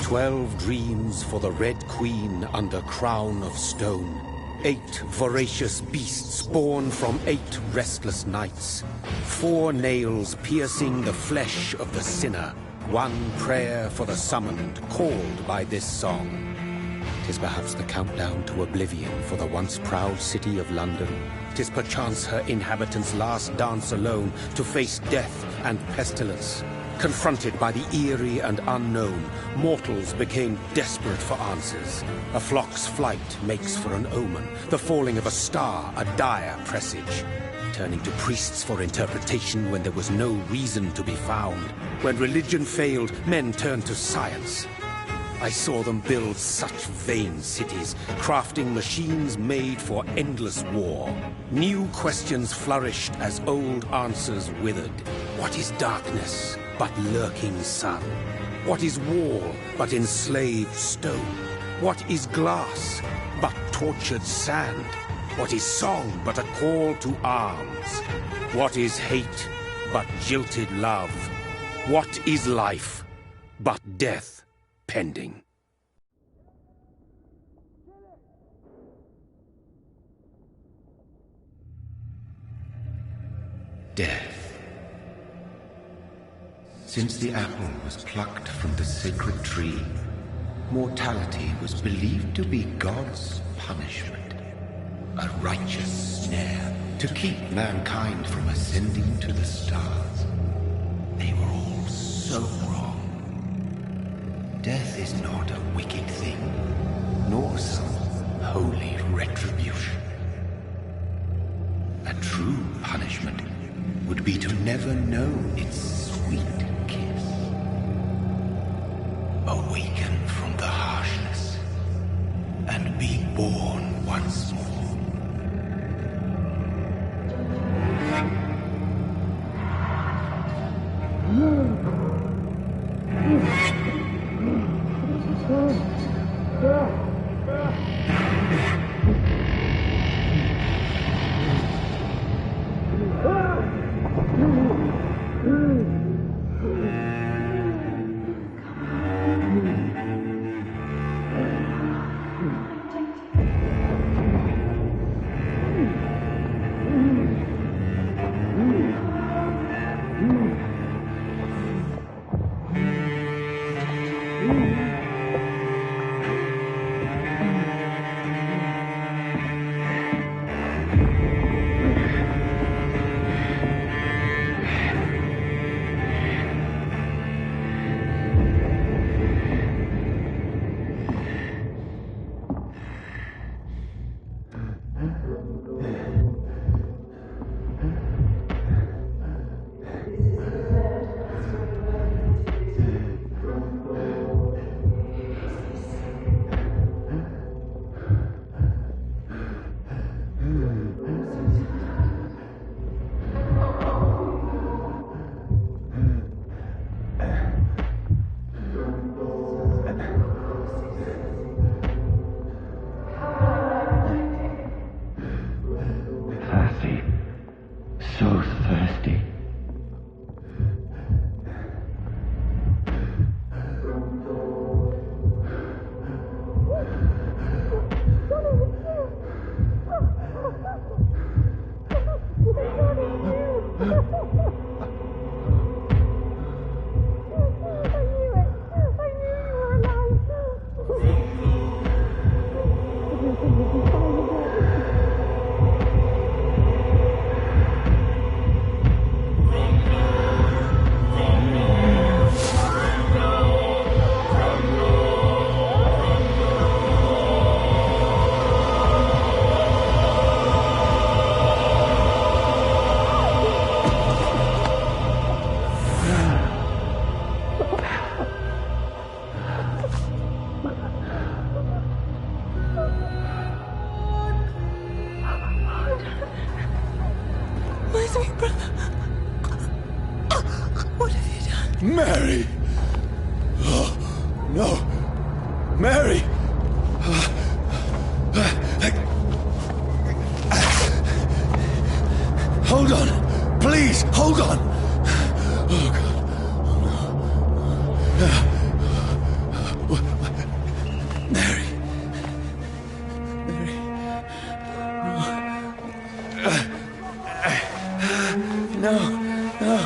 12 dreams for the Red Queen under crown of stone. 8 voracious beasts born from 8 restless nights. 4 nails piercing the flesh of the sinner. 1 prayer for the summoned, called by this song. 'Tis perhaps the countdown to oblivion for the once proud city of London. 'Tis perchance her inhabitants' last dance alone to face death and pestilence. Confronted by the eerie and unknown, mortals became desperate for answers. A flock's flight makes for an omen, the falling of a star a dire presage. Turning to priests for interpretation when there was no reason to be found. When religion failed, men turned to science. I saw them build such vain cities, crafting machines made for endless war. New questions flourished as old answers withered. What is darkness but lurking sun? What is wall but enslaved stone? What is glass but tortured sand? What is song but a call to arms? What is hate but jilted love? What is life but death pending? Death. Since the apple was plucked from the sacred tree, mortality was believed to be God's punishment, a righteous snare to keep mankind from ascending to the stars. They were all so wrong. Death is not a wicked thing, nor some holy retribution. A true punishment would be to never know its sweet kiss. Awaken from the harshness and be born once more. Mary! Oh, no! Mary! Hold on! Please, hold on! Oh, God. Oh, no. Mary. Mary. No. No.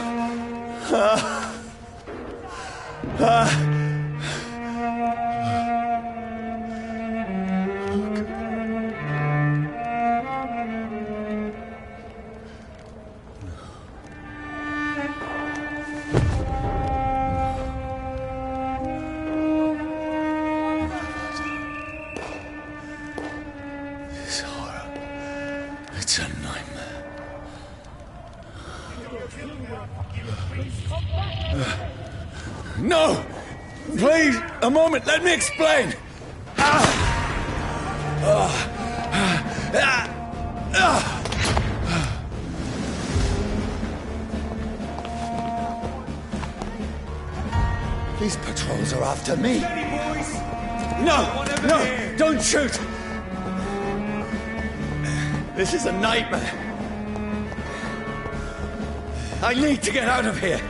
This horror. It's a nightmare. No! Please, a moment, let me explain! These patrols are after me. No! No! Don't shoot! This is a nightmare. I need to get out of here.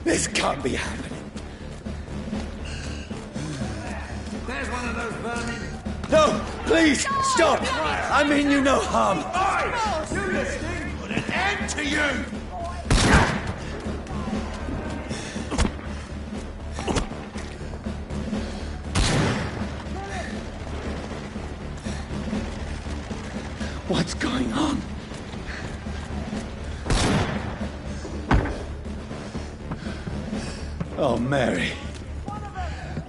This can't be happening. There's one of those vermin. No, please, stop! I mean you no harm. You listening? Put an end to you! What's going on? Oh, Mary.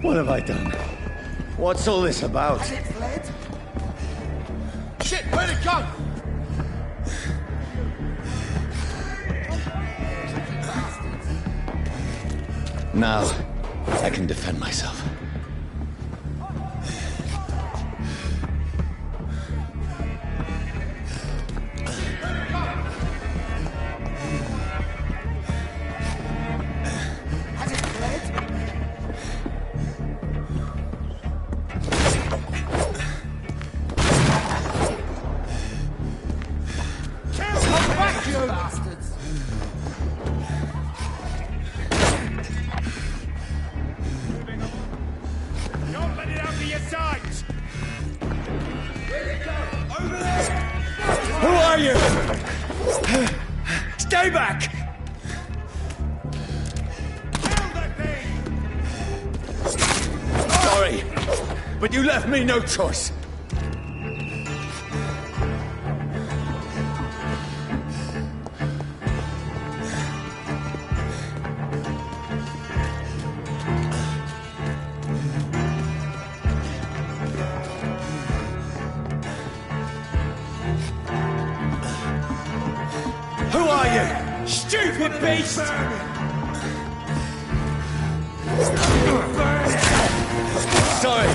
What have I done? What's all this about? Has it fled? Shit, where'd it go? Now, I can defend myself. Has it fled? Come back, you bastards! Don't let it out of your sight! Over there! Who are you? Stay back! Kill that thing! Sorry, but you left me no choice. Who are you? Stupid beast! Sorry.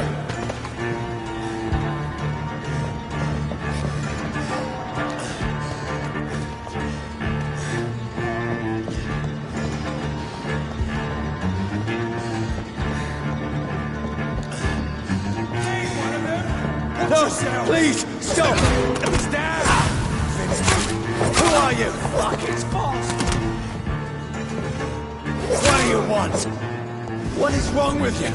No, please, stop! Stand! Who are you? Fuck, it's fast! What do you want? What is wrong with you?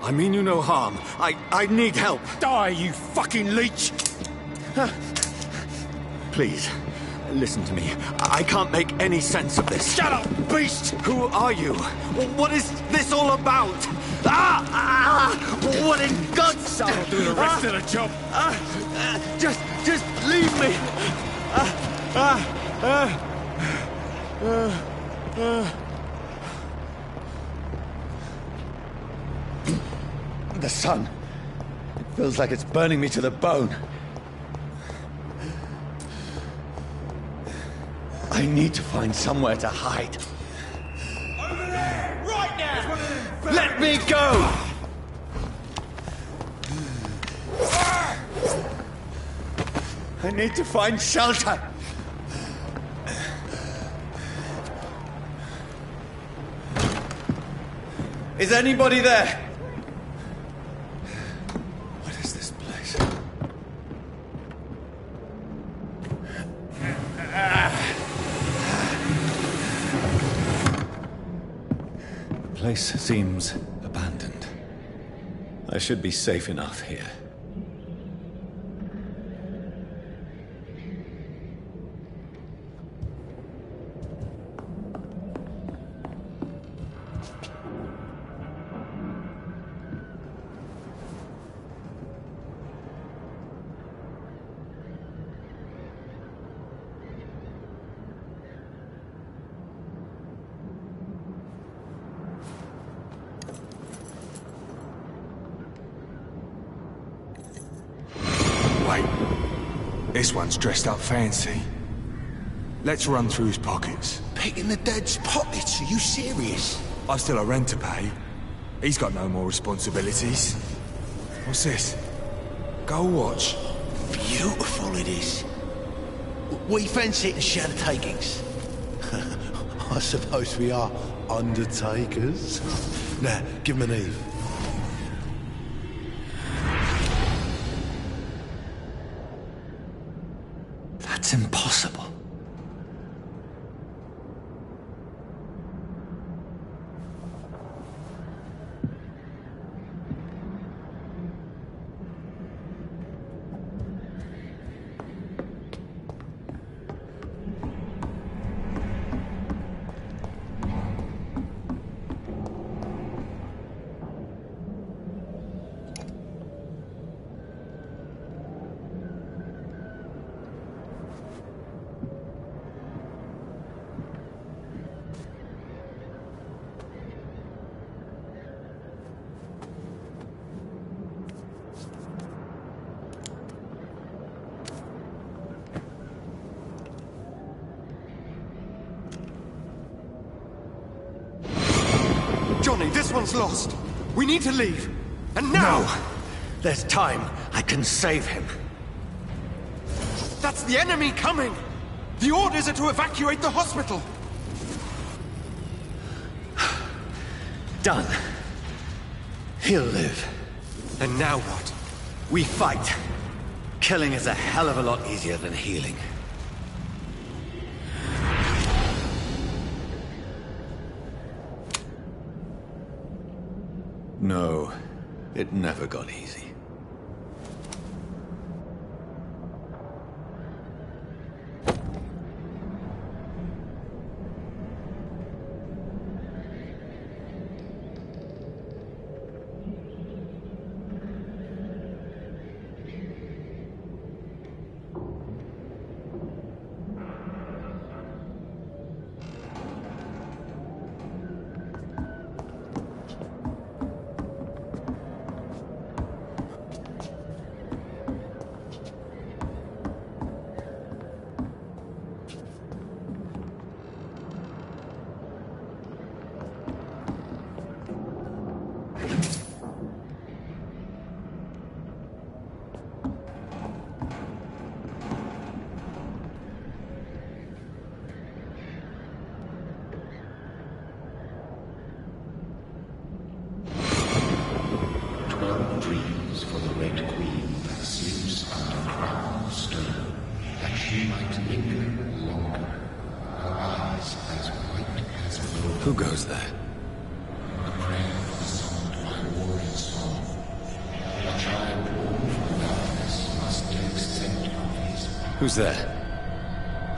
I mean you no harm. I need help. Die, you fucking leech! Please, listen to me. I can't make any sense of this. Shut up, beast! Who are you? What is this all about? What in God's... I'll do the rest of the job. Just leave me. The sun. It feels like it's burning me to the bone. I need to find somewhere to hide. Over there! Right now! Let me go! I need to find shelter. Is anybody there? What is this place? The place seems abandoned. I should be safe enough here. Wait. This one's dressed up fancy. Let's run through his pockets. Picking the dead's pockets? Are you serious? I've still a rent to pay. He's got no more responsibilities. What's this? Gold watch. Beautiful it is. We fancy it and share the takings. I suppose we are undertakers. Now, give him an Eve. That's impossible. Johnny, this one's lost. We need to leave. And now! No! There's time. I can save him. That's the enemy coming! The orders are to evacuate the hospital! Done. He'll live. And now what? We fight. Killing is a hell of a lot easier than healing. No, it never got easy. Dreams for the Red Queen that sleeps under crown of stone, that she might linger longer, her eyes as white as gold. Who goes there? A prayer summoned by warriors Who's there?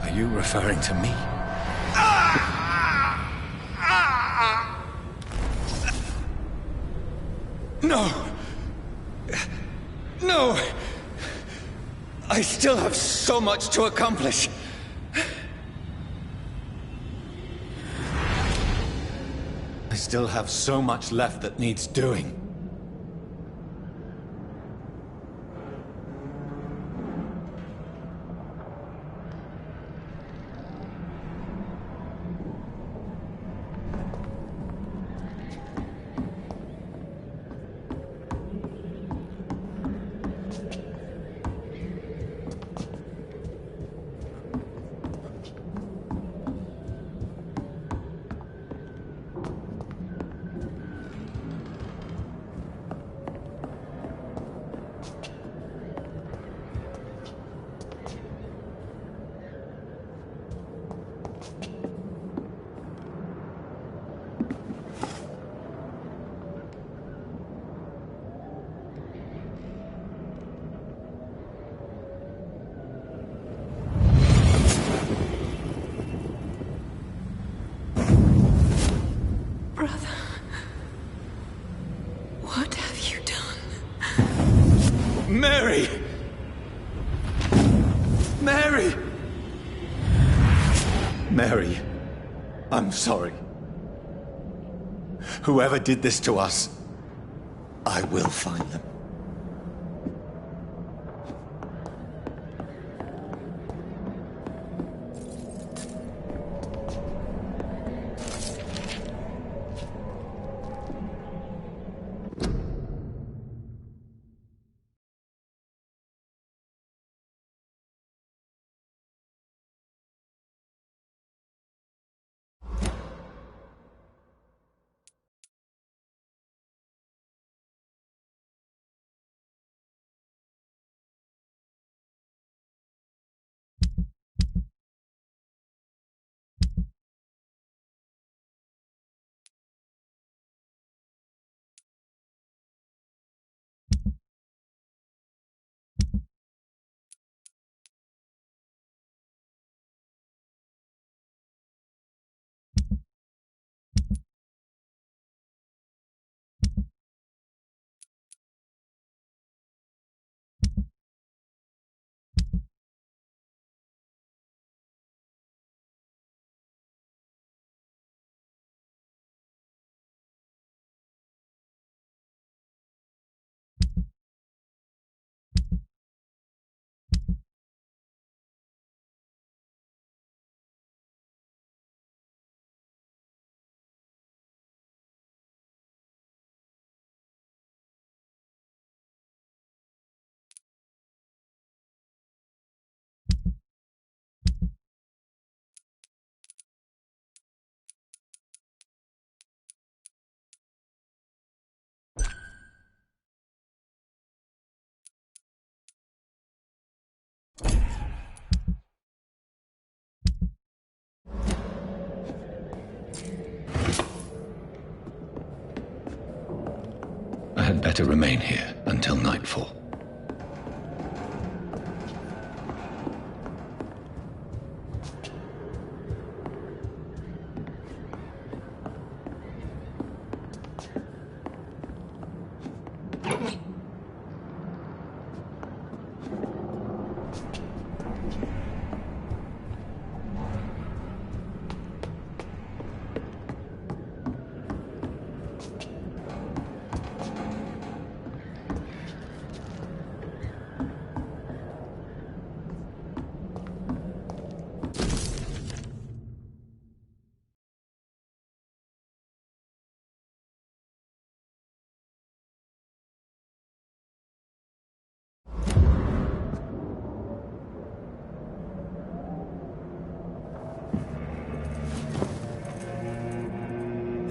Are you referring to me? No! No! I still have so much to accomplish. I still have so much left that needs doing. Mary! Mary! Mary, I'm sorry. Whoever did this to us, I will find them. I had better remain here until nightfall.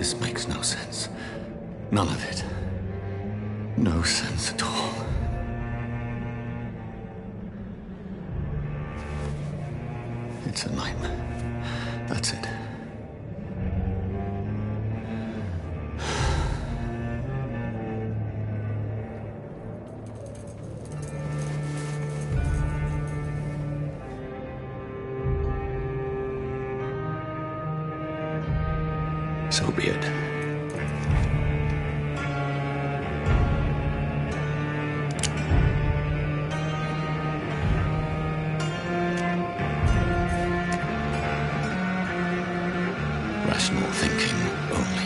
This makes no sense. None of it. No sense at all. It's a nightmare. That's it. So be it. Rational thinking only.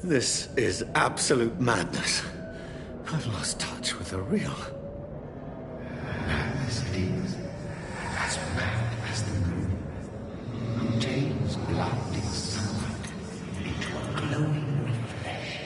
This is absolute madness. I've lost touch with the real. Madness it is. As mad as the moon. Obtains blinding sunlight into a glowing flesh.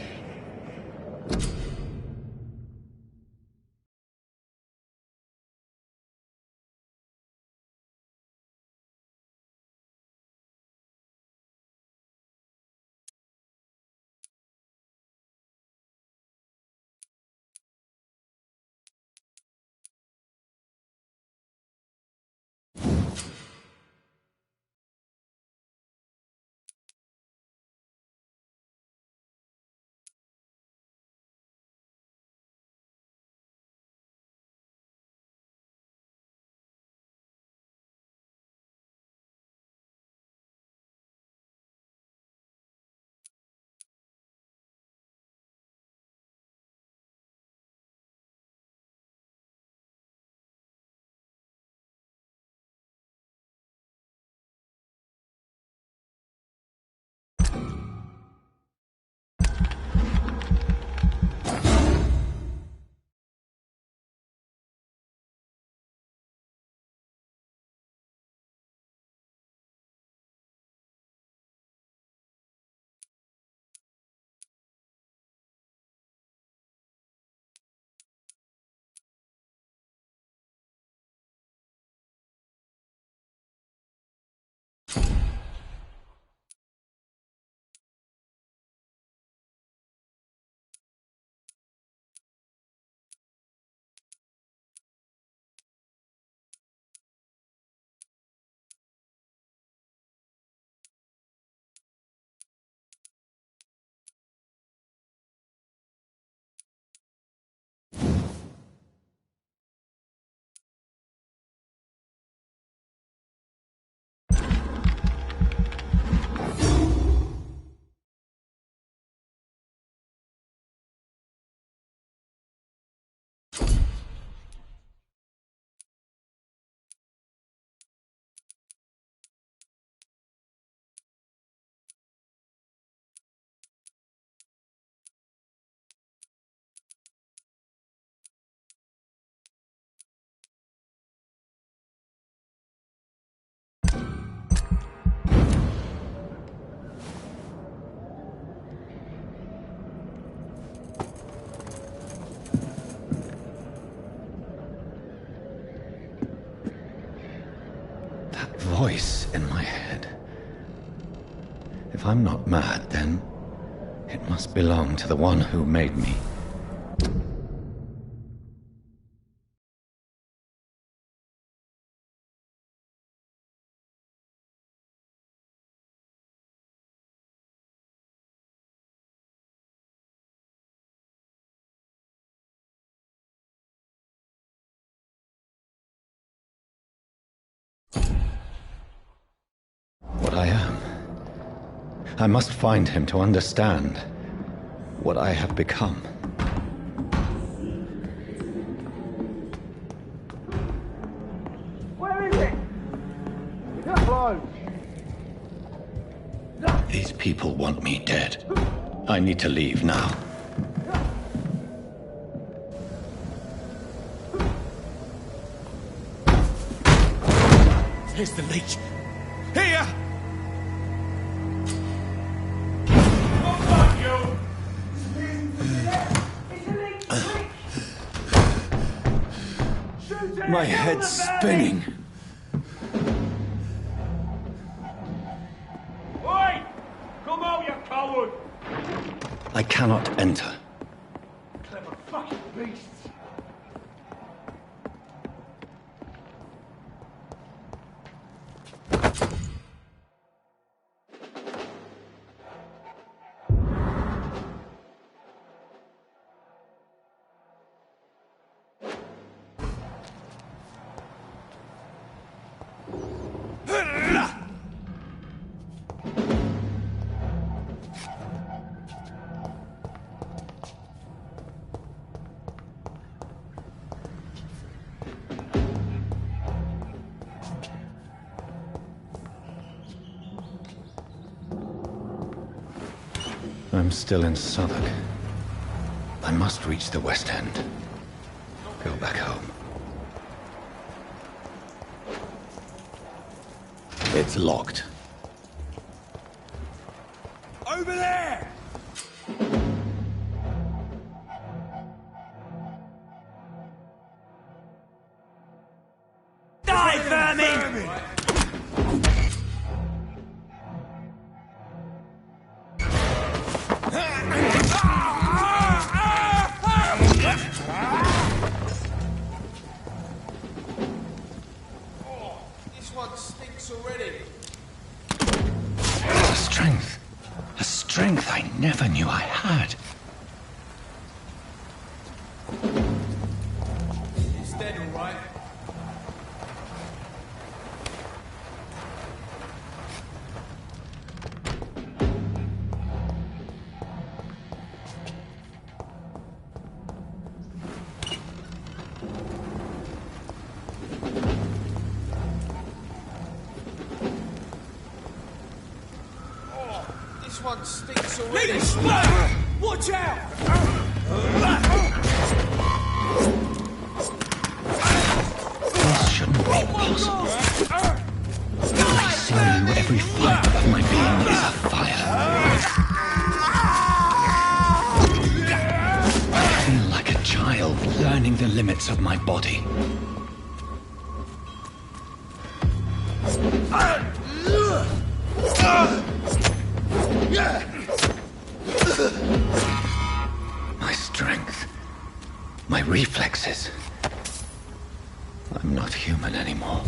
Voice in my head. If I'm not mad, then it must belong to the one who made me. What I am. I must find him to understand what I have become. Where is it? These people want me dead. I need to leave now. Here's the leech. Here! My head's spinning. Oi! Come out, you coward! I cannot enter. Clever fucking beasts! I'm still in Southwark. I must reach the West End. Go back home. It's locked. Over there! Die, vermin! This one stinks already. A strength I never knew I had. He's dead, all right. This one stinks already. Watch out! This shouldn't be possible. I see you, every fibre of my being is afire. I feel like a child learning the limits of my body. My strength, my reflexes. I'm not human anymore.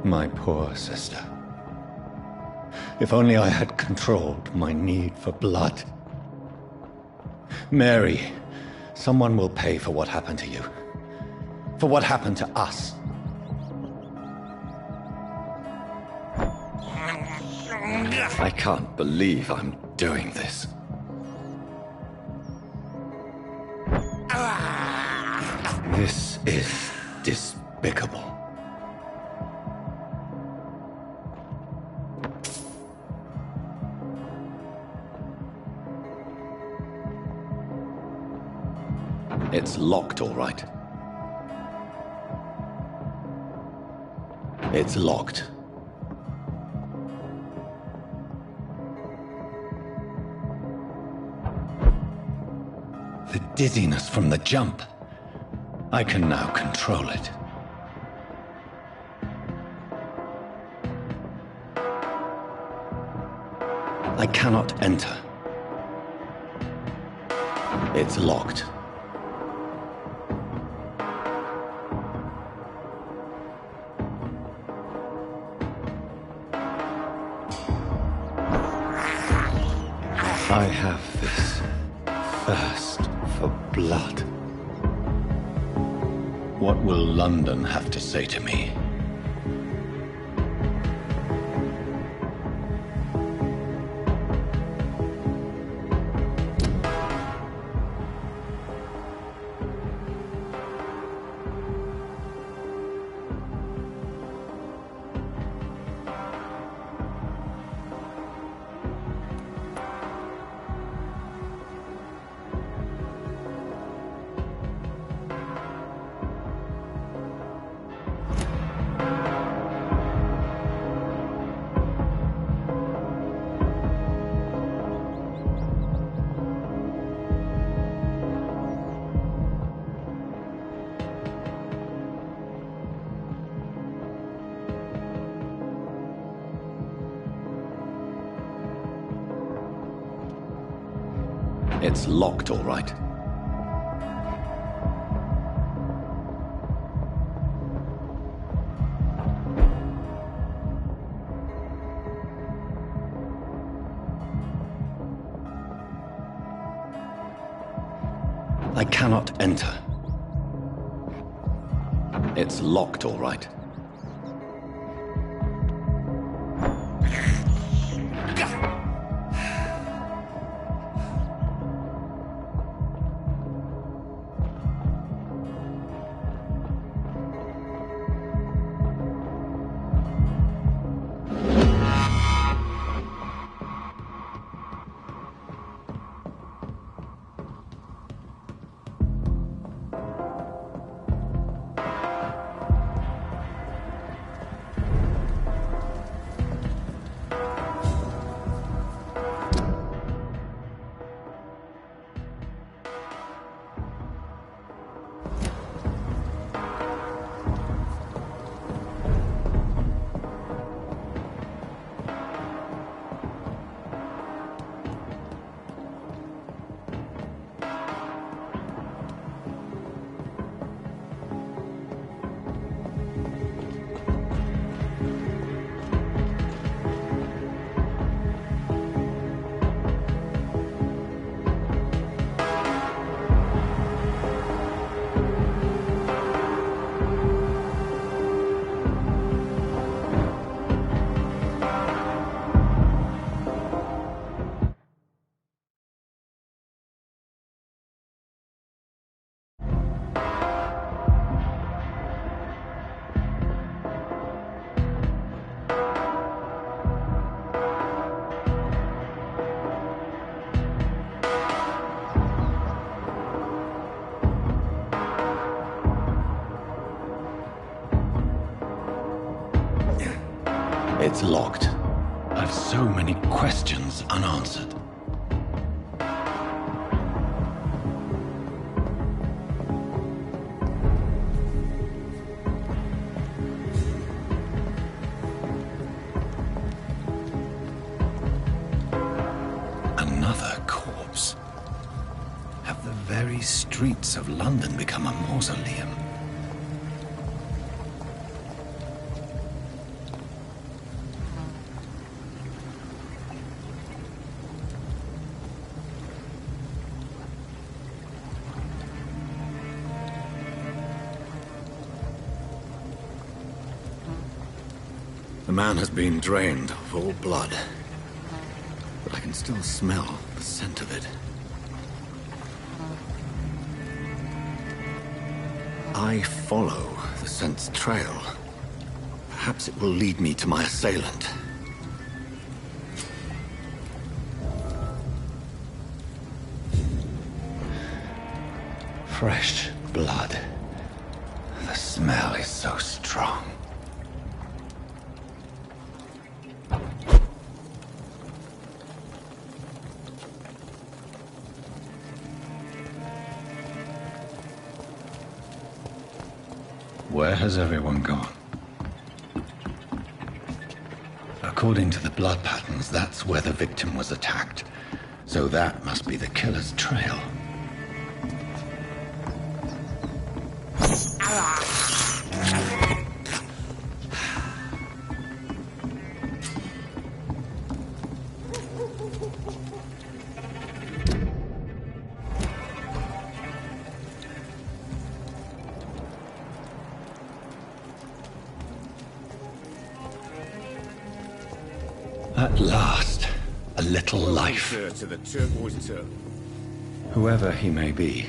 My poor sister. If only I had controlled my need for blood. Mary, someone will pay for what happened to you. For what happened to us. I can't believe I'm doing this. This is despicable. It's locked, all right. It's locked. The dizziness from the jump. I can now control it. I cannot enter. It's locked. I have this thirst for blood. What will London have to say to me? It's locked, all right. I cannot enter. It's locked, all right. It's locked. I've so many questions unanswered. Another corpse. Have the very streets of London become a mausoleum? The man has been drained of all blood, but I can still smell the scent of it. I follow the scent's trail, perhaps it will lead me to my assailant. Fresh blood. The smell is so strong. Where has everyone gone? According to the blood patterns, that's where the victim was attacked. So that must be the killer's trail. At last, a little life. To the turquoise turtle. Whoever he may be.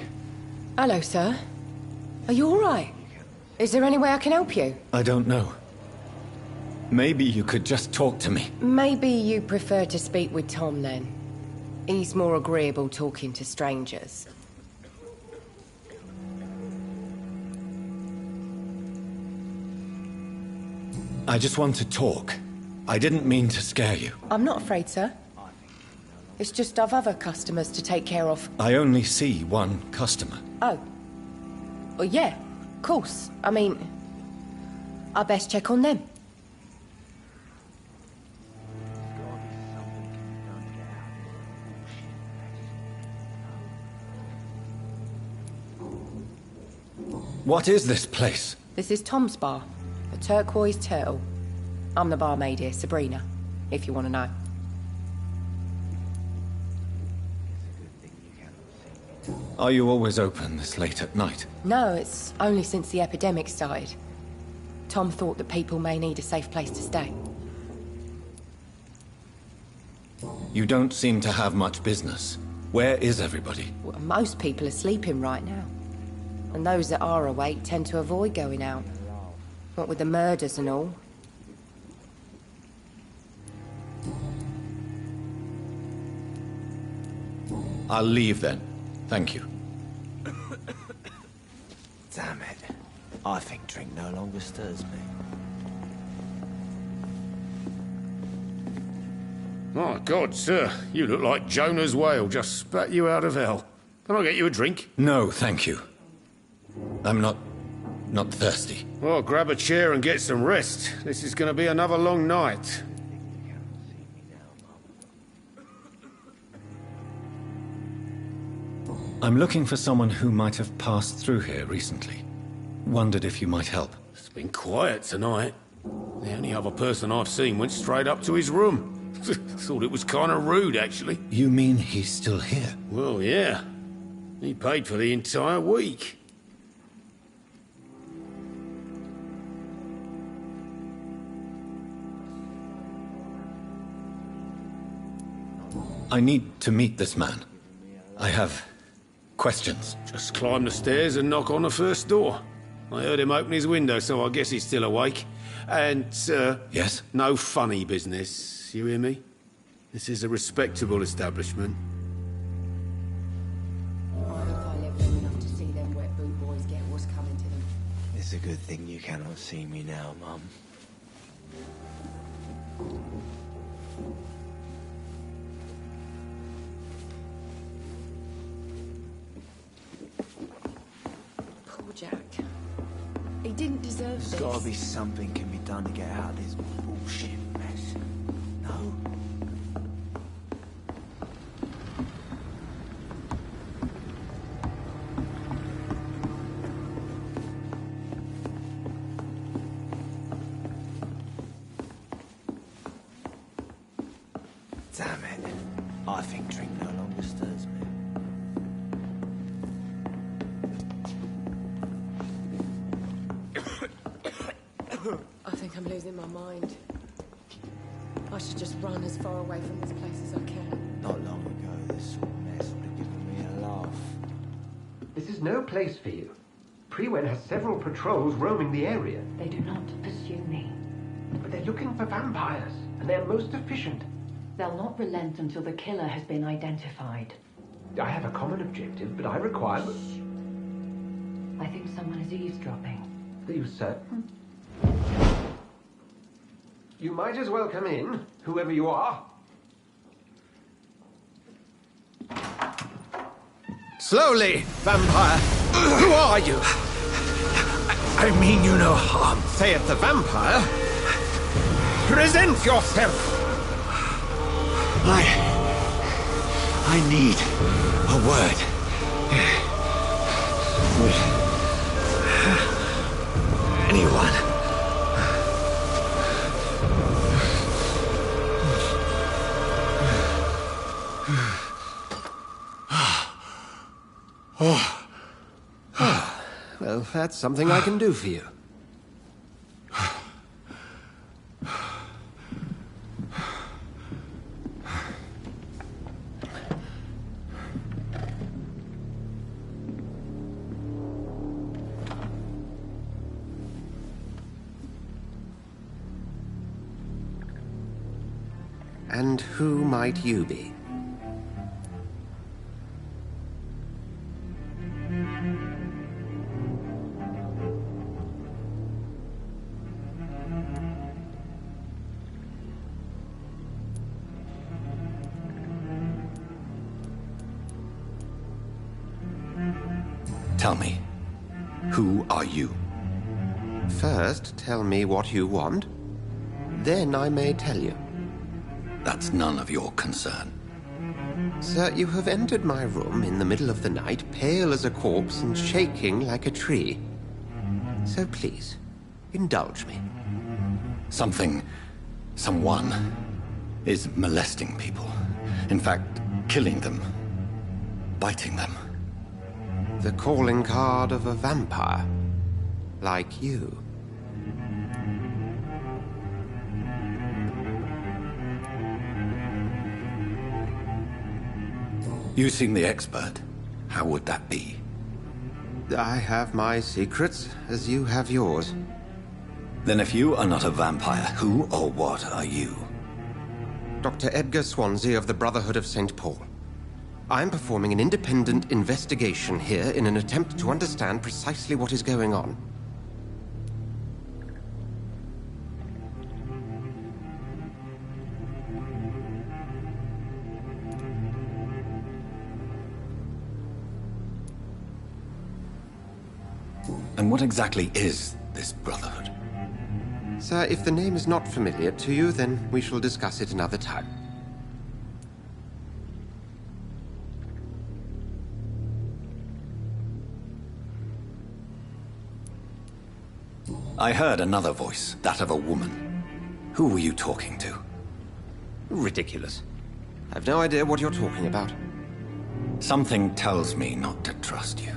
Hello, sir. Are you all right? Is there any way I can help you? I don't know. Maybe you could just talk to me. Maybe you prefer to speak with Tom, then. He's more agreeable talking to strangers. I just want to talk. I didn't mean to scare you. I'm not afraid, sir. It's just I've other customers to take care of. I only see one customer. Oh. Well, yeah, of course. I mean, I best check on them. What is this place? This is Tom's bar, the Turquoise Turtle. I'm the barmaid here, Sabrina, if you want to know. Are you always open this late at night? No, it's only since the epidemic started. Tom thought that people may need a safe place to stay. You don't seem to have much business. Where is everybody? Well, most people are sleeping right now. And those that are awake tend to avoid going out. What with the murders and all. I'll leave then. Thank you. Damn it. I think drink no longer stirs me. My God, sir, you look like Jonah's whale just spat you out of hell. Can I get you a drink? No, thank you. I'm not thirsty. Well, grab a chair and get some rest. This is going to be another long night. I'm looking for someone who might have passed through here recently. Wondered if you might help. It's been quiet tonight. The only other person I've seen went straight up to his room. Thought it was kind of rude, actually. You mean he's still here? Well, yeah. He paid for the entire week. I need to meet this man. I have questions. Just climb the stairs and knock on the first door. I heard him open his window, so I guess he's still awake. And, Yes? no funny business, you hear me? This is a respectable establishment. I hope I live long enough to see them wet boot boys get what's coming to them. It's a good thing you cannot see me now, Mum. Poor Jack. He didn't deserve this. There's gotta be something can be done to get out of this bullshit mess. No? Damn it. I think drink no longer stirs me. I think I'm losing my mind. I should just run as far away from this place as I can. Not long ago, this sort of mess would have given me a laugh. This is no place for you. Freewen has several patrols roaming the area. They do not pursue me. But they're looking for vampires, and they're most efficient. They'll not relent until the killer has been identified. I have a common objective, but I require... I think someone is eavesdropping. Are you certain? You might as well come in, whoever you are. Slowly, vampire! Who are you? I mean you no harm. Saith the vampire. Present yourself! I need a word. With anyone. Well, that's something I can do for you. And who might you be? Tell me, who are you? First, tell me what you want. Then I may tell you. That's none of your concern. Sir, you have entered my room in the middle of the night, pale as a corpse and shaking like a tree. So please, indulge me. Someone is molesting people. In fact, killing them. Biting them. The calling card of a vampire. Like you. You seem the expert. How would that be? I have my secrets, as you have yours. Then if you are not a vampire, who or what are you? Dr. Edgar Swansea of the Brotherhood of St. Paul. I'm performing an independent investigation here in an attempt to understand precisely what is going on. And what exactly is this Brotherhood? Sir, if the name is not familiar to you, then we shall discuss it another time. I heard another voice, that of a woman. Who were you talking to? Ridiculous. I've no idea what you're talking about. Something tells me not to trust you.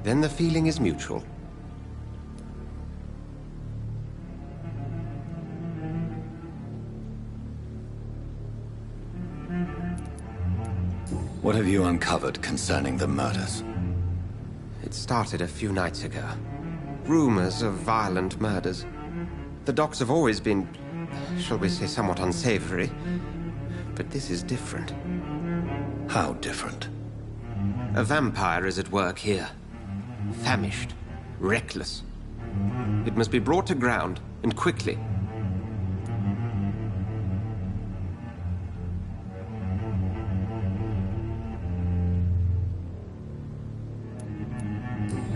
Then the feeling is mutual. What have you uncovered concerning the murders? It started a few nights ago. Rumors of violent murders. The docks have always been, shall we say, somewhat unsavory. But this is different. How different? A vampire is at work here. Famished. Reckless. It must be brought to ground, and quickly.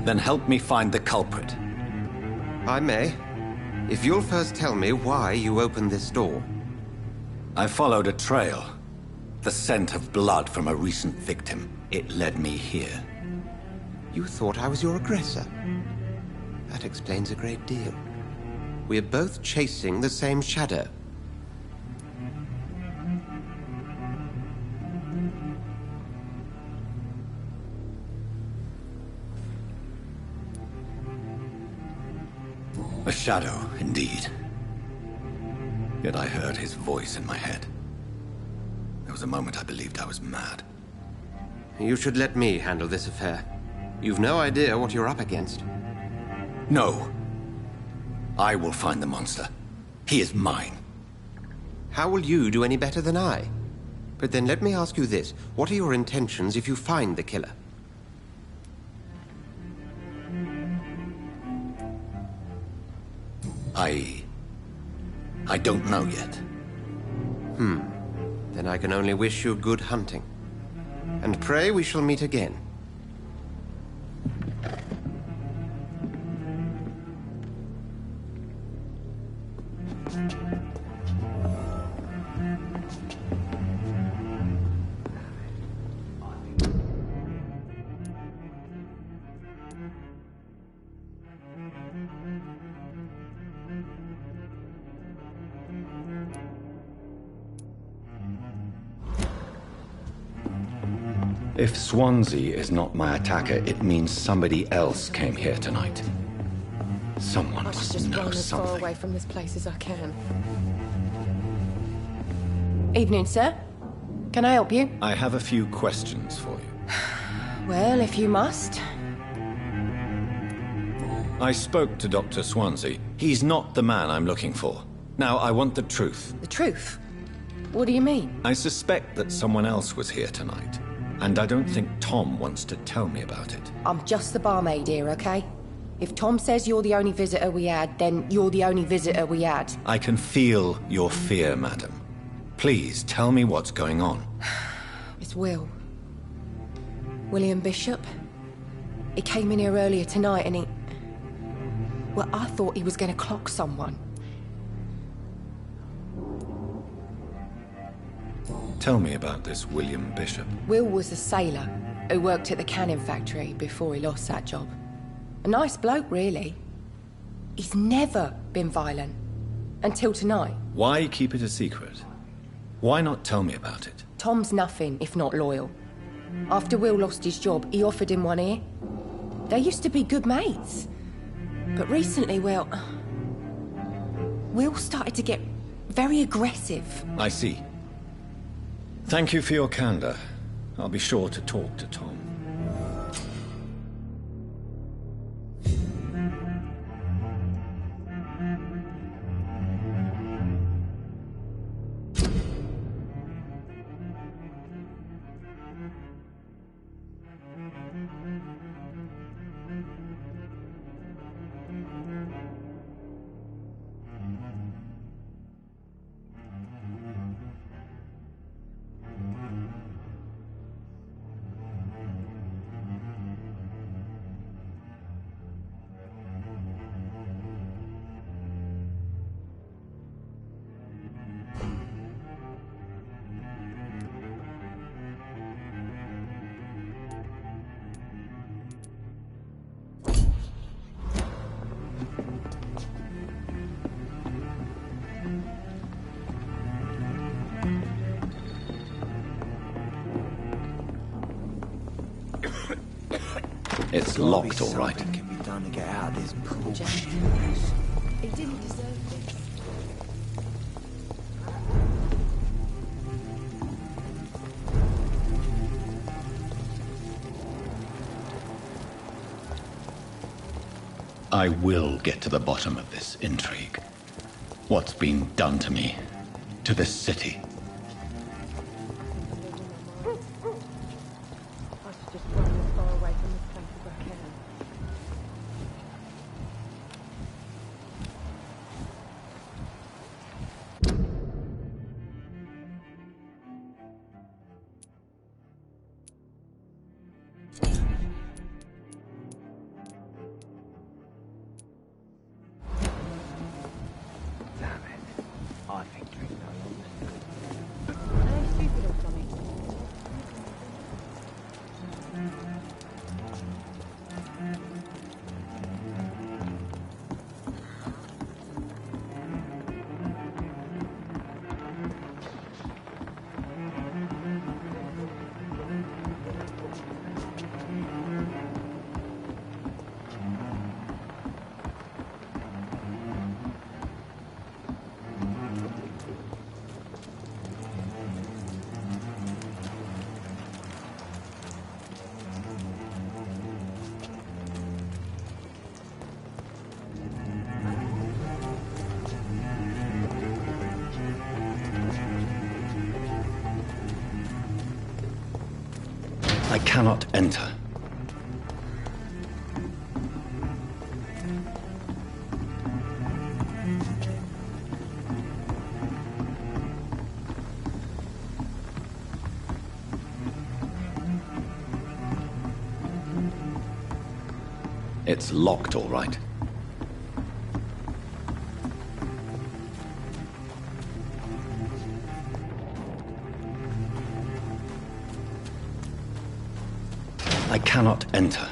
Then help me find the culprit. I may, if you'll first tell me why you opened this door. I followed a trail. The scent of blood from a recent victim. It led me here. You thought I was your aggressor. That explains a great deal. We're both chasing the same shadow. A shadow, indeed. Yet I heard his voice in my head. There was a moment I believed I was mad. You should let me handle this affair. You've no idea what you're up against. No. I will find the monster. He is mine. How will you do any better than I? But then let me ask you this. What are your intentions if you find the killer? I don't know yet. Then I can only wish you good hunting. And pray we shall meet again. If Swansea is not my attacker, it means somebody else came here tonight. Someone I should must just know run as far something. away from this place as I can. Evening, sir. Can I help you? I have a few questions for you. Well, if you must. I spoke to Dr. Swansea. He's not the man I'm looking for. Now, I want the truth. The truth? What do you mean? I suspect that someone else was here tonight. And I don't think Tom wants to tell me about it. I'm just the barmaid here, okay? If Tom says you're the only visitor we had, then you're the only visitor we had. I can feel your fear, madam. Please, tell me what's going on. It's Will. William Bishop. He came in here earlier tonight and he... Well, I thought he was going to clock someone. Tell me about this William Bishop. Will was a sailor who worked at the cannon factory before he lost that job. A nice bloke, really. He's never been violent. Until tonight. Why keep it a secret? Why not tell me about it? Tom's nothing if not loyal. After Will lost his job, he offered him one ear. They used to be good mates. But recently, well... Will started to get very aggressive. I see. Thank you for your candor. I'll be sure to talk to Tom. It's locked, all right. Something can be done to get out of this bullshit. He didn't deserve this. I will get to the bottom of this intrigue. What's been done to me, to this city. I should just run as far away from this place as I can. Damn it. I think drink no longer. I cannot enter. It's locked, all right. I cannot enter.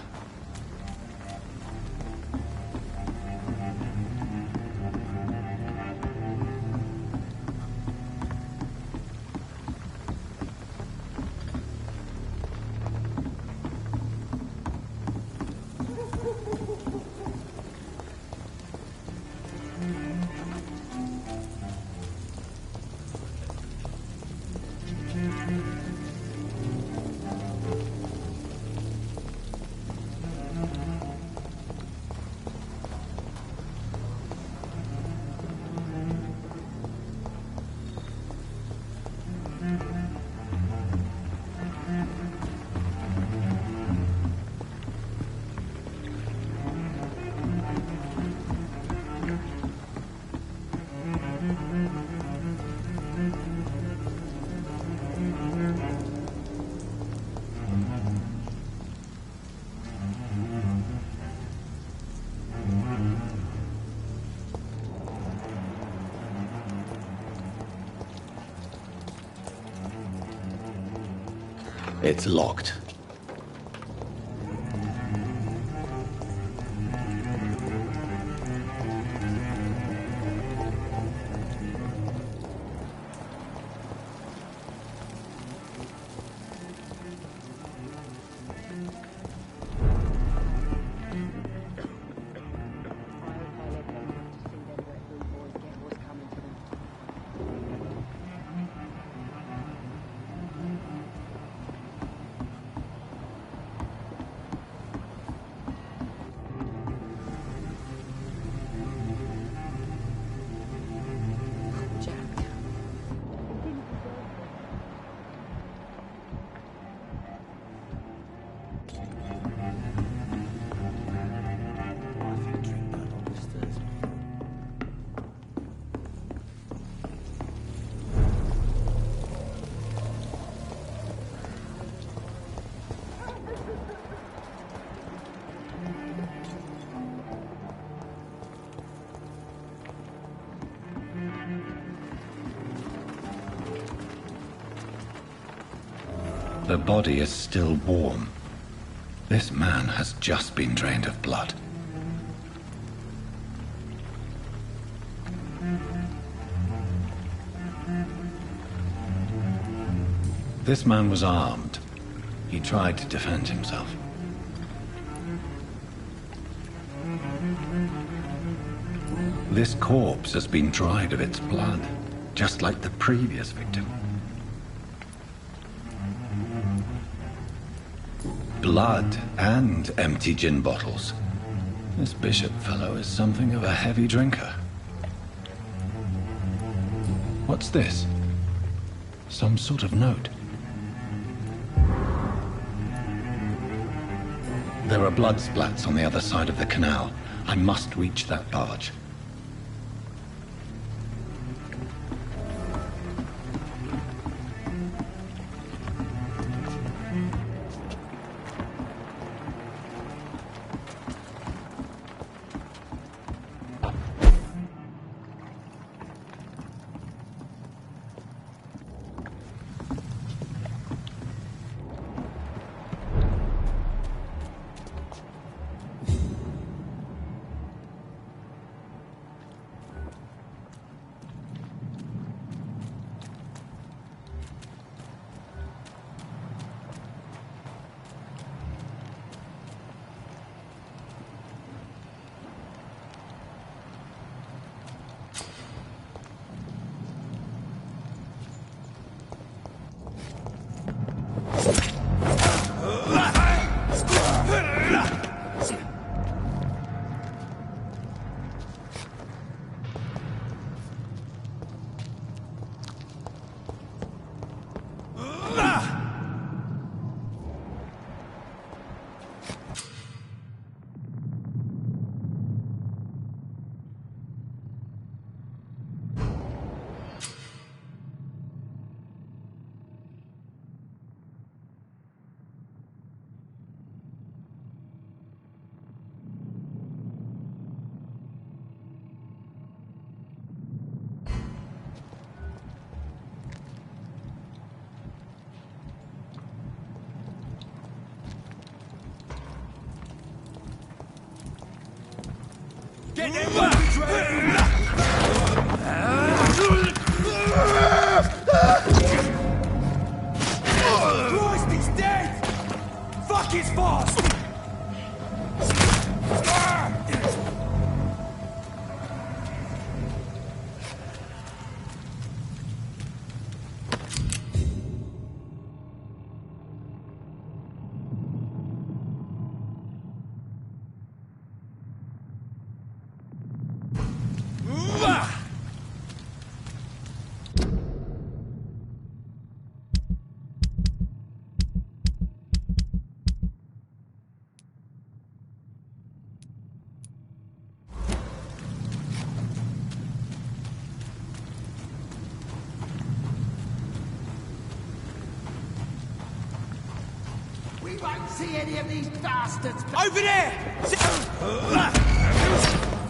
It's locked. The body is still warm. This man has just been drained of blood. This man was armed. He tried to defend himself. This corpse has been dried of its blood, just like the previous victim. Blood and empty gin bottles. This Bishop fellow is something of a heavy drinker. What's this? Some sort of note. There are blood splats on the other side of the canal. I must reach that barge. Get them weapons ready! Christ, he's dead! Fuck his fast! We won't see any of these bastards. Over there!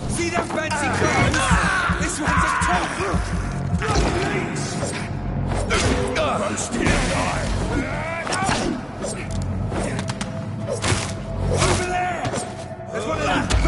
See them fancy clothes? This one's a top! Roasted alive! Over there! There's one of them vermin!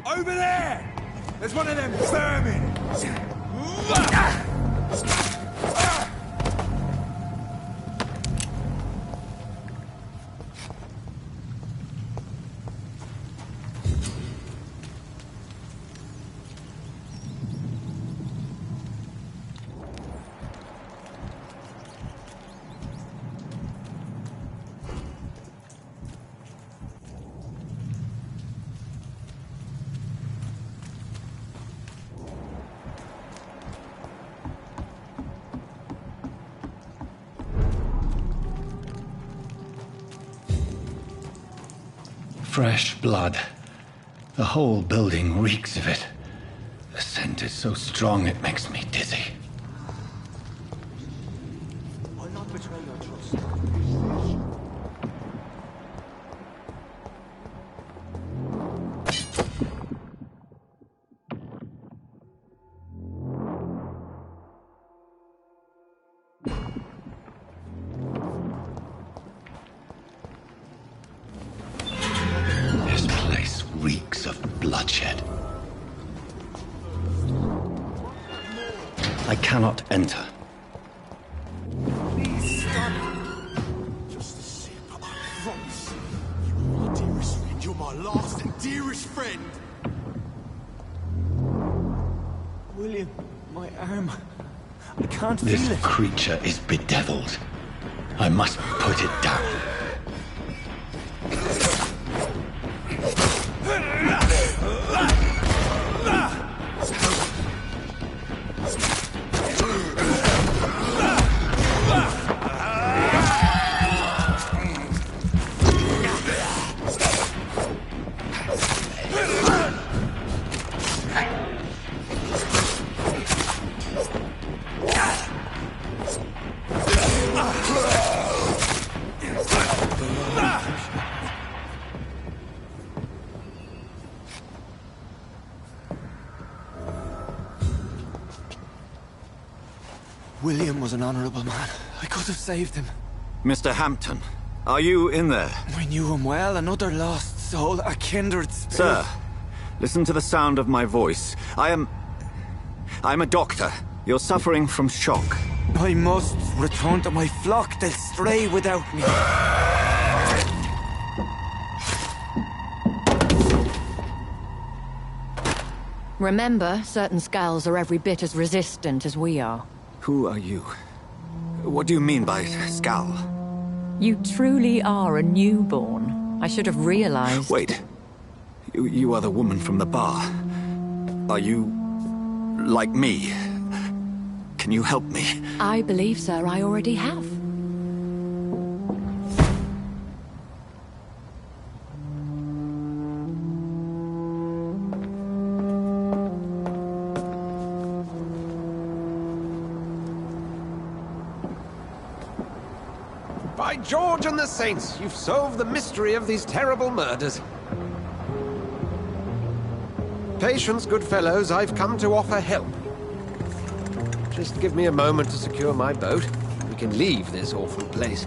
Over there! There's one of them vermin! Fresh blood. The whole building reeks of it. The scent is so strong it makes me dizzy. I'll not betray your trust. This place reeks of bloodshed. I cannot enter. Please stop. Just a sip. I promise. You are my dearest friend. You're my last and dearest friend. William, my arm. I can't This feel it. creature is bedeviled. I must put it down. William was an honorable man. I could have saved him. Mr. Hampton, are you in there? I knew him well, another lost soul, a kindred spirit. Sir, listen to the sound of my voice. I'm a doctor. You're suffering from shock. I must return to my flock. They'll stray without me. Remember, certain skulls are every bit as resistant as we are. Who are you? What do you mean by Skal? You truly are a newborn. I should have realized. Wait. You are the woman from the bar. Are you... like me? Can you help me? I believe, sir, I already have. By George and the Saints, you've solved the mystery of these terrible murders. Patience, good fellows, I've come to offer help. Just give me a moment to secure my boat. We can leave this awful place.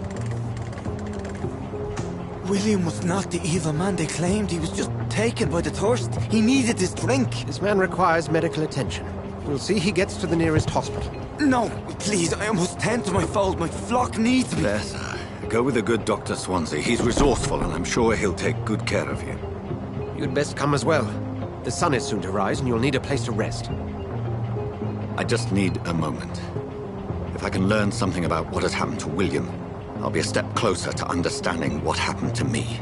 William was not the evil man they claimed. He was just taken by the thirst. He needed his drink. This man requires medical attention. We'll see he gets to the nearest hospital. No, please, I must tend to my fold. My flock needs me. There, sir. Go with the good Dr. Swansea. He's resourceful, and I'm sure he'll take good care of you. You'd best come as well. The sun is soon to rise, and you'll need a place to rest. I just need a moment. If I can learn something about what has happened to William, I'll be a step closer to understanding what happened to me.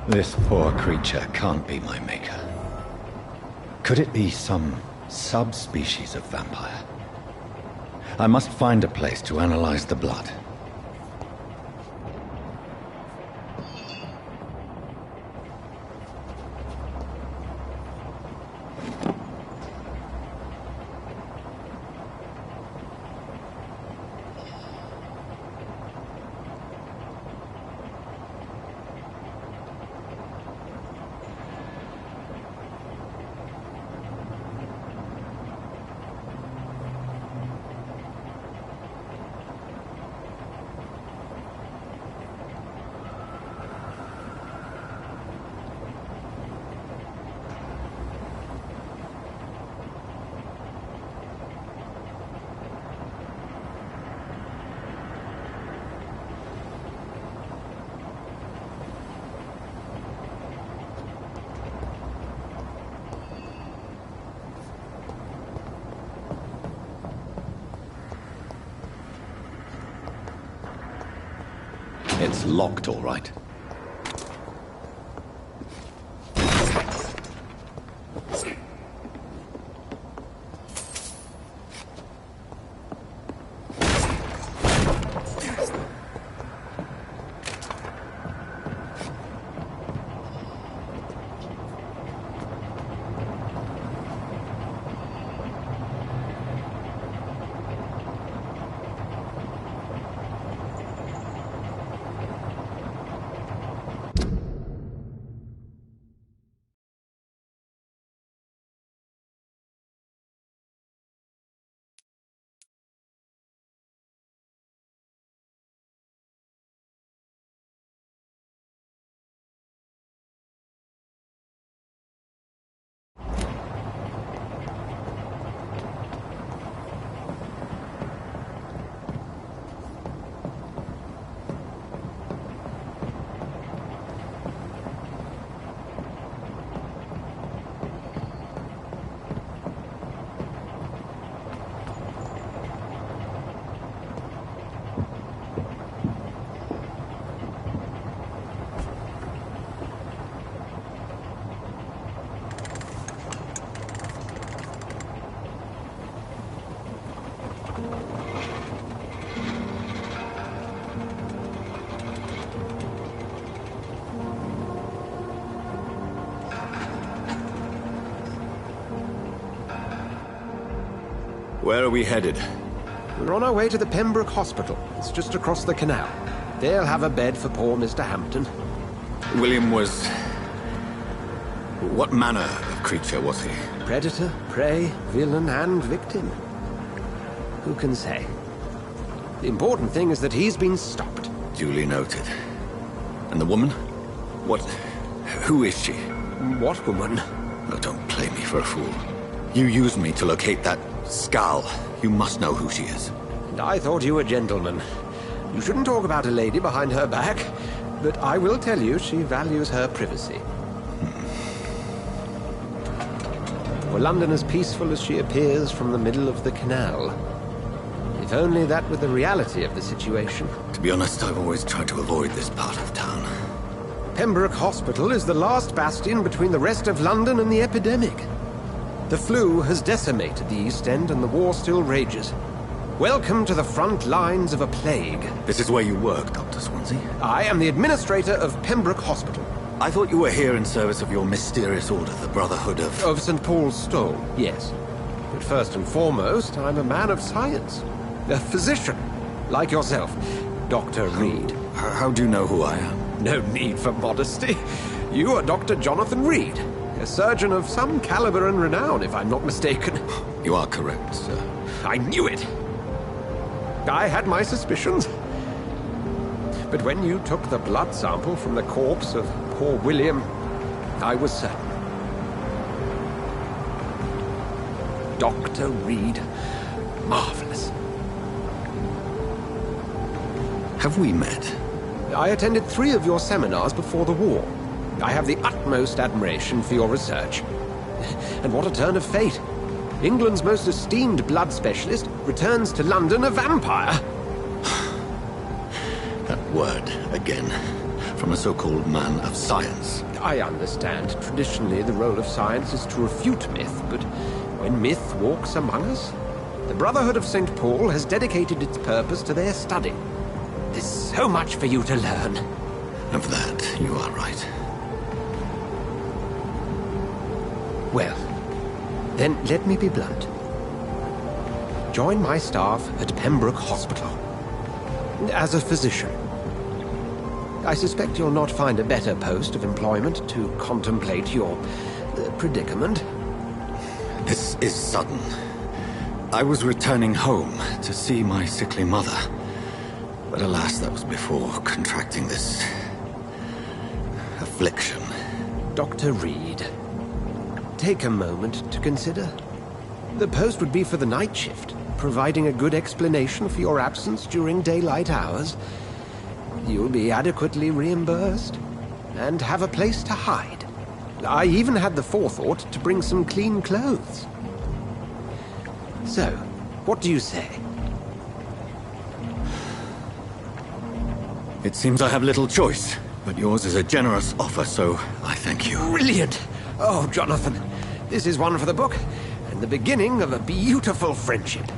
This poor creature can't be my maker. Could it be some subspecies of vampire? I must find a place to analyze the blood. It's locked, all right. Where are we headed? We're on our way to the Pembroke Hospital. It's just across the canal. They'll have a bed for poor Mr. Hampton. William was... What manner of creature was he? Predator, prey, villain, and victim. Who can say? The important thing is that he's been stopped. Duly noted. And the woman? What... who is she? What woman? Oh, don't play me for a fool. You used me to locate that Skal. You must know who she is. And I thought you a gentleman. You shouldn't talk about a lady behind her back, but I will tell you she values her privacy. Were London as peaceful as she appears from the middle of the canal? If only that were the reality of the situation. To be honest, I've always tried to avoid this part of town. Pembroke Hospital is the last bastion between the rest of London and the epidemic. The flu has decimated the East End and the war still rages. Welcome to the front lines of a plague. This is where you work, Dr. Swansea? I am the administrator of Pembroke Hospital. I thought you were here in service of your mysterious order, the Brotherhood of... Of St. Paul's Stole, yes. But first and foremost, I'm a man of science. A physician, like yourself, Dr. Reed. How do you know who I am? No need for modesty. You are Dr. Jonathan Reed, a surgeon of some caliber and renown, if I'm not mistaken. You are correct, sir. I knew it! I had my suspicions. But when you took the blood sample from the corpse of poor William, I was certain. Dr. Reed. Marvelous. Have we met? I attended 3 of your seminars before the war. I have the utmost admiration for your research. And what a turn of fate. England's most esteemed blood specialist returns to London a vampire. That word, again. From a so-called man of science. I understand. Traditionally, the role of science is to refute myth, but when myth walks among us, the Brotherhood of St. Paul has dedicated its purpose to their study. There's so much for you to learn. Of that, you are right. Well, then let me be blunt. Join my staff at Pembroke Hospital. As a physician. I suspect you'll not find a better post of employment to contemplate your predicament. This is sudden. I was returning home to see my sickly mother. But alas, that was before contracting this... affliction. Dr. Reed, take a moment to consider. The post would be for the night shift, providing a good explanation for your absence during daylight hours. You'll be adequately reimbursed, and have a place to hide. I even had the forethought to bring some clean clothes. So, what do you say? It seems I have little choice, but yours is a generous offer, so I thank you. Brilliant! Oh, Jonathan, this is one for the book, and the beginning of a beautiful friendship.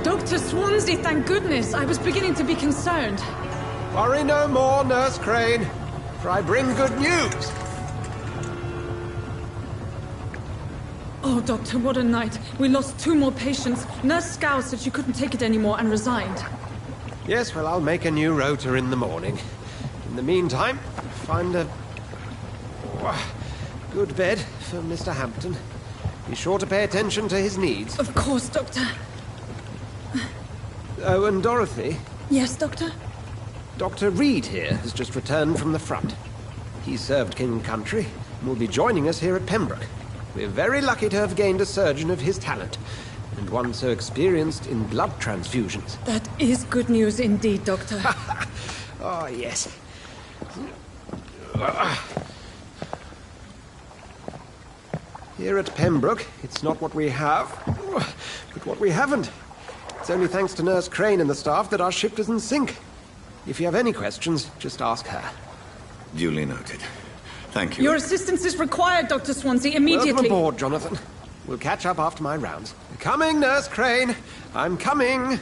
Dr. Swansea, thank goodness. I was beginning to be concerned. Worry no more, Nurse Crane, for I bring good news. Oh, Doctor, what a night. We lost 2 more patients. Nurse Scow said she couldn't take it anymore and resigned. Yes, well, I'll make a new rota in the morning. In the meantime, find a... good bed for Mr. Hampton. Be sure to pay attention to his needs. Of course, Doctor. Oh, and Dorothy? Yes, Doctor? Dr. Reed here has just returned from the front. He served King and Country and will be joining us here at Pembroke. We're very lucky to have gained a surgeon of his talent, and one so experienced in blood transfusions. That is good news indeed, Doctor. Oh, yes. Here at Pembroke, it's not what we have, but what we haven't. It's only thanks to Nurse Crane and the staff that our ship doesn't sink. If you have any questions, just ask her. Duly noted. Thank you. Your assistance is required, Dr. Swansea, immediately. Welcome aboard, Jonathan. We'll catch up after my rounds. Coming, Nurse Crane. I'm coming.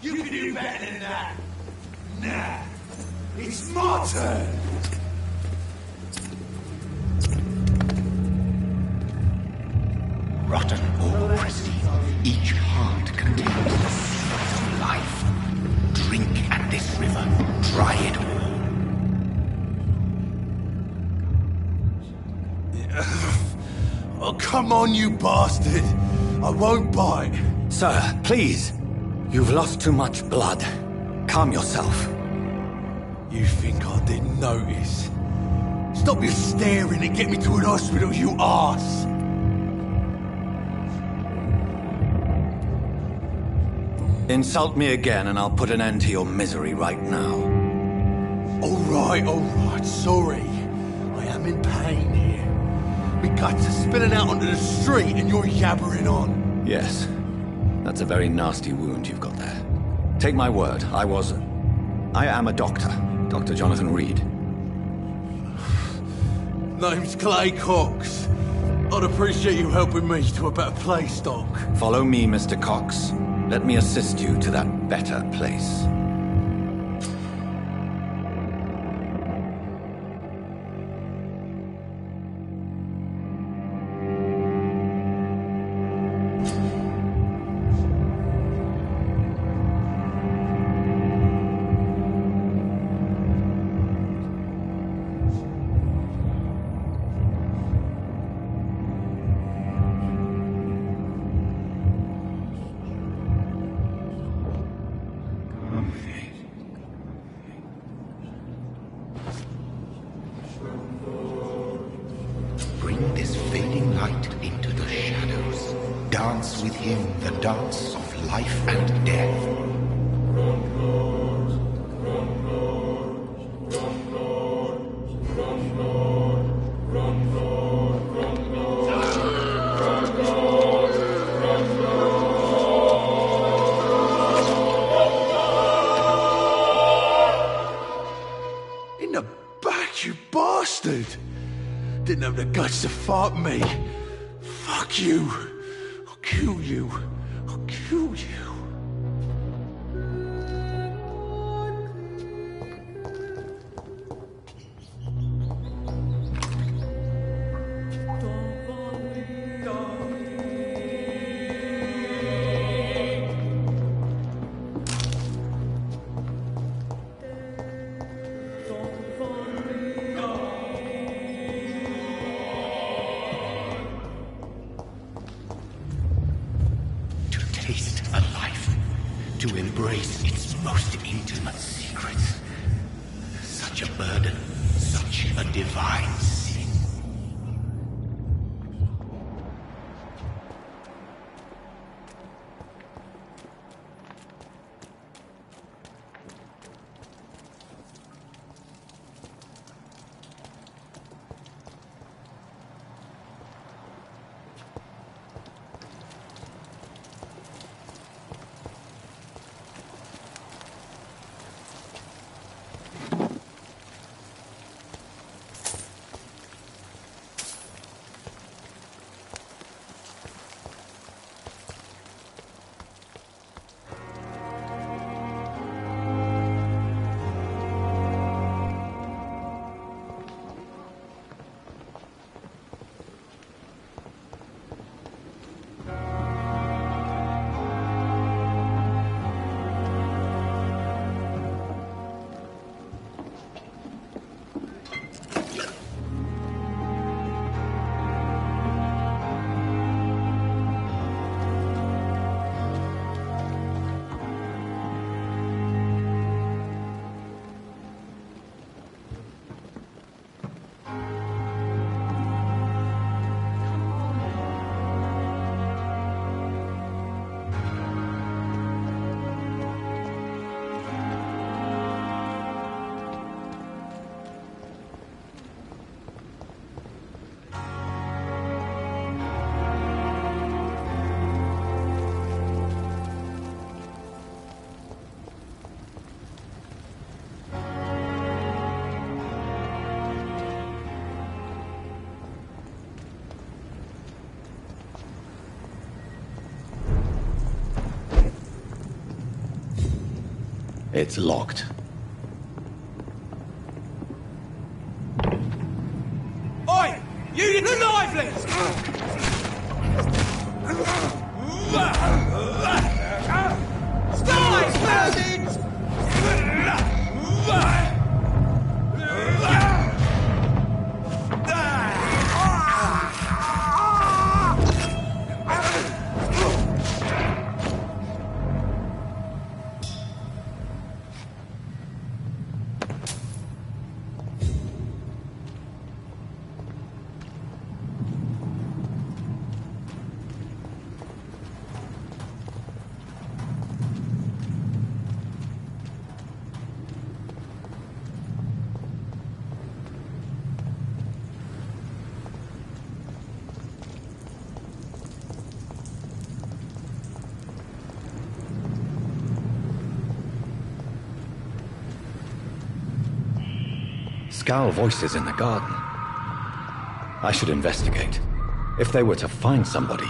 You can do better than that. Nah, it's my turn. Rotten or pristine, each heart contains the seeds of life. Drink at this river, try it all. Oh, come on, you bastard. I won't bite. Sir, please. You've lost too much blood. Calm yourself. You think I didn't notice? Stop your staring and get me to an hospital, you arse! Insult me again and I'll put an end to your misery right now. Alright, sorry. I am in pain here. My guts are spilling out onto the street and you're yabbering on. Yes. That's a very nasty wound you've got there. Take my word, I am a doctor. Dr. Jonathan Reed. Name's Clay Cox. I'd appreciate you helping me to a better place, Doc. Follow me, Mr. Cox. Let me assist you to that better place. Bring this fading light into the shadows. Dance with him the dance of life and death. In the back, you bastard! Didn't have the guts to fight me. Fuck you. I'll kill you. I'll kill you. Taste a life, to embrace its most intimate secrets. Such a burden, such a divine sin. It's locked. Oi! You the livelies! Spies, bastards! Scowl voices in the garden. I should investigate. If they were to find somebody.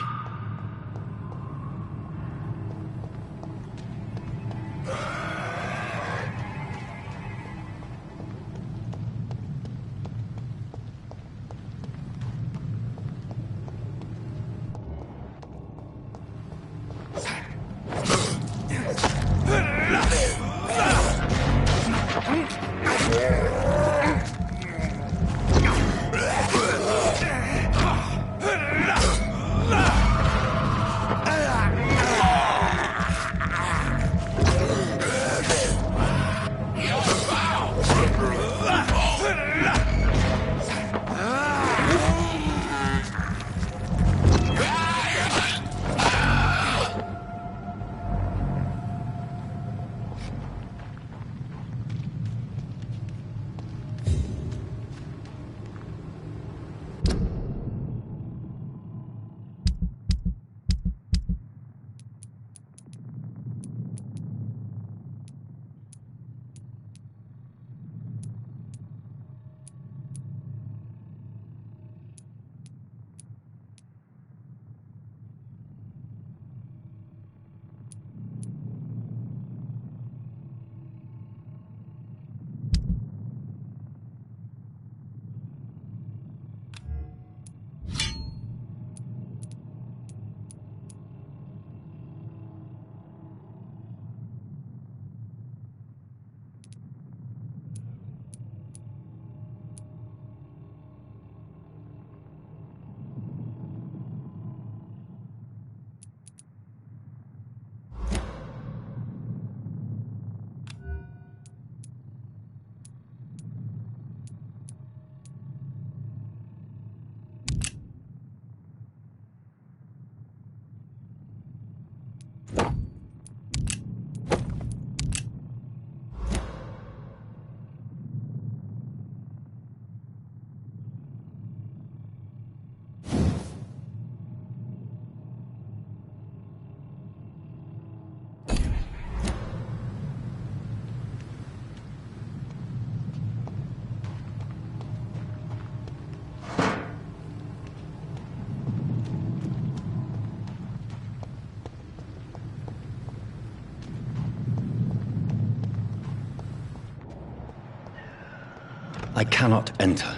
I cannot enter.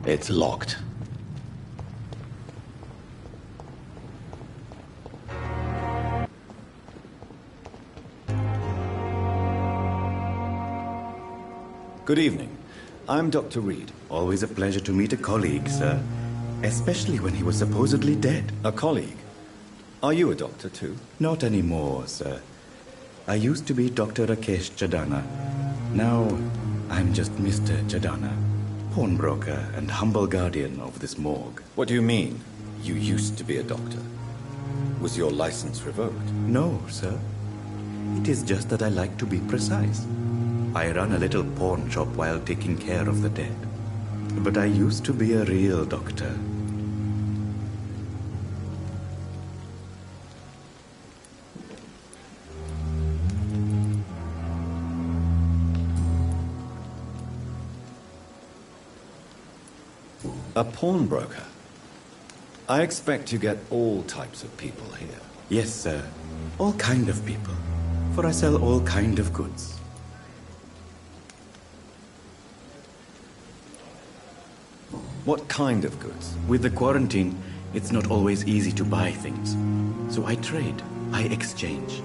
It's locked. Good evening. I'm Dr. Reed. Always a pleasure to meet a colleague, sir. Especially when he was supposedly dead. A colleague? Are you a doctor too? Not anymore, sir. I used to be Dr. Rakesh Chadana. Now, I'm just Mr. Chadana, pawnbroker and humble guardian of this morgue. What do you mean? You used to be a doctor. Was your license revoked? No, sir. It is just that I like to be precise. I run a little pawn shop while taking care of the dead. but I used to be a real doctor. A pawnbroker? I expect you get all types of people here. Yes, sir. All kind of people. For I sell all kind of goods. What kind of goods? With the quarantine, it's not always easy to buy things. So I trade. I exchange.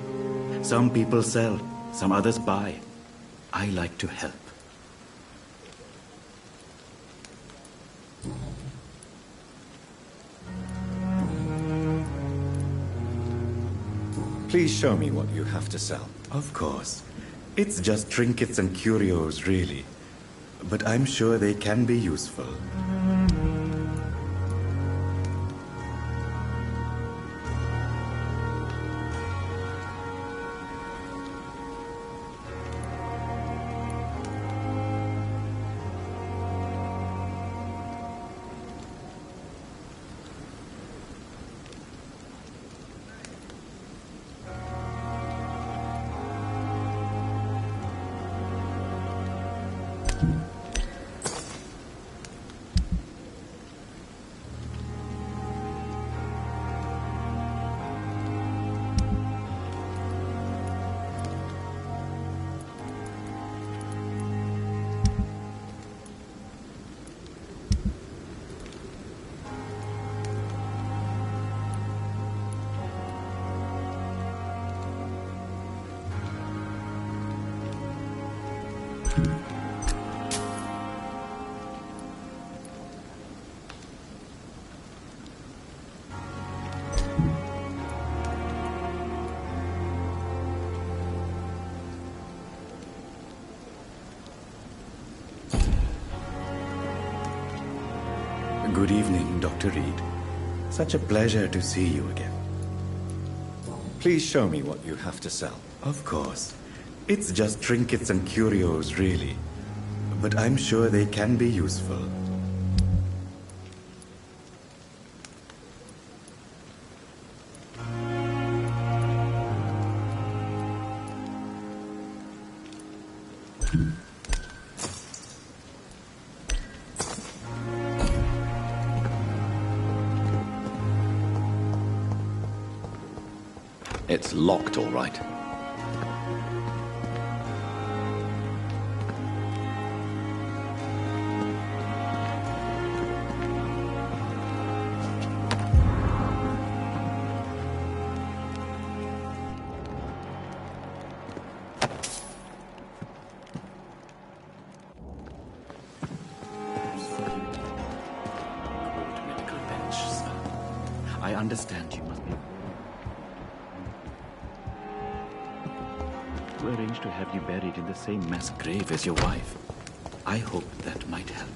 Some people sell, some others buy. I like to help. Please show me what you have to sell. Of course. It's just trinkets and curios, really. But I'm sure they can be useful. Good evening, Dr. Reed. Such a pleasure to see you again. Please show me what you have to sell. Of course. It's just trinkets and curios, really. But I'm sure they can be useful. It's locked, all right. I understand you must be... To arrange to have you buried in the same mass grave as your wife. I hope that might help.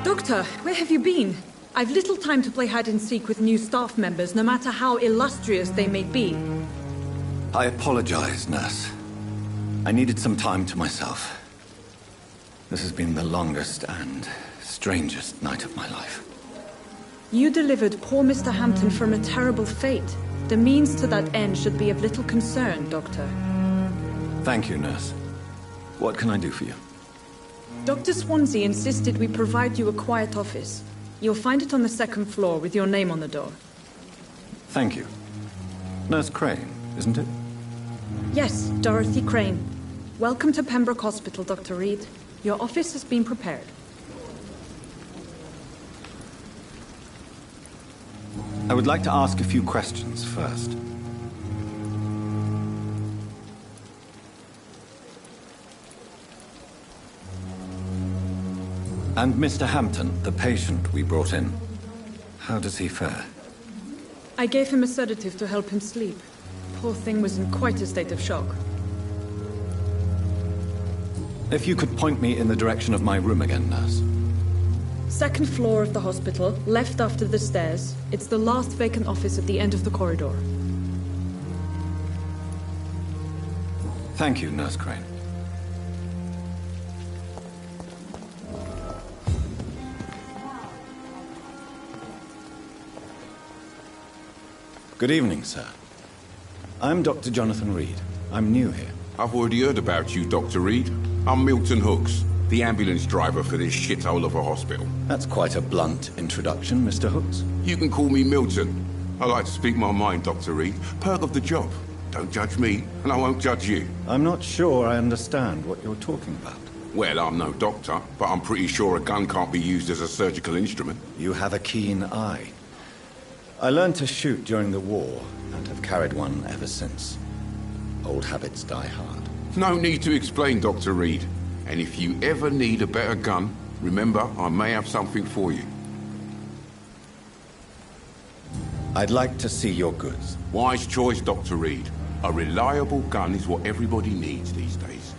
Doctor, where have you been? I've little time to play hide and seek with new staff members, no matter how illustrious they may be. I apologize, nurse. I needed some time to myself. This has been the longest and strangest night of my life. You delivered poor Mr. Hampton from a terrible fate. The means to that end should be of little concern, Doctor. Thank you, nurse. What can I do for you? Dr. Swansea insisted we provide you a quiet office. You'll find it on the second floor with your name on the door. Thank you. Nurse Crane, isn't it? Yes, Dorothy Crane. Welcome to Pembroke Hospital, Dr. Reed. Your office has been prepared. I would like to ask a few questions first. And Mr. Hampton, the patient we brought in, how does he fare? I gave him a sedative to help him sleep. Poor thing was in quite a state of shock. If you could point me in the direction of my room again, nurse. Second floor of the hospital, left after the stairs. It's the last vacant office at the end of the corridor. Thank you, Nurse Crane. Good evening, sir. I'm Dr. Jonathan Reed. I'm new here. I've already heard about you, Dr. Reed. I'm Milton Hooks, the ambulance driver for this shithole of a hospital. That's quite a blunt introduction, Mr. Hooks. You can call me Milton. I like to speak my mind, Dr. Reed. Perk of the job. Don't judge me, and I won't judge you. I'm not sure I understand what you're talking about. Well, I'm no doctor, but I'm pretty sure a gun can't be used as a surgical instrument. You have a keen eye. I learned to shoot during the war, and have carried one ever since. Old habits die hard. No need to explain, Dr. Reed. And if you ever need a better gun, remember, I may have something for you. I'd like to see your goods. Wise choice, Dr. Reed. A reliable gun is what everybody needs these days.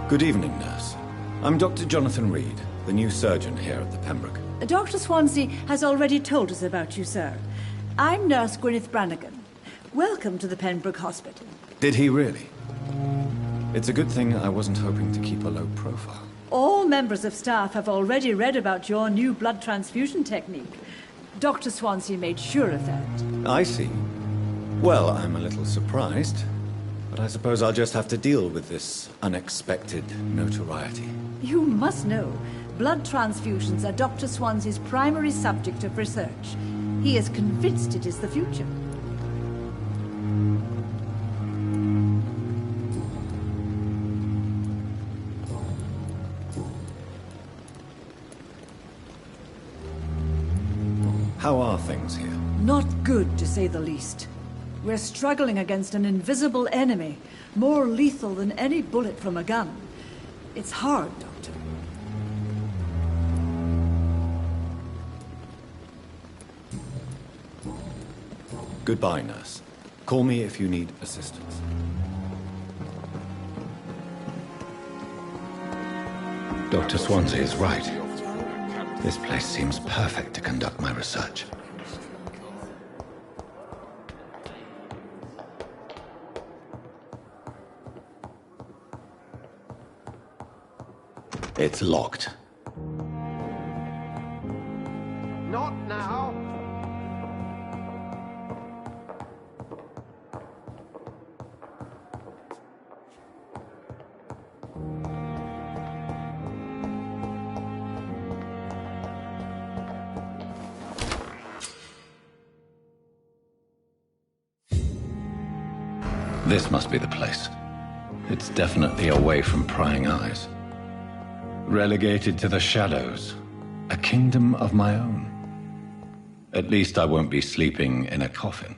Good evening, nurse. I'm Dr. Jonathan Reed, the new surgeon here at the Pembroke. Dr. Swansea has already told us about you, sir. I'm Nurse Gwyneth Brannigan. Welcome to the Pembroke Hospital. Did he really? It's a good thing I wasn't hoping to keep a low profile. All members of staff have already read about your new blood transfusion technique. Dr. Swansea made sure of that. I see. Well, I'm a little surprised, but I suppose I'll just have to deal with this unexpected notoriety. You must know, blood transfusions are Dr. Swansea's primary subject of research. He is convinced it is the future. How are things here? Not good, to say the least. We're struggling against an invisible enemy, more lethal than any bullet from a gun. It's hard, Doctor. Goodbye, nurse. Call me if you need assistance. Dr. Swansea is right. This place seems perfect to conduct my research. It's locked. Not now. This must be the place. It's definitely away from prying eyes. Relegated to the shadows. A kingdom of my own. At least I won't be sleeping in a coffin.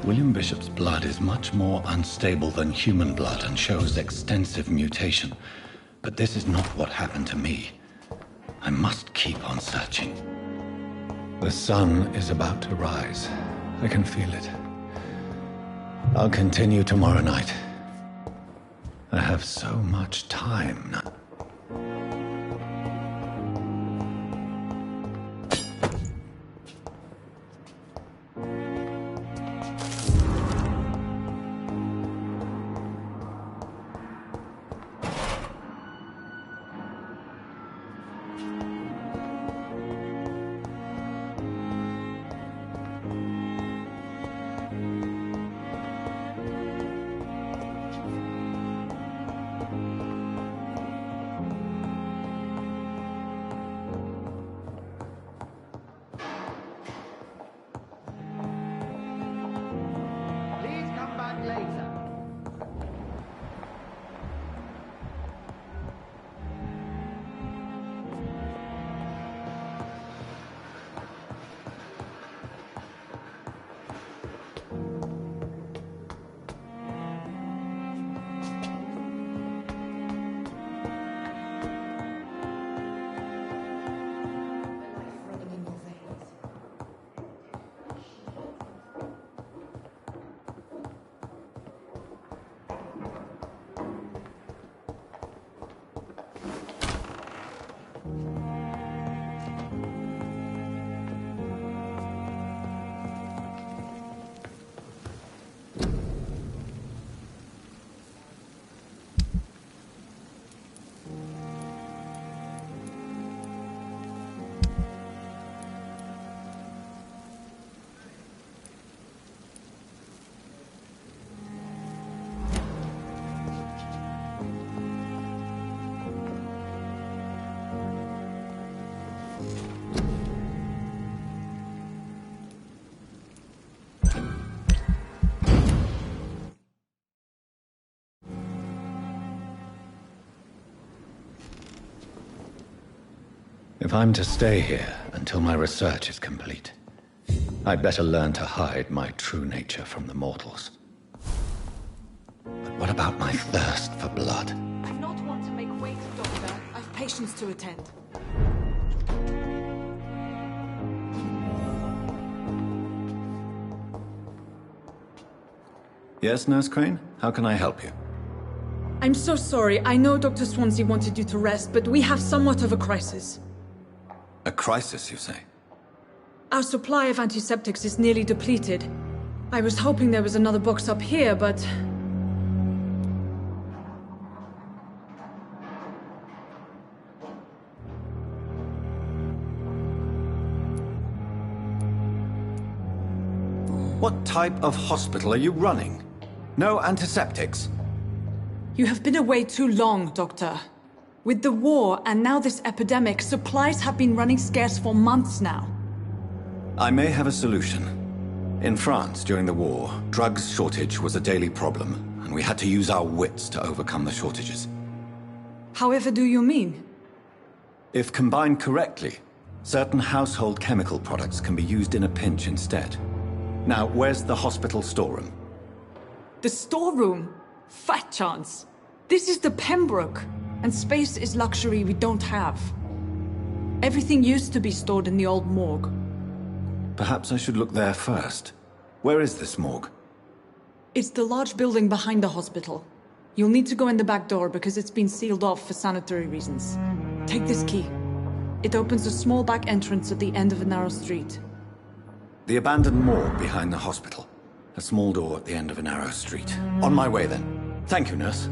William Bishop's blood is much more unstable than human blood and shows extensive mutation. But this is not what happened to me. I must keep on searching. The sun is about to rise. I can feel it. I'll continue tomorrow night. I have so much time now. If I'm to stay here until my research is complete, I'd better learn to hide my true nature from the mortals. But what about my thirst for blood? I'm not one to make wait, Doctor. I've patients to attend. Yes, Nurse Crane? How can I help you? I'm so sorry. I know Dr. Swansea wanted you to rest, but we have somewhat of a crisis. A crisis, you say? Our supply of antiseptics is nearly depleted. I was hoping there was another box up here, but... What type of hospital are you running? No antiseptics? You have been away too long, Doctor. With the war and now this epidemic, supplies have been running scarce for months now. I may have a solution. In France, during the war, drugs shortage was a daily problem, and we had to use our wits to overcome the shortages. However do you mean? If combined correctly, certain household chemical products can be used in a pinch instead. Now, where's the hospital storeroom? The storeroom? Fat chance. This is the Pembroke, and space is luxury we don't have. Everything used to be stored in the old morgue. Perhaps I should look there first. Where is this morgue? It's the large building behind the hospital. You'll need to go in the back door because it's been sealed off for sanitary reasons. Take this key. It opens a small back entrance at the end of a narrow street. The abandoned morgue behind the hospital. A small door at the end of a narrow street. On my way then. Thank you, nurse.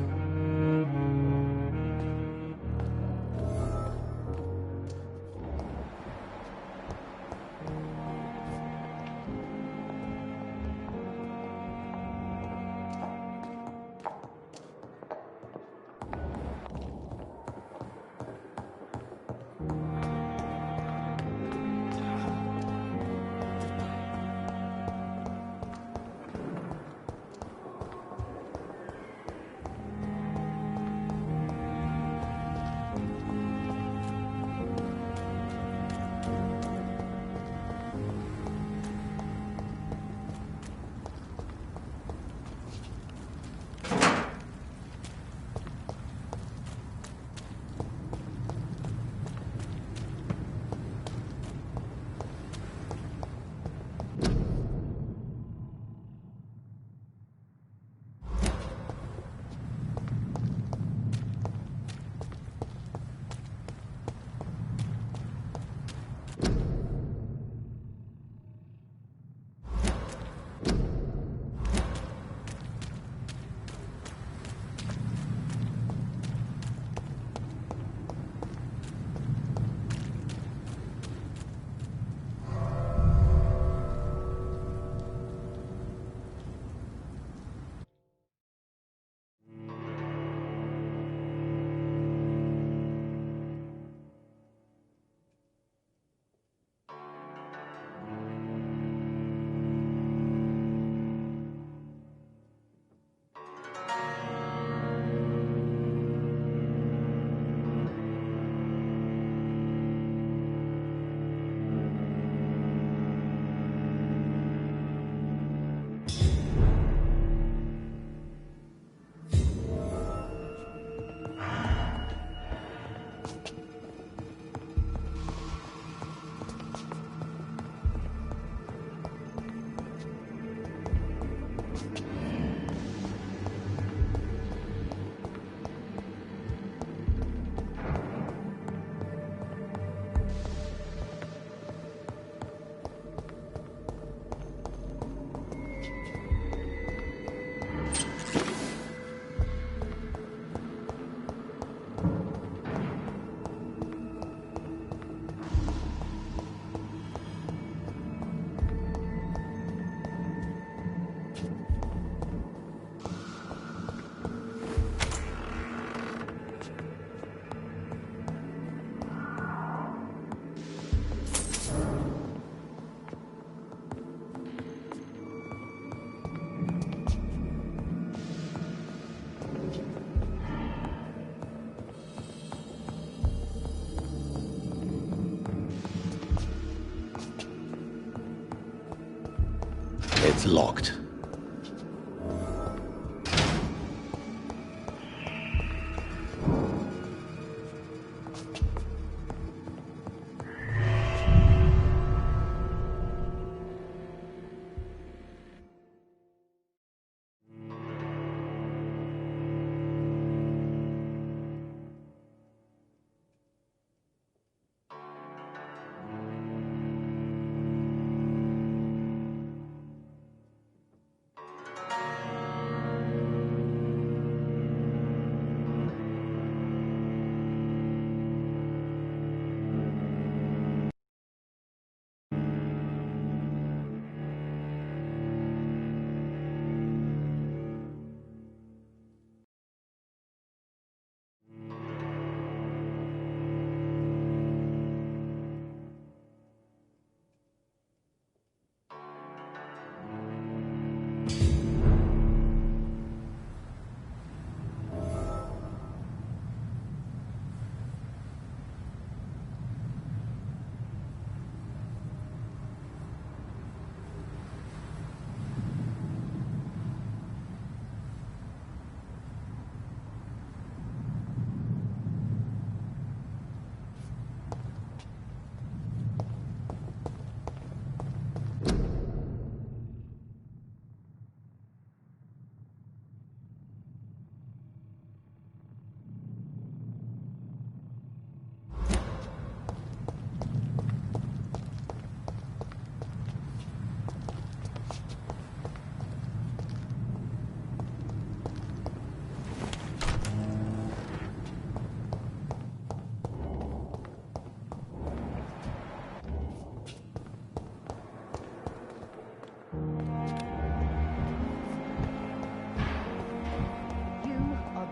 It's locked.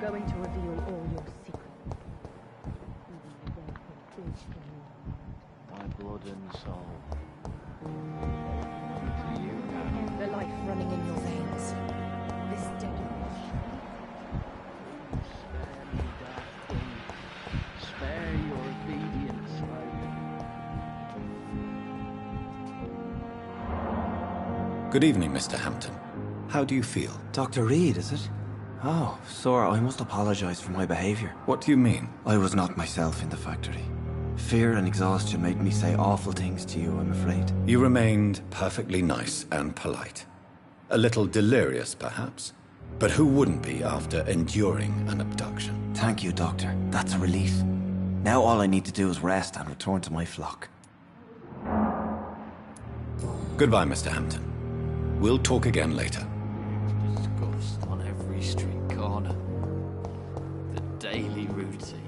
Going to reveal all your secrets. My blood and soul. To you now. The life running in your veins. This dead Spare me, dark queen. Spare your obedient slave. Good evening, Mr. Hampton. How do you feel? Dr. Reed, is it? Oh, sir, I must apologize for my behavior. What do you mean? I was not myself in the factory. Fear and exhaustion made me say awful things to you, I'm afraid. You remained perfectly nice and polite. A little delirious, perhaps. But who wouldn't be after enduring an abduction? Thank you, Doctor. That's a relief. Now all I need to do is rest and return to my flock. Goodbye, Mr. Hampton. We'll talk again later. Disgust on every street corner. The daily routine.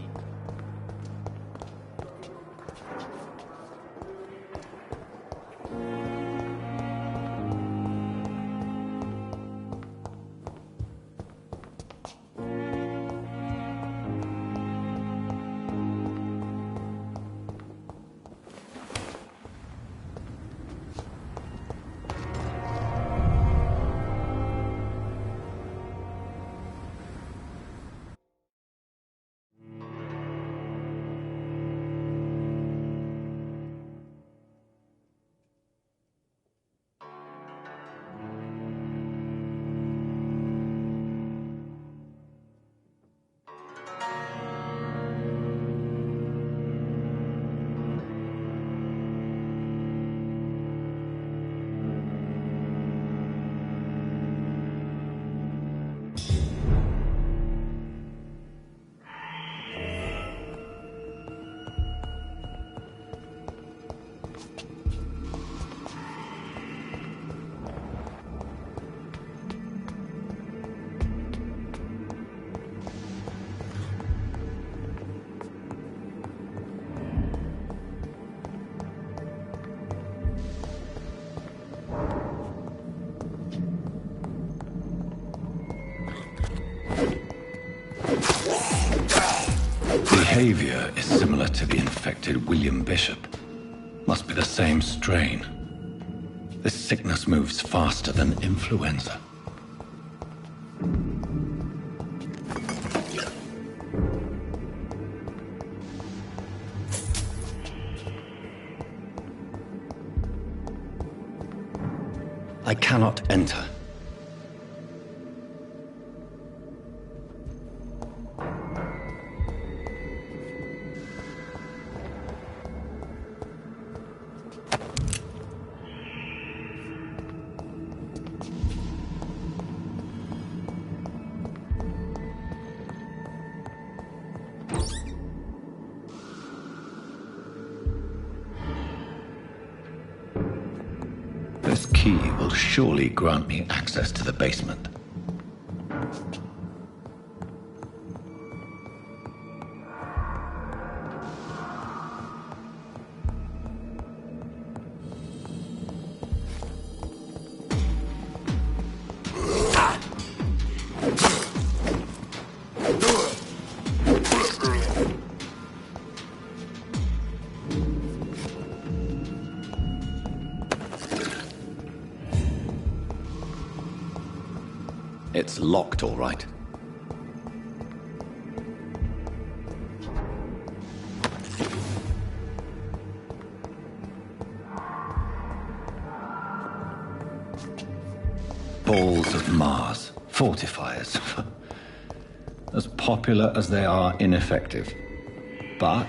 Behavior is similar to the infected William Bishop. Must be the same strain. This sickness moves faster than influenza. I cannot enter. This key will surely grant me access to the basement. It's locked, all right. Balls of Mars. Fortifiers. As popular as they are ineffective. But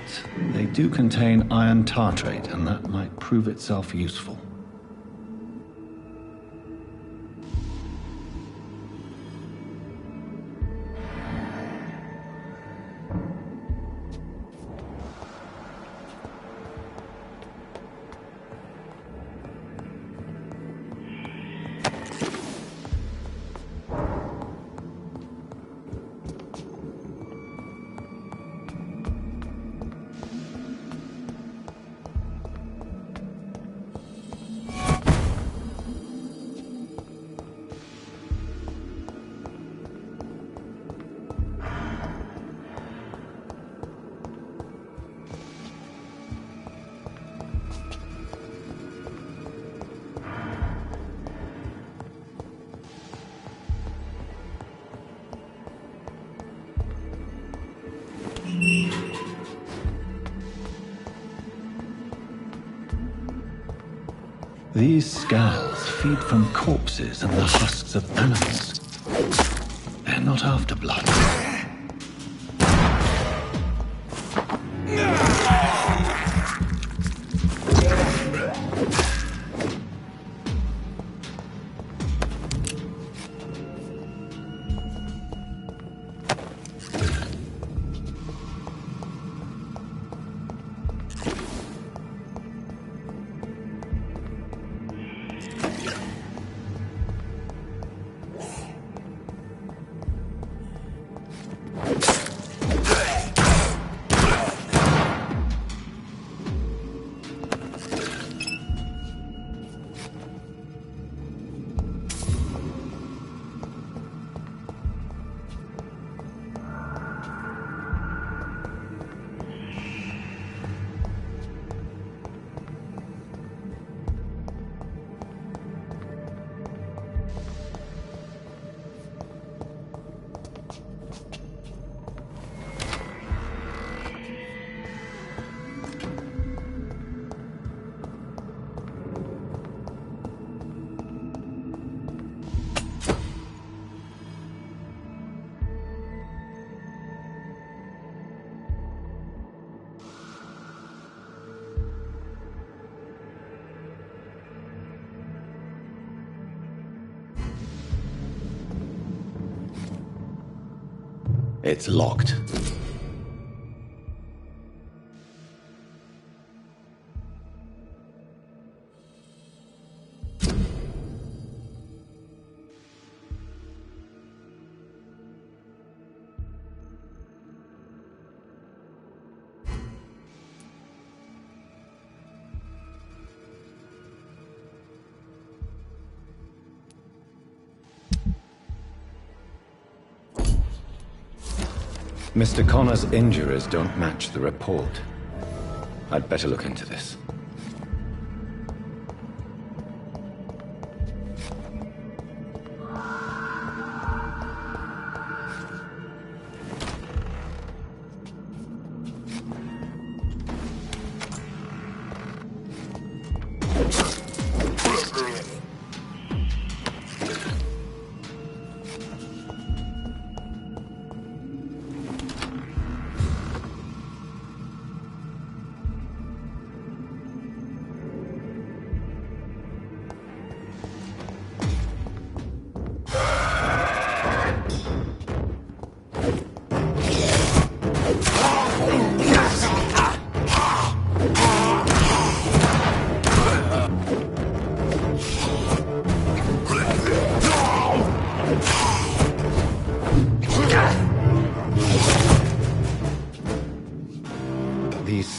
they do contain iron tartrate, and that might prove itself useful. These scales feed from corpses and the husks of animals. They're not after blood. It's locked. Mr. Connor's injuries don't match the report. I'd better look into this.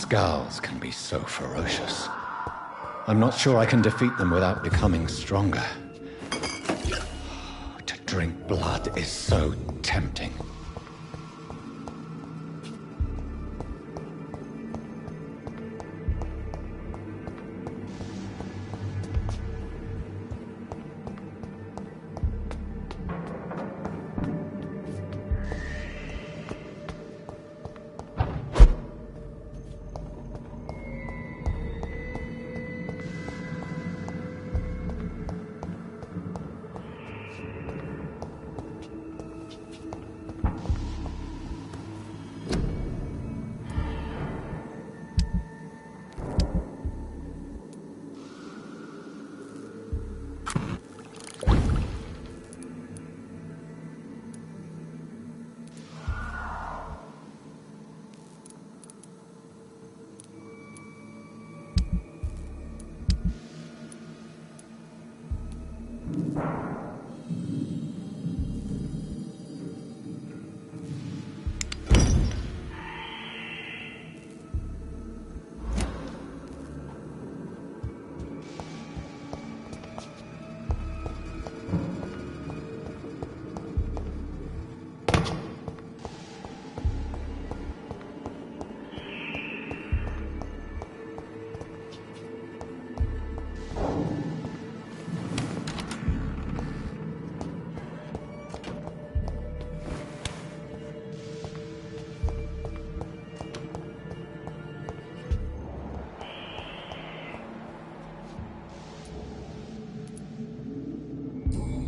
Skulls can be so ferocious. I'm not sure I can defeat them without becoming stronger. To drink blood is so tempting.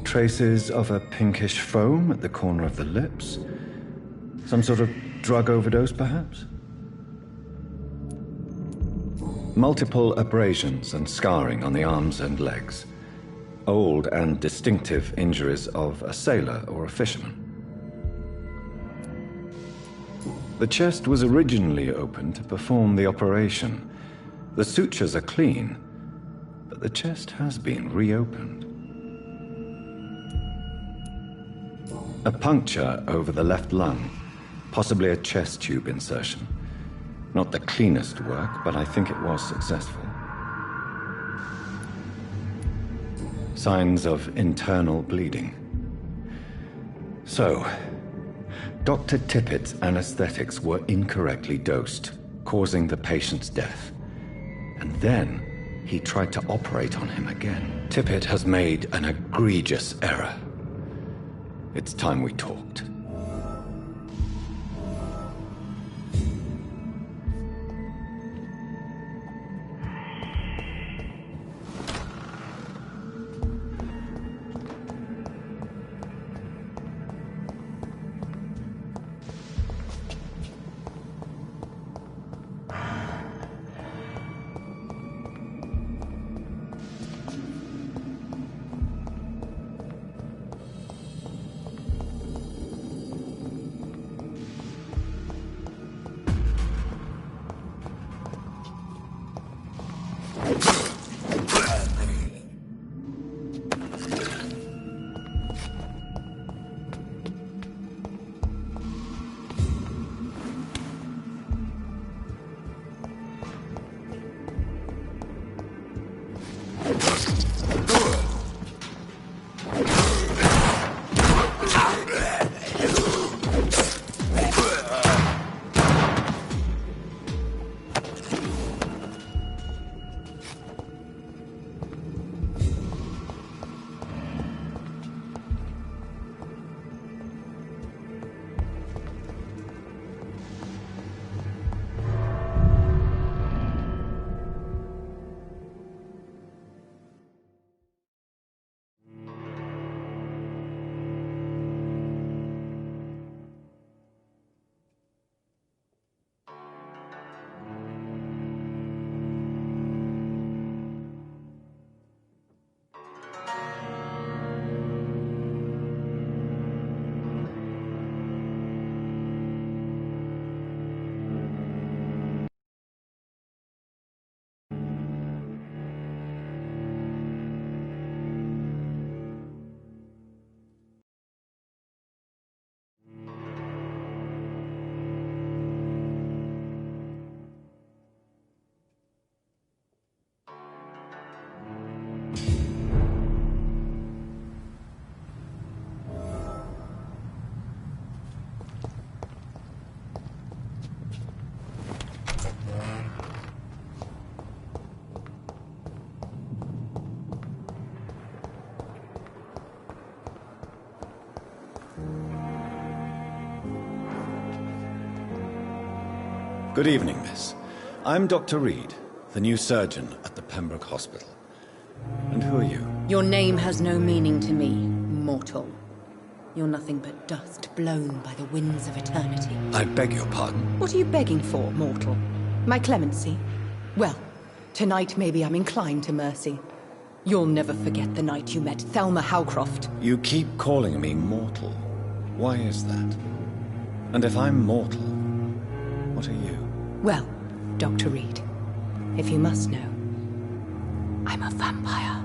Traces of a pinkish foam at the corner of the lips. Some sort of drug overdose, perhaps? Multiple abrasions and scarring on the arms and legs. Old and distinctive injuries of a sailor or a fisherman. The chest was originally opened to perform the operation. The sutures are clean, but the chest has been reopened. A puncture over the left lung, possibly a chest tube insertion. Not the cleanest work, but I think it was successful. Signs of internal bleeding. So, Dr. Tippett's anesthetics were incorrectly dosed, causing the patient's death. And then he tried to operate on him again. Tippett has made an egregious error. It's time we talked. Good evening, miss. I'm Dr. Reed, the new surgeon at the Pembroke Hospital. And who are you? Your name has no meaning to me, mortal. You're nothing but dust blown by the winds of eternity. I beg your pardon? What are you begging for, mortal? My clemency? Well, tonight maybe I'm inclined to mercy. You'll never forget the night you met Thelma Howcroft. You keep calling me mortal. Why is that? And if I'm mortal, what are you? Well, Dr. Reed, if you must know, I'm a vampire.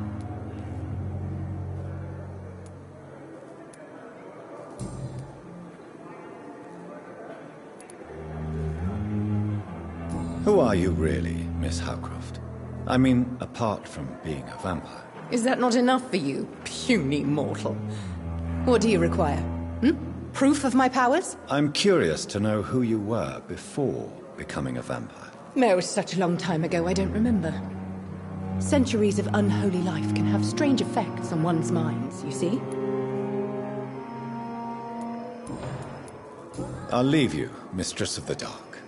Who are you really, Miss Howcroft? I mean, apart from being a vampire. Is that not enough for you, puny mortal? What do you require? Proof of my powers? I'm curious to know who you were before becoming a vampire. It was such a long time ago, I don't remember. Centuries of unholy life can have strange effects on one's minds, you see? I'll leave you, Mistress of the Dark,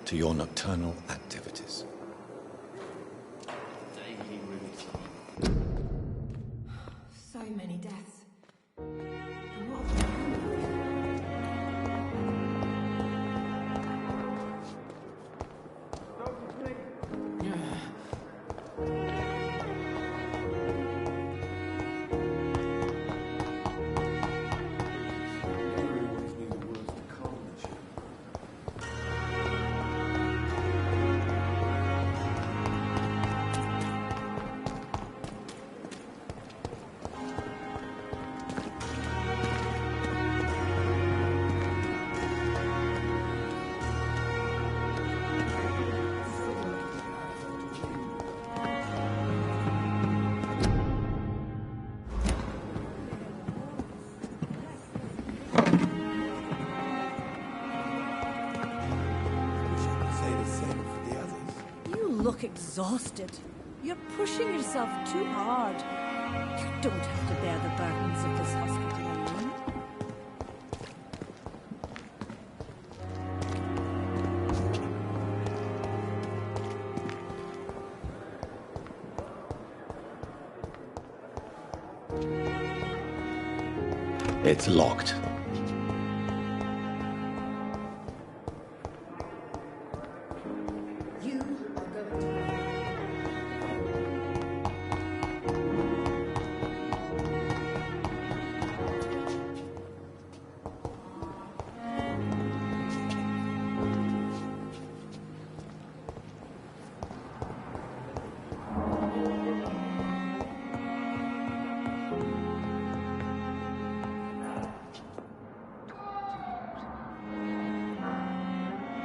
to your nocturnal activities. So many deaths. You look exhausted. You're pushing yourself too hard. You don't have to bear the burdens of this hospital alone. It's locked.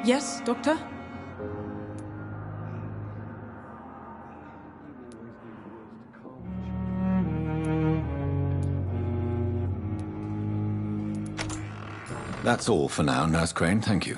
Yes, Doctor? That's all for now, Nurse Crane, thank you.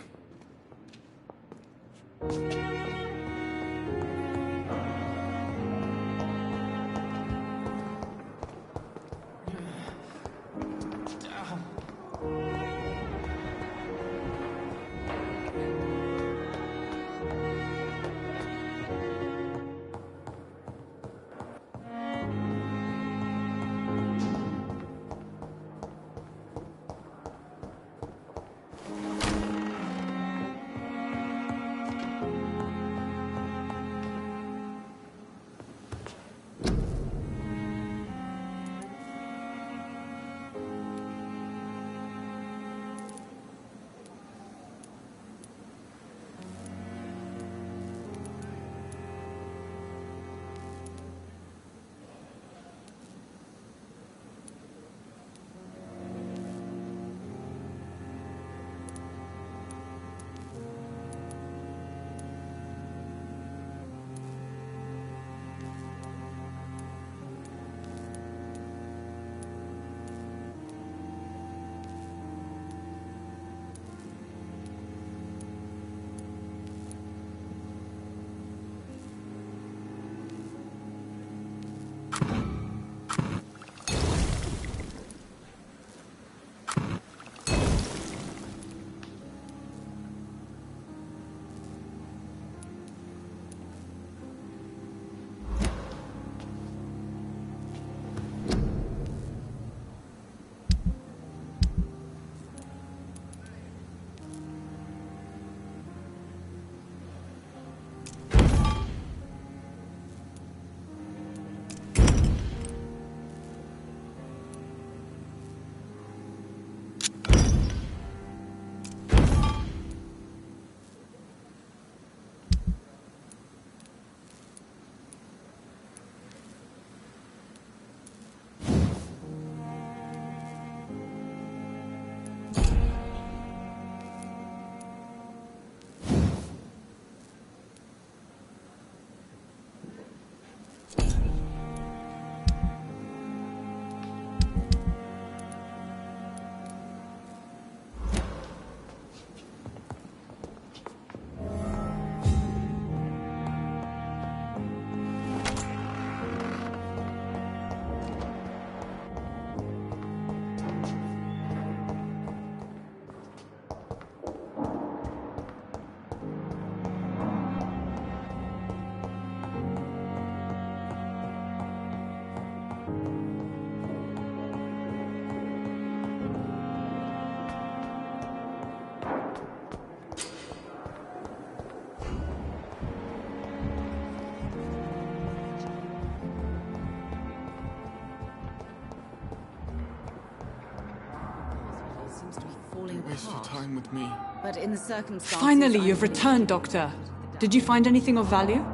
seems to be falling apart. Waste your time with me. But in the circumstances... Finally, you've returned, Doctor. Did you find anything of value?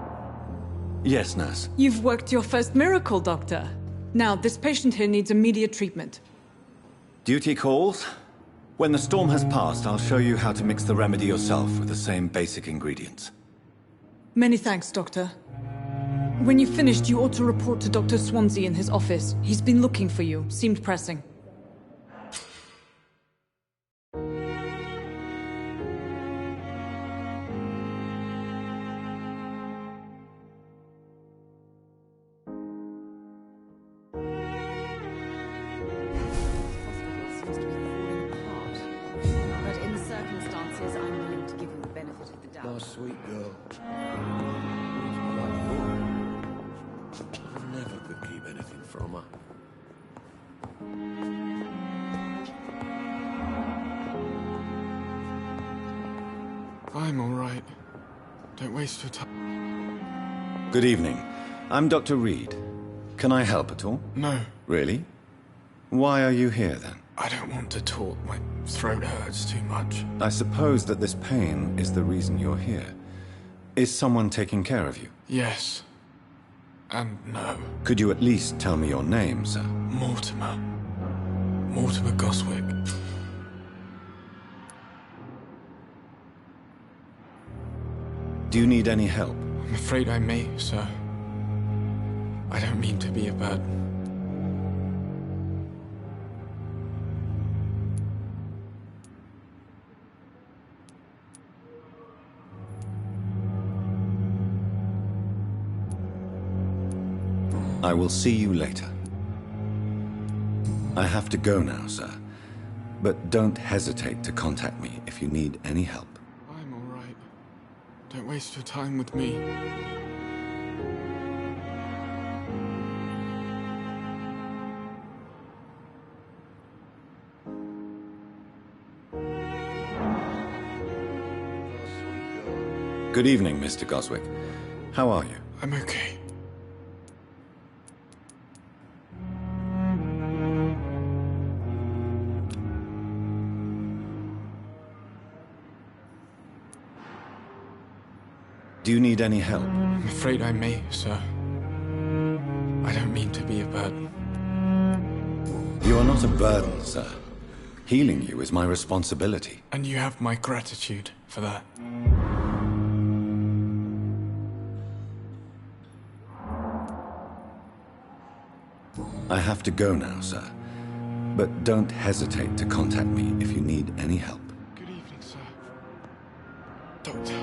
Yes, nurse. You've worked your first miracle, Doctor. Now, this patient here needs immediate treatment. Duty calls. When the storm has passed, I'll show you how to mix the remedy yourself with the same basic ingredients. Many thanks, Doctor. When you've finished, you ought to report to Dr. Swansea in his office. He's been looking for you. Seemed pressing. Sweet girl. I never could keep anything from her. I'm all right. Don't waste your time. Good evening. I'm Dr. Reed. Can I help at all? No. Really? Why are you here, then? I don't want to talk. My throat hurts too much. I suppose that this pain is the reason you're here. Is someone taking care of you? Yes. And no. Could you at least tell me your name, sir? Mortimer. Mortimer Goswick. Do you need any help? I'm afraid I may, sir. I don't mean to be a burden. I will see you later. I have to go now, sir. But don't hesitate to contact me if you need any help. I'm all right. Don't waste your time with me. Good evening, Mr. Goswick. How are you? I'm okay. Do you need any help? I'm afraid I may, sir. I don't mean to be a burden. You are not a burden, sir. Healing you is my responsibility. And you have my gratitude for that. I have to go now, sir. But don't hesitate to contact me if you need any help. Good evening, sir. Doctor.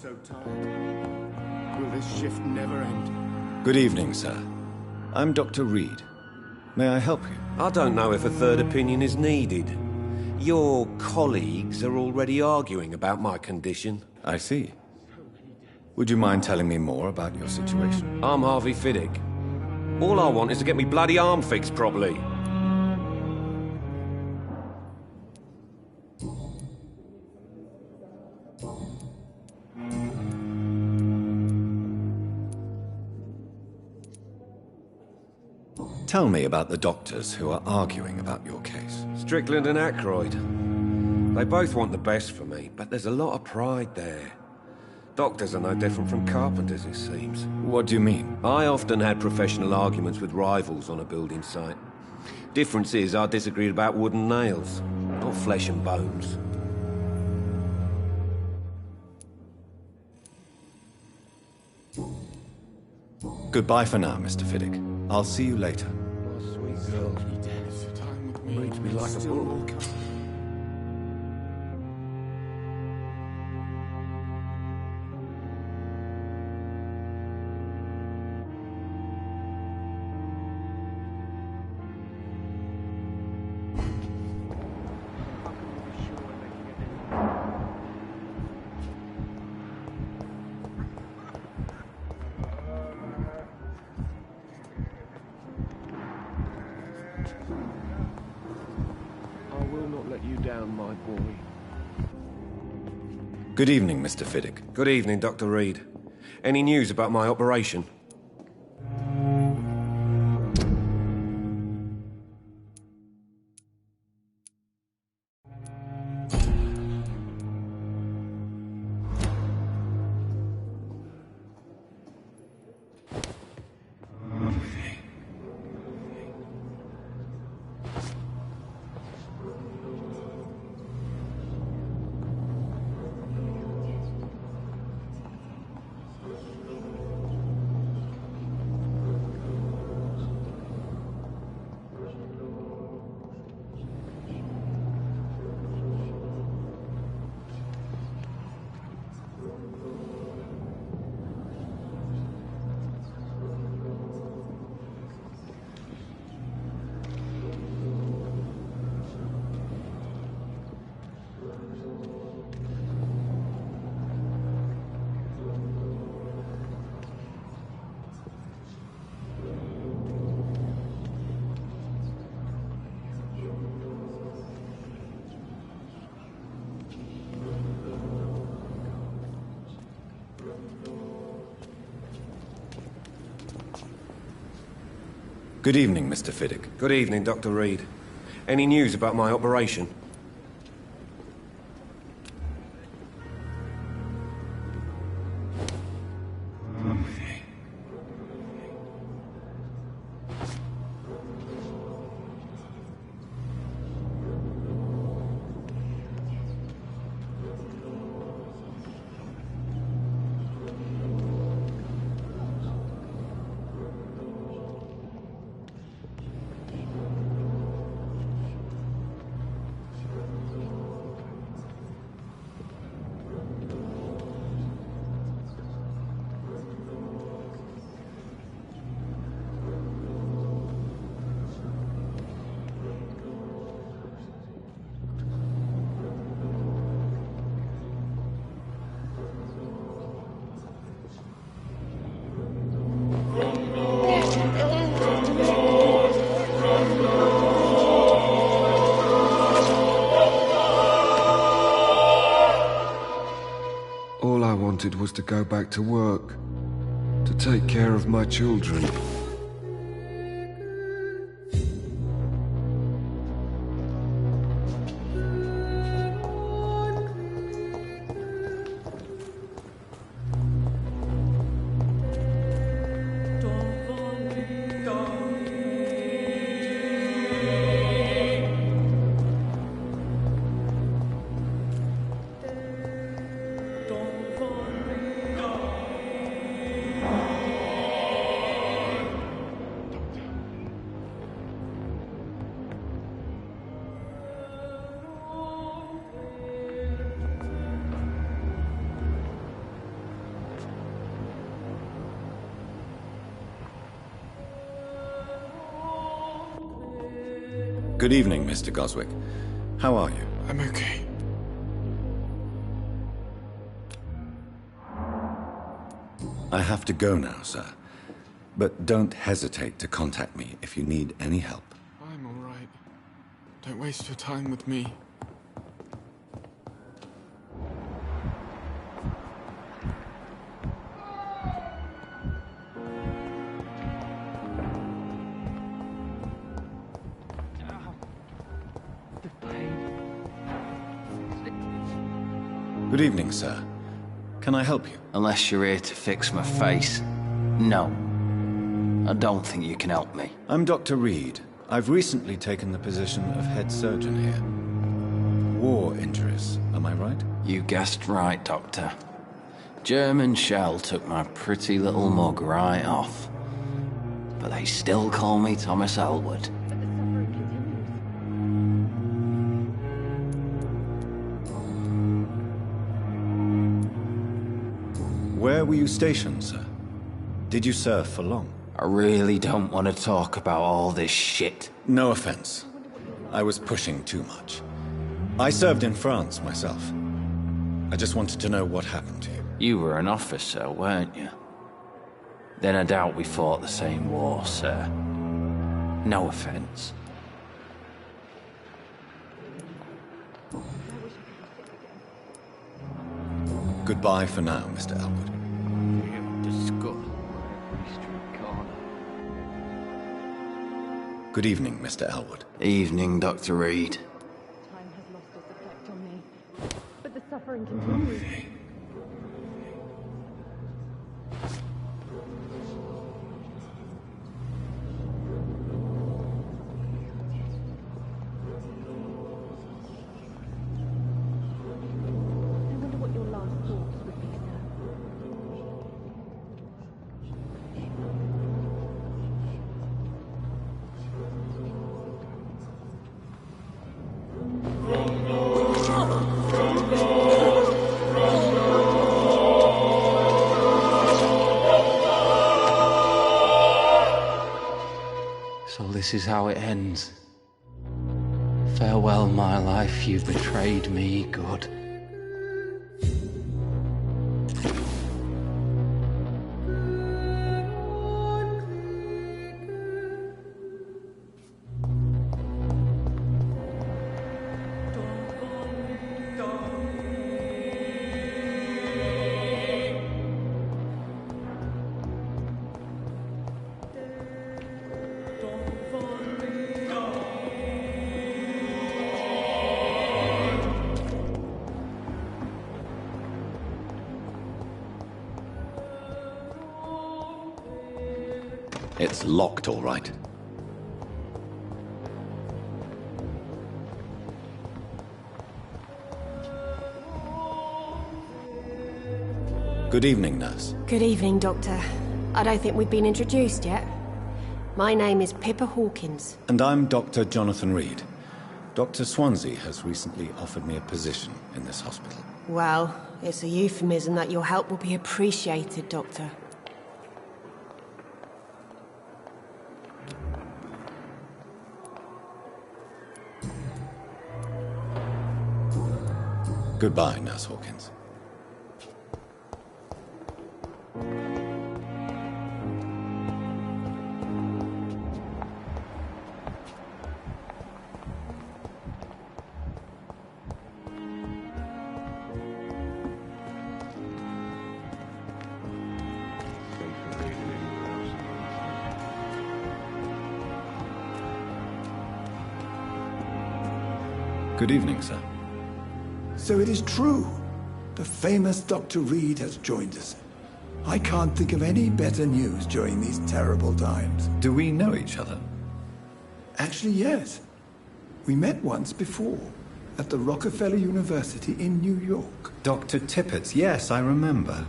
So tired. Will this shift never end? Good evening, sir. I'm Dr. Reed. May I help you? I don't know if a third opinion is needed. Your colleagues are already arguing about my condition. I see. Would you mind telling me more about your situation? I'm Harvey Fiddick. All I want is to get me bloody arm fixed properly. Tell me about the doctors who are arguing about your case. Strickland and Ackroyd. They both want the best for me, but there's a lot of pride there. Doctors are no different from carpenters, it seems. What do you mean? I often had professional arguments with rivals on a building site. Difference is I disagreed about wooden nails, not flesh and bones. Goodbye for now, Mr. Fiddick. I'll see you later. Oh, sweet girl. Reads me like a book. My boy. Good evening, Mr. Fiddick. Good evening, Dr. Reed. Any news about my operation? Good evening, Mr. Fiddick. Good evening, Dr. Reed. Any news about my operation? All I wanted was to go back to work, to take care of my children. Good evening, Mr. Goswick. How are you? I'm okay. I have to go now, sir. But don't hesitate to contact me if you need any help. I'm all right. Don't waste your time with me. Good evening, sir. Can I help you? Unless you're here to fix my face. No. I don't think you can help me. I'm Dr. Reed. I've recently taken the position of head surgeon here. War injuries, am I right? You guessed right, Doctor. German shell took my pretty little mug right off. But they still call me Thomas Elwood. Where were you stationed, sir? Did you serve for long? I really don't want to talk about all this shit. No offense. I was pushing too much. I served in France myself. I just wanted to know what happened to you. You were an officer, weren't you? Then I doubt we fought the same war, sir. No offense. Goodbye for now, Mr. Elwood. Good evening, Mr. Elwood. Evening, Dr. Reed. Time has lost its effect on me. But the suffering continues. I wonder what your last thoughts would be, sir. So this is how it ends. Farewell, my life, you betrayed me, good. It's locked, all right. Good evening, nurse. Good evening, Doctor. I don't think we've been introduced yet. My name is Pippa Hawkins. And I'm Dr. Jonathan Reed. Dr. Swansea has recently offered me a position in this hospital. Well, it's a euphemism that your help will be appreciated, Doctor. Goodbye, Nurse Hawkins. Good evening, sir. So it is true. The famous Dr. Reed has joined us. I can't think of any better news during these terrible times. Do we know each other? Actually, yes. We met once before, at the Rockefeller University in New York. Dr. Tippett, yes, I remember.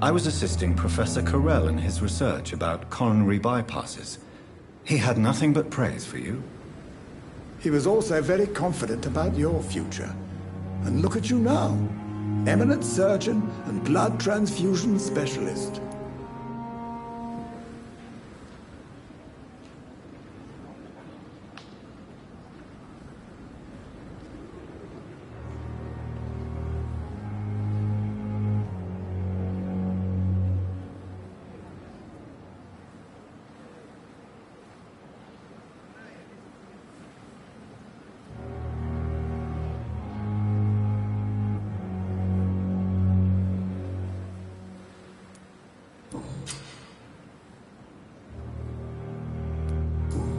I was assisting Professor Carell in his research about coronary bypasses. He had nothing but praise for you. He was also very confident about your future. And look at you now. Eminent surgeon and blood transfusion specialist.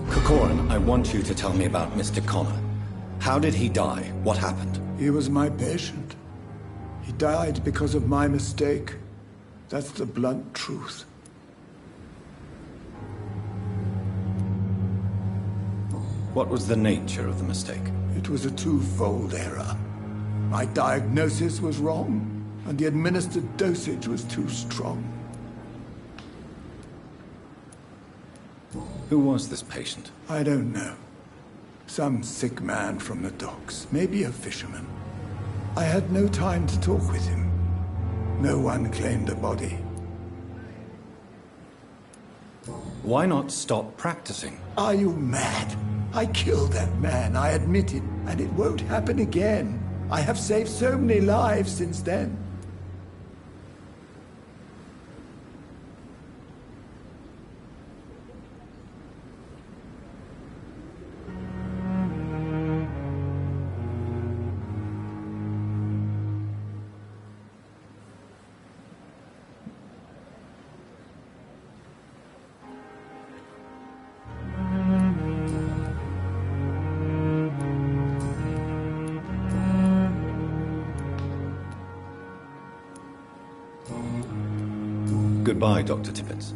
Corcoran, I want you to tell me about Mr. Connor. How did he die? What happened? He was my patient. He died because of my mistake. That's the blunt truth. What was the nature of the mistake? It was a twofold error. My diagnosis was wrong, and the administered dosage was too strong. Who was this patient? I don't know. Some sick man from the docks, maybe a fisherman. I had no time to talk with him. No one claimed a body. Why not stop practicing? Are you mad? I killed that man, I admit it, and it won't happen again. I have saved so many lives since then. Goodbye, Dr. Tippett.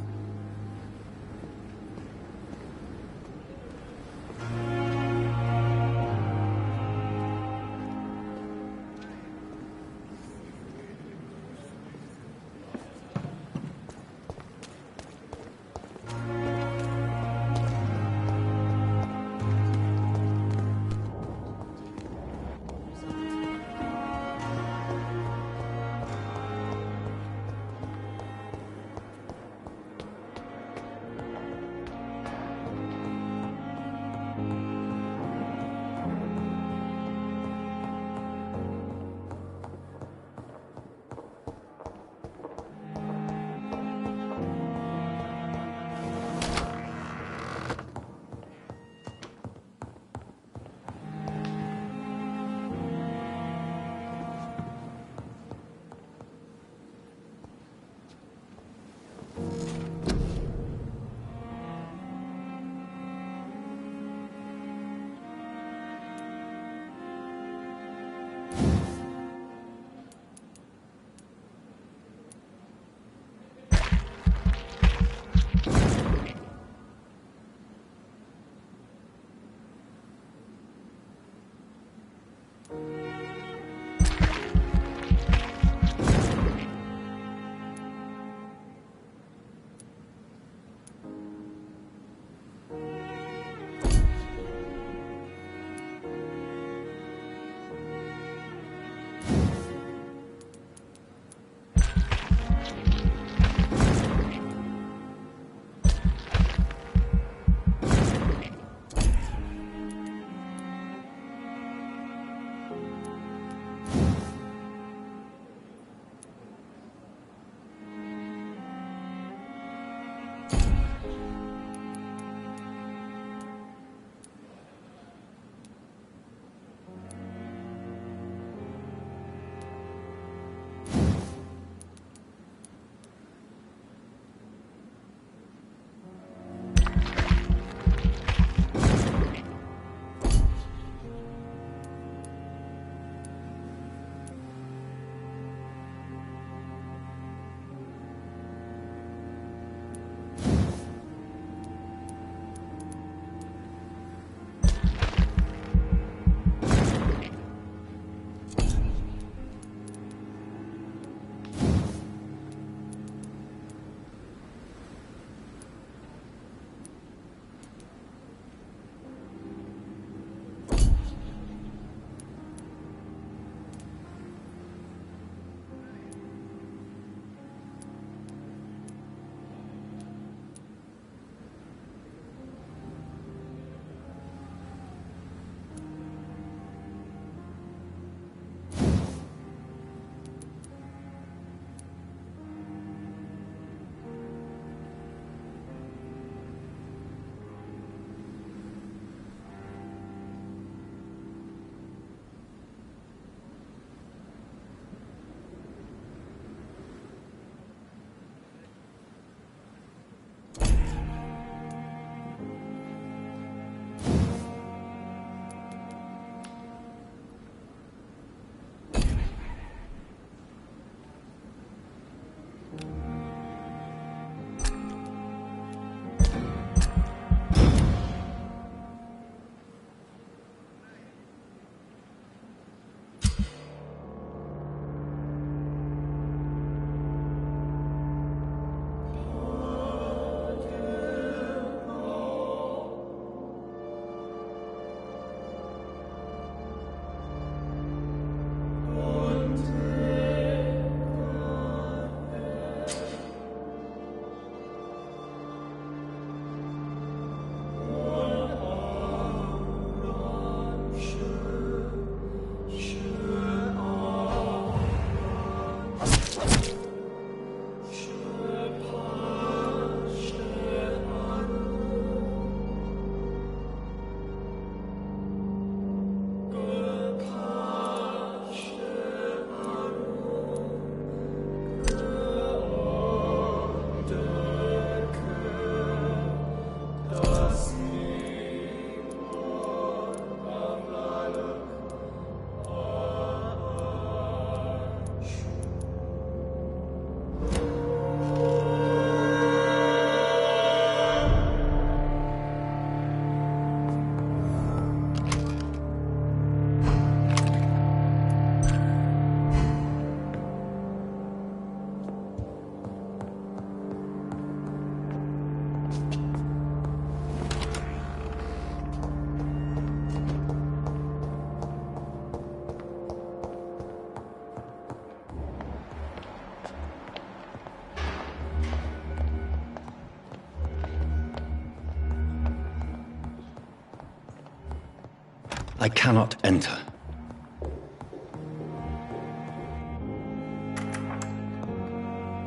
I cannot enter.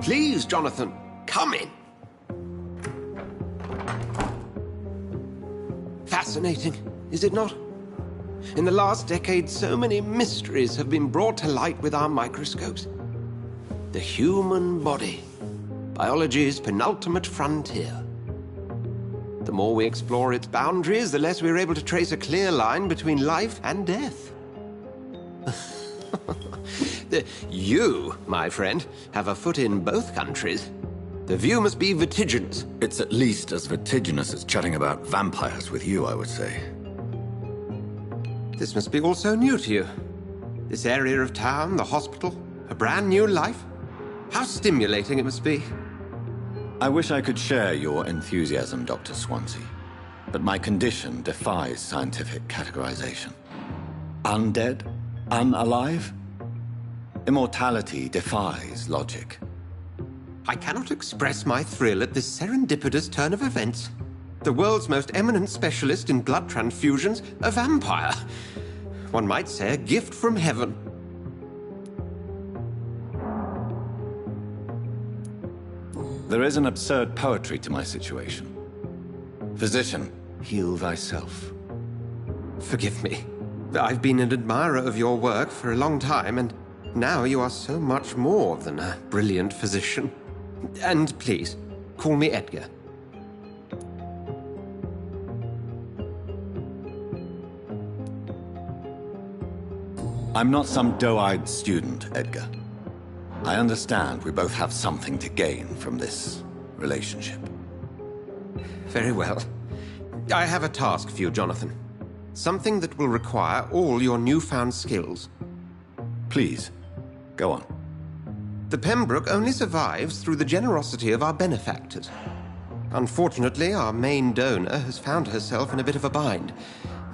Please, Jonathan, come in. Fascinating, is it not? In the last decade, so many mysteries have been brought to light with our microscopes. The human body, biology's penultimate frontier. The more we explore its boundaries, the less we're able to trace a clear line between life and death. You, my friend, have a foot in both countries. The view must be vertiginous. It's at least as vertiginous as chatting about vampires with you, I would say. This must be all so new to you. This area of town, the hospital, a brand new life. How stimulating it must be. I wish I could share your enthusiasm, Dr. Swansea, but my condition defies scientific categorization. Undead? Unalive? Immortality defies logic. I cannot express my thrill at this serendipitous turn of events. The world's most eminent specialist in blood transfusions, a vampire. One might say a gift from heaven. There is an absurd poetry to my situation. Physician, heal thyself. Forgive me. I've been an admirer of your work for a long time, and now you are so much more than a brilliant physician. And please, call me Edgar. I'm not some doe-eyed student, Edgar. I understand we both have something to gain from this relationship. Very well. I have a task for you, Jonathan. Something that will require all your newfound skills. Please, go on. The Pembroke only survives through the generosity of our benefactors. Unfortunately, our main donor has found herself in a bit of a bind.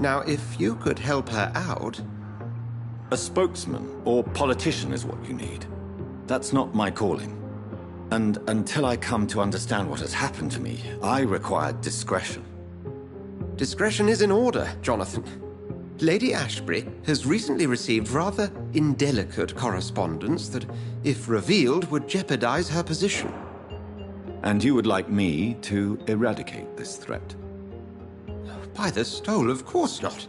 Now, if you could help her out... A spokesman or politician is what you need. That's not my calling. And until I come to understand what has happened to me, I require discretion. Discretion is in order, Jonathan. Lady Ashbury has recently received rather indelicate correspondence that, if revealed, would jeopardize her position. And you would like me to eradicate this threat? By the stole, of course not.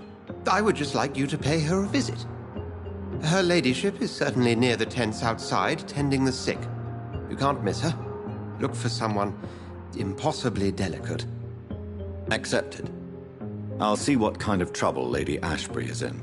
I would just like you to pay her a visit. Her ladyship is certainly near the tents outside, tending the sick. You can't miss her. Look for someone impossibly delicate. Accepted. I'll see what kind of trouble Lady Ashbury is in.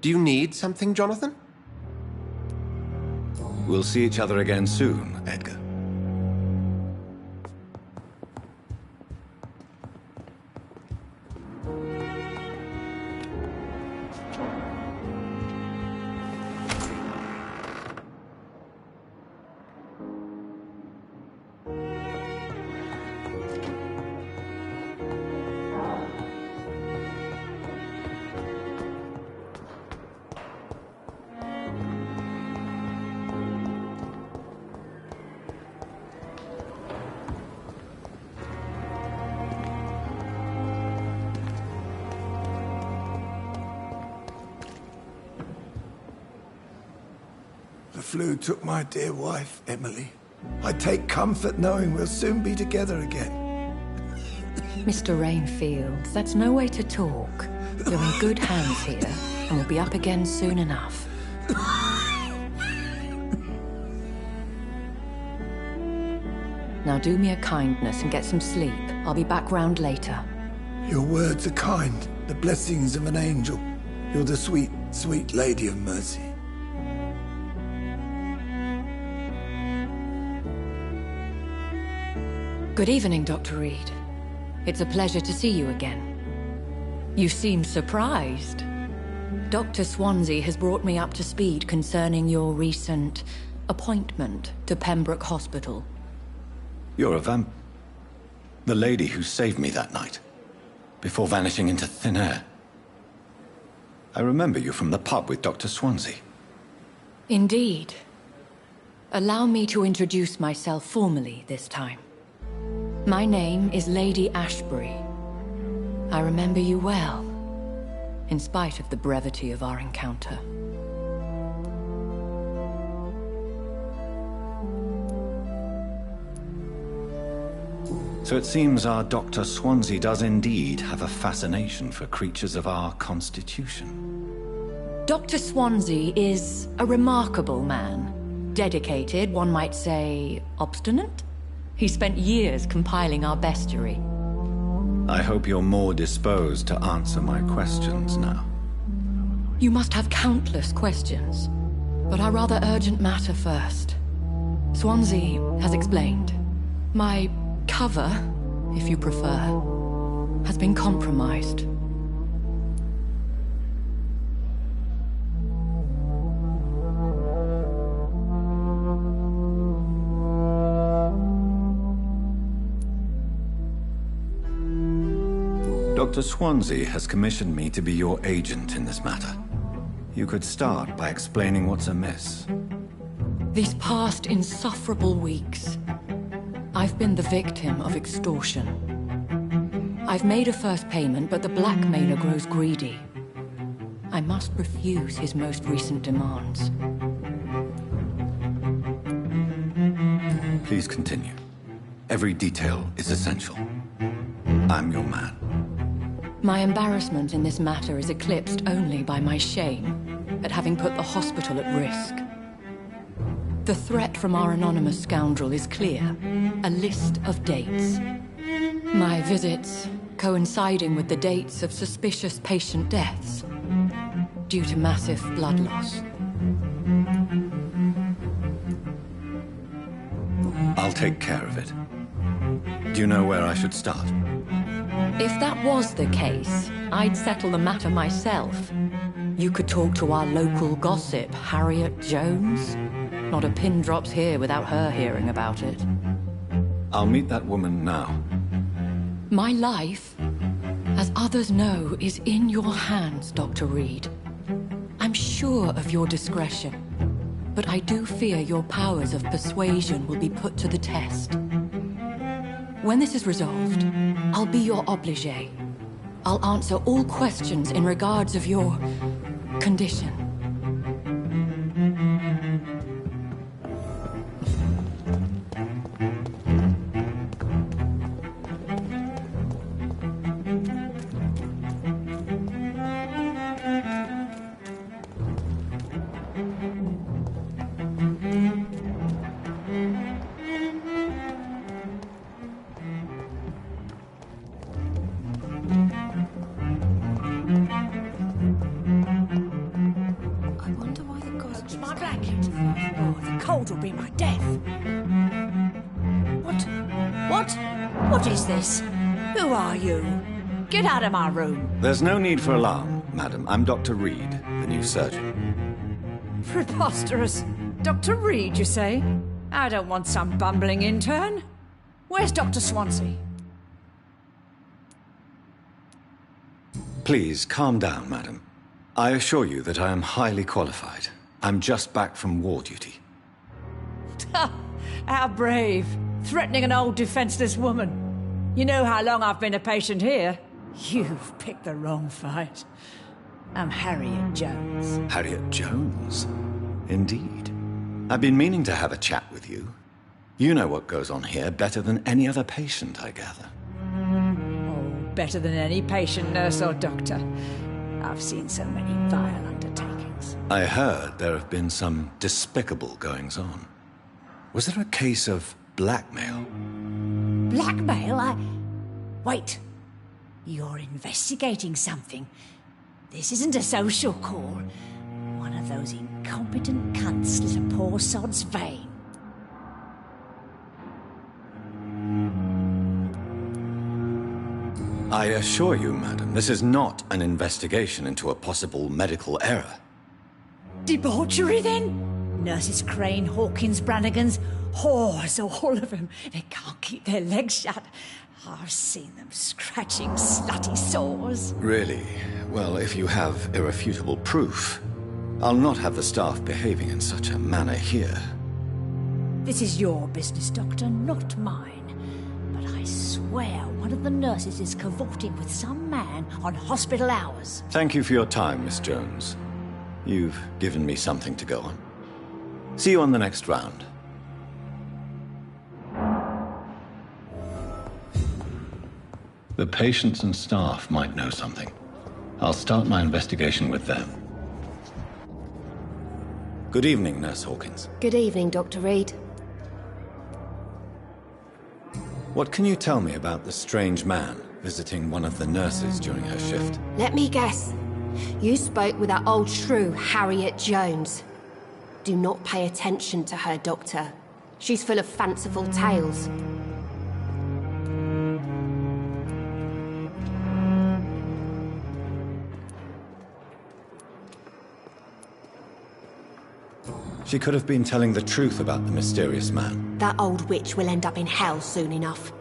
Do you need something, Jonathan? We'll see each other again soon, Edgar. The flu took my dear wife, Emily. I take comfort knowing we'll soon be together again. Mr. Rainfield, that's no way to talk. You're in good hands here, and we'll be up again soon enough. Now do me a kindness and get some sleep. I'll be back round later. Your words are kind, the blessings of an angel. You're the sweet, sweet Lady of Mercy. Good evening, Dr. Reed. It's a pleasure to see you again. You seem surprised. Dr. Swansea has brought me up to speed concerning your recent appointment to Pembroke Hospital. You're a the lady who saved me that night, before vanishing into thin air. I remember you from the pub with Dr. Swansea. Indeed. Allow me to introduce myself formally this time. My name is Lady Ashbury. I remember you well, in spite of the brevity of our encounter. So it seems our Dr. Swansea does indeed have a fascination for creatures of our constitution. Dr. Swansea is a remarkable man. Dedicated, one might say, obstinate? He spent years compiling our bestiary. I hope you're more disposed to answer my questions now. You must have countless questions, but our rather urgent matter first. Swansea has explained. My cover, if you prefer, has been compromised. Dr. Swansea has commissioned me to be your agent in this matter. You could start by explaining what's amiss. These past insufferable weeks, I've been the victim of extortion. I've made a first payment, but the blackmailer grows greedy. I must refuse his most recent demands. Please continue. Every detail is essential. I'm your man. My embarrassment in this matter is eclipsed only by my shame at having put the hospital at risk. The threat from our anonymous scoundrel is clear. A list of dates. My visits coinciding with the dates of suspicious patient deaths due to massive blood loss. I'll take care of it. Do you know where I should start? If that was the case, I'd settle the matter myself. You could talk to our local gossip, Harriet Jones. Not a pin drops here without her hearing about it. I'll meet that woman now. My life, as others know, is in your hands, Dr. Reed. I'm sure of your discretion, but I do fear your powers of persuasion will be put to the test. When this is resolved, I'll be your obligé. I'll answer all questions in regards of your condition. What is this? Who are you? Get out of my room. There's no need for alarm, madam. I'm Dr. Reed, the new surgeon. Preposterous. Dr. Reed, you say? I don't want some bumbling intern. Where's Dr. Swansea? Please, calm down, madam. I assure you that I am highly qualified. I'm just back from war duty. How brave. Threatening an old defenseless woman. You know how long I've been a patient here? You've picked the wrong fight. I'm Harriet Jones. Harriet Jones? Indeed. I've been meaning to have a chat with you. You know what goes on here better than any other patient, I gather. Oh, better than any patient, nurse or doctor. I've seen so many vile undertakings. I heard there have been some despicable goings-on. Was there a case of blackmail? Blackmail? Wait. You're investigating something. This isn't a social call. One of those incompetent cunts slit a poor sod's vein. I assure you, madam, this is not an investigation into a possible medical error. Debauchery, then? Nurses Crane, Hawkins, Brannigans, whores, all of them. They can't keep their legs shut. I've seen them scratching slutty sores. Really? Well, if you have irrefutable proof, I'll not have the staff behaving in such a manner here. This is your business, Doctor, not mine. But I swear one of the nurses is cavorting with some man on hospital hours. Thank you for your time, Miss Jones. You've given me something to go on. See you on the next round. The patients and staff might know something. I'll start my investigation with them. Good evening, Nurse Hawkins. Good evening, Dr. Reed. What can you tell me about the strange man visiting one of the nurses during her shift? Let me guess. You spoke with that old shrew, Harriet Jones. Do not pay attention to her, Doctor. She's full of fanciful tales. She could have been telling the truth about the mysterious man. That old witch will end up in hell soon enough.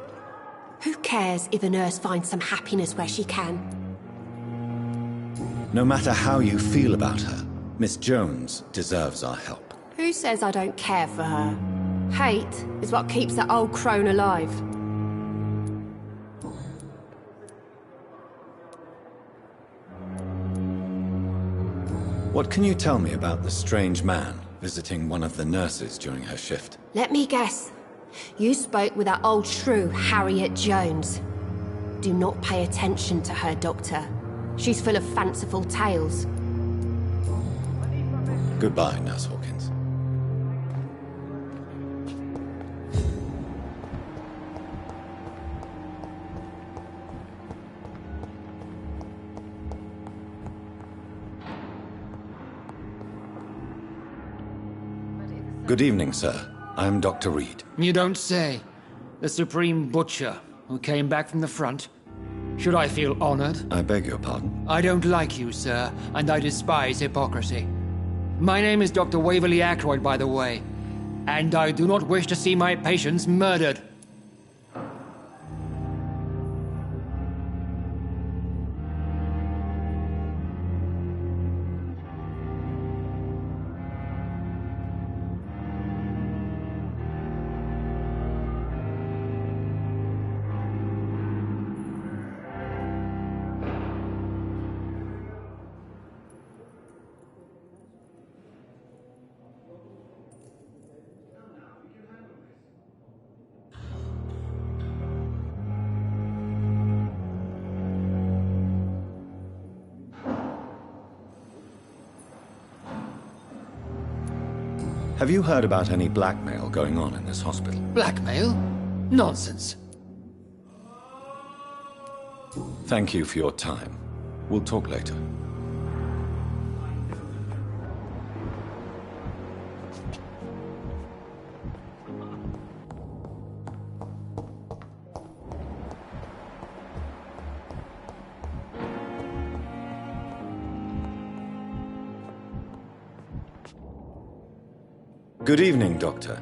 Who cares if a nurse finds some happiness where she can? No matter how you feel about her, Miss Jones deserves our help. Who says I don't care for her? Hate is what keeps that old crone alive. What can you tell me about the strange man visiting one of the nurses during her shift? Let me guess. You spoke with that old shrew, Harriet Jones. Do not pay attention to her, Doctor. She's full of fanciful tales. Goodbye, Nurse Hawkins. Good evening, sir. I'm Dr. Reed. You don't say. The Supreme Butcher, who came back from the front. Should I feel honored? I beg your pardon? I don't like you, sir, and I despise hypocrisy. My name is Dr. Waverly Ackroyd, by the way, and I do not wish to see my patients murdered. Have you heard about any blackmail going on in this hospital? Blackmail? Nonsense. Thank you for your time. We'll talk later. Good evening, Doctor.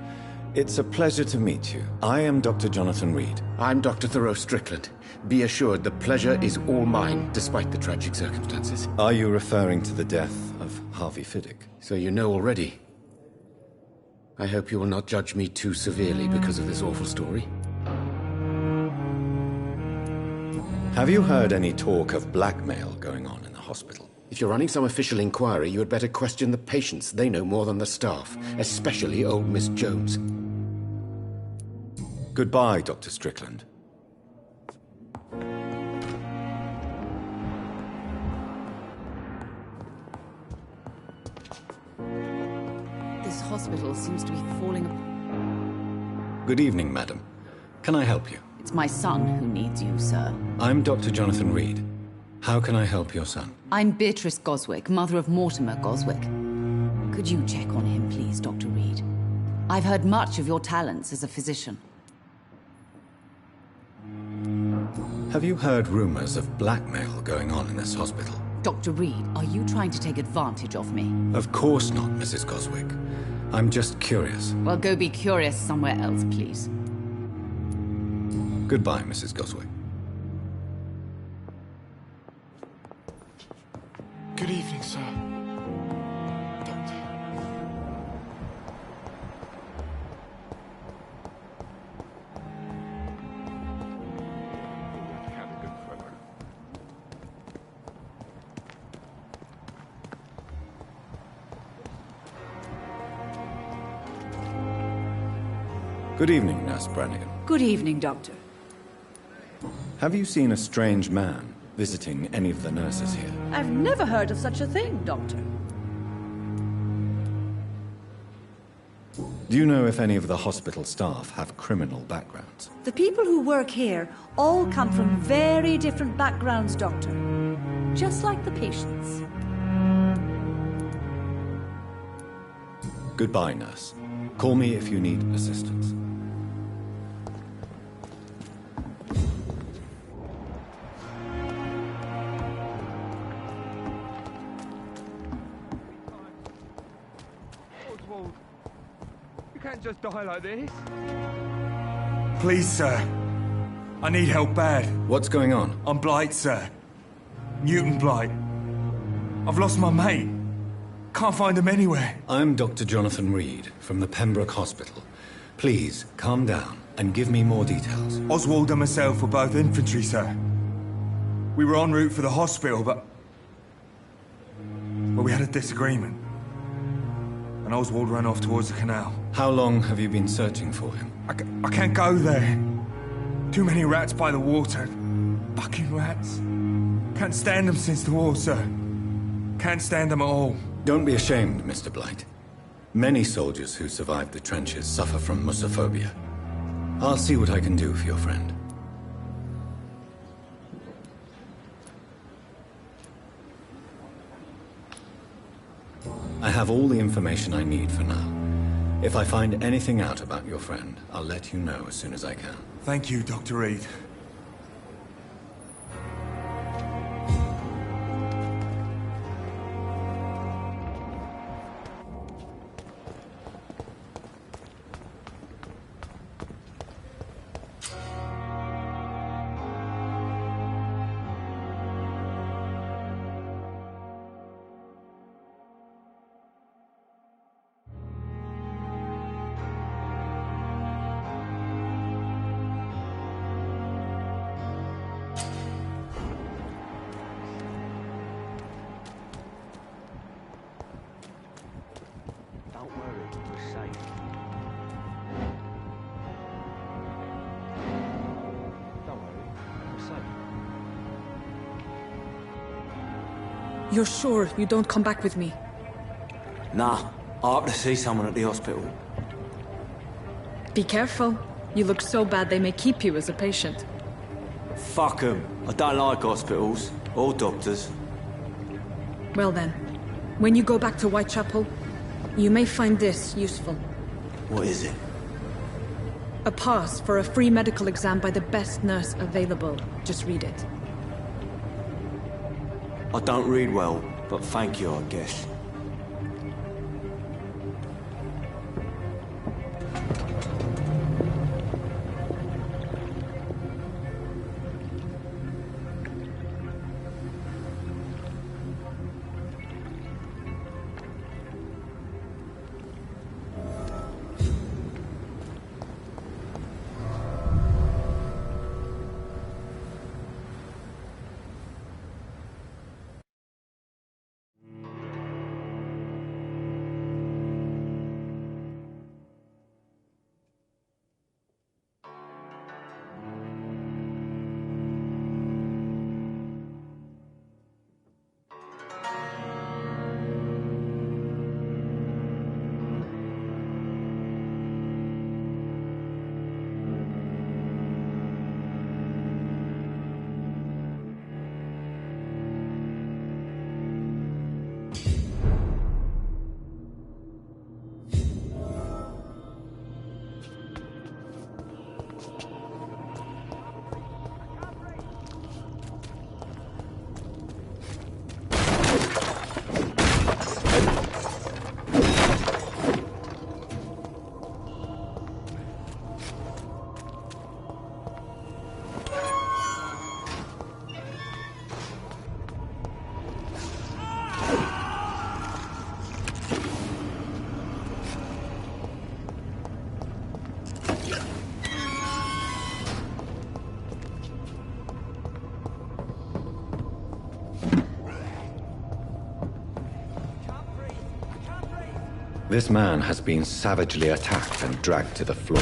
It's a pleasure to meet you. I am Dr. Jonathan Reed. I'm Dr. Thoreau Strickland. Be assured the pleasure is all mine, despite the tragic circumstances. Are you referring to the death of Harvey Fiddick? So you know already. I hope you will not judge me too severely because of this awful story. Have you heard any talk of blackmail going on in the hospital? If you're running some official inquiry, you had better question the patients. They know more than the staff, especially old Miss Jones. Goodbye, Dr. Strickland. This hospital seems to be falling apart. Good evening, madam. Can I help you? It's my son who needs you, sir. I'm Dr. Jonathan Reed. How can I help your son? I'm Beatrice Goswick, mother of Mortimer Goswick. Could you check on him, please, Dr. Reed? I've heard much of your talents as a physician. Have you heard rumors of blackmail going on in this hospital? Dr. Reed, are you trying to take advantage of me? Of course not, Mrs. Goswick. I'm just curious. Well, go be curious somewhere else, please. Goodbye, Mrs. Goswick. Good evening, sir. Good evening, Nurse Brannigan. Good evening, Doctor. Have you seen a strange man visiting any of the nurses here? I've never heard of such a thing, Doctor. Do you know if any of the hospital staff have criminal backgrounds? The people who work here all come from very different backgrounds, Doctor. Just like the patients. Goodbye, nurse. Call me if you need assistance. Oswald, you can't just die like this. Please, sir. I need help bad. What's going on? I'm Blight, sir. Newton Blight. I've lost my mate. Can't find him anywhere. I'm Dr. Jonathan Reed from the Pembroke Hospital. Please, calm down and give me more details. Oswald and myself were both infantry, sir. We were en route for the hospital, but we had a disagreement. And Oswald ran off towards the canal. How long have you been searching for him? I can't go there. Too many rats by the water. Fucking rats. Can't stand them since the war, sir. Can't stand them at all. Don't be ashamed, Mr. Blight. Many soldiers who survived the trenches suffer from musophobia. I'll see what I can do for your friend. I have all the information I need for now. If I find anything out about your friend, I'll let you know as soon as I can. Thank you, Dr. Reed. Don't worry, we're safe. Don't worry, we're safe. You're sure you don't come back with me? Nah, I have to see someone at the hospital. Be careful. You look so bad they may keep you as a patient. Fuck 'em. I don't like hospitals. Or doctors. Well then, when you go back to Whitechapel, you may find this useful. What is it? A pass for a free medical exam by the best nurse available. Just read it. I don't read well, but thank you, I guess. This man has been savagely attacked and dragged to the floor.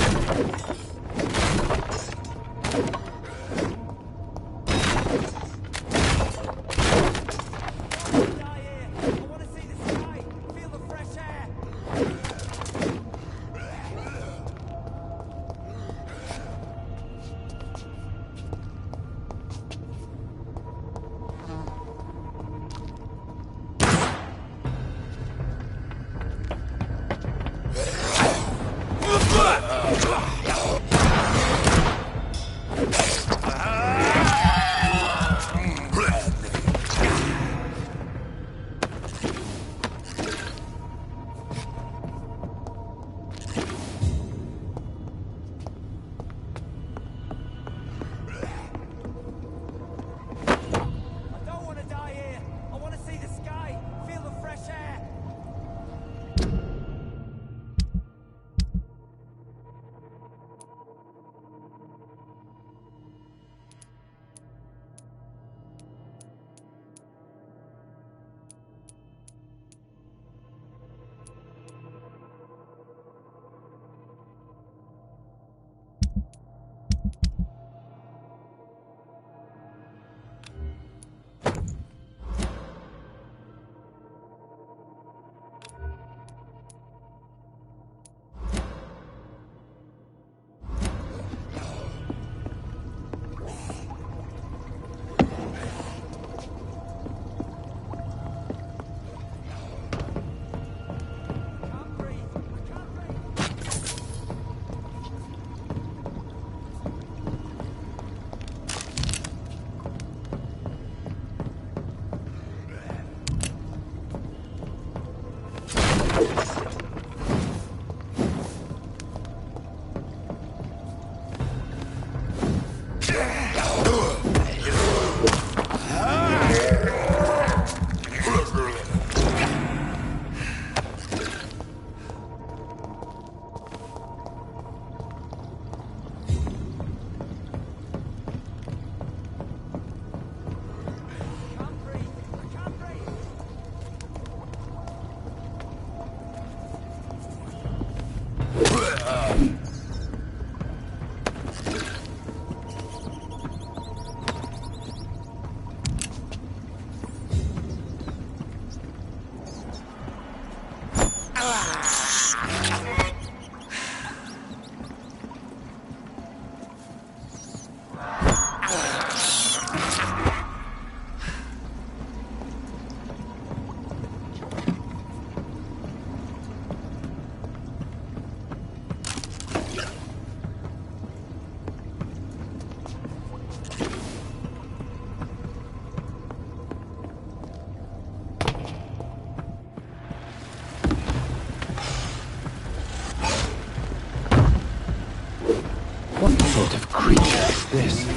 What sort of creature is this?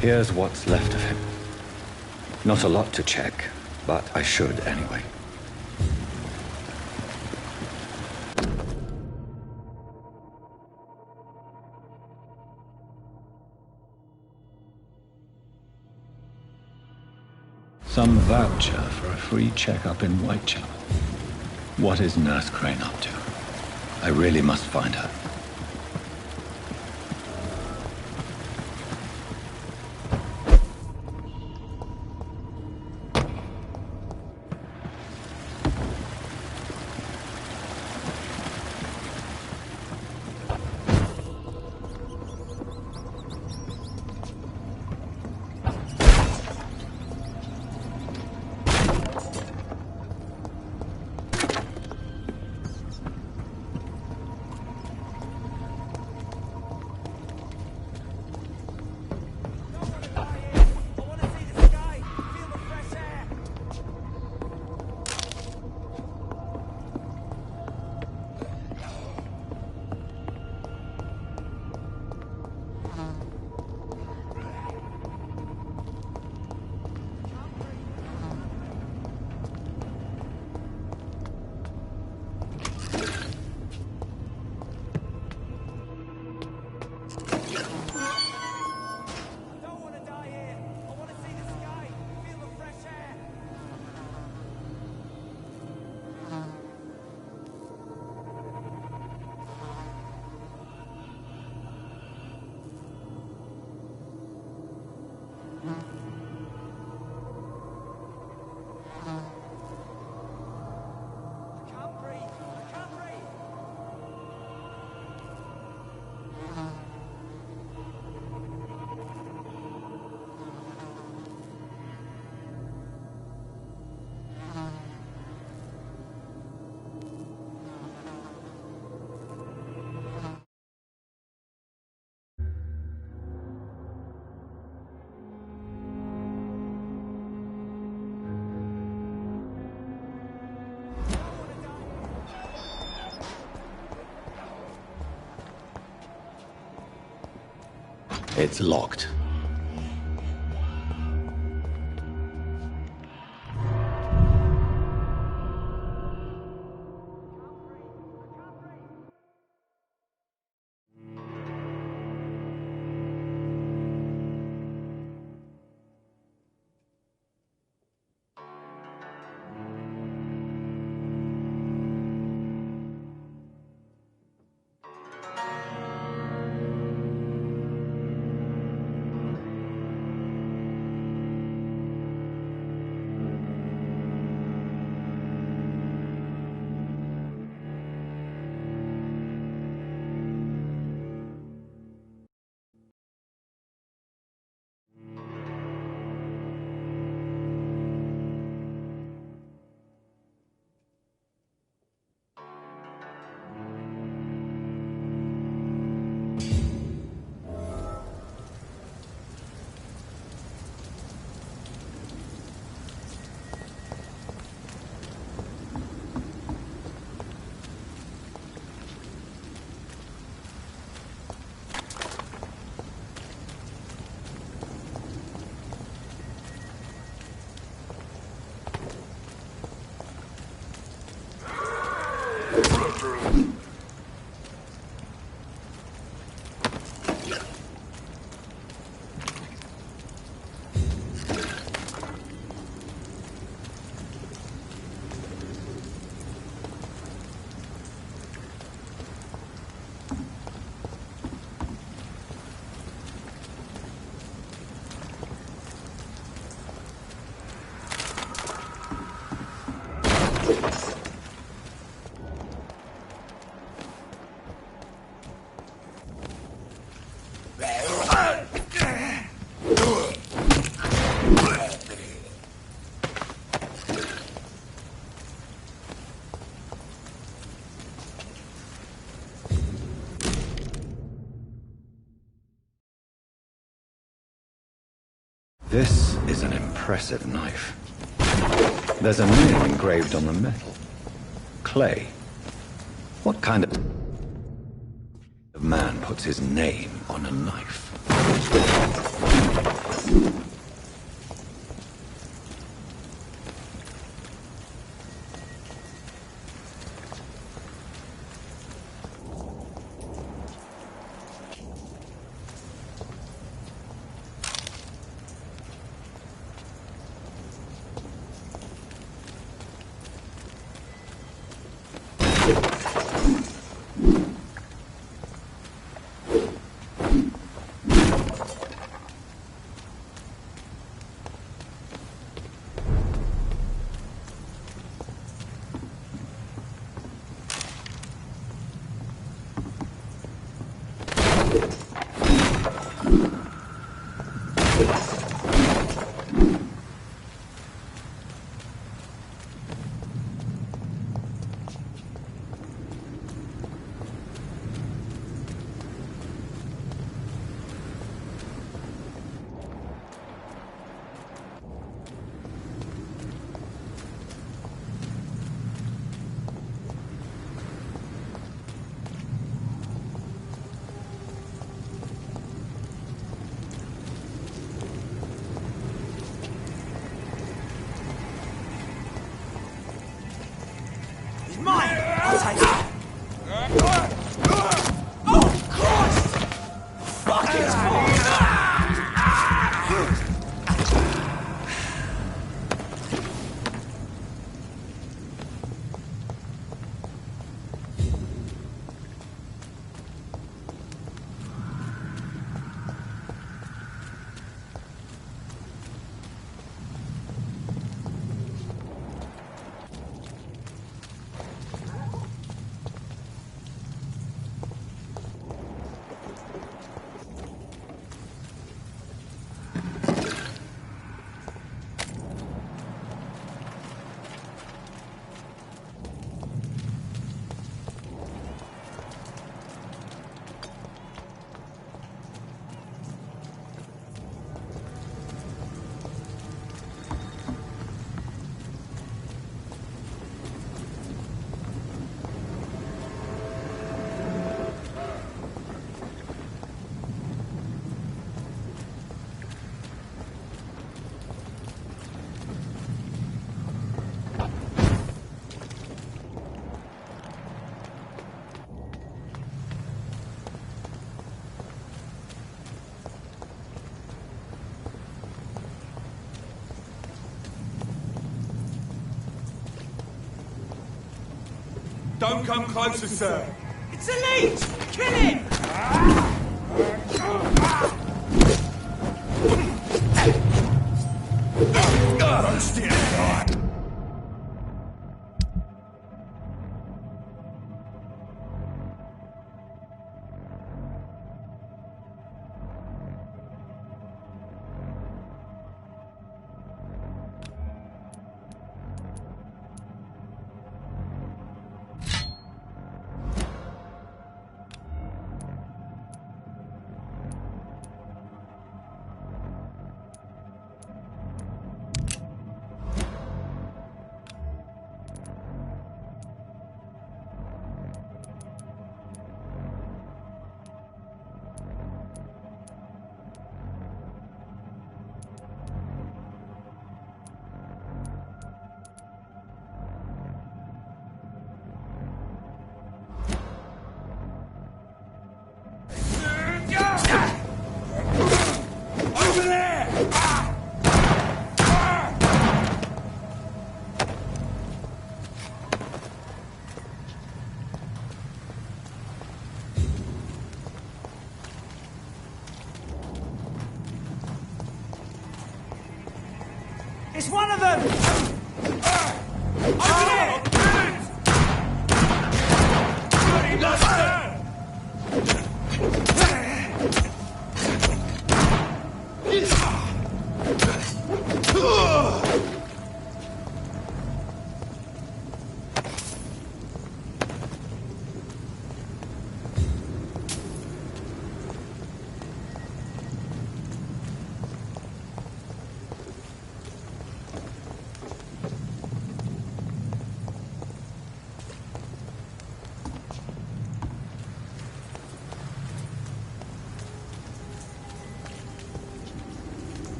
Here's what's left of him. Not a lot to check, but I should anyway. Some voucher for a free checkup in Whitechapel. What is Nurse Crane up to? I really must find her. It's locked. This is an impressive knife. There's a name engraved on the metal. Clay. What kind of man puts his name on a knife? Don't come closer, sir. It's a leech! Kill him! Don't steal it, guy. It's one of them! Open it! Bloody bastard!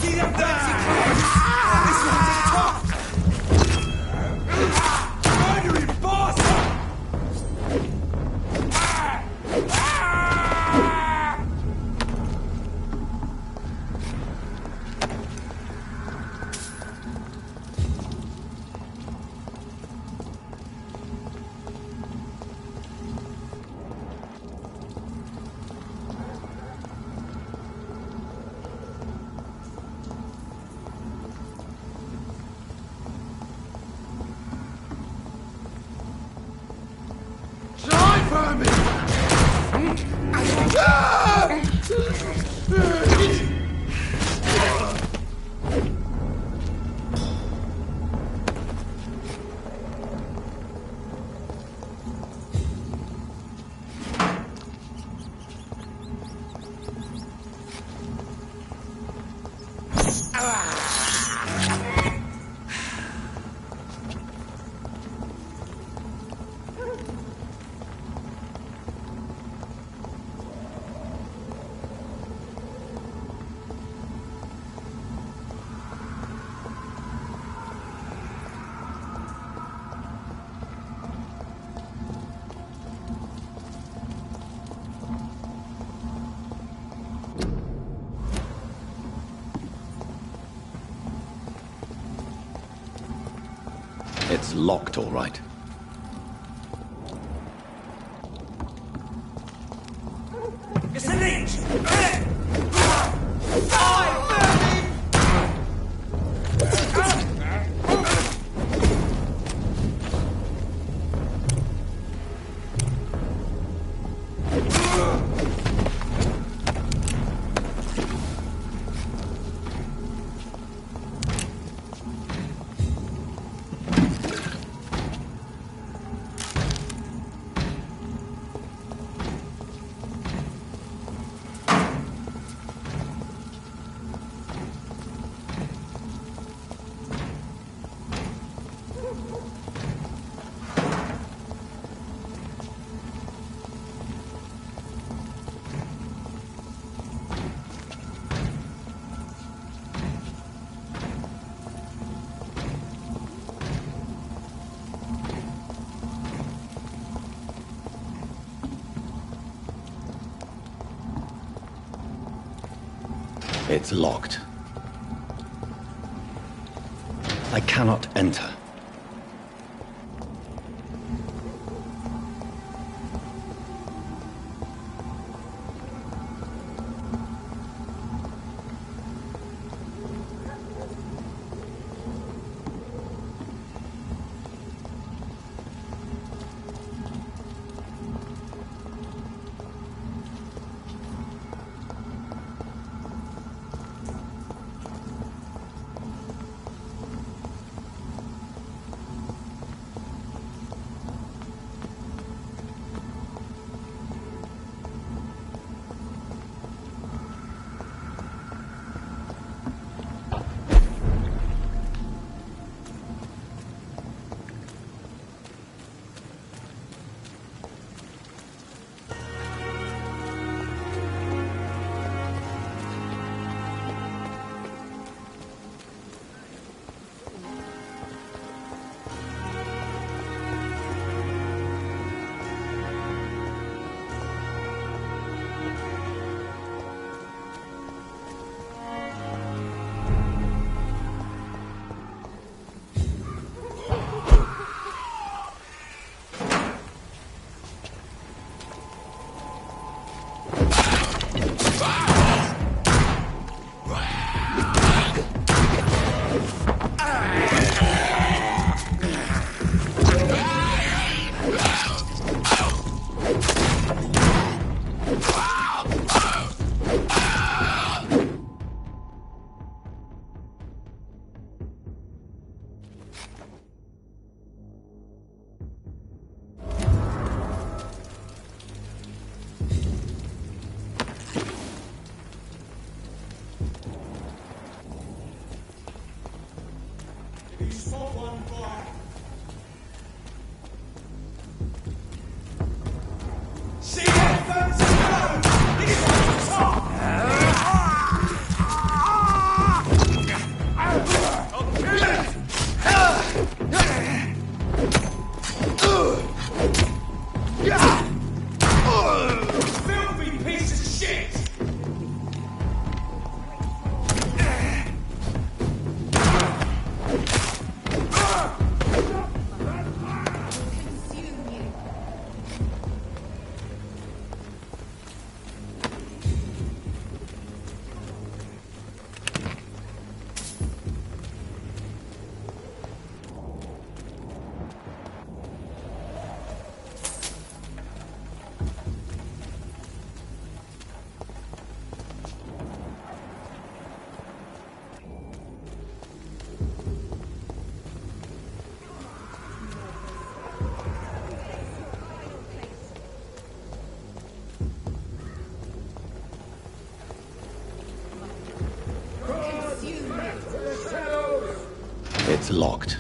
See them dancing clowns? This one's a top! Murdering bastard! It's locked, all right. It's a leech! It's locked. I cannot enter. It's locked.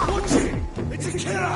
Watch it! It's a killer!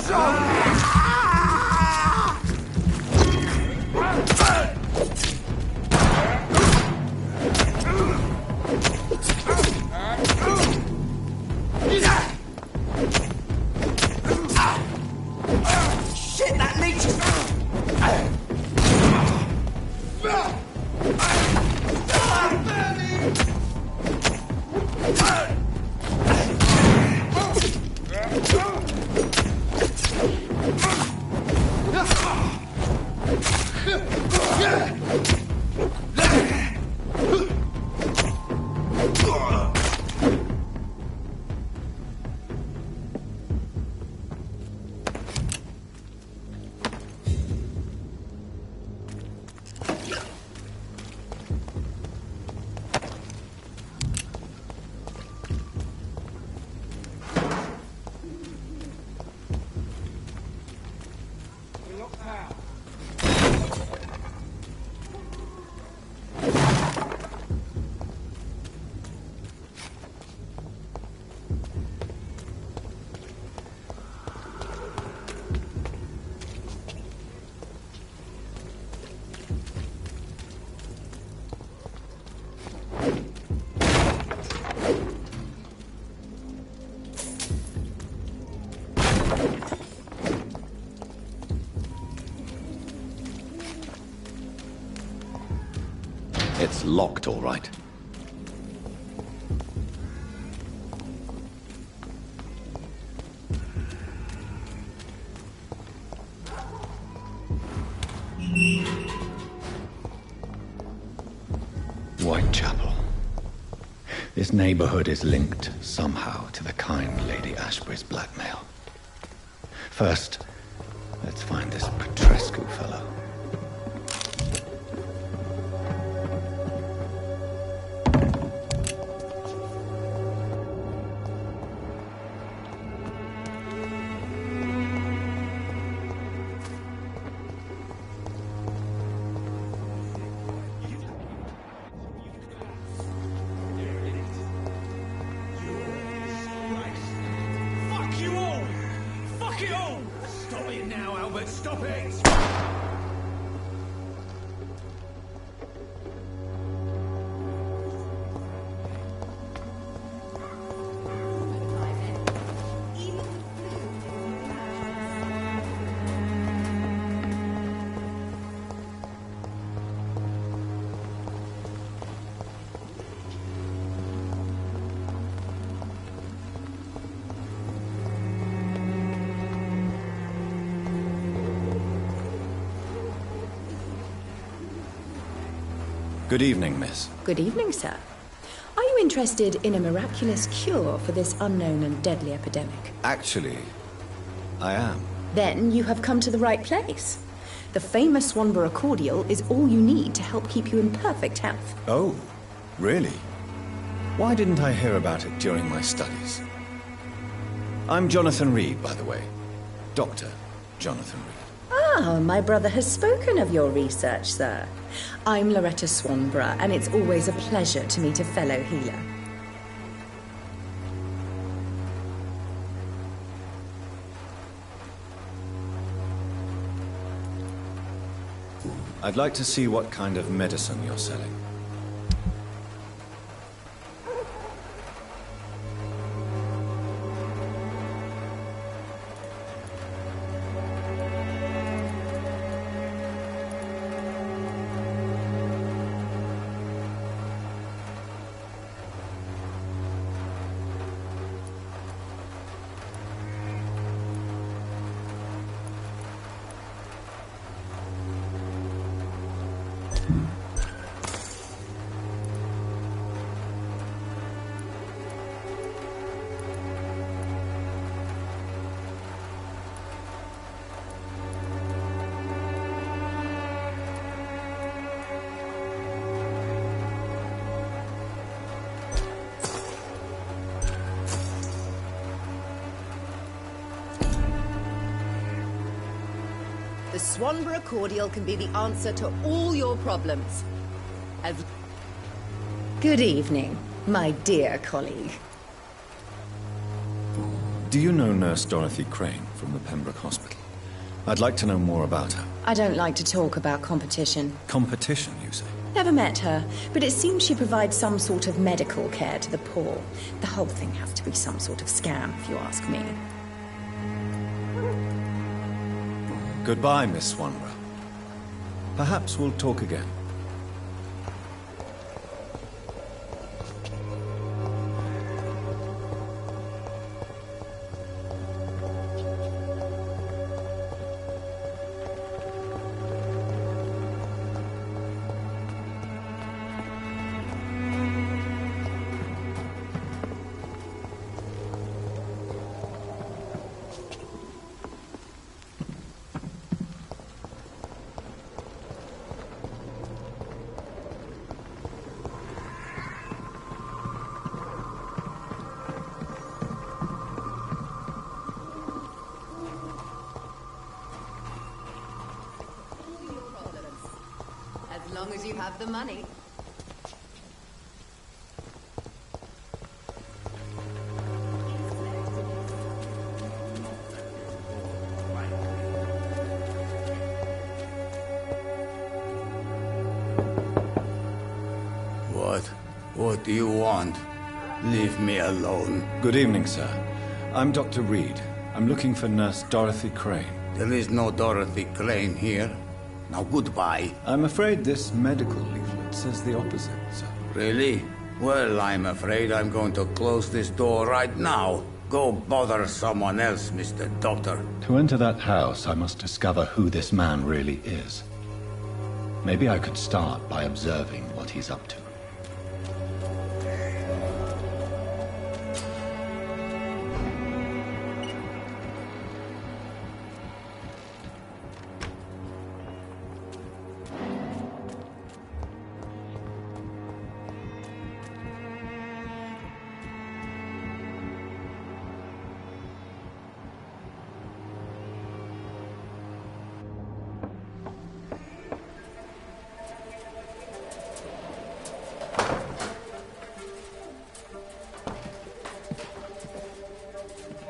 Shit, that leech is... It's locked, all right. Whitechapel. This neighborhood is linked somehow to the kind Lady Ashbury's blackmail. First, let's find this Petrescu fellow. Fuck you all! Fuck it all! Stop it now, Albert, stop it! Good evening, miss. Good evening, sir. Are you interested in a miraculous cure for this unknown and deadly epidemic? Actually, I am. Then you have come to the right place. The famous Swanborough cordial is all you need to help keep you in perfect health. Oh, really? Why didn't I hear about it during my studies? I'm Jonathan Reed, by the way. Dr. Jonathan Reed. Ah, my brother has spoken of your research, sir. I'm Loretta Swanborough, and it's always a pleasure to meet a fellow healer. I'd like to see what kind of medicine you're selling. The Swanborough cordial can be the answer to all your problems. Good evening, my dear colleague. Do you know Nurse Dorothy Crane? from the Pembroke Hospital. I'd like to know more about her. I don't like to talk about competition. Competition, you say? Never met her, but it seems she provides some sort of medical care to the poor. The whole thing has to be some sort of scam, if you ask me. Goodbye, Miss Swanborough. Perhaps we'll talk again. As long as you have the money. What do you want? Leave me alone. Good evening, sir. I'm Dr. Reed. I'm looking for Nurse Dorothy Crane. There is no Dorothy Crane here. Now goodbye. I'm afraid this medical leaflet says the opposite, sir. Really? Well, I'm afraid I'm going to close this door right now. Go bother someone else, Mr. Doctor. To enter that house, I must discover who this man really is. Maybe I could start by observing what he's up to.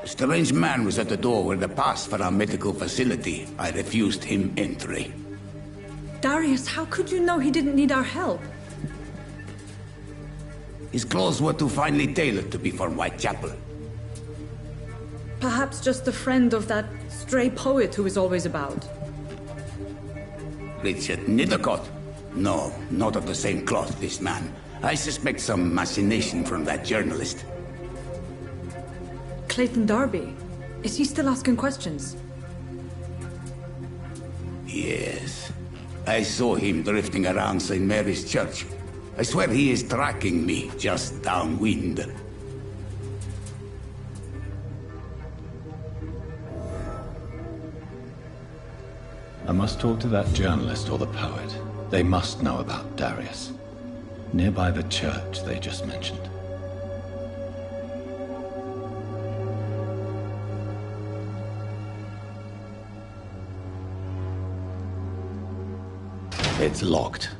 A strange man was at the door with a pass for our medical facility. I refused him entry. Darius, how could you know he didn't need our help? His clothes were too finely tailored to be from Whitechapel. Perhaps just a friend of that stray poet who is always about. Richard Nithercott? No, not of the same cloth, this man. I suspect some machination from that journalist. Clayton Darby. Is he still asking questions? Yes. I saw him drifting around St. Mary's Church. I swear he is tracking me just downwind. I must talk to that journalist or the poet. They must know about Darius. Nearby the church they just mentioned. It's locked.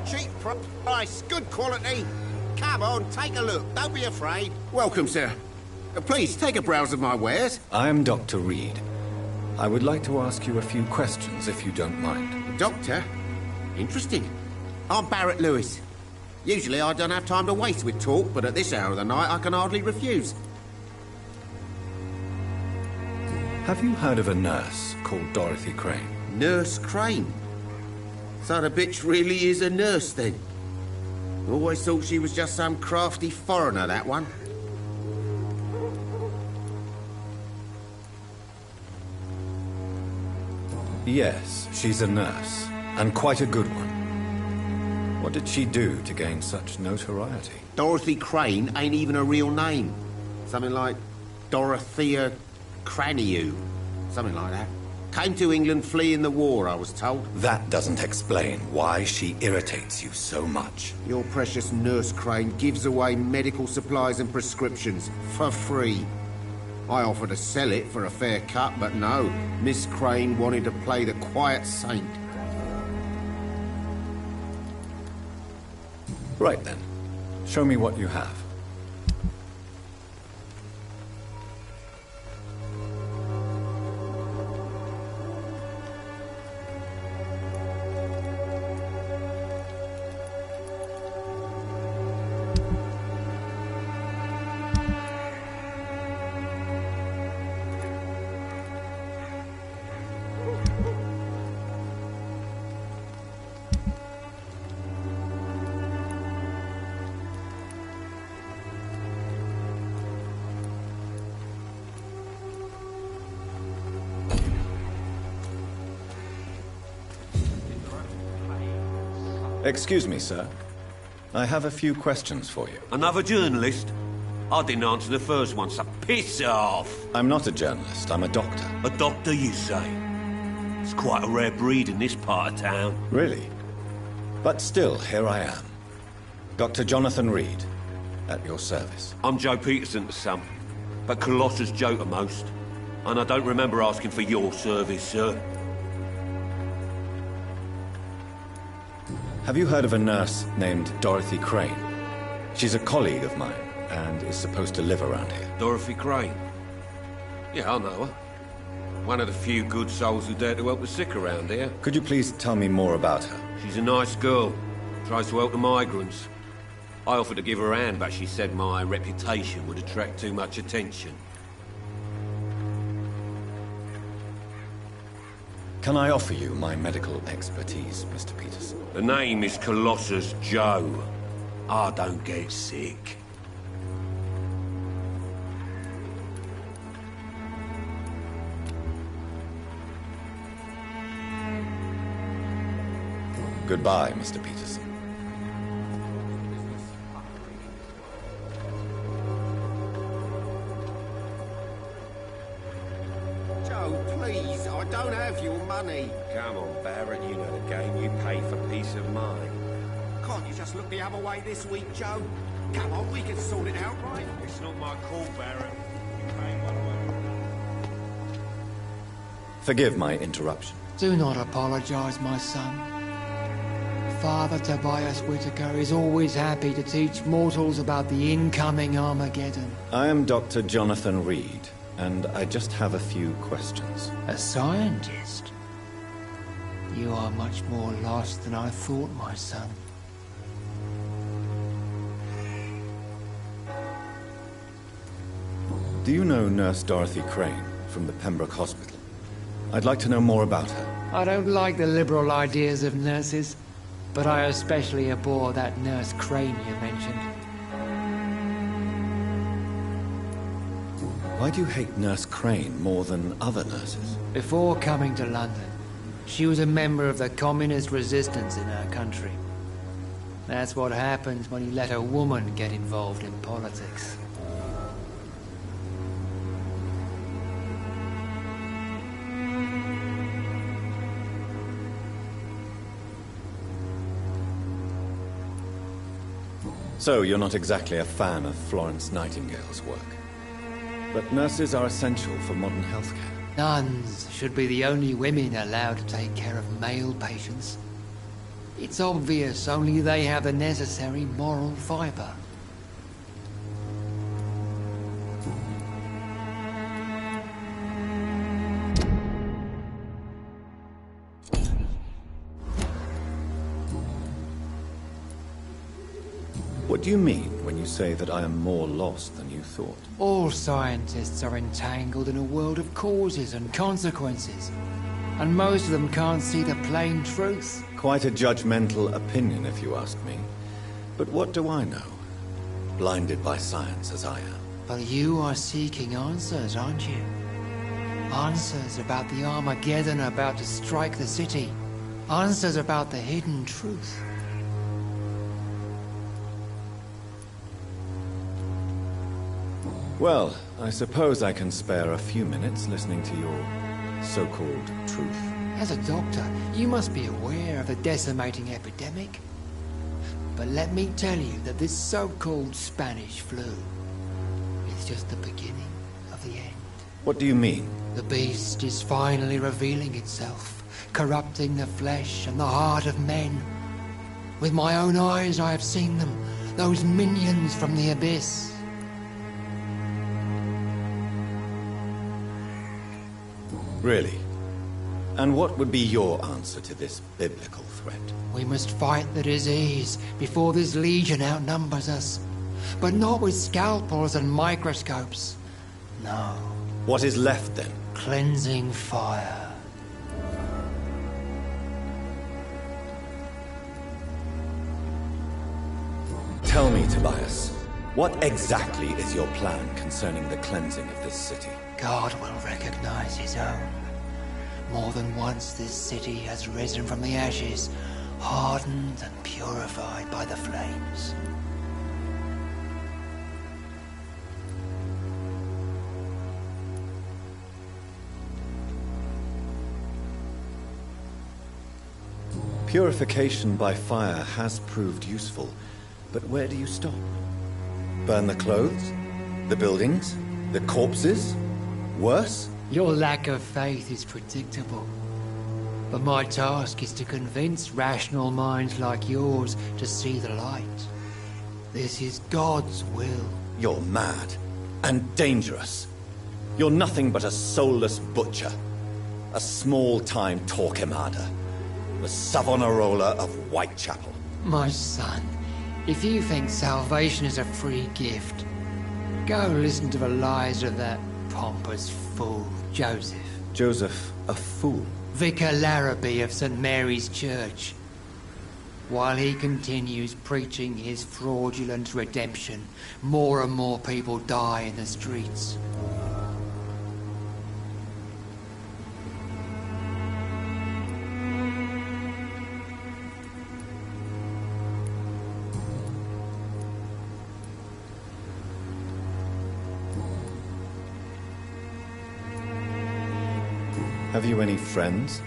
Cheap price, good quality. Come on, take a look. Don't be afraid. Welcome, sir. Please, take a browse of my wares. I'm Dr. Reed. I would like to ask you a few questions, if you don't mind. Doctor? Interesting. I'm Barrett Lewis. Usually I don't have time to waste with talk, but at this hour of the night I can hardly refuse. Have you heard of a nurse called Dorothy Crane? Nurse Crane? So the bitch really is a nurse, then? Always thought she was just some crafty foreigner, that one. Yes, she's a nurse, and quite a good one. What did she do to gain such notoriety? Dorothy Crane ain't even a real name. Something like Dorothea Craniu. Something like that. Came to England fleeing the war, I was told. That doesn't explain why she irritates you so much. Your precious Nurse Crane gives away medical supplies and prescriptions for free. I offered to sell it for a fair cut, but no. Miss Crane wanted to play the quiet saint. Right then. Show me what you have. Excuse me, sir. I have a few questions for you. Another journalist? I didn't answer the first one, so piss off! I'm not a journalist, I'm a doctor. A doctor, you say? It's quite a rare breed in this part of town. Really? But still, here I am. Dr. Jonathan Reed, at your service. I'm Joe Peterson to some, but Colossus Joe to most. And I don't remember asking for your service, sir. Have you heard of a nurse named Dorothy Crane? She's a colleague of mine, and is supposed to live around here. Dorothy Crane? Yeah, I know her. One of the few good souls who dare to help the sick around here. Could you please tell me more about her? She's a nice girl. Tries to help the migrants. I offered to give her a hand, but she said my reputation would attract too much attention. Can I offer you my medical expertise, Mr. Peterson? The name is Colossus Joe. I don't get sick. Goodbye, Mr. Peterson. Joe, please, I don't have your money. Come on, Barrett, you know the game. You pay for peace of mind. Can't you just look the other way this week, Joe? Come on, we can sort it out, right? It's not my call, Barrett. You pay one way. Forgive my interruption. Do not apologize, my son. Father Tobias Whitaker is always happy to teach mortals about the incoming Armageddon. I am Dr. Jonathan Reed, and I just have a few questions. A scientist? You are much more lost than I thought, my son. Do you know Nurse Dorothy Crane from the Pembroke Hospital? I'd like to know more about her. I don't like the liberal ideas of nurses, but I especially abhor that Nurse Crane you mentioned. Why do you hate Nurse Crane more than other nurses? Before coming to London, she was a member of the communist resistance in our country. That's what happens when you let a woman get involved in politics. So, you're not exactly a fan of Florence Nightingale's work. But nurses are essential for modern healthcare. Nuns should be the only women allowed to take care of male patients. It's obvious only they have the necessary moral fiber. What do you mean when you say that I am more lost than you thought? All scientists are entangled in a world of causes and consequences, and most of them can't see the plain truth. Quite a judgmental opinion, if you ask me. But what do I know? Blinded by science as I am. But you are seeking answers, aren't you? Answers about the Armageddon about to strike the city. Answers about the hidden truth. Well, I suppose I can spare a few minutes listening to your so-called truth. As a doctor, you must be aware of the decimating epidemic. But let me tell you that this so-called Spanish flu is just the beginning of the end. What do you mean? The beast is finally revealing itself, corrupting the flesh and the heart of men. With my own eyes I have seen them, those minions from the abyss. Really? And what would be your answer to this biblical threat? We must fight the disease before this legion outnumbers us. But not with scalpels and microscopes. No. What is left then? Cleansing fire. Tell me, Tobias, what exactly is your plan concerning the cleansing of this city? God will recognize his own. More than once this city has risen from the ashes, hardened and purified by the flames. Purification by fire has proved useful, but where do you stop? Burn the clothes? The buildings? The corpses? Worse? Your lack of faith is predictable. But my task is to convince rational minds like yours to see the light. This is God's will. You're mad and dangerous. You're nothing but a soulless butcher. A small-time Torquemada. The Savonarola of Whitechapel. My son, if you think salvation is a free gift, go listen to the lies of that pompous fool, Joseph. Joseph, a fool? Vicar Larrabee of St. Mary's Church. While he continues preaching his fraudulent redemption, more and more people die in the streets. Have you any friends?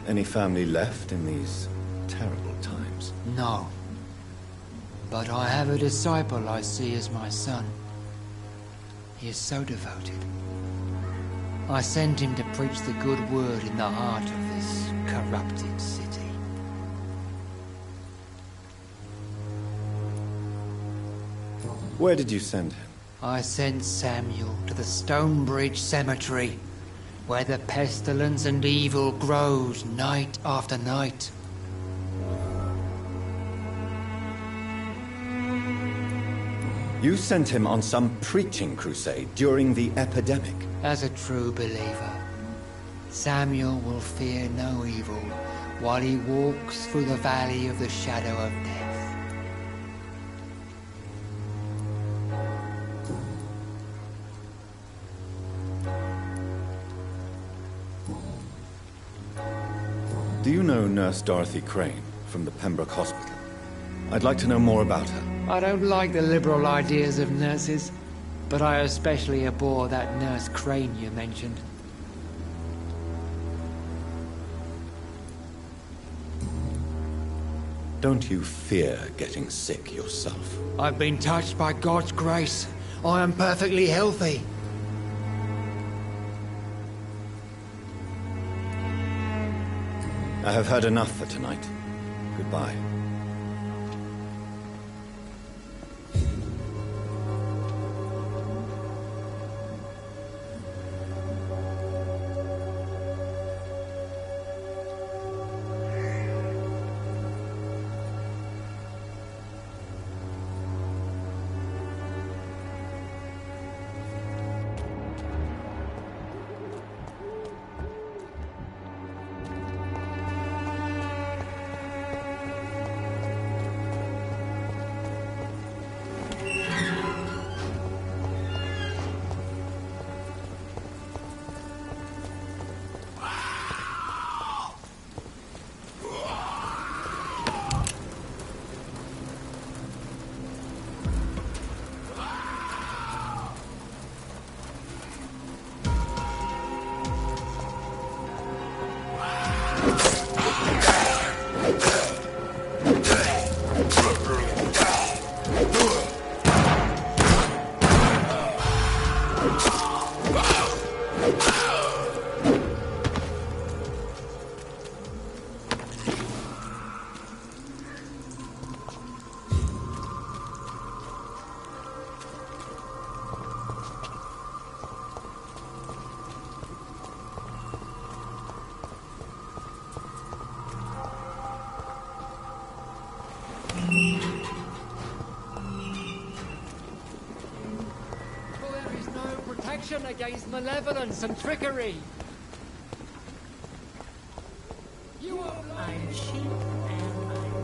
Any family left in these terrible times? No. But I have a disciple I see as my son. He is so devoted. I sent him to preach the good word in the heart of this corrupted city. Where did you send him? I sent Samuel to the Stonebridge Cemetery, where the pestilence and evil grows night after night. You sent him on some preaching crusade during the epidemic. As a true believer, Samuel will fear no evil while he walks through the valley of the shadow of death. Do you know Nurse Dorothy Crane from the Pembroke Hospital? I'd like to know more about her. I don't like the liberal ideas of nurses, but I especially abhor that Nurse Crane you mentioned. Don't you fear getting sick yourself? I've been touched by God's grace. I am perfectly healthy. I have heard enough for tonight. Goodbye. Against malevolence and trickery. I'm sheep and I'm...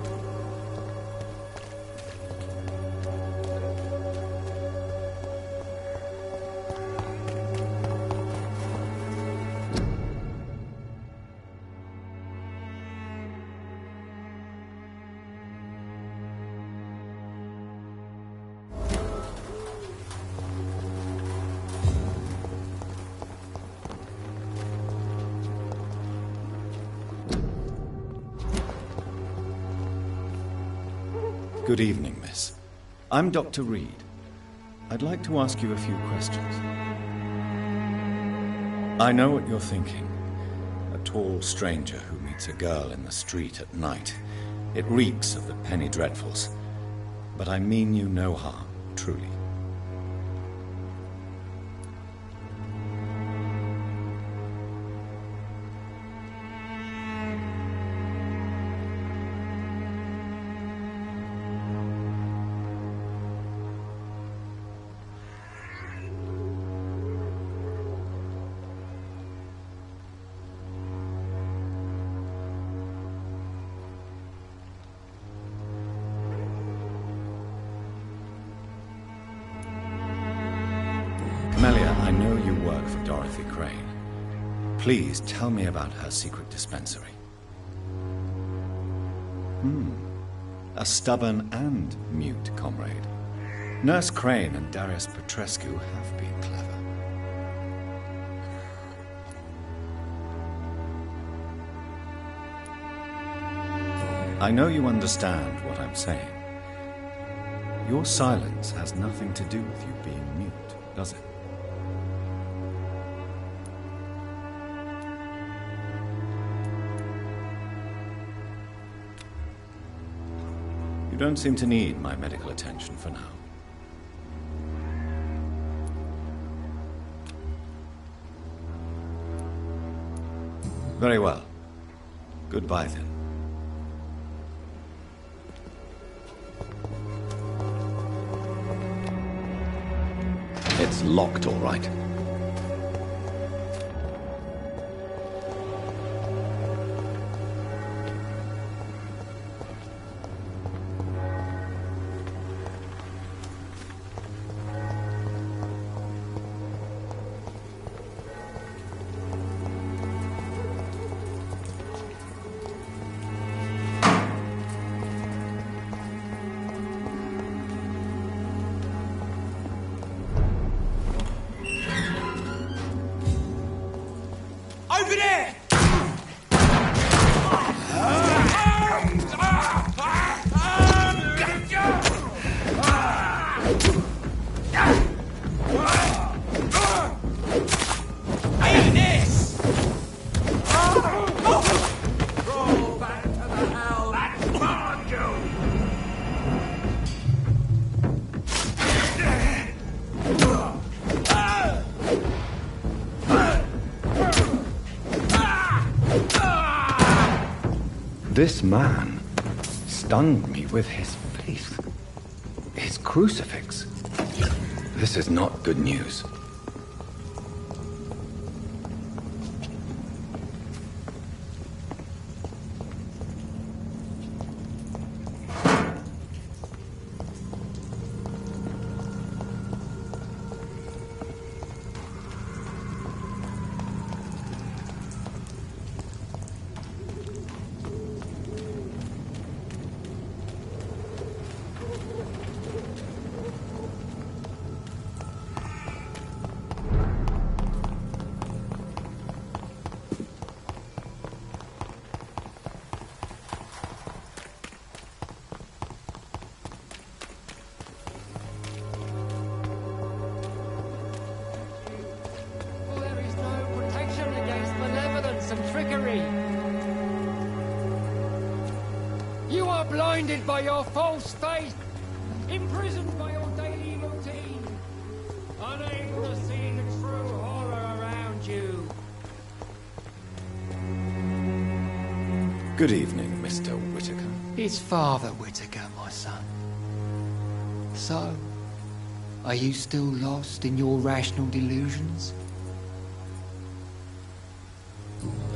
Good evening, miss. I'm Dr. Reed. I'd like to ask you a few questions. I know what you're thinking. A tall stranger who meets a girl in the street at night. It reeks of the penny dreadfuls. But I mean you no harm, truly. Camellia, I know you work for Dorothy Crane. Please tell me about her secret dispensary. A stubborn and mute comrade. Nurse Crane and Darius Petrescu have been clever. I know you understand what I'm saying. Your silence has nothing to do with you being mute, does it? You don't seem to need my medical attention for now. Very well. Goodbye then. It's locked, all right. Over there! Eat this! Roll back to the hell that spawned you! This man stunned me with his faith. His crucifix. This is not good news. are blinded by your false faith, imprisoned by your daily routine, unable to see the true horror around you. Good evening, Mr. Whitaker. It's Father Whitaker, my son. So, are you still lost in your rational delusions?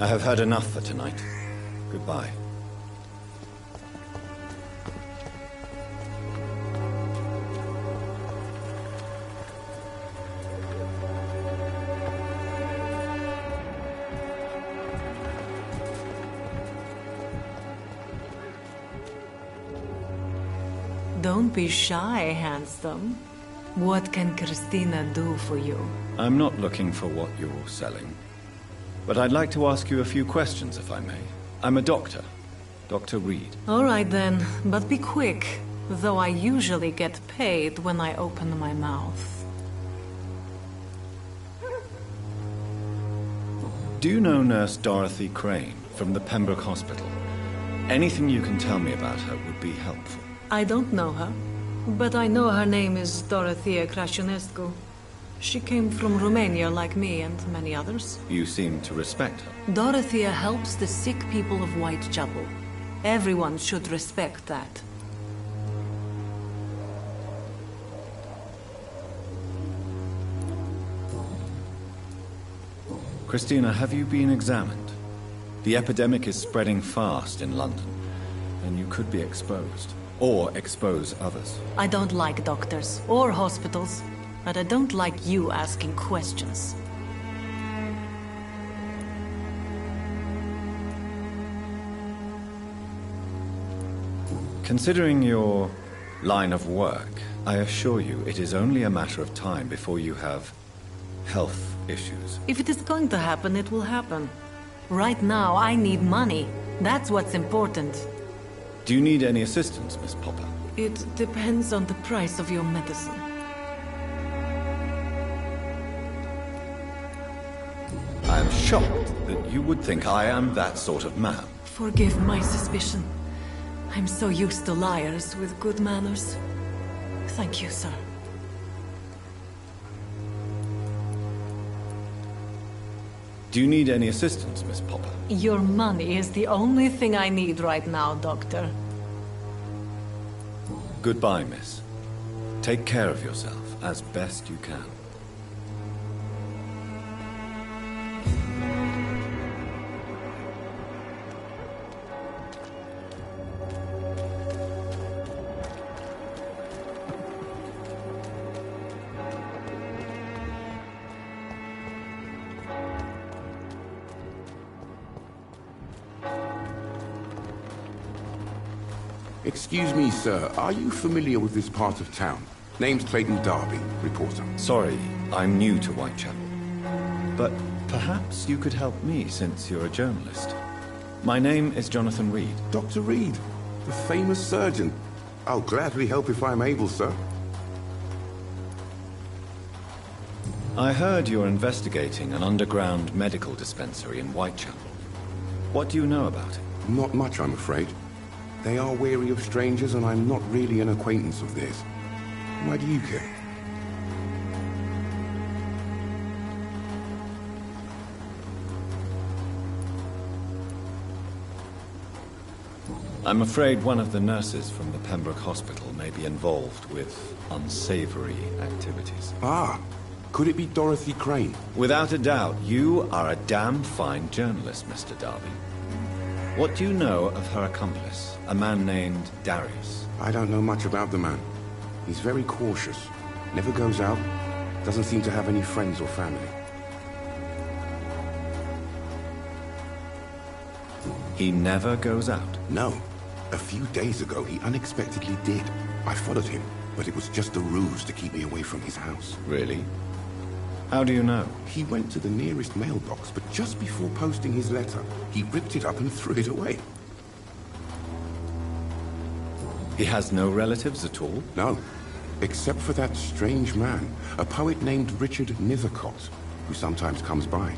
I have heard enough for tonight. Goodbye. Don't be shy, handsome. What can Christina do for you? I'm not looking for what you're selling. But I'd like to ask you a few questions, if I may. I'm a doctor. Dr. Reed. All right then, but be quick. Though I usually get paid when I open my mouth. Do you know Nurse Dorothy Crane from the Pembroke Hospital? Anything you can tell me about her would be helpful. I don't know her, but I know her name is Dorothea Crăciunescu. She came from Romania like me and many others. You seem to respect her. Dorothea helps the sick people of Whitechapel. Everyone should respect that. Christina, have you been examined? The epidemic is spreading fast in London, and you could be exposed. Or expose others. I don't like doctors or hospitals, but I don't like you asking questions. Considering your line of work, I assure you it is only a matter of time before you have health issues. If it is going to happen, it will happen. Right now, I need money. That's what's important. Do you need any assistance, Miss Popper? It depends on the price of your medicine. I am shocked that you would think I am that sort of man. Forgive my suspicion. I'm so used to liars with good manners. Thank you, sir. Do you need any assistance, Miss Popper? Your money is the only thing I need right now, Doctor. Goodbye, miss. Take care of yourself as best you can. Excuse me, sir. Are you familiar with this part of town? Name's Clayton Darby, reporter. Sorry, I'm new to Whitechapel. But perhaps you could help me since you're a journalist. My name is Jonathan Reed. Dr. Reed, the famous surgeon. I'll gladly help if I'm able, sir. I heard you're investigating an underground medical dispensary in Whitechapel. What do you know about it? Not much, I'm afraid. They are wary of strangers, and I'm not really an acquaintance of theirs. Why do you care? I'm afraid one of the nurses from the Pembroke Hospital may be involved with unsavory activities. Ah, could it be Dorothy Crane? Without a doubt, you are a damn fine journalist, Mr. Darby. What do you know of her accomplice, a man named Darius? I don't know much about the man. He's very cautious. Never goes out. Doesn't seem to have any friends or family. He never goes out? No. A few days ago, he unexpectedly did. I followed him, but it was just a ruse to keep me away from his house. Really? How do you know? He went to the nearest mailbox, but just before posting his letter, he ripped it up and threw it away. He has no relatives at all? No. Except for that strange man, a poet named Richard Nethercott, who sometimes comes by.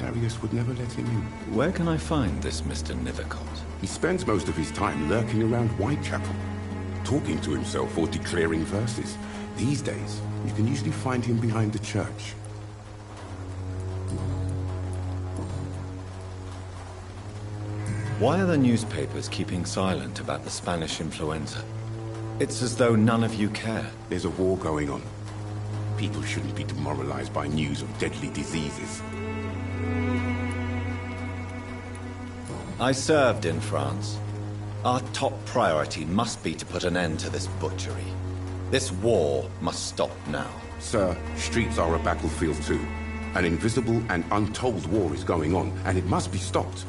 Darius would never let him in. Where can I find this Mr. Nivicott? He spends most of his time lurking around Whitechapel, talking to himself or declaring verses. These days, you can usually find him behind the church. Why are the newspapers keeping silent about the Spanish influenza? It's as though none of you care. There's a war going on. People shouldn't be demoralized by news of deadly diseases. I served in France. Our top priority must be to put an end to this butchery. This war must stop now. Sir, streets are a battlefield too. An invisible and untold war is going on, and it must be stopped.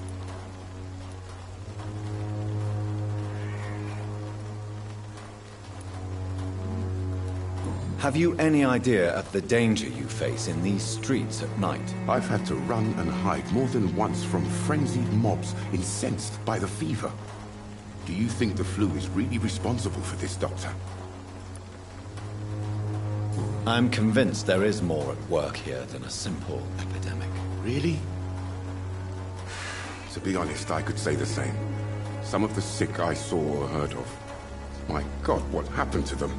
Have you any idea of the danger you face in these streets at night? I've had to run and hide more than once from frenzied mobs incensed by the fever. Do you think the flu is really responsible for this, Doctor? I'm convinced there is more at work here than a simple epidemic. Really? To be honest, I could say the same. Some of the sick I saw or heard of. My God, what happened to them?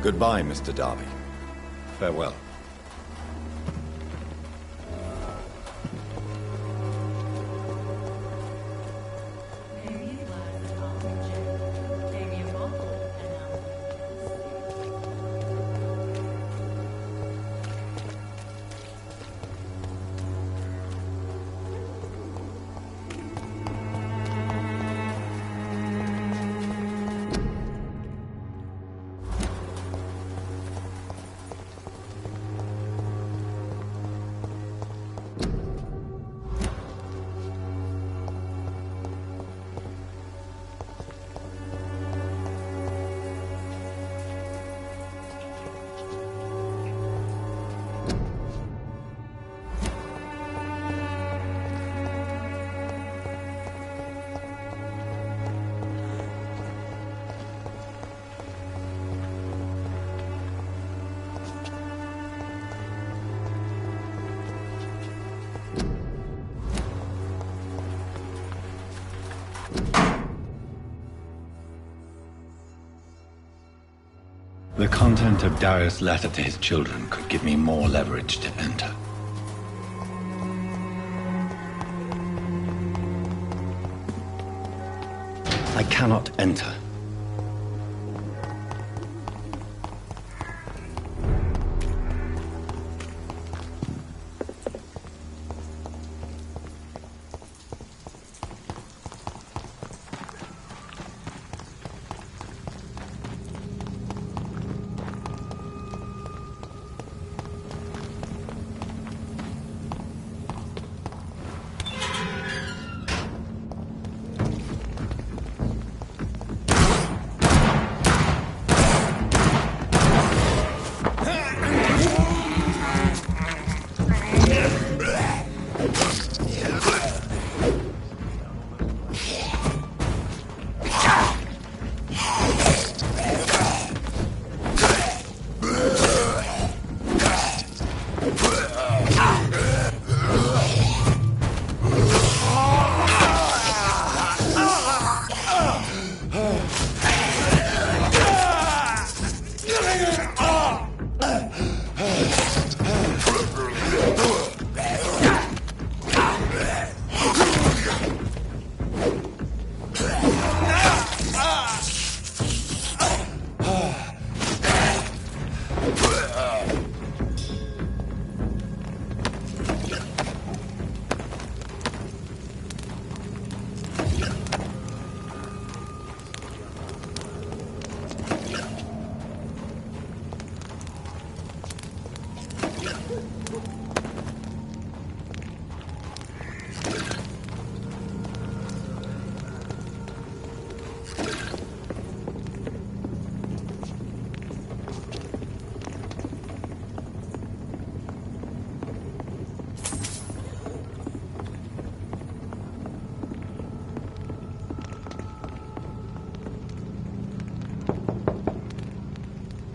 Goodbye, Mr. Darby. Farewell. The content of Darius' letter to his children could give me more leverage to enter. I cannot enter.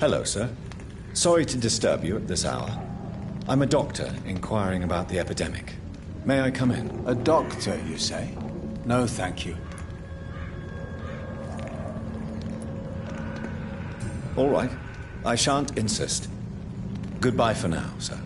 Hello, sir. Sorry to disturb you at this hour. I'm a doctor inquiring about the epidemic. May I come in? A doctor, you say? No, thank you. All right. I shan't insist. Goodbye for now, sir.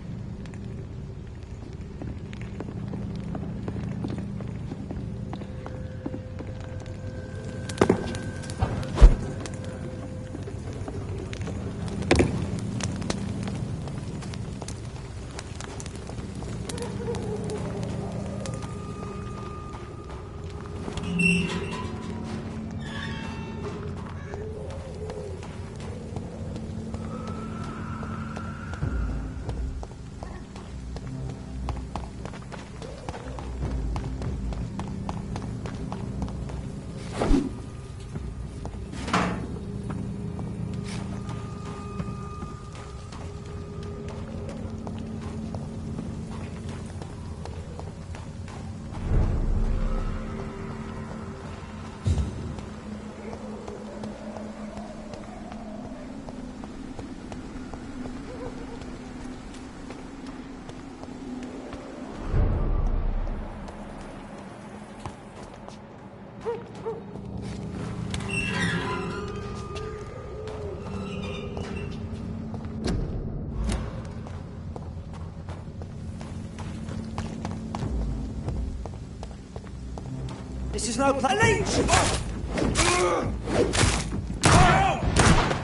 This is no place!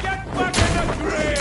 Get back in the grave!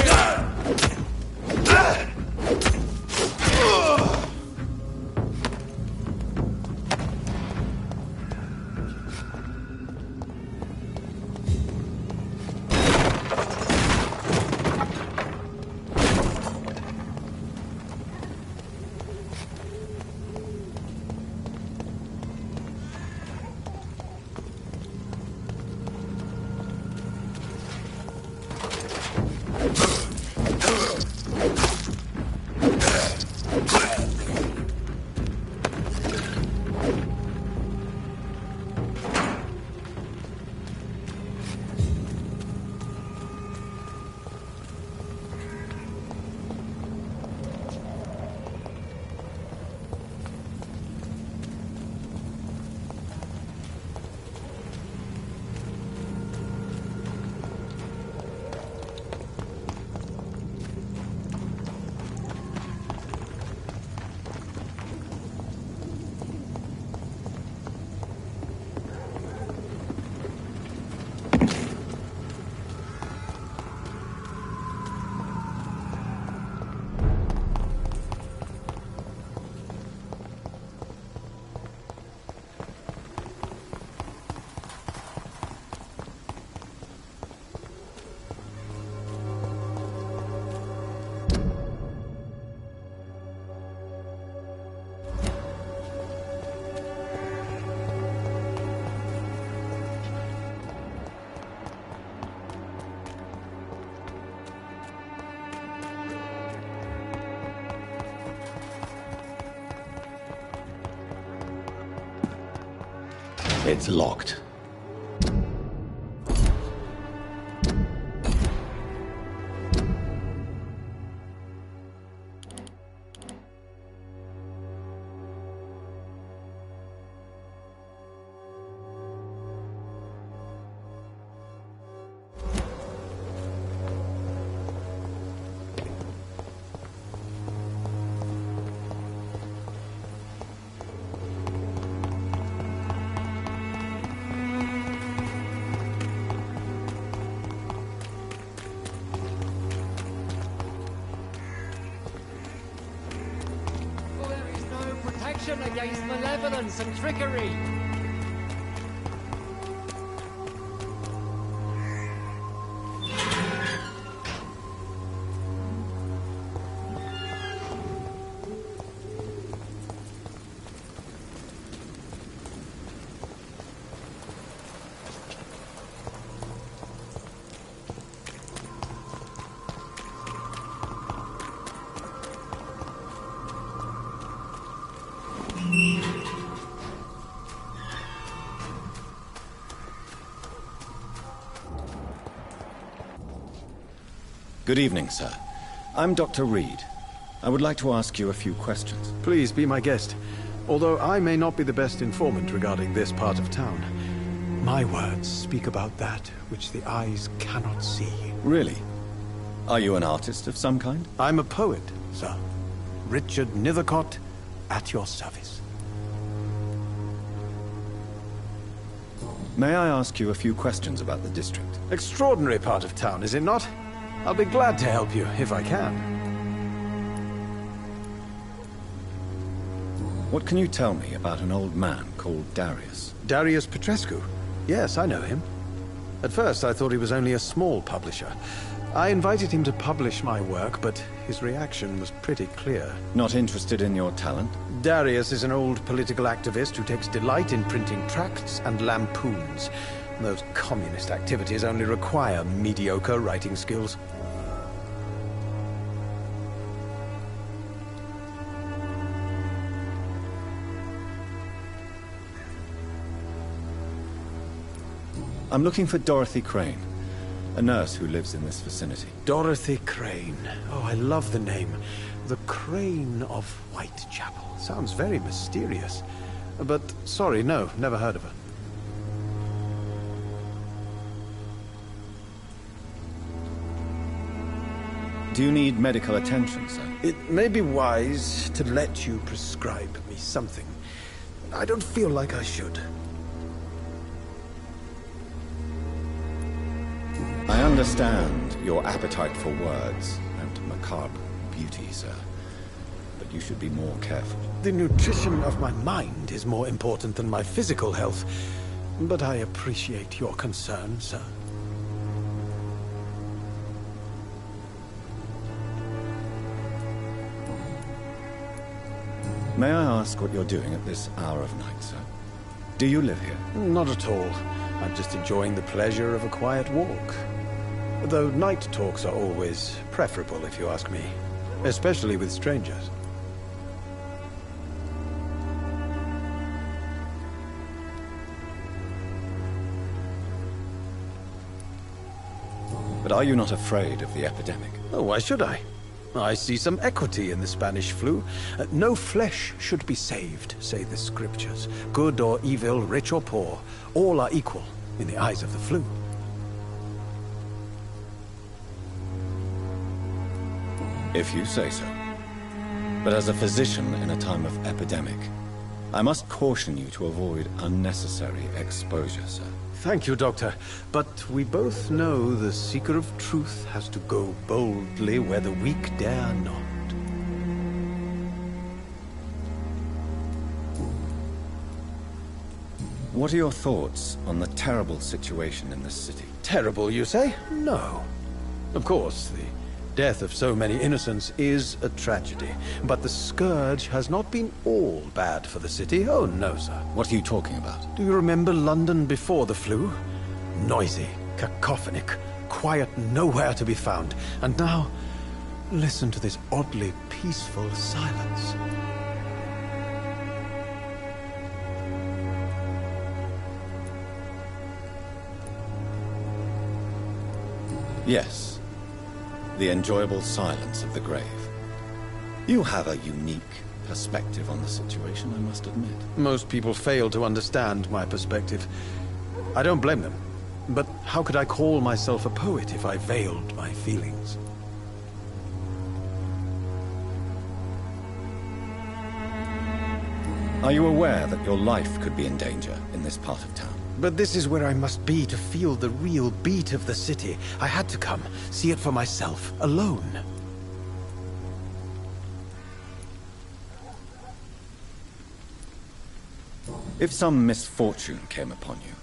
It's locked. Against malevolence and trickery. Good evening, sir. I'm Dr. Reed. I would like to ask you a few questions. Please be my guest. Although I may not be the best informant regarding this part of town, my words speak about that which the eyes cannot see. Really? Are you an artist of some kind? I'm a poet, sir. Richard Nethercott, at your service. May I ask you a few questions about the district? Extraordinary part of town, is it not? I'll be glad to help you, if I can. What can you tell me about an old man called Darius? Darius Petrescu? Yes, I know him. At first, I thought he was only a small publisher. I invited him to publish my work, but his reaction was pretty clear. Not interested in your talent? Darius is an old political activist who takes delight in printing tracts and lampoons. Those communist activities only require mediocre writing skills. I'm looking for Dorothy Crane, a nurse who lives in this vicinity. Dorothy Crane. Oh, I love the name. The Crane of Whitechapel. Sounds very mysterious. But, sorry, no, never heard of her. Do you need medical attention, sir? It may be wise to let you prescribe me something. I don't feel like I should. I understand your appetite for words and macabre beauty, sir. But you should be more careful. The nutrition of my mind is more important than my physical health. But I appreciate your concern, sir. May I ask what you're doing at this hour of night, sir? Do you live here? Not at all. I'm just enjoying the pleasure of a quiet walk. Though night talks are always preferable, if you ask me. Especially with strangers. But are you not afraid of the epidemic? Oh, why should I? I see some equity in the Spanish flu. No flesh should be saved, say the scriptures. Good or evil, rich or poor, all are equal in the eyes of the flu. If you say so. But as a physician in a time of epidemic, I must caution you to avoid unnecessary exposure, sir. Thank you, Doctor. But we both know the seeker of truth has to go boldly where the weak dare not. What are your thoughts on the terrible situation in this city? Terrible, you say? No. Of course, the death of so many innocents is a tragedy. But the scourge has not been all bad for the city. Oh, no, sir. What are you talking about? Do you remember London before the flu? Noisy, cacophonic, quiet nowhere to be found. And now, listen to this oddly peaceful silence. Yes. The enjoyable silence of the grave. You have a unique perspective on the situation, I must admit. Most people fail to understand my perspective. I don't blame them. But how could I call myself a poet if I veiled my feelings? Are you aware that your life could be in danger in this part of town? But this is where I must be to feel the real beat of the city. I had to come, see it for myself, alone. If some misfortune came upon you,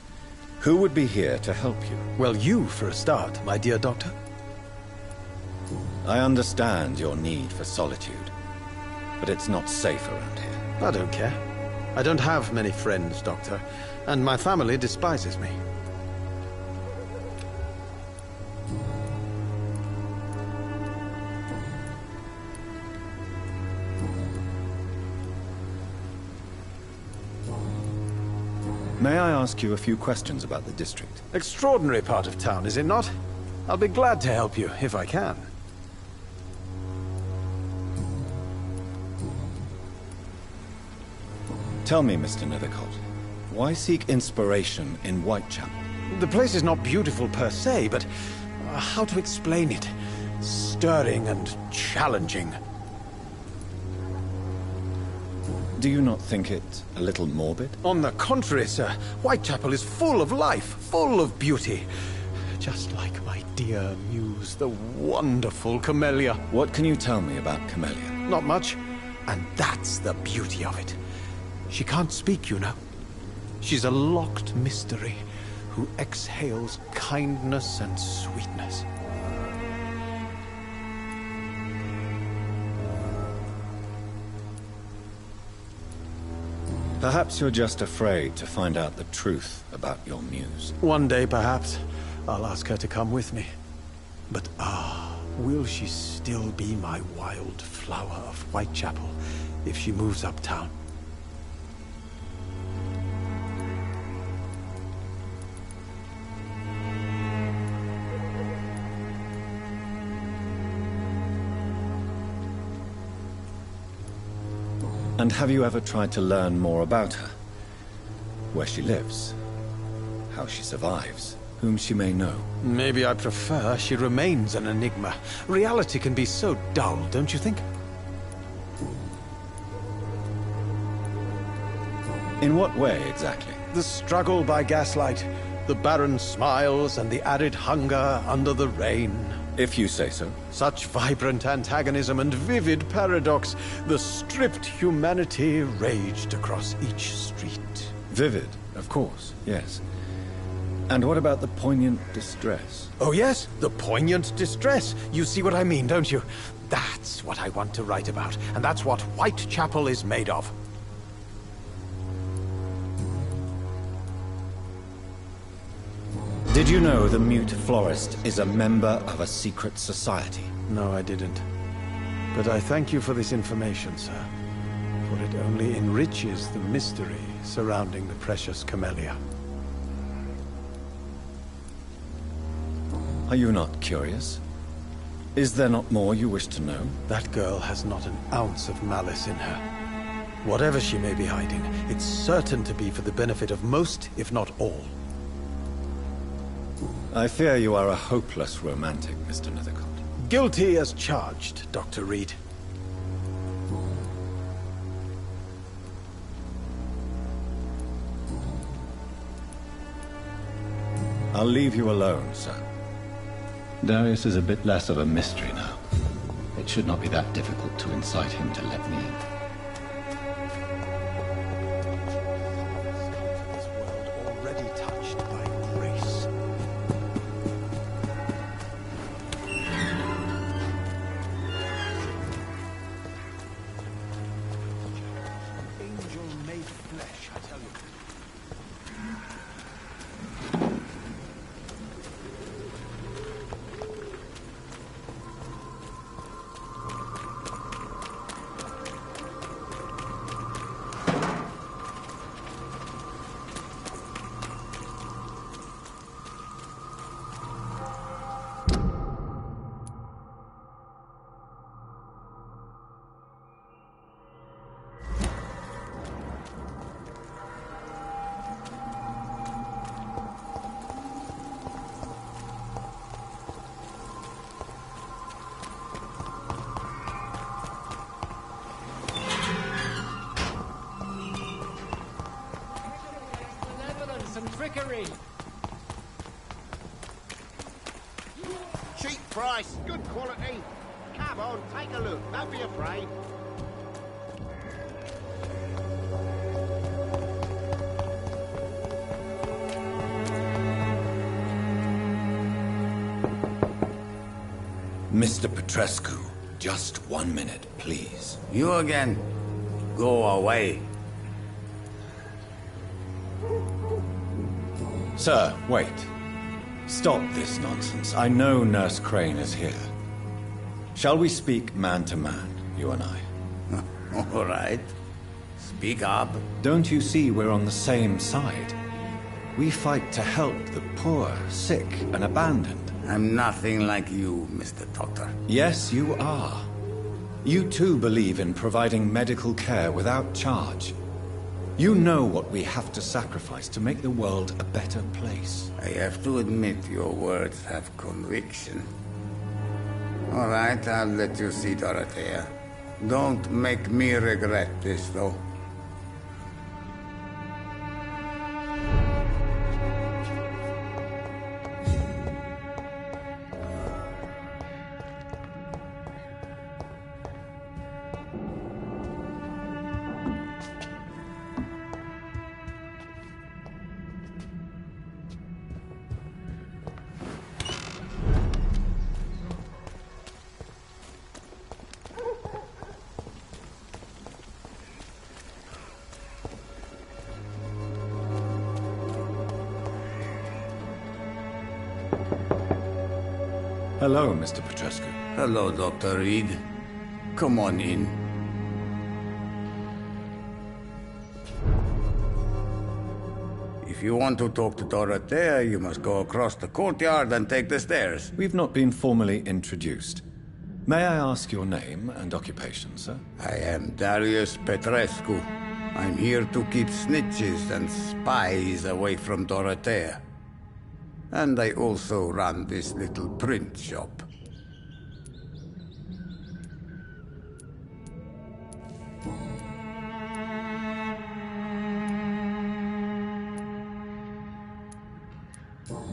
who would be here to help you? Well, you for a start, my dear doctor. I understand your need for solitude, but it's not safe around here. I don't care. I don't have many friends, Doctor, and my family despises me. May I ask you a few questions about the district? Extraordinary part of town, is it not? I'll be glad to help you, if I can. Tell me, Mr. Nethercott, why seek inspiration in Whitechapel? The place is not beautiful per se, but how to explain it? Stirring and challenging. Do you not think it a little morbid? On the contrary, sir. Whitechapel is full of life, full of beauty. Just like my dear muse, the wonderful Camellia. What can you tell me about Camellia? Not much. And that's the beauty of it. She can't speak, you know. She's a locked mystery who exhales kindness and sweetness. Perhaps you're just afraid to find out the truth about your muse. One day, perhaps, I'll ask her to come with me. But will she still be my wild flower of Whitechapel if she moves uptown? And have you ever tried to learn more about her? Where she lives? How she survives? Whom she may know? Maybe I prefer she remains an enigma. Reality can be so dull, don't you think? In what way, exactly? The struggle by gaslight, the barren smiles and the arid hunger under the rain. If you say so. Such vibrant antagonism and vivid paradox. The stripped humanity raged across each street. Vivid, of course, yes. And what about the poignant distress? Oh yes, the poignant distress. You see what I mean, don't you? That's what I want to write about, and that's what Whitechapel is made of. Did you know the Mute Florist is a member of a secret society? No, I didn't. But I thank you for this information, sir. For it only enriches the mystery surrounding the precious Camellia. Are you not curious? Is there not more you wish to know? That girl has not an ounce of malice in her. Whatever she may be hiding, it's certain to be for the benefit of most, if not all. I fear you are a hopeless romantic, Mr. Nethercott. Guilty as charged, Dr. Reed. I'll leave you alone, sir. Darius is a bit less of a mystery now. It should not be that difficult to incite him to let me in. Trickery! Cheap price, good quality. Come on, take a look. Don't be afraid. Mr. Petrescu, just 1 minute, please. You again? Go away. Sir, wait. Stop this nonsense. I know Nurse Crane is here. Shall we speak man to man, you and I? All right. Speak up. Don't you see we're on the same side? We fight to help the poor, sick, and abandoned. I'm nothing like you, Mr. Doctor. Yes, you are. You too believe in providing medical care without charge. You know what we have to sacrifice to make the world a better place. I have to admit your words have conviction. All right, I'll let you see Dorothea. Don't make me regret this, though. Hello, Mr. Petrescu. Hello, Dr. Reed. Come on in. If you want to talk to Dorothea, you must go across the courtyard and take the stairs. We've not been formally introduced. May I ask your name and occupation, sir? I am Darius Petrescu. I'm here to keep snitches and spies away from Dorothea. And I also run this little print shop.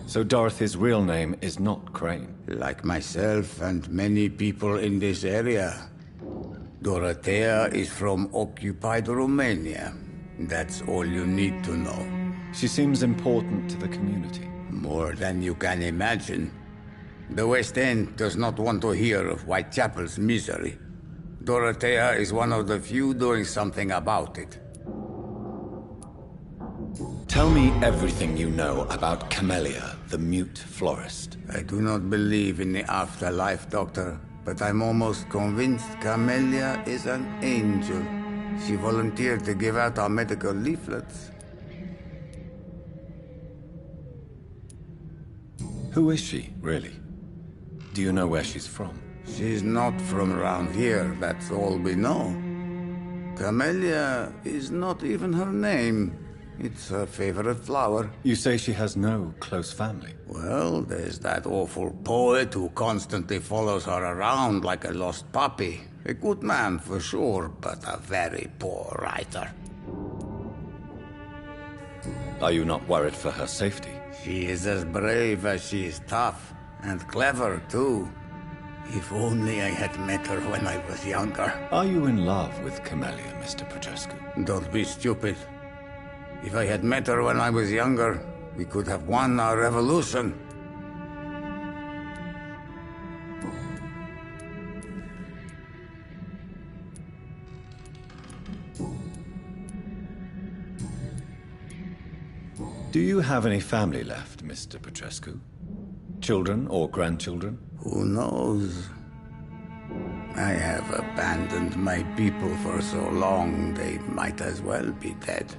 So Dorothy's real name is not Crane? Like myself and many people in this area. Dorothea is from occupied Romania. That's all you need to know. She seems important to the community. More than you can imagine. The West End does not want to hear of Whitechapel's misery. Dorothea is one of the few doing something about it. Tell me everything you know about Camellia, the mute florist. I do not believe in the afterlife, Doctor, but I'm almost convinced Camellia is an angel. She volunteered to give out our medical leaflets. Who is she, really? Do you know where she's from? She's not from around here, that's all we know. Camellia is not even her name. It's her favorite flower. You say she has no close family? Well, there's that awful poet who constantly follows her around like a lost puppy. A good man for sure, but a very poor writer. Are you not worried for her safety? She is as brave as she is tough, and clever too. If only I had met her when I was younger. Are you in love with Camellia, Mr. Petrescu? Don't be stupid. If I had met her when I was younger, we could have won our revolution. Do you have any family left, Mr. Petrescu? Children or grandchildren? Who knows? I have abandoned my people for so long, they might as well be dead.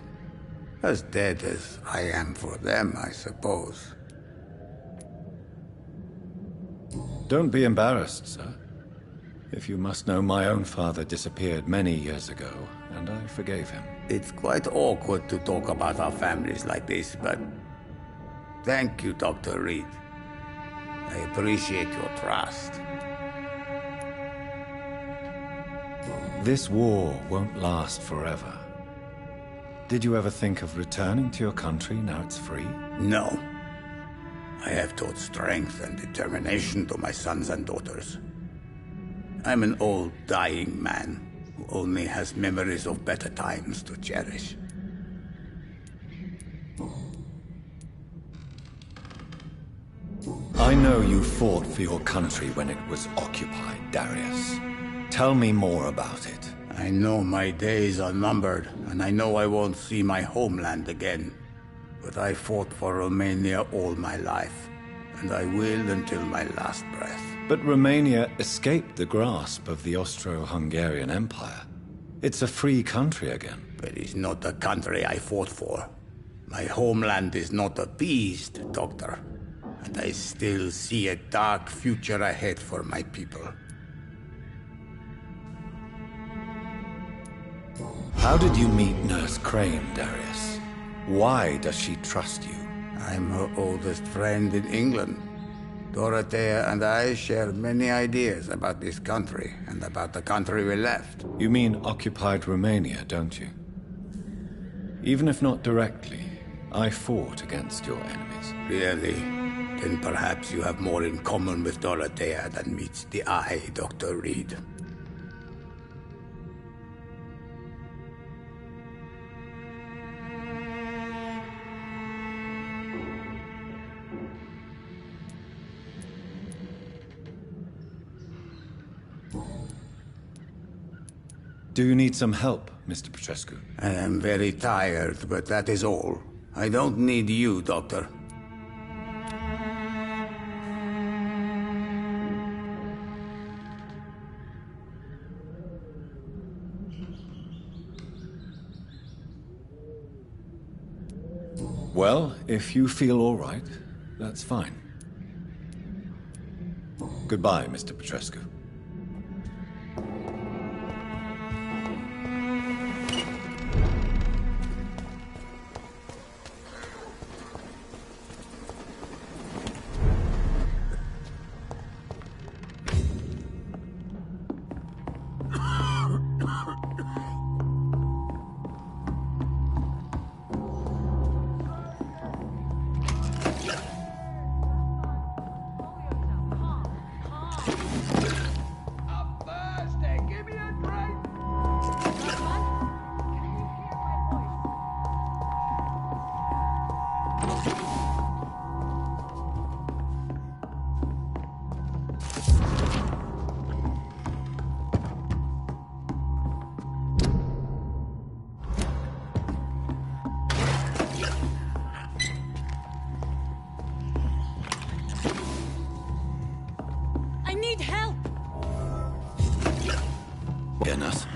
As dead as I am for them, I suppose. Don't be embarrassed, sir. If you must know, my own father disappeared many years ago, and I forgave him. It's quite awkward to talk about our families like this, but thank you, Dr. Reed. I appreciate your trust. This war won't last forever. Did you ever think of returning to your country now it's free? No. I have taught strength and determination to my sons and daughters. I'm an old, dying man who only has memories of better times to cherish. I know you fought for your country when it was occupied, Darius. Tell me more about it. I know my days are numbered, and I know I won't see my homeland again. But I fought for Romania all my life, and I will until my last breath. But Romania escaped the grasp of the Austro-Hungarian Empire. It's a free country again. But it's not the country I fought for. My homeland is not appeased, Doctor. And I still see a dark future ahead for my people. How did you meet Nurse Crane, Darius? Why does she trust you? I'm her oldest friend in England. Dorothea and I share many ideas about this country and about the country we left. You mean occupied Romania, don't you? Even if not directly, I fought against your enemies. Really? Then perhaps you have more in common with Dorothea than meets the eye, Dr. Reed. Do you need some help, Mr. Petrescu? I am very tired, but that is all. I don't need you, Doctor. Well, if you feel all right, that's fine. Goodbye, Mr. Petrescu.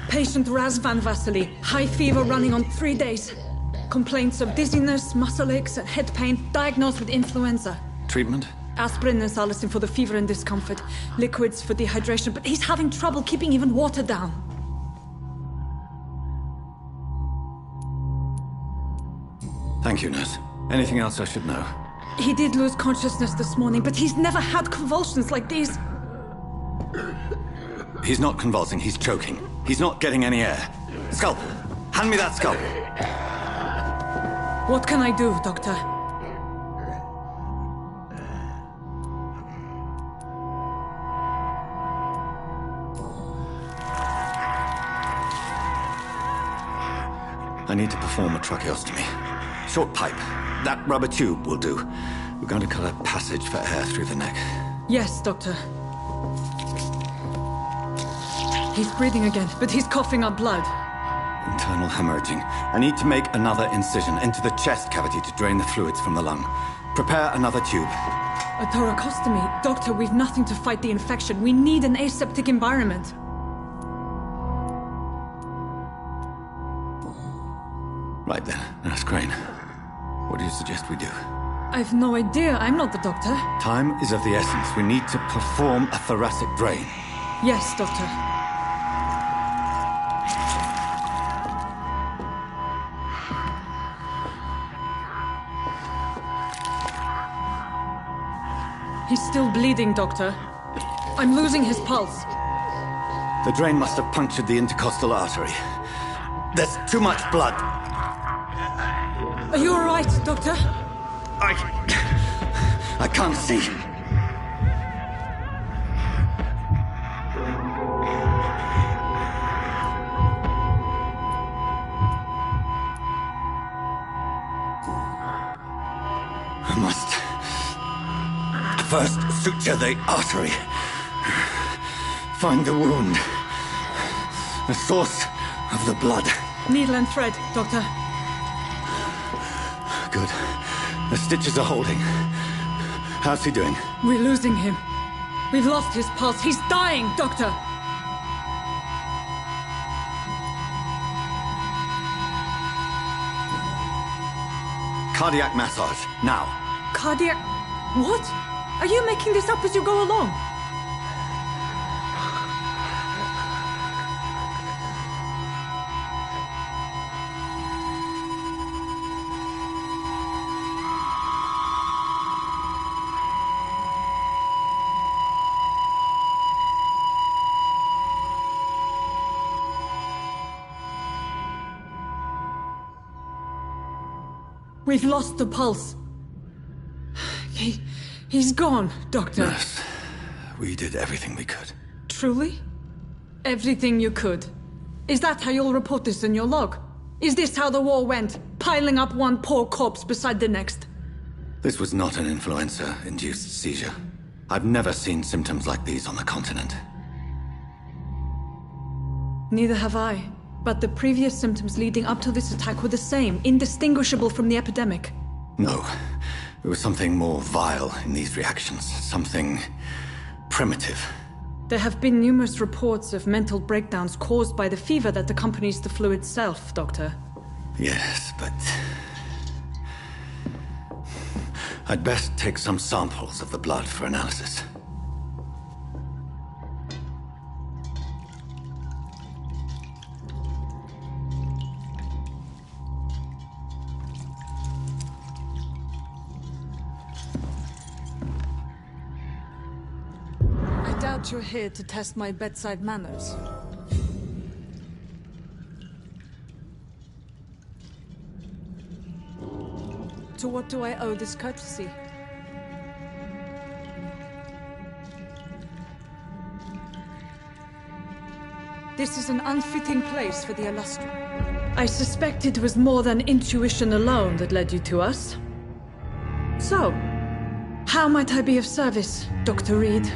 Patient Razvan Vasily, high fever running on 3 days. Complaints of dizziness, muscle aches, and head pain, diagnosed with influenza. Treatment? Aspirin and salicin for the fever and discomfort. Liquids for dehydration, but he's having trouble keeping even water down. Thank you, nurse. Anything else I should know? He did lose consciousness this morning, but he's never had convulsions like these. He's not convulsing, he's choking. He's not getting any air. Scalpel! Hand me that scalpel! What can I do, Doctor? I need to perform a tracheostomy. Short pipe. That rubber tube will do. We're going to cut a passage for air through the neck. Yes, Doctor. He's breathing again, but he's coughing up blood. Internal hemorrhaging. I need to make another incision into the chest cavity to drain the fluids from the lung. Prepare another tube. A thoracostomy? Doctor, we've nothing to fight the infection. We need an aseptic environment. Right then, Nurse Crane. What do you suggest we do? I've no idea. I'm not the doctor. Time is of the essence. We need to perform a thoracic drain. Yes, Doctor. He's still bleeding, Doctor. I'm losing his pulse. The drain must have punctured the intercostal artery. There's too much blood. Are you all right, Doctor? I can't see. I must first suture the artery. Find the wound. The source of the blood. Needle and thread, Doctor. Good. The stitches are holding. How's he doing? We're losing him. We've lost his pulse. He's dying, Doctor! Cardiac massage, now. Cardiac... What? Are you making this up as you go along? We've lost the pulse. He's gone, Doctor. Nurse, we did everything we could. Truly? Everything you could? Is that how you'll report this in your log? Is this how the war went? Piling up one poor corpse beside the next? This was not an influenza-induced seizure. I've never seen symptoms like these on the continent. Neither have I. But the previous symptoms leading up to this attack were the same, indistinguishable from the epidemic. No. There was something more vile in these reactions. Something primitive. There have been numerous reports of mental breakdowns caused by the fever that accompanies the flu itself, Doctor. Yes, but... I'd best take some samples of the blood for analysis. I doubt you're here to test my bedside manners. To what do I owe this courtesy? This is an unfitting place for the illustrious. I suspect it was more than intuition alone that led you to us. So, how might I be of service, Dr. Reed?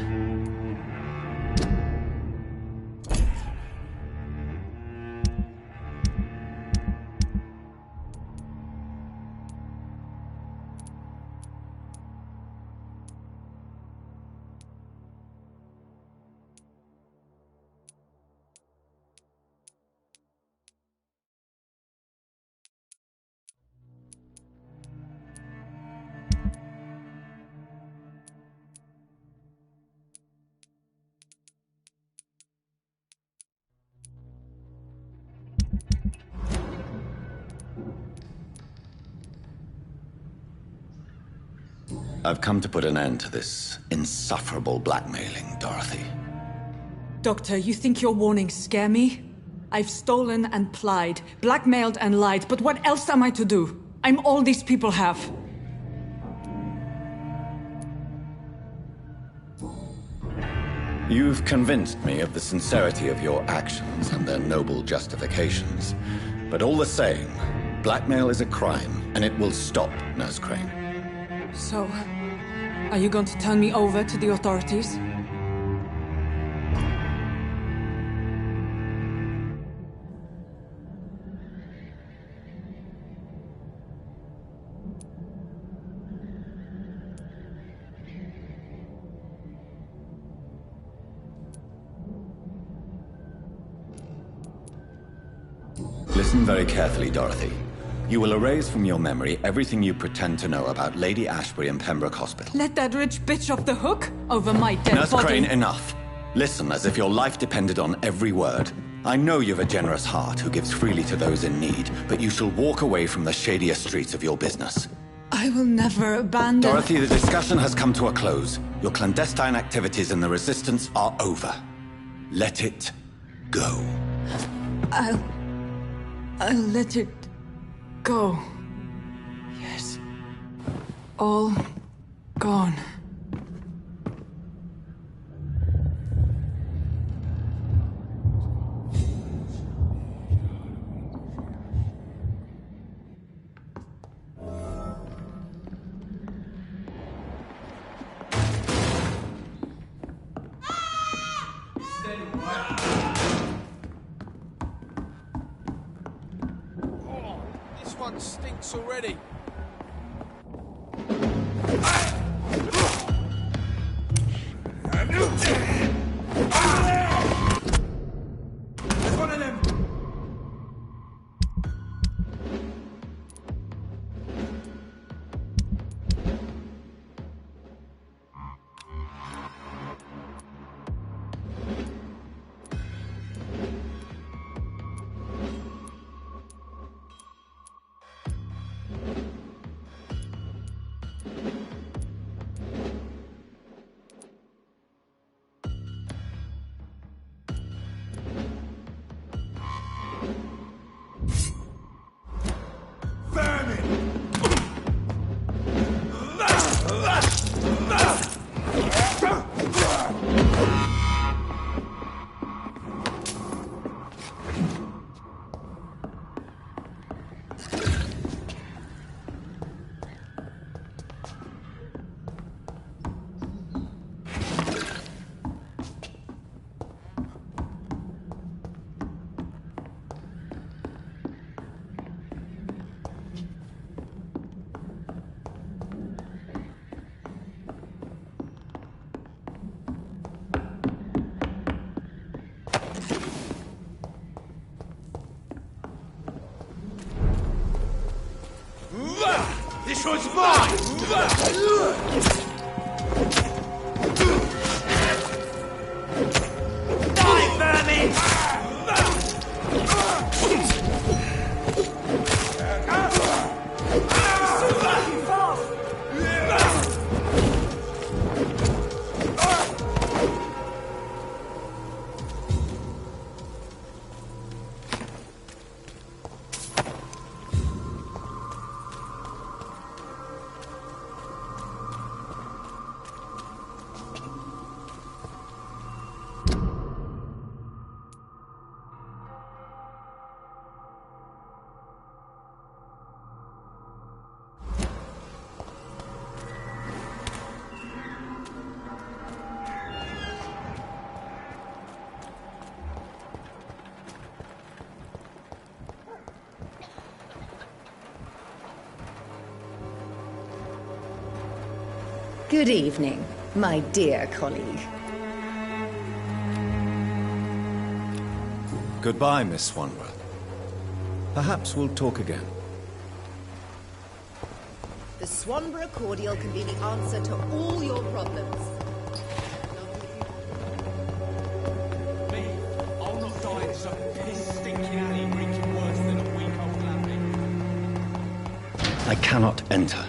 I've come to put an end to this insufferable blackmailing, Dorothy. Doctor, you think your warnings scare me? I've stolen and plied, blackmailed and lied, but what else am I to do? I'm all these people have. You've convinced me of the sincerity of your actions and their noble justifications. But all the same, blackmail is a crime, and it will stop, Nurse Crane. So, are you going to turn me over to the authorities? Listen very carefully, Dorothy. You will erase from your memory everything you pretend to know about Lady Ashbury and Pembroke Hospital. Let that rich bitch off the hook over my dead Nurse body. Crane, enough. Listen as if your life depended on every word. I know you've a generous heart who gives freely to those in need, but you shall walk away from the shadier streets of your business. I will never abandon... Dorothy, the discussion has come to a close. Your clandestine activities in the Resistance are over. Let it go. I'll let it go. Yes. All gone. Stinks already. There's one of them. was mine! Die, vermin! Good evening, my dear colleague. Goodbye, Miss Swanborough. Perhaps we'll talk again. The Swanborough cordial can be the answer to all your problems. Me, I'll not die in some piss stinking alley reeking worse than a week-old lambing. I cannot enter.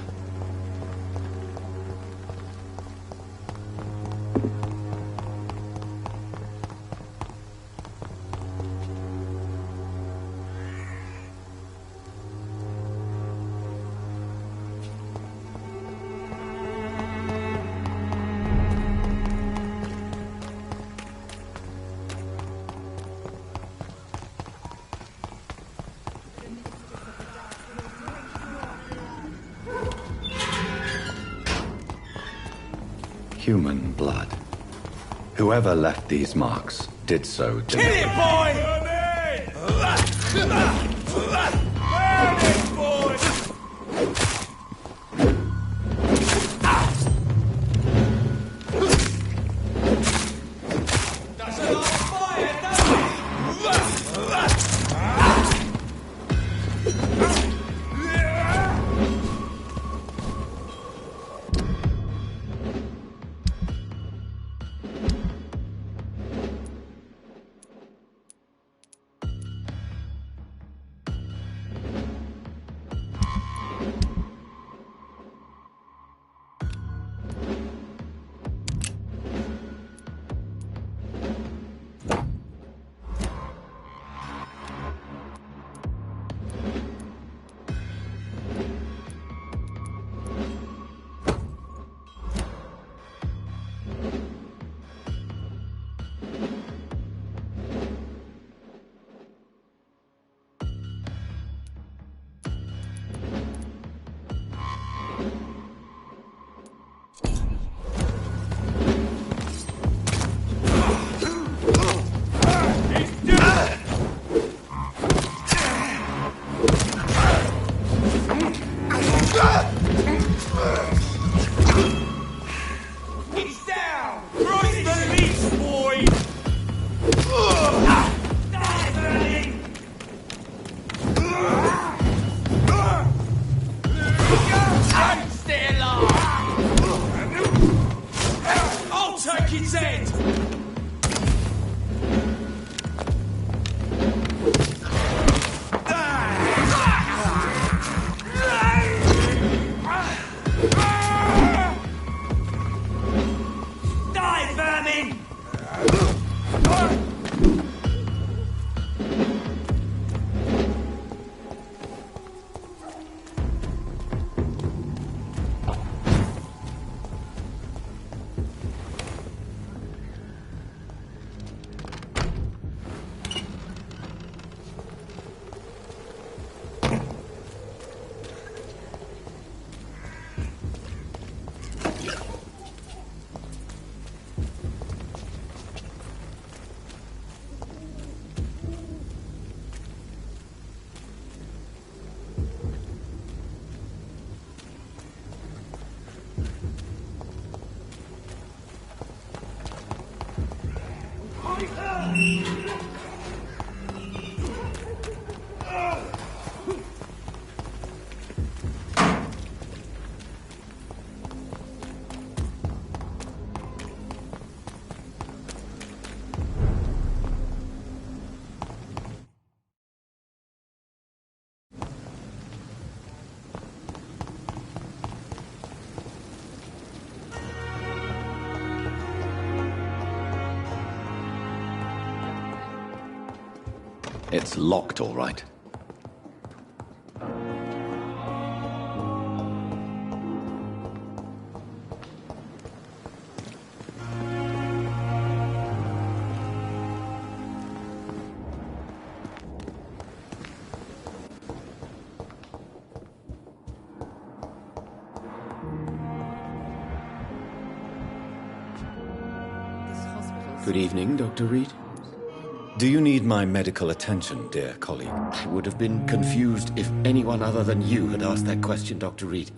Human blood. Whoever left these marks did so Kill it, boy! Burn it, boy! That's a lot of fire, It's locked, all right. Good evening, Dr. Reed. Do you need my medical attention, dear colleague? I would have been confused if anyone other than you had asked that question, Dr. Reed.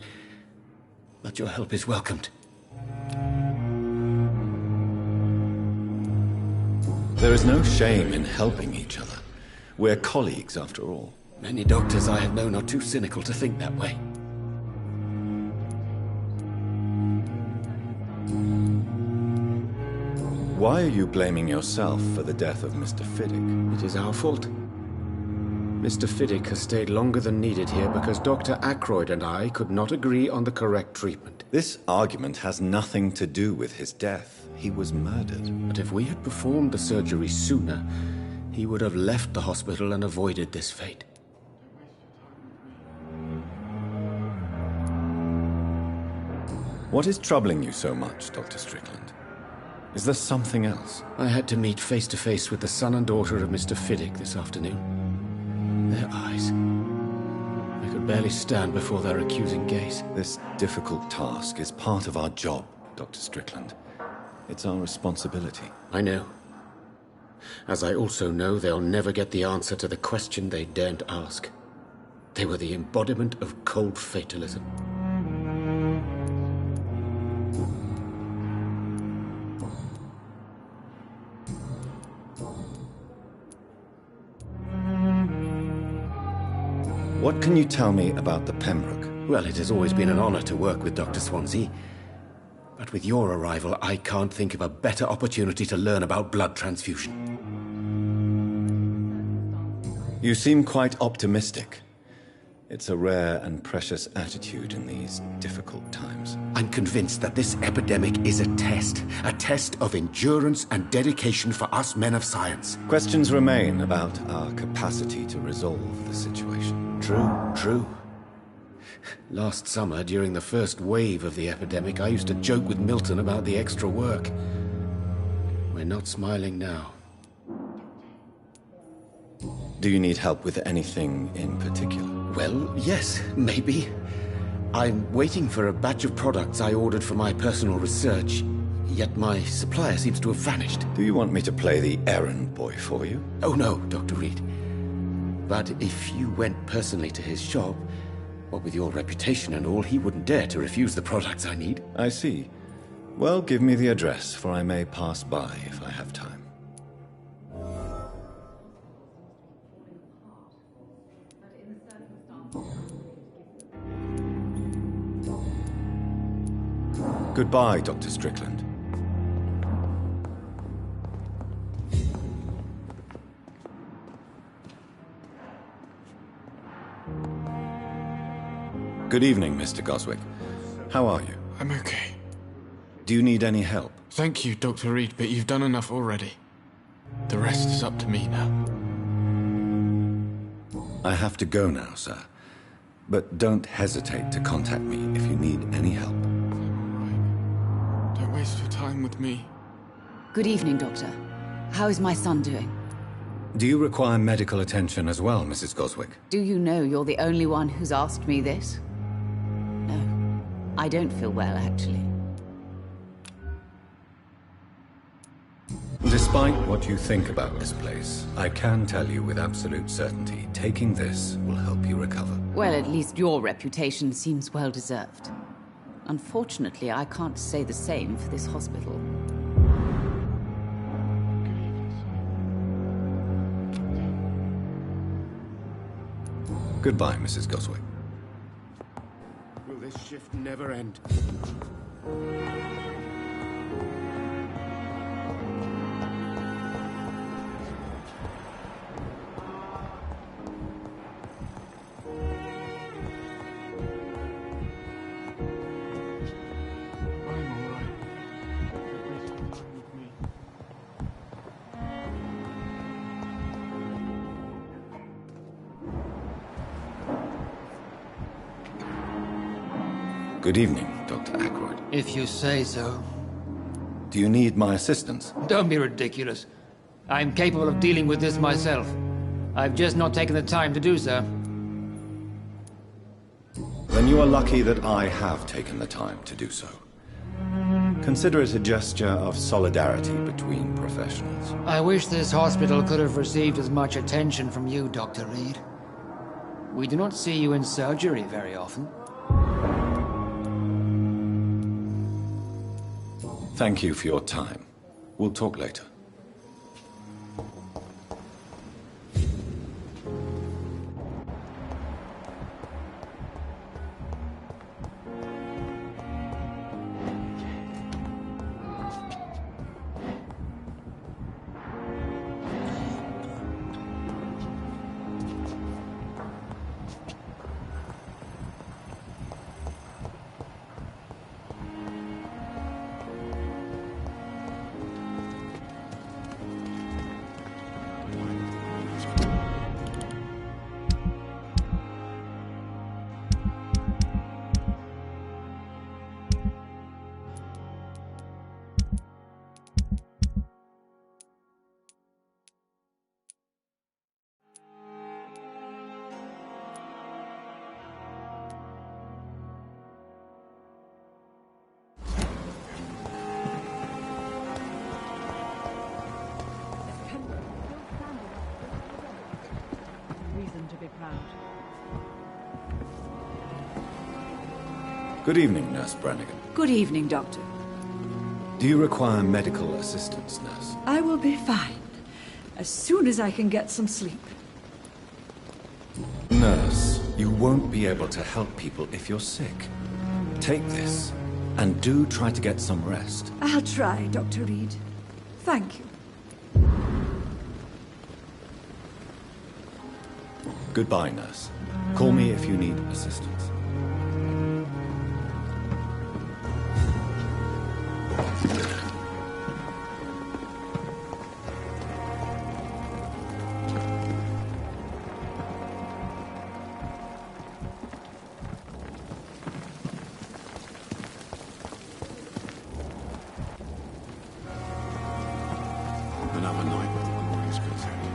But your help is welcomed. There is no shame in helping each other. We're colleagues, after all. Many doctors I have known are too cynical to think that way. Why are you blaming yourself for the death of Mr. Fiddick? It is our fault. Mr. Fiddick has stayed longer than needed here because Dr. Ackroyd and I could not agree on the correct treatment. This argument has nothing to do with his death. He was murdered. But if we had performed the surgery sooner, he would have left the hospital and avoided this fate. What is troubling you so much, Dr. Strickland? Is there something else? I had to meet face to face with the son and daughter of Mr. Fiddick this afternoon. Their eyes. I could barely stand before their accusing gaze. This difficult task is part of our job, Dr. Strickland. It's our responsibility. I know. As I also know they'll never get the answer to the question they daren't ask. They were the embodiment of cold fatalism. What can you tell me about the Pembroke? Well, it has always been an honor to work with Dr. Swansea. But with your arrival, I can't think of a better opportunity to learn about blood transfusion. You seem quite optimistic. It's a rare and precious attitude in these difficult times. I'm convinced that this epidemic is a test of endurance and dedication for us men of science. Questions remain about our capacity to resolve the situation. True. Last summer, during the first wave of the epidemic, I used to joke with Milton about the extra work. We're not smiling now. Do you need help with anything in particular? Well, yes, maybe. I'm waiting for a batch of products I ordered for my personal research, yet my supplier seems to have vanished. Do you want me to play the errand boy for you? Oh no, Dr. Reed. But if you went personally to his shop, what with your reputation and all, he wouldn't dare to refuse the products I need. I see. Well, give me the address, for I may pass by if I have time. Goodbye, Dr. Strickland. Good evening, Mr. Goswick. How are you? I'm okay. Do you need any help? Thank you, Dr. Reed, but you've done enough already. The rest is up to me now. I have to go now, sir. But don't hesitate to contact me if you need any help. Don't waste your time with me. Good evening, Doctor. How is my son doing? Do you require medical attention as well, Mrs. Goswick? Do you know you're the only one who's asked me this? No, I don't feel well, actually. Despite what you think about this place, I can tell you with absolute certainty, taking this will help you recover. Well, at least your reputation seems well-deserved. Unfortunately, I can't say the same for this hospital. Goodbye, Mrs. Goswick. Will this shift never end? Good evening, Dr. Ackroyd. If you say so. Do you need my assistance? Don't be ridiculous. I'm capable of dealing with this myself. I've just not taken the time to do so. Then you are lucky that I have taken the time to do so. Consider it a gesture of solidarity between professionals. I wish this hospital could have received as much attention from you, Dr. Reed. We do not see you in surgery very often. Thank you for your time. We'll talk later. Good evening, Nurse Brannigan. Good evening, Doctor. Do you require medical assistance, Nurse? I will be fine. As soon as I can get some sleep. Nurse, you won't be able to help people if you're sick. Take this, and do try to get some rest. I'll try, Dr. Reed. Thank you. Goodbye, Nurse. Call me if you need assistance. Another night with the boys concerned.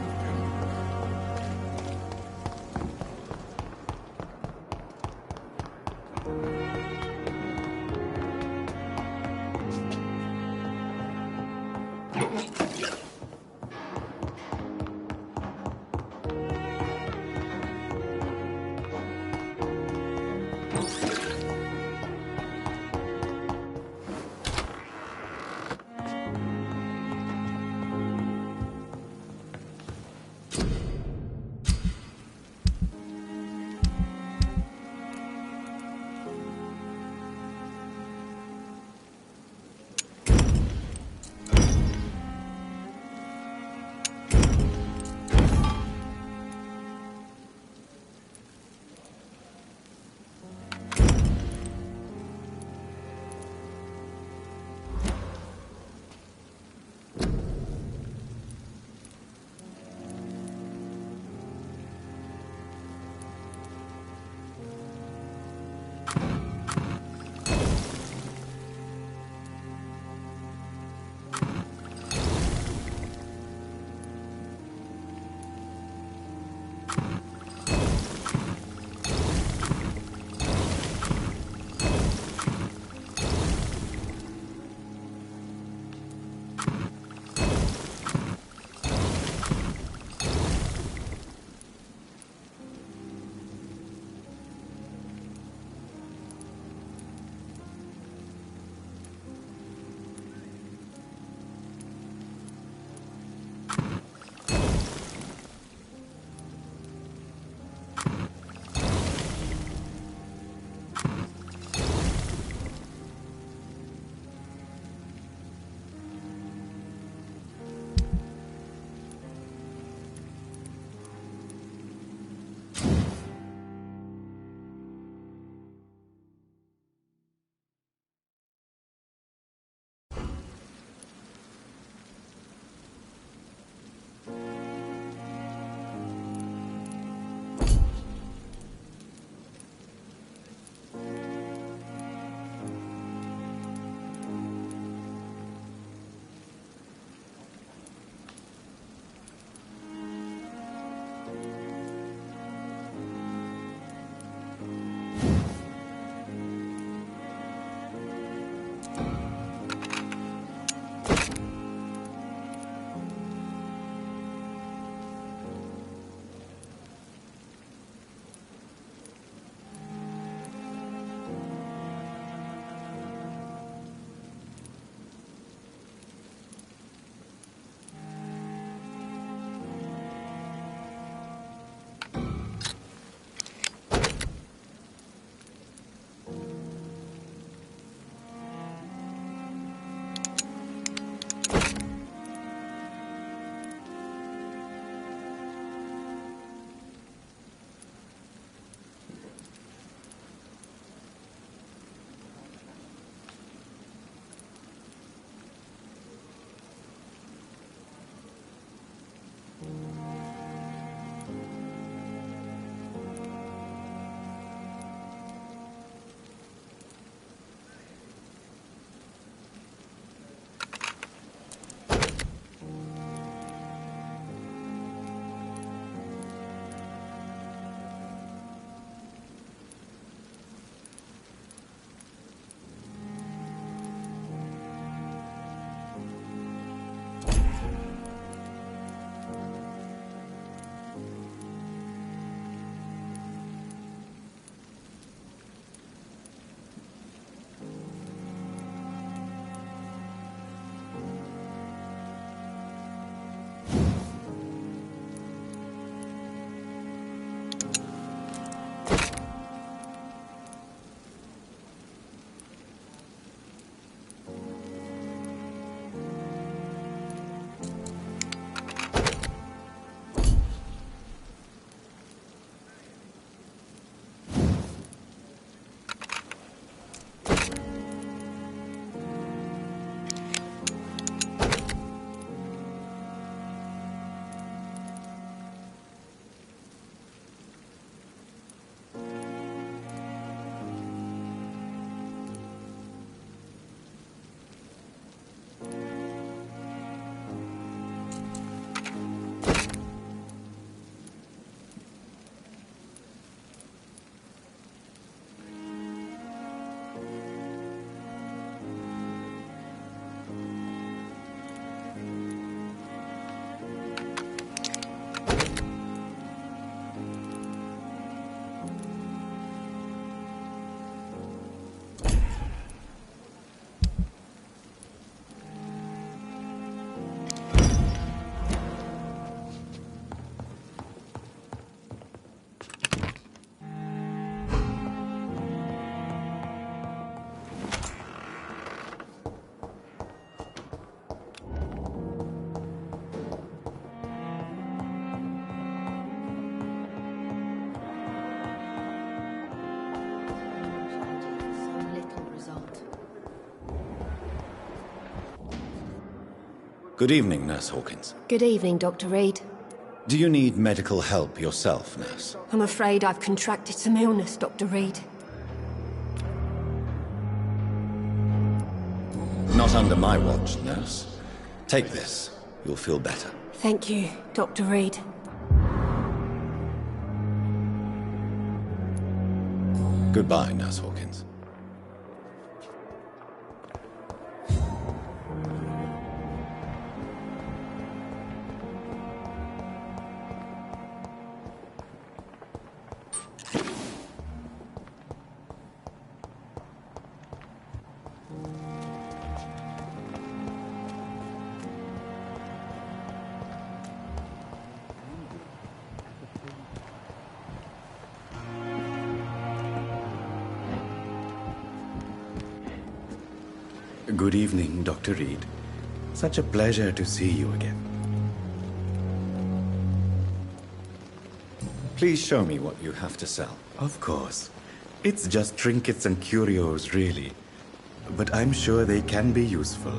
Good evening, Nurse Hawkins. Good evening, Dr. Reed. Do you need medical help yourself, Nurse? I'm afraid I've contracted some illness, Dr. Reed. Not under my watch, Nurse. Take this. You'll feel better. Thank you, Dr. Reed. Goodbye, Nurse Hawkins. Good evening, Dr. Reed. Such a pleasure to see you again. Please show me what you have to sell. Of course. It's just trinkets and curios, really. But I'm sure they can be useful.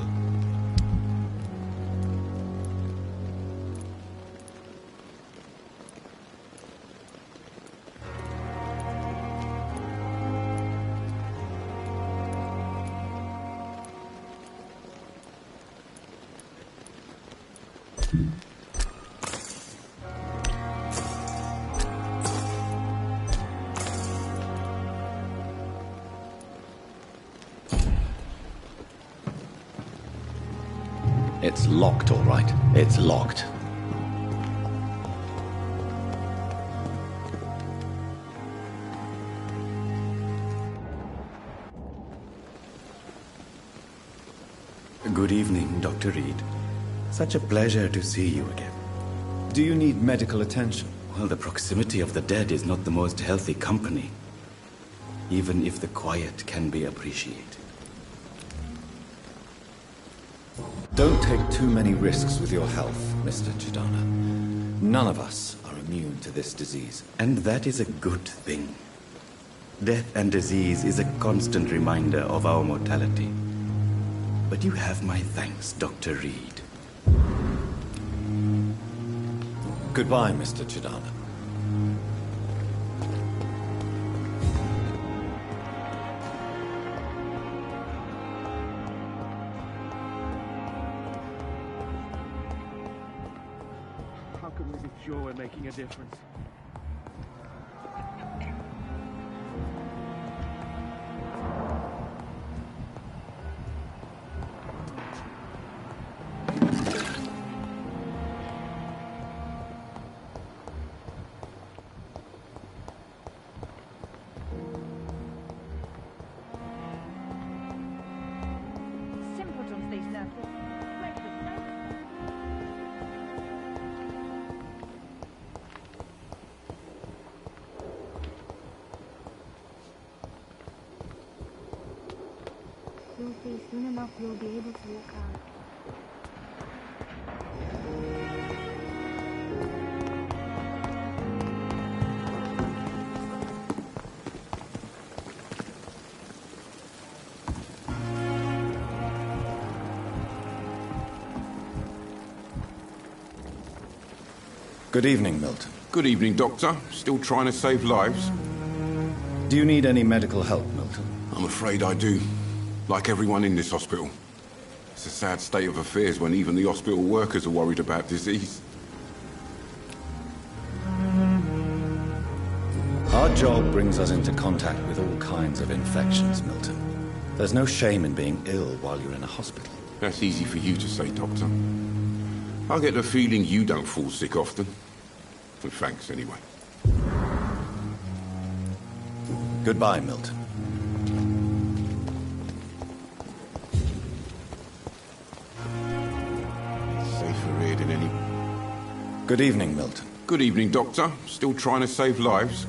It's locked, all right. It's locked. Good evening, Dr. Reed. Such a pleasure to see you again. Do you need medical attention? Well, the proximity of the dead is not the most healthy company, even if the quiet can be appreciated. Don't take too many risks with your health, Mr. Chidana. None of us are immune to this disease. And that is a good thing. Death and disease is a constant reminder of our mortality. But you have my thanks, Dr. Reed. Goodbye, Mr. Chidana. How can we be sure we're making a difference? Simpletons, these nurses. You'll see soon enough you'll be able to walk out. Good evening, Milton. Good evening, Doctor. Still trying to save lives? Do you need any medical help, Milton? I'm afraid I do. Like everyone in this hospital. It's a sad state of affairs when even the hospital workers are worried about disease. Our job brings us into contact with all kinds of infections, Milton. There's no shame in being ill while you're in a hospital. That's easy for you to say, Doctor. I get the feeling you don't fall sick often. And thanks, anyway. Goodbye, Milton. Safer here than any... Good evening, Milton. Good evening, Doctor. Still trying to save lives?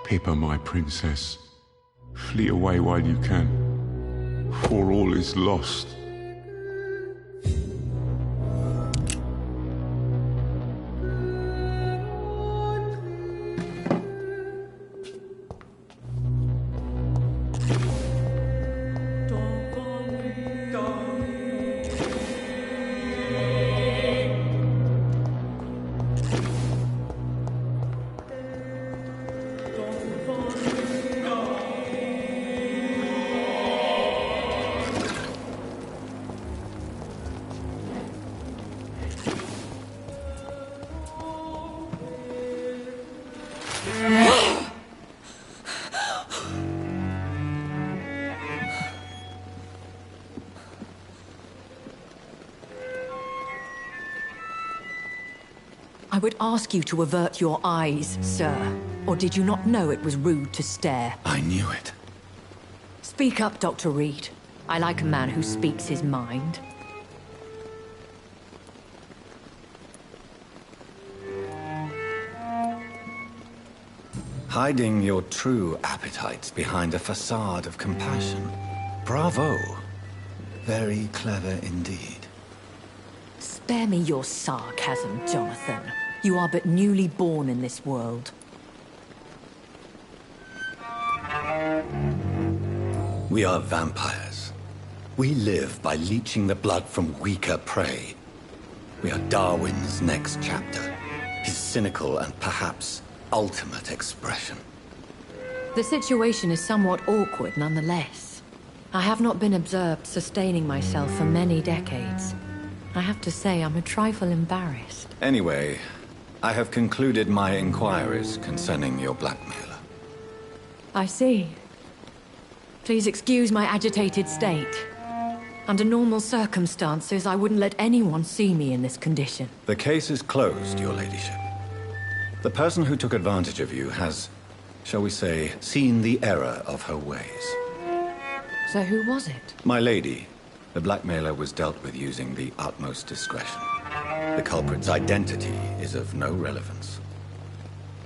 Pippa, my princess, flee away while you can, for all is lost. I would ask you to avert your eyes, sir. Or did you not know it was rude to stare? I knew it. Speak up, Dr. Reed. I like a man who speaks his mind. Hiding your true appetites behind a facade of compassion. Bravo. Very clever indeed. Spare me your sarcasm, Jonathan. You are but newly born in this world. We are vampires. We live by leeching the blood from weaker prey. We are Darwin's next chapter. His cynical and perhaps ultimate expression. The situation is somewhat awkward nonetheless. I have not been observed sustaining myself for many decades. I have to say I'm a trifle embarrassed. Anyway, I have concluded my inquiries concerning your blackmailer. I see. Please excuse my agitated state. Under normal circumstances, I wouldn't let anyone see me in this condition. The case is closed, your ladyship. The person who took advantage of you has, shall we say, seen the error of her ways. So who was it? My lady, the blackmailer was dealt with using the utmost discretion. The culprit's identity is of no relevance.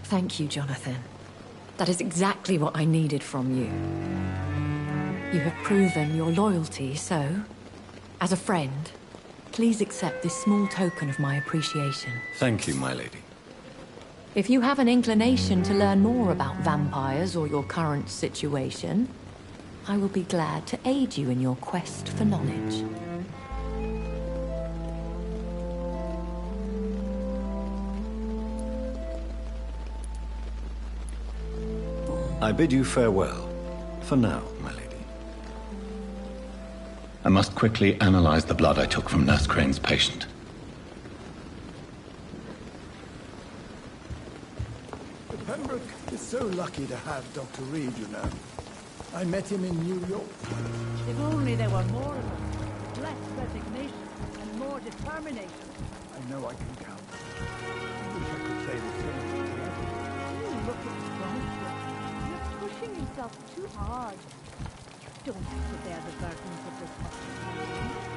Thank you, Jonathan. That is exactly what I needed from you. You have proven your loyalty, so, as a friend, please accept this small token of my appreciation. Thank you, my lady. If you have an inclination to learn more about vampires or your current situation, I will be glad to aid you in your quest for knowledge. I bid you farewell, for now, my lady. I must quickly analyze the blood I took from Nurse Crane's patient. Pembroke is so lucky to have Dr. Reed, you know. I met him in New York. If only there were more of them. Less resignation and more determination. I know I can count. I wish I could say the same. You look at Bronson. You're pushing yourself too hard. You don't have to bear the burdens of this hospitality.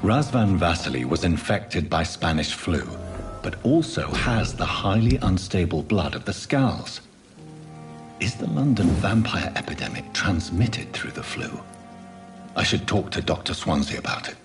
Razvan Vasily was infected by Spanish flu, but also has the highly unstable blood of the Skulls. Is the London vampire epidemic transmitted through the flu? I should talk to Dr. Swansea about it.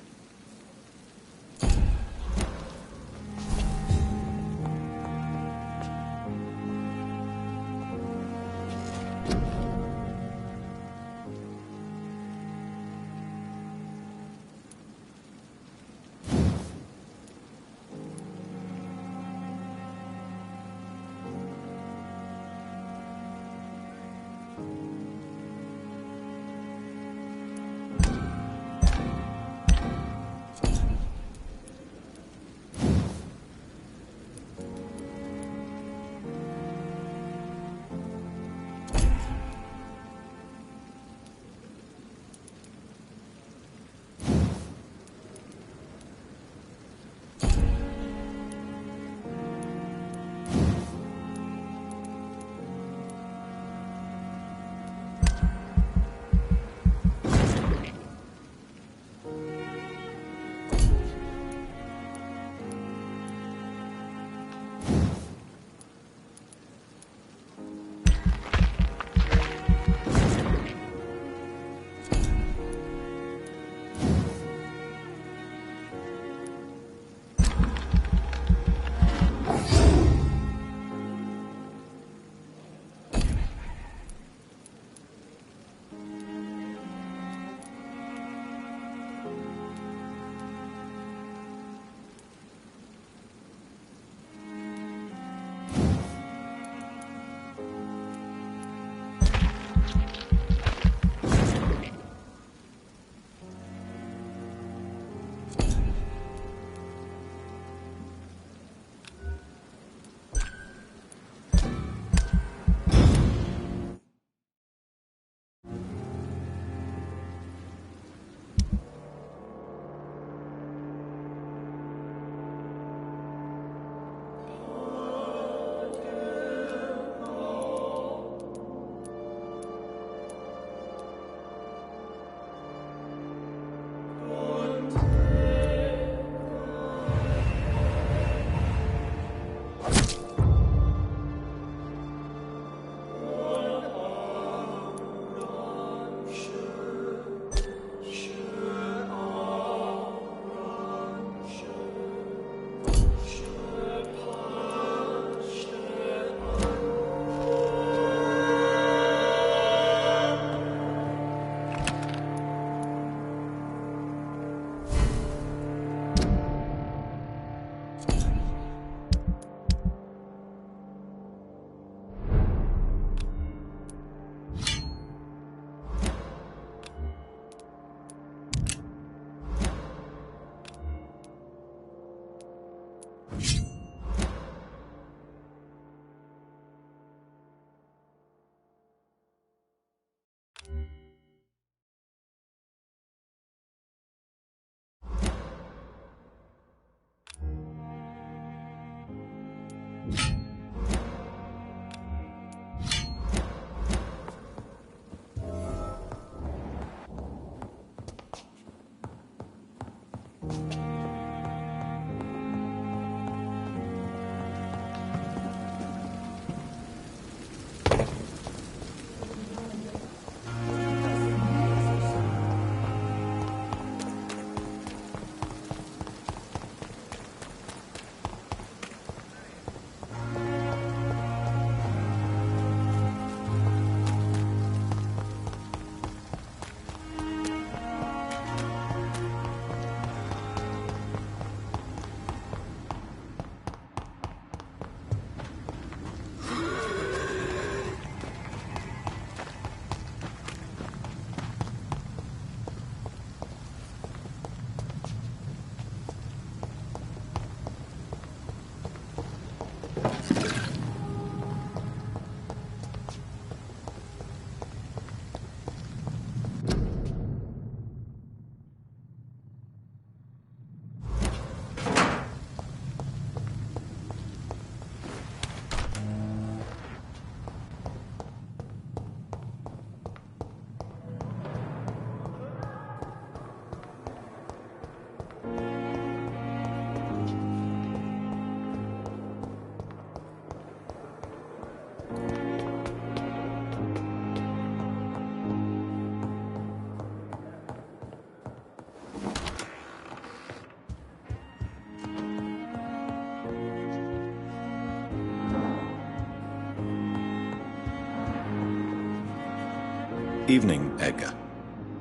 Evening, Edgar.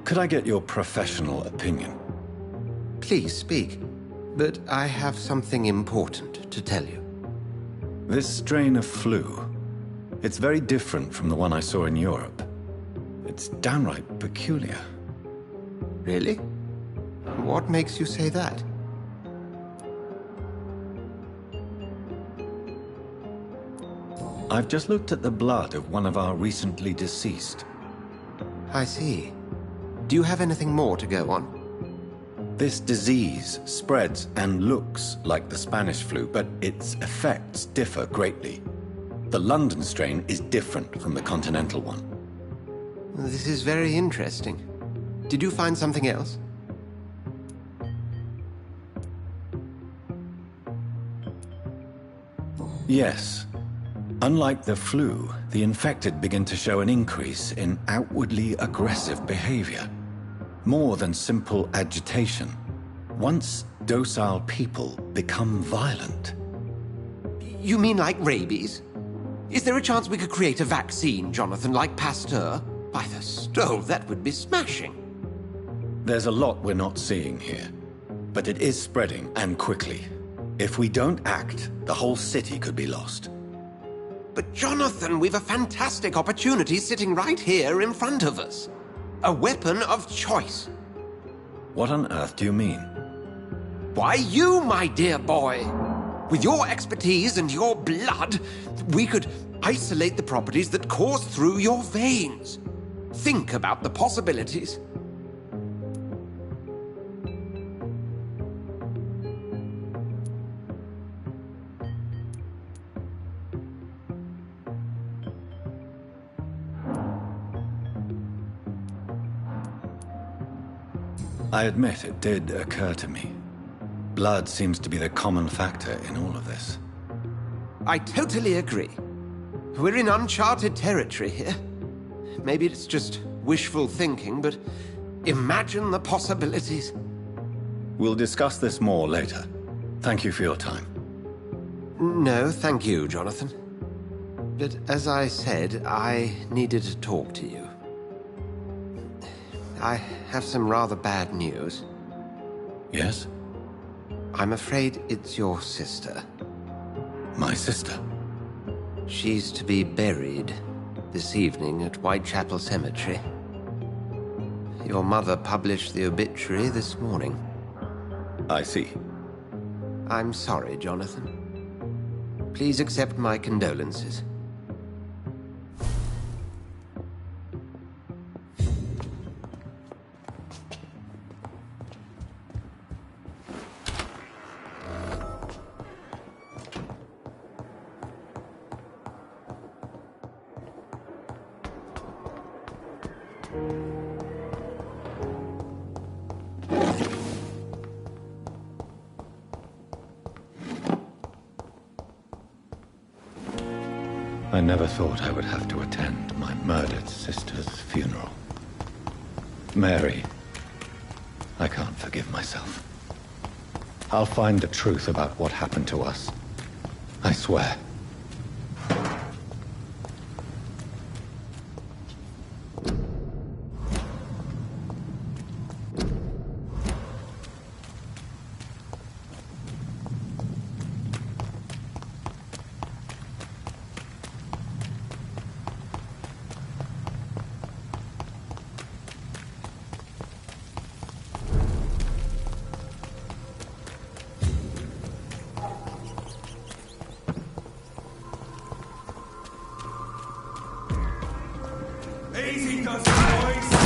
Could I get your professional opinion? Please speak, but I have something important to tell you. This strain of flu, it's very different from the one I saw in Europe. It's downright peculiar. Really? What makes you say that? I've just looked at the blood of one of our recently deceased. I see. Do you have anything more to go on? This disease spreads and looks like the Spanish flu, but its effects differ greatly. The London strain is different from the continental one. This is very interesting. Did you find something else? Yes. Unlike the flu, the infected begin to show an increase in outwardly aggressive behavior. More than simple agitation. Once docile people become violent. You mean like rabies? Is there a chance we could create a vaccine, Jonathan, like Pasteur? By the stove, that would be smashing. There's a lot we're not seeing here. But it is spreading, and quickly. If we don't act, the whole city could be lost. But Jonathan, we've a fantastic opportunity sitting right here in front of us. A weapon of choice. What on earth do you mean? Why, you, my dear boy. With your expertise and your blood, we could isolate the properties that course through your veins. Think about the possibilities. I admit it did occur to me. Blood seems to be the common factor in all of this. I totally agree. We're in uncharted territory here. Maybe it's just wishful thinking, but imagine the possibilities. We'll discuss this more later. Thank you for your time. No, thank you, Jonathan. But as I said, I needed to talk to you. I have some rather bad news. Yes? I'm afraid it's your sister. My sister? She's to be buried this evening at Whitechapel Cemetery. Your mother published the obituary this morning. I see. I'm sorry, Jonathan. Please accept my condolences. I never thought I would have to attend my murdered sister's funeral. Mary, I can't forgive myself. I'll find the truth about what happened to us. I swear. Easy does it, boys.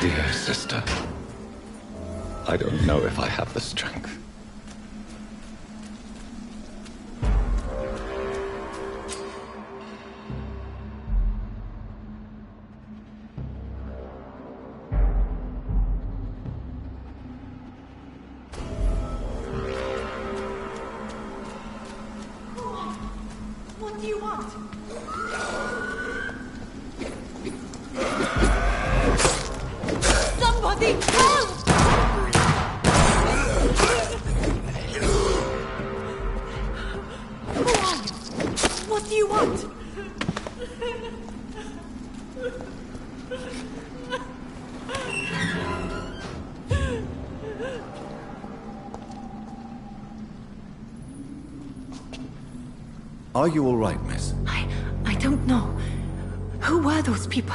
Dear sister, I don't know if I have the strength. What do you want? Somebody help! Who are you? What do you want? Are you all right, miss? I don't know. Who were those people?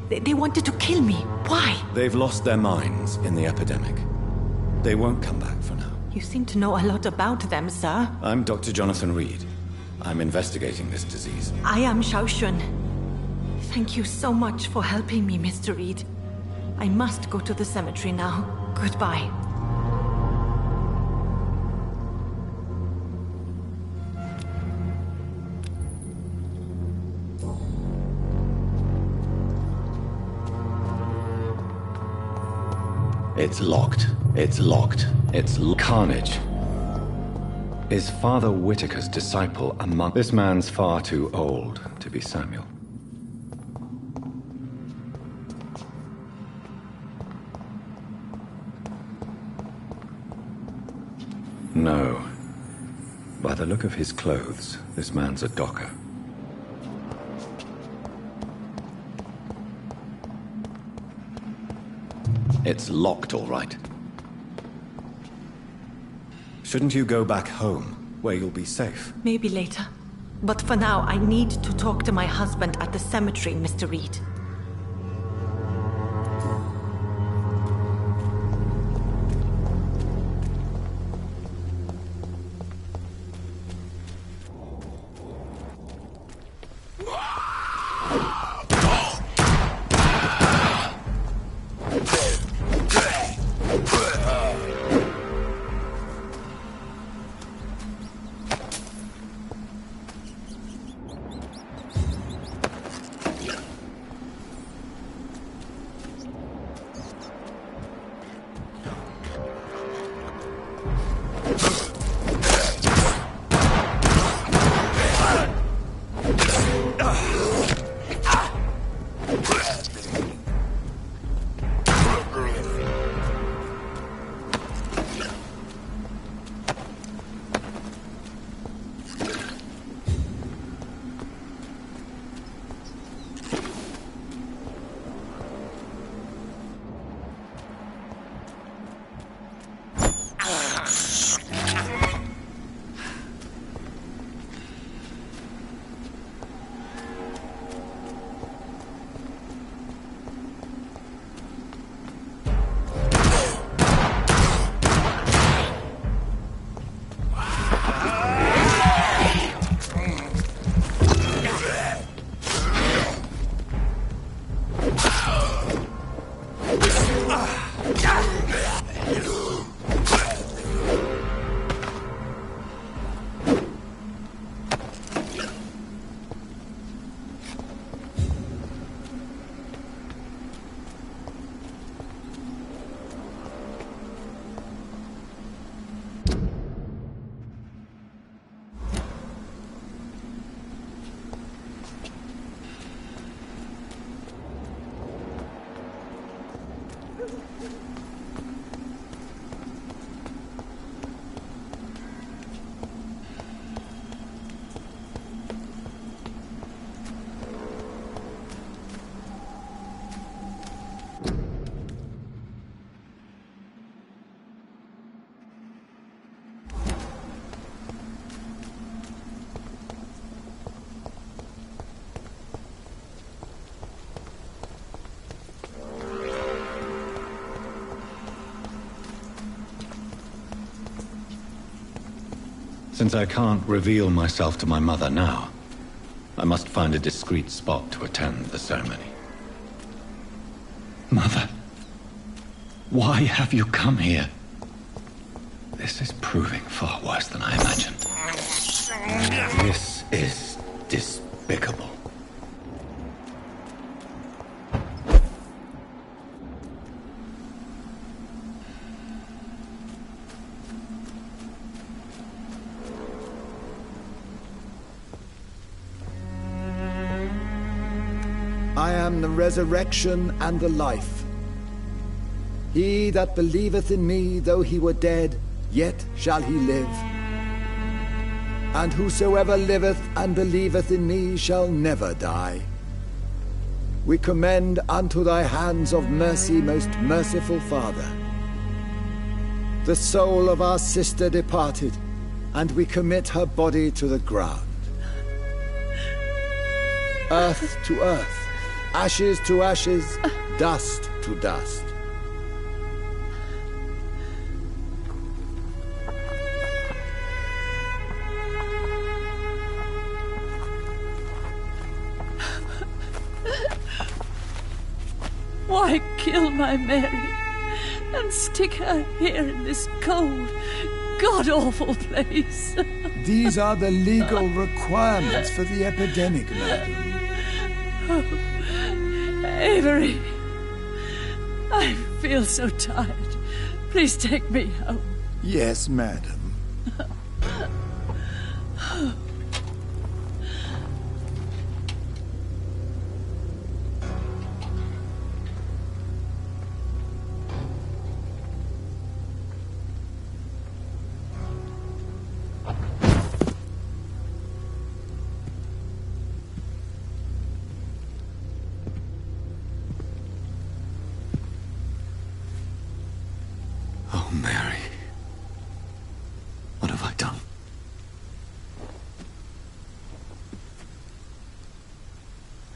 They wanted to kill me. Why? They've lost their minds in the epidemic. They won't come back for now. You seem to know a lot about them, sir. I'm Dr. Jonathan Reed. I'm investigating this disease. I am Xiaoxun. Thank you so much for helping me, Mr. Reed. I must go to the cemetery now. Goodbye. It's locked. It's locked. It's Carnage. Is Father Whitaker's disciple a monk? This man's far too old to be Samuel. No. By the look of his clothes, this man's a docker. It's locked, all right. Shouldn't you go back home, where you'll be safe? Maybe later. But for now, I need to talk to my husband at the cemetery, Mr. Reed. Since I can't reveal myself to my mother now, I must find a discreet spot to attend the ceremony. Mother, why have you come here? This is proving far worse than I imagined. This is despicable. I am the resurrection and the life. He that believeth in me, though he were dead, yet shall he live. And whosoever liveth and believeth in me shall never die. We commend unto thy hands of mercy, most merciful Father, the soul of our sister departed, and we commit her body to the ground. Earth to earth, ashes to ashes, dust to dust. Why kill my Mary and stick her here in this cold, god-awful place? These are the legal requirements for the epidemic, madam. Oh, Avery, I feel so tired. Please take me home. Yes, madam. Oh, Mary. What have I done?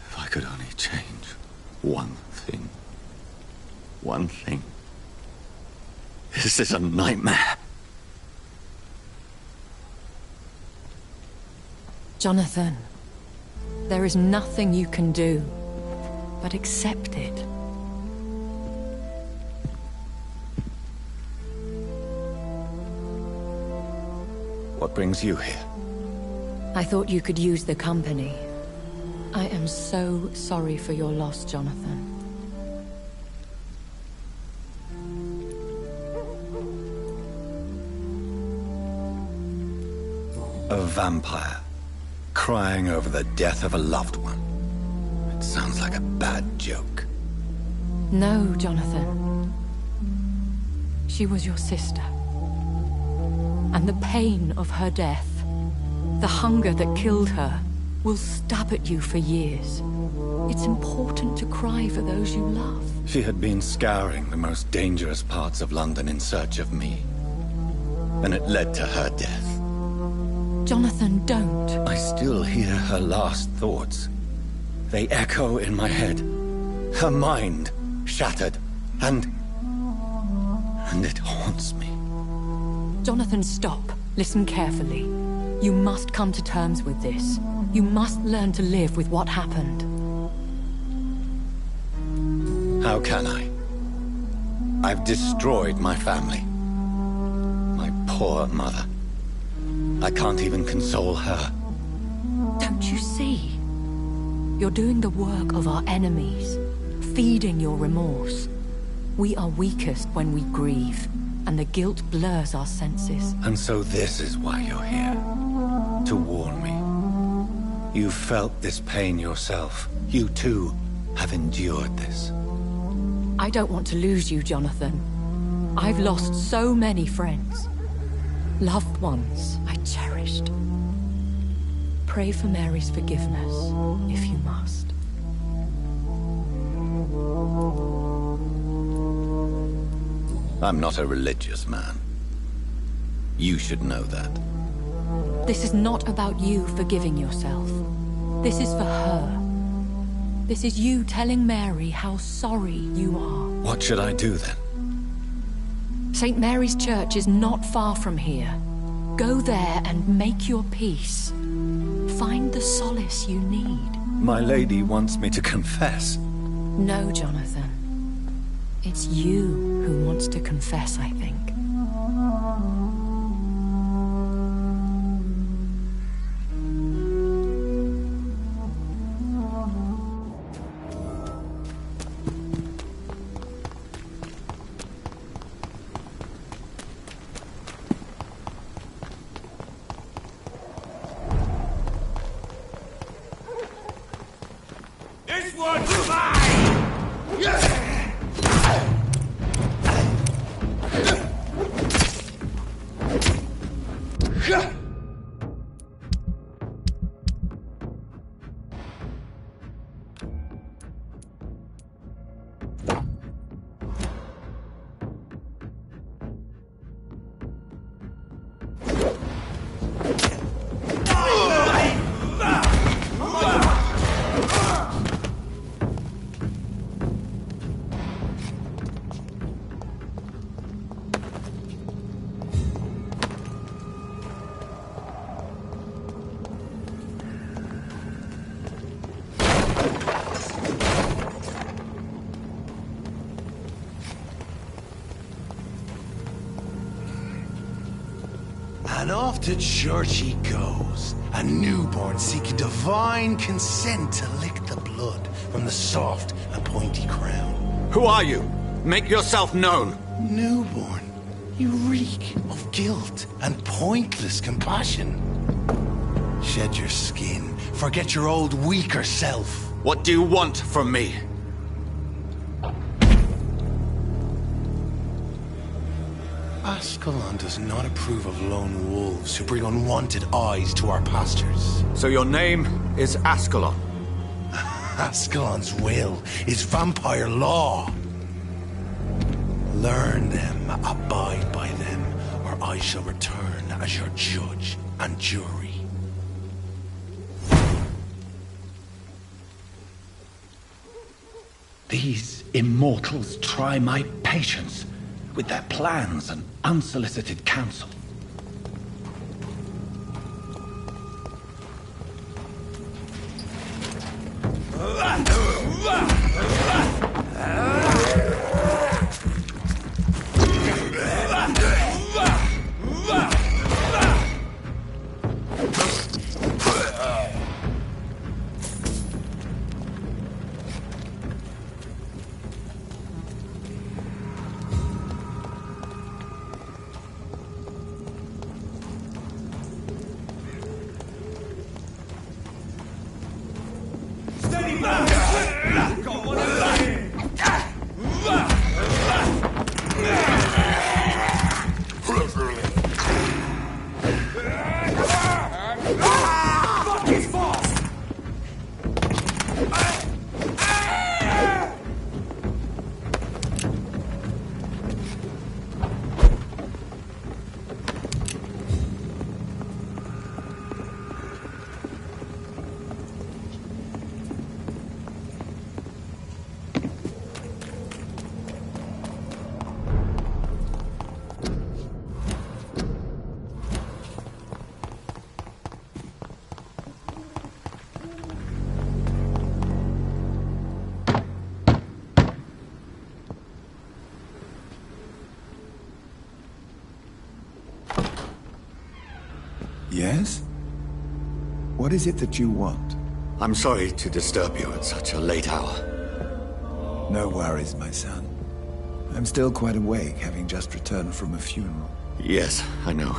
If I could only change one thing. One thing. This is a nightmare. Jonathan, there is nothing you can do but accept it. What brings you here? I thought you could use the company. I am so sorry for your loss, Jonathan. A vampire, crying over the death of a loved one. It sounds like a bad joke. No, Jonathan. She was your sister. And the pain of her death, the hunger that killed her, will stab at you for years. It's important to cry for those you love. She had been scouring the most dangerous parts of London in search of me. And it led to her death. Jonathan, don't. I still hear her last thoughts. They echo in my head. Her mind shattered, and it haunts me. Jonathan, stop. Listen carefully. You must come to terms with this. You must learn to live with what happened. How can I? I've destroyed my family. My poor mother. I can't even console her. Don't you see? You're doing the work of our enemies, feeding your remorse. We are weakest when we grieve, and the guilt blurs our senses. And so this is why you're here. To warn me. You've felt this pain yourself. You too have endured this. I don't want to lose you, Jonathan. I've lost so many friends. Loved ones I cherished. Pray for Mary's forgiveness, if you must. I'm not a religious man. You should know that. This is not about you forgiving yourself. This is for her. This is you telling Mary how sorry you are. What should I do then? St. Mary's Church is not far from here. Go there and make your peace. Find the solace you need. My lady wants me to confess. No, Jonathan. It's you who wants to confess, I think. This one's mine! And off to church he goes, a newborn seeking divine consent to lick the blood from the soft and pointy crown. Who are you? Make yourself known. Newborn, you reek of guilt and pointless compassion. Shed your skin, forget your old weaker self. What do you want from me? Ascalon does not approve of lone wolves who bring unwanted eyes to our pastures. So your name is Ascalon? Ascalon's will is vampire law. Learn them, abide by them, or I shall return as your judge and jury. These immortals try my patience with their plans and unsolicited counsel. Yes? What is it that you want? I'm sorry to disturb you at such a late hour. No worries, my son. I'm still quite awake, having just returned from a funeral. Yes, I know.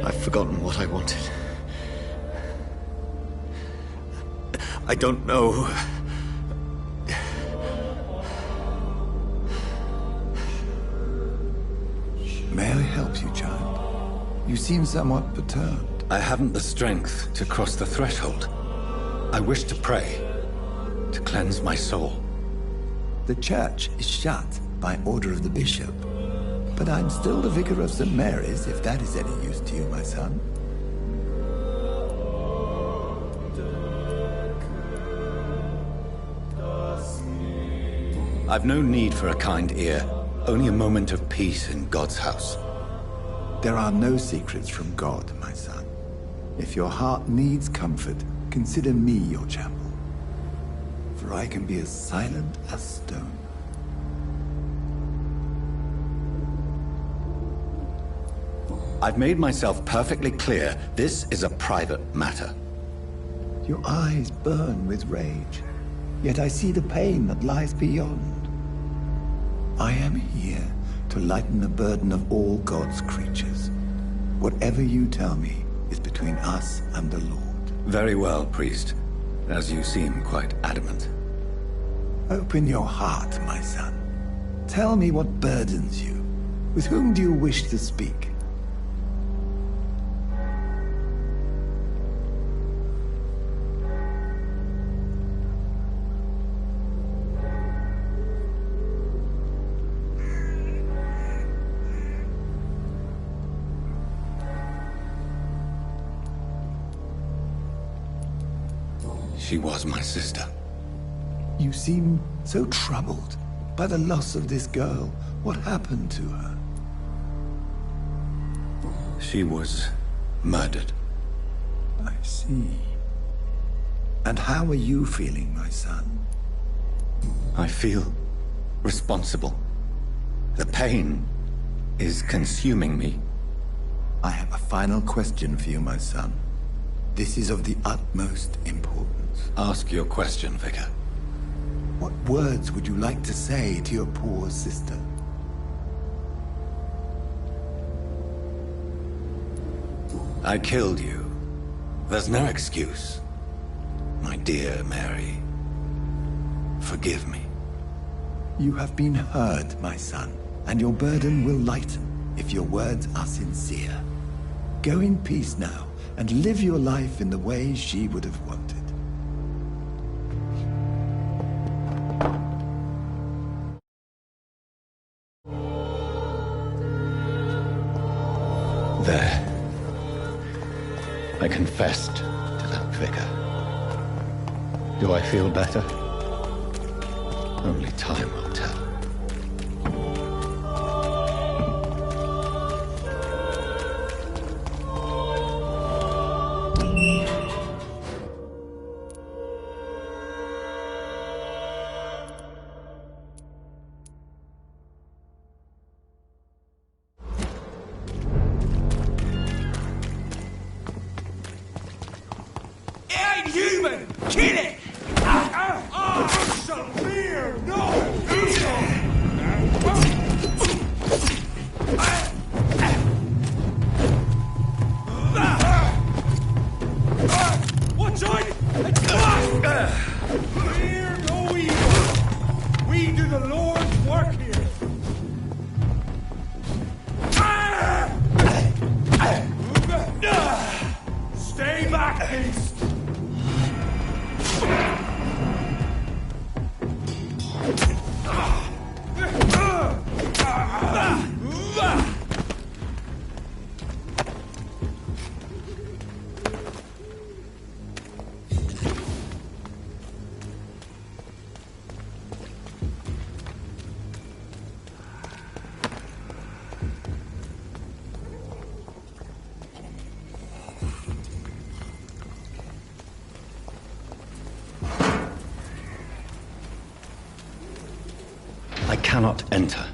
I've forgotten what I wanted. I don't know. May I help you, child? You seem somewhat perturbed. I haven't the strength to cross the threshold. I wish to pray, to cleanse my soul. The church is shut by order of the bishop. But I'm still the vicar of St. Mary's, if that is any use to you, my son. I've no need for a kind ear, only a moment of peace in God's house. There are no secrets from God, my son. If your heart needs comfort, consider me your chapel. For I can be as silent as stone. I've made myself perfectly clear. This is a private matter. Your eyes burn with rage, yet I see the pain that lies beyond. I am here to lighten the burden of all God's creatures. Whatever you tell me is between us and the Lord. Very well, priest. As you seem quite adamant. Open your heart, my son. Tell me what burdens you. With whom do you wish to speak? She was my sister. You seem so troubled by the loss of this girl. What happened to her? She was murdered. I see. And how are you feeling, my son? I feel responsible. The pain is consuming me. I have a final question for you, my son. This is of the utmost importance. Ask your question, Vicar. What words would you like to say to your poor sister? I killed you. There's no excuse. My dear Mary, forgive me. You have been heard, my son, and your burden will lighten if your words are sincere. Go in peace now, and live your life in the way she would have wanted. There. I confessed to that vicar. Do I feel better? Only time will tell. I cannot enter.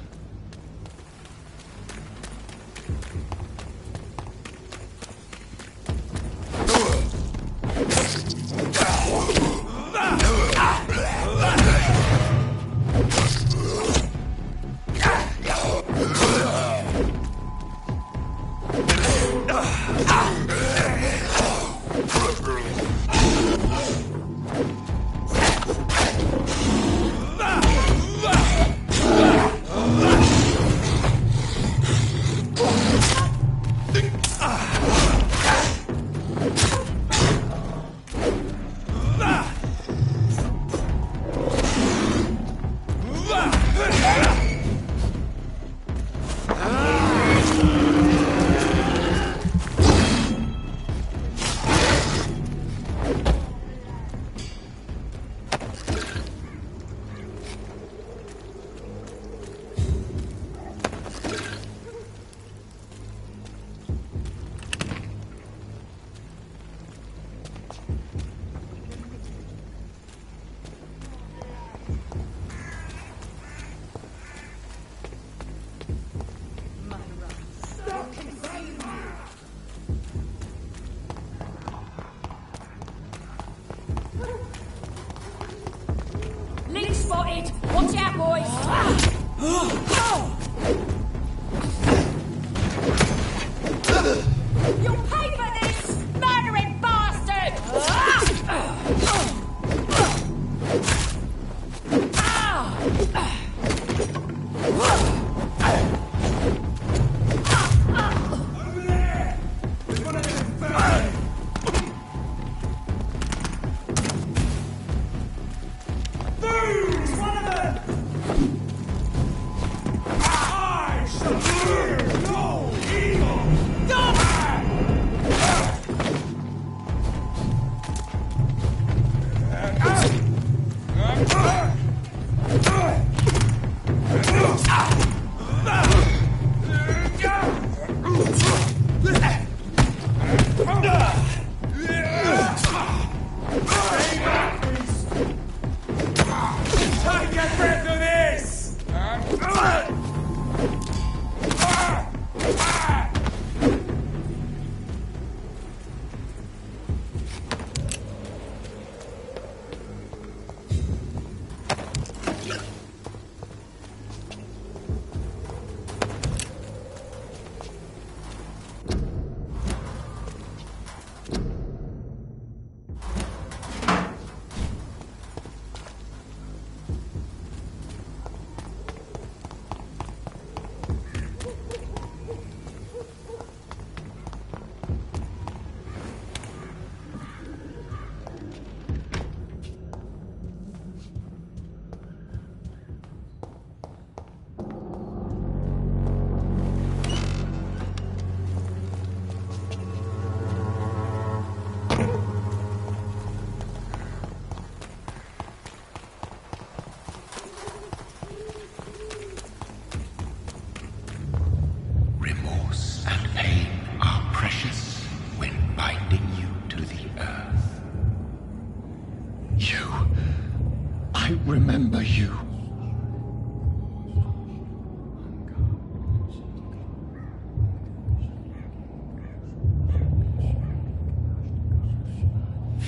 were you.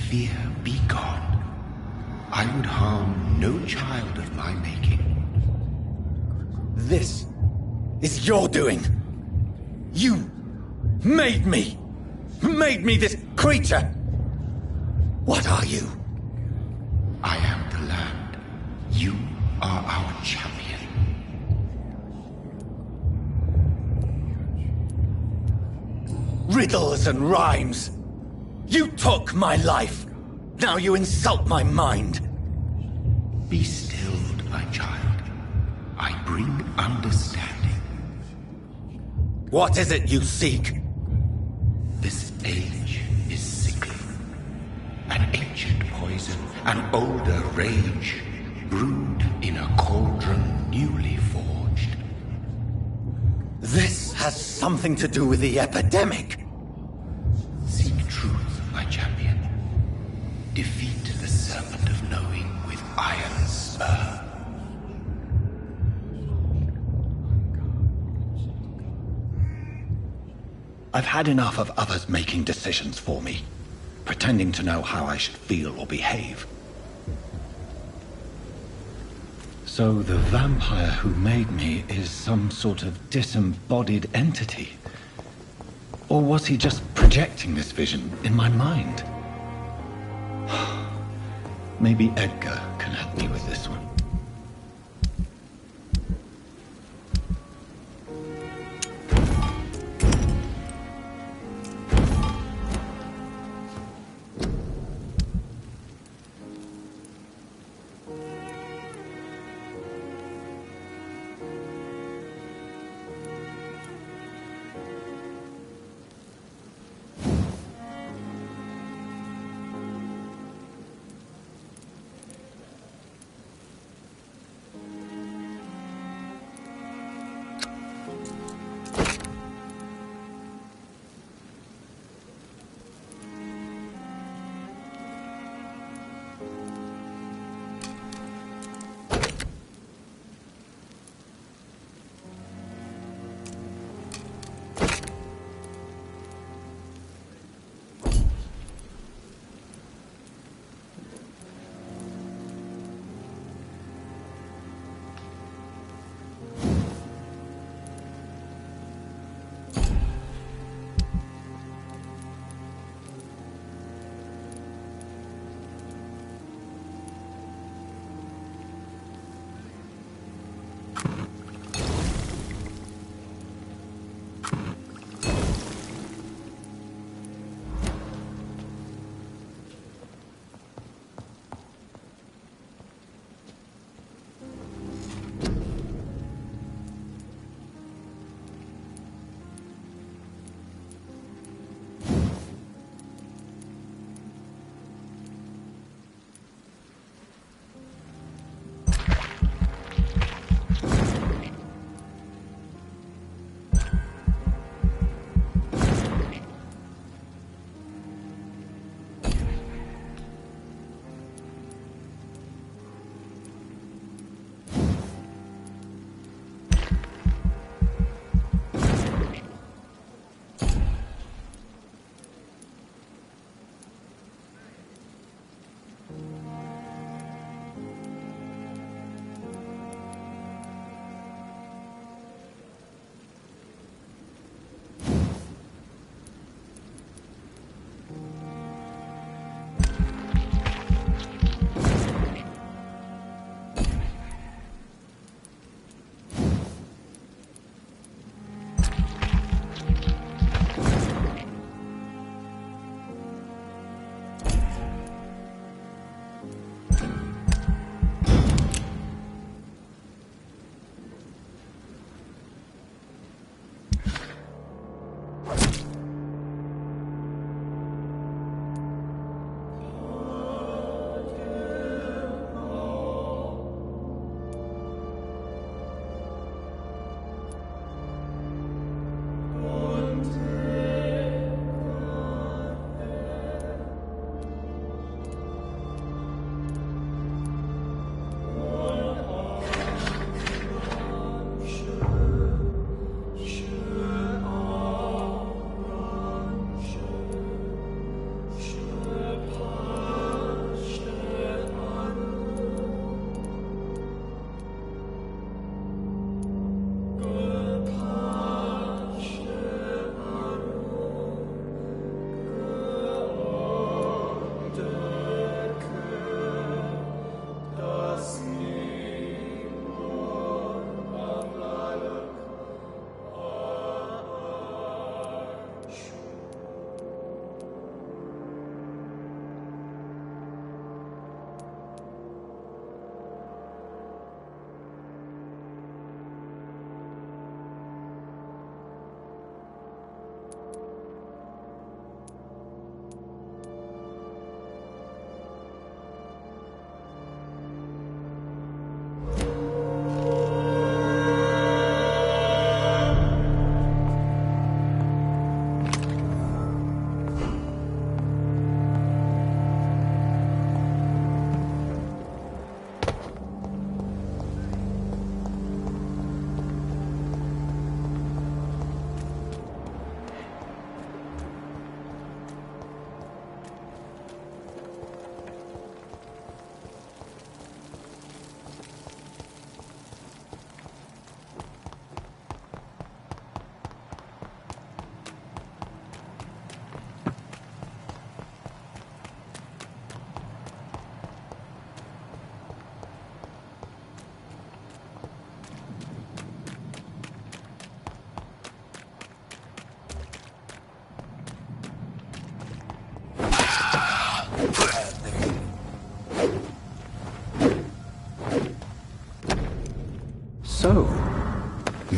Fear be gone. I would harm no child of my making. This is your doing. You made me. Made me this creature. What are you? I am the land. You are our champion. Riddles and rhymes. You took my life. Now you insult my mind. Be stilled, my child. I bring understanding. What is it you seek? This age is sickly. An ancient poison, an older rage, brewed in a cauldron newly forged. This has something to do with the epidemic. Seek truth, my champion. Defeat the serpent of knowing with iron spur. I've had enough of others making decisions for me, pretending to know how I should feel or behave. So the vampire who made me is some sort of disembodied entity? Or was he just projecting this vision in my mind? Maybe Edgar can help me with this one.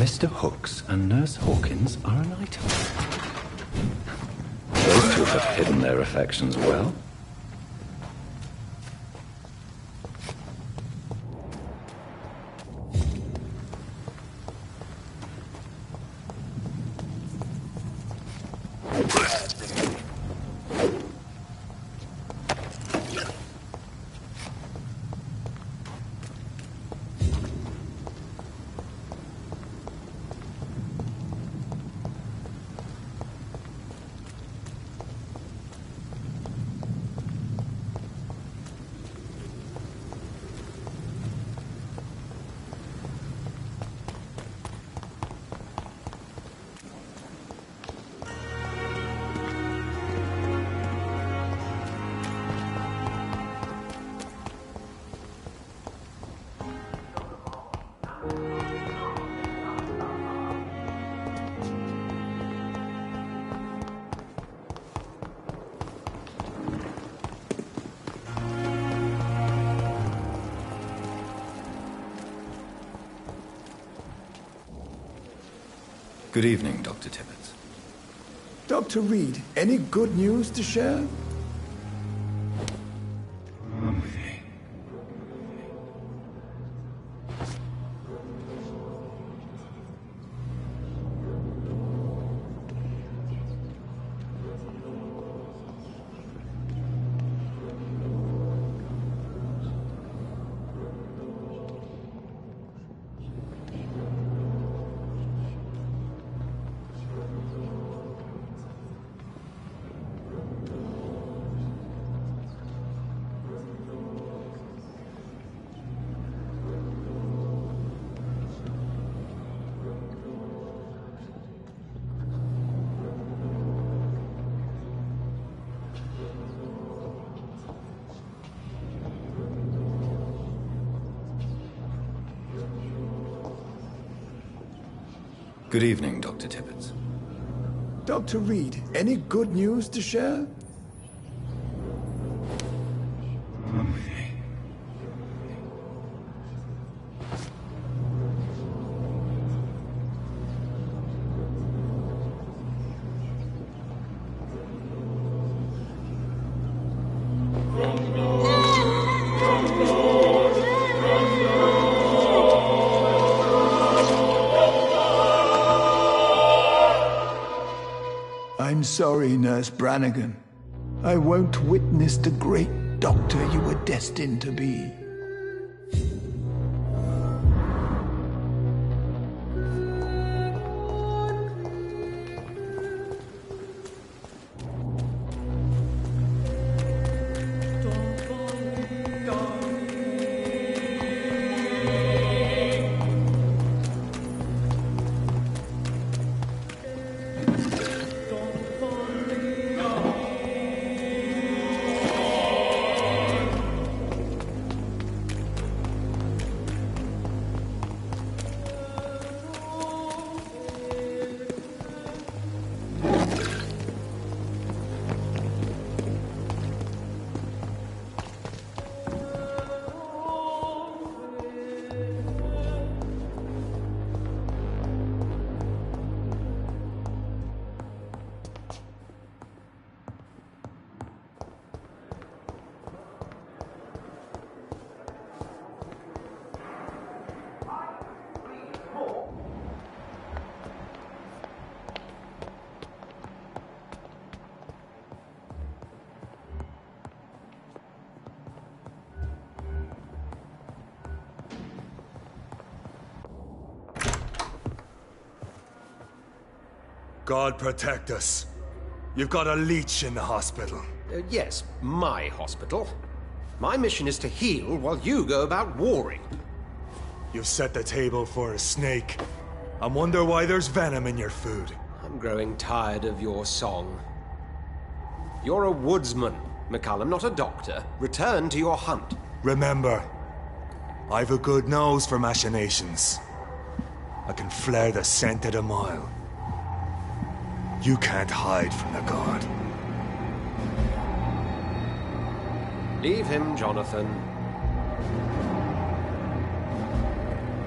Mr. Hooks and Nurse Hawkins are an item. Those two have hidden their affections well. Good evening, Dr. Tippett. Dr. Reed, any good news to share? Good evening, Dr. Tippett. Dr. Reed, any good news to share? I'm sorry, Nurse Brannigan. I won't witness the great doctor you were destined to be. God protect us. You've got a leech in the hospital. Yes, my hospital. My mission is to heal while you go about warring. You've set the table for a snake. I wonder why there's venom in your food. I'm growing tired of your song. You're a woodsman, McCallum, not a doctor. Return to your hunt. Remember, I've a good nose for machinations. I can flare the scent at a mile. You can't hide from the god. Leave him, Jonathan.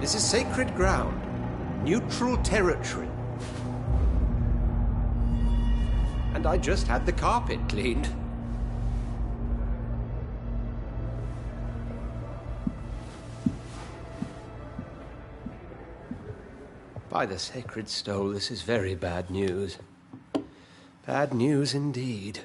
This is sacred ground. Neutral territory. And I just had the carpet cleaned. By the sacred stole, this is very bad news. Bad news indeed.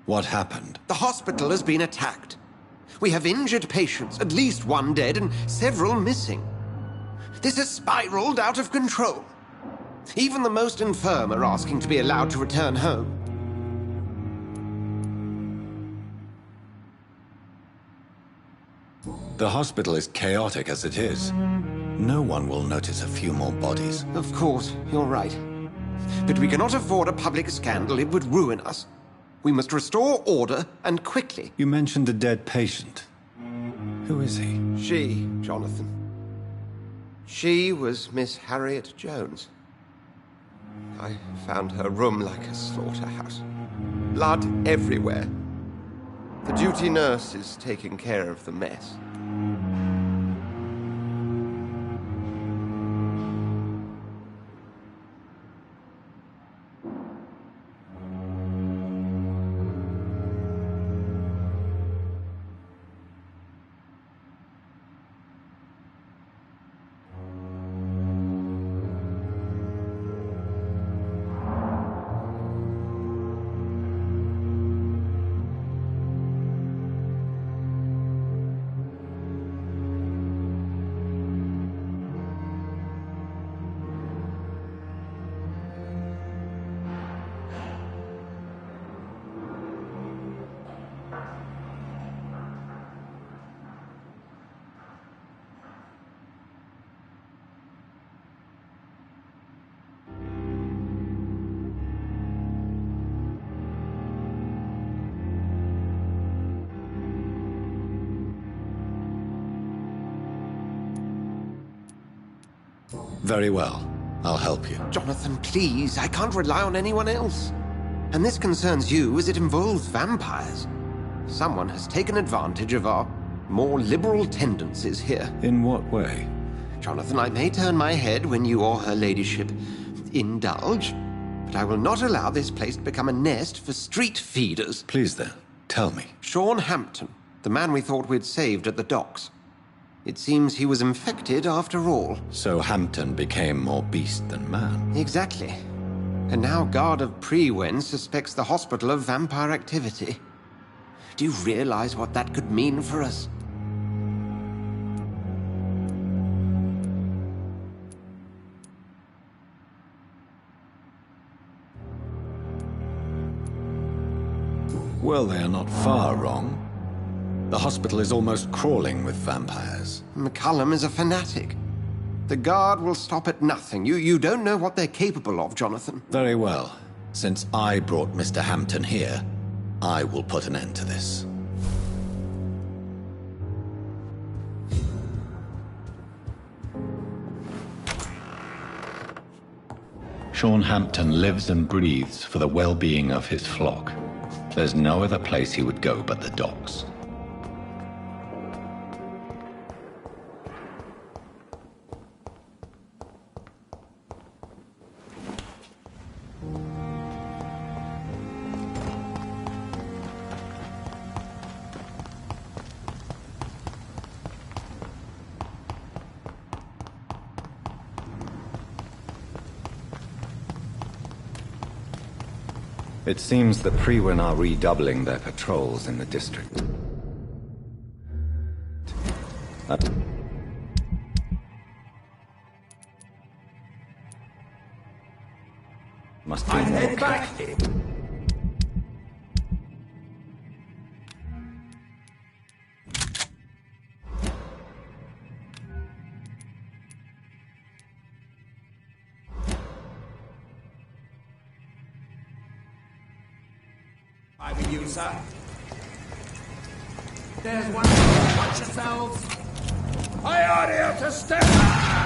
What happened? The hospital has been attacked. We have injured patients, at least one dead and several missing. This has spiraled out of control. Even the most infirm are asking to be allowed to return home. The hospital is chaotic as it is. No one will notice a few more bodies. Of course, you're right. But we cannot afford a public scandal. It would ruin us. We must restore order, and quickly. You mentioned a dead patient. Who is he? She, Jonathan. She was Miss Harriet Jones. I found her room like a slaughterhouse. Blood everywhere. The duty nurse is taking care of the mess. Very well. I'll help you. Jonathan, please. I can't rely on anyone else. And this concerns you as it involves vampires. Someone has taken advantage of our more liberal tendencies here. In what way? Jonathan, I may turn my head when you or her ladyship indulge, but I will not allow this place to become a nest for street feeders. Please then, tell me. Sean Hampton, the man we thought we'd saved at the docks. It seems he was infected after all. So Hampton became more beast than man. Exactly. And now Guard of Prewen suspects the hospital of vampire activity. Do you realize what that could mean for us? Well, they are not far wrong. The hospital is almost crawling with vampires. McCullum is a fanatic. The Guard will stop at nothing. You don't know what they're capable of, Jonathan. Very well. Since I brought Mr. Hampton here, I will put an end to this. Sean Hampton lives and breathes for the well-being of his flock. There's no other place he would go but the docks. It seems the Prewen are redoubling their patrols in the district. Must be more careful. There's one. Watch yourselves. I order you to step back!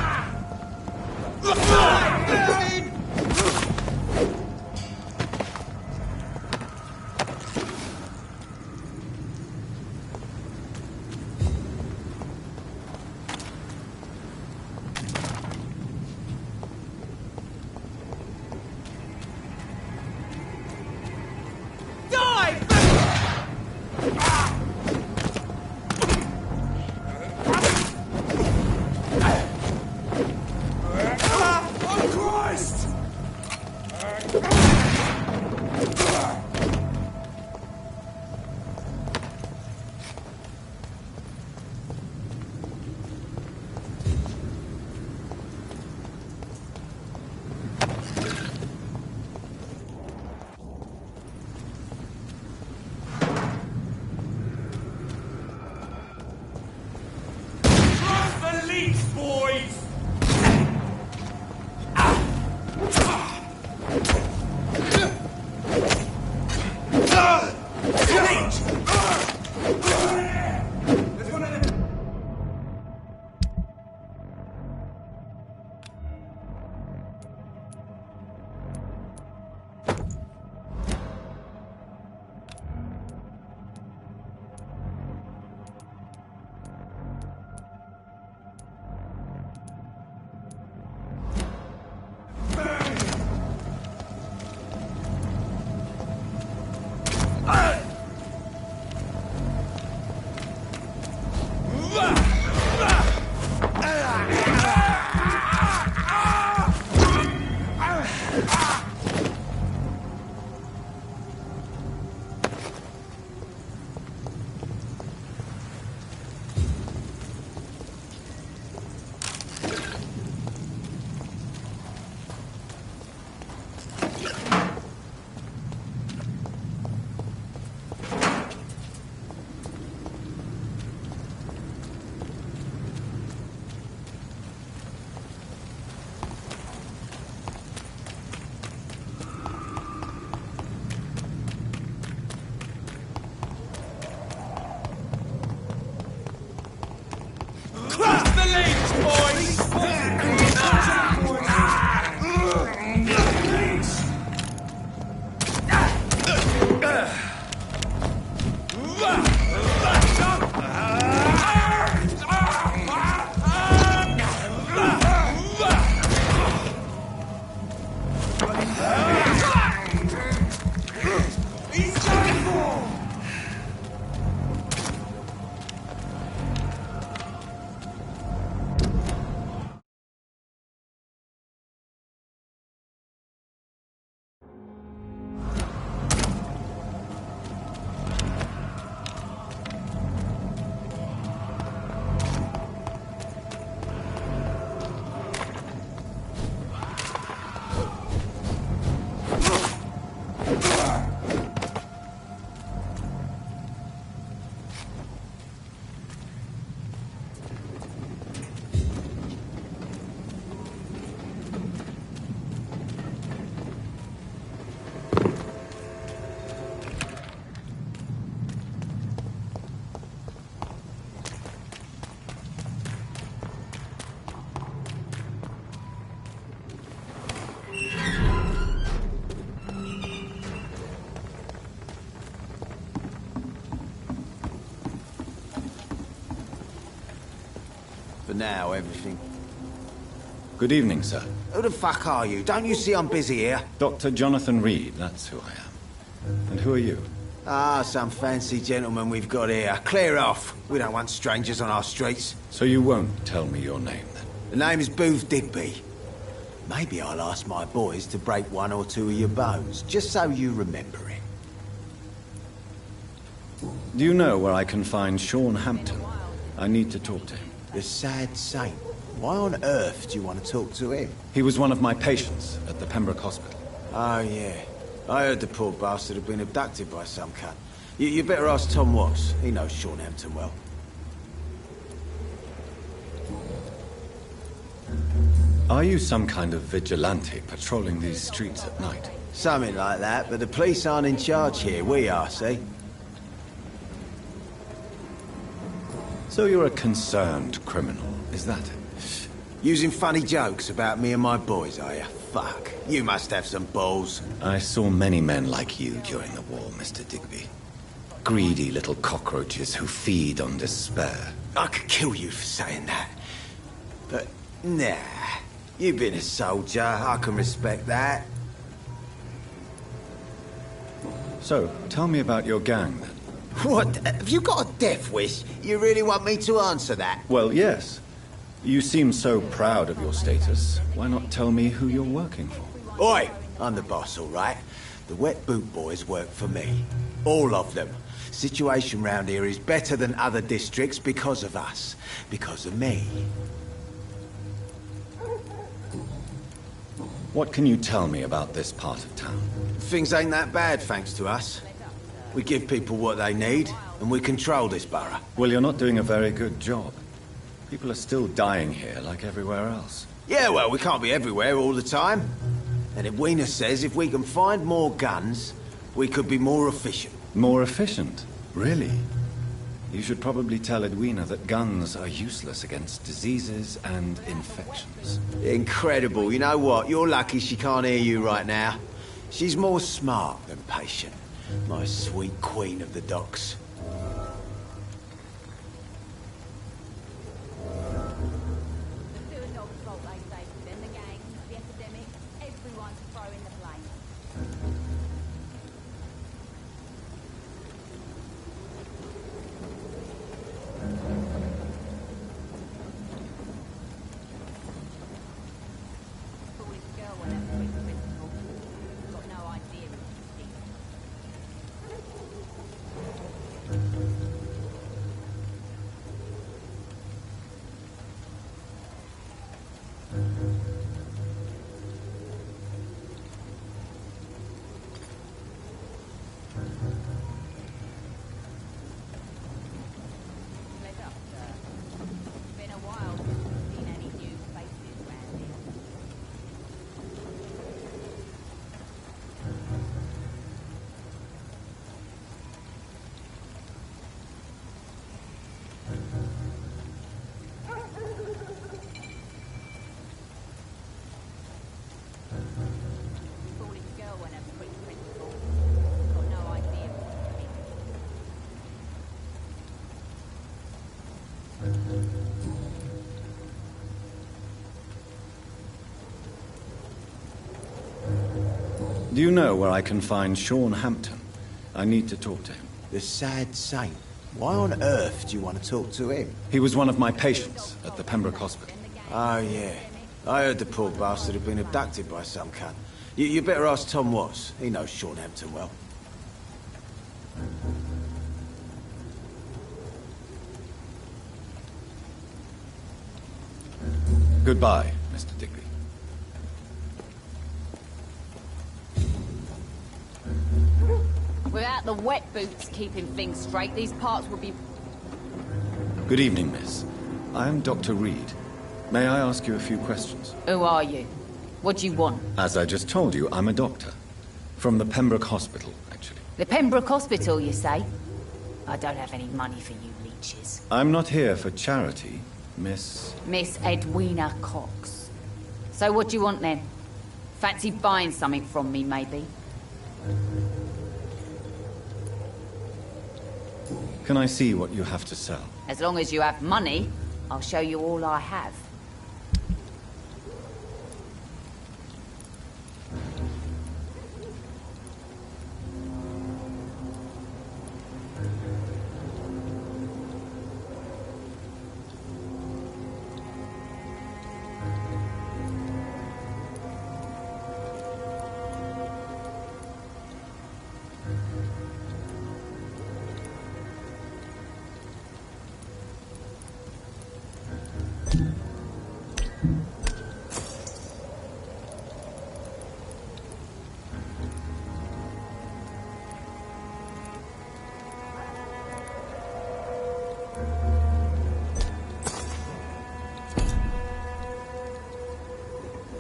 For now, everything. Good evening, sir. Who the fuck are you? Don't you see I'm busy here? Dr. Jonathan Reed, that's who I am. And who are you? Ah, some fancy gentleman we've got here. Clear off. We don't want strangers on our streets. So you won't tell me your name, then? The name is Booth Digby. Maybe I'll ask my boys to break one or two of your bones, just so you remember it. Do you know where I can find Sean Hampton? I need to talk to him. The sad saint. Why on earth do you want to talk to him? He was one of my patients at the Pembroke Hospital. Oh, yeah. I heard the poor bastard had been abducted by some cunt. You better ask Tom Watts. He knows Sean Hampton well. Are you some kind of vigilante patrolling these streets at night? Something like that, but the police aren't in charge here. We are, see? So you're a concerned criminal, is that it? Using funny jokes about me and my boys, are you? Fuck. You must have some balls. I saw many men like you during the war, Mr. Digby. Greedy little cockroaches who feed on despair. I could kill you for saying that. But, nah. You've been a soldier. I can respect that. So, tell me about your gang, then. What? Have you got a death wish? You really want me to answer that? Well, yes. You seem so proud of your status. Why not tell me who you're working for? Oi! I'm the boss, all right? The Wet Boot Boys work for me. All of them. Situation round here is better than other districts because of us. Because of me. What can you tell me about this part of town? Things ain't that bad, thanks to us. We give people what they need, and we control this borough. Well, you're not doing a very good job. People are still dying here, like everywhere else. Yeah, well, we can't be everywhere all the time. And Edwina says if we can find more guns, we could be more efficient. More efficient? Really? You should probably tell Edwina that guns are useless against diseases and infections. Incredible. You know what? You're lucky she can't hear you right now. She's more smart than patient. My sweet queen of the docks. Do you know where I can find Sean Hampton? I need to talk to him. The sad saint. Why on earth do you want to talk to him? He was one of my patients at the Pembroke Hospital. Oh, yeah. I heard the poor bastard had been abducted by some cunt. You better ask Tom Watts. He knows Sean Hampton well. Goodbye, Mr. Digby. Without the wet boots keeping things straight, these parts would be... Good evening, miss. I am Dr. Reed. May I ask you a few questions? Who are you? What do you want? As I just told you, I'm a doctor. From the Pembroke Hospital, actually. The Pembroke Hospital, you say? I don't have any money for you leeches. I'm not here for charity, Miss... Miss Edwina Cox. So what do you want then? Fancy buying something from me, maybe? Can I see what you have to sell? As long as you have money, I'll show you all I have.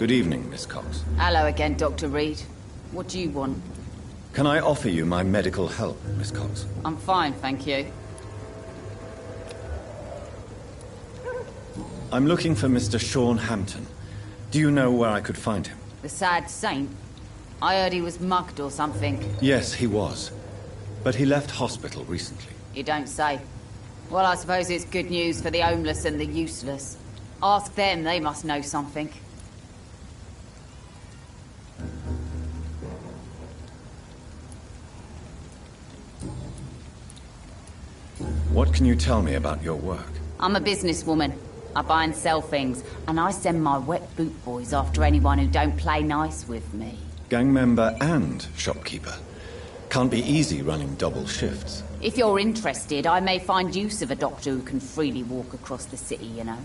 Good evening, Miss Cox. Hello again, Dr. Reed. What do you want? Can I offer you my medical help, Miss Cox? I'm fine, thank you. I'm looking for Mr. Sean Hampton. Do you know where I could find him? The sad saint? I heard he was mugged or something. Yes, he was. But he left hospital recently. You don't say. Well, I suppose it's good news for the homeless and the useless. Ask them, they must know something. What can you tell me about your work? I'm a businesswoman. I buy and sell things, and I send my wet boot boys after anyone who don't play nice with me. Gang member and shopkeeper. Can't be easy running double shifts. If you're interested, I may find use of a doctor who can freely walk across the city, you know.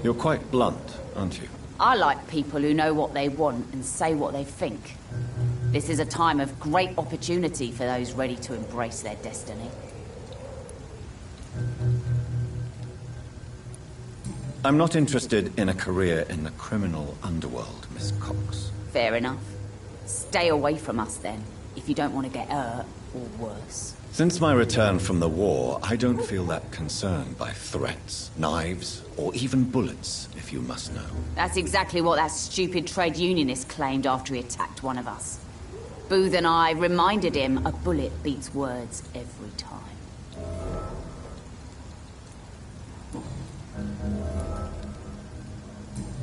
You're quite blunt, aren't you? I like people who know what they want and say what they think. This is a time of great opportunity for those ready to embrace their destiny. I'm not interested in a career in the criminal underworld, Miss Cox. Fair enough. Stay away from us then, if you don't want to get hurt or worse. Since my return from the war, I don't feel that concerned by threats, knives, or even bullets, if you must know. That's exactly what that stupid trade unionist claimed after he attacked one of us. Booth and I reminded him a bullet beats words every time.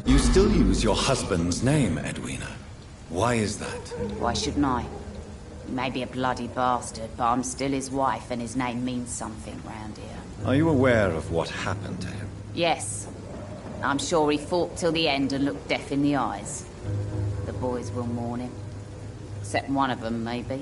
You still use your husband's name, Edwina. Why is that? Why shouldn't I? He may be a bloody bastard, but I'm still his wife and his name means something round here. Are you aware of what happened to him? Yes. I'm sure he fought till the end and looked death in the eyes. The boys will mourn him. Except one of them, maybe.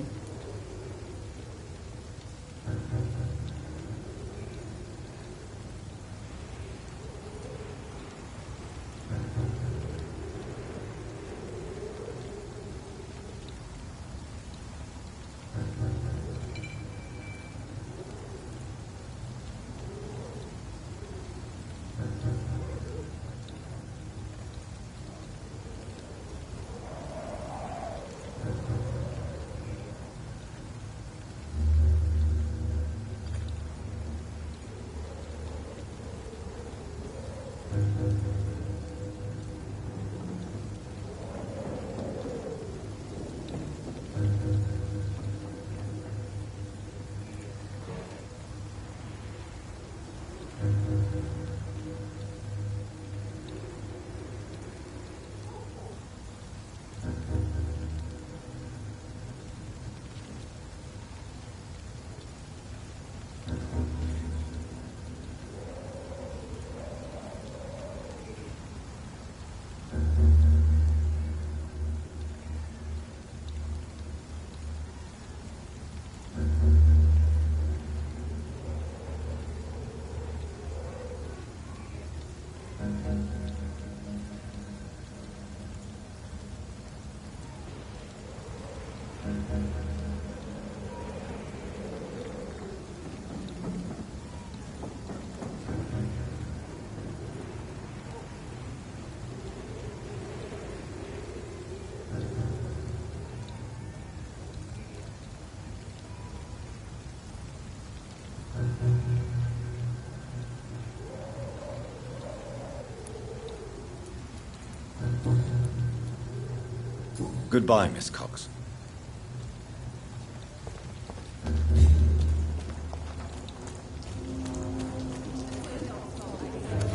Goodbye, Miss Cox.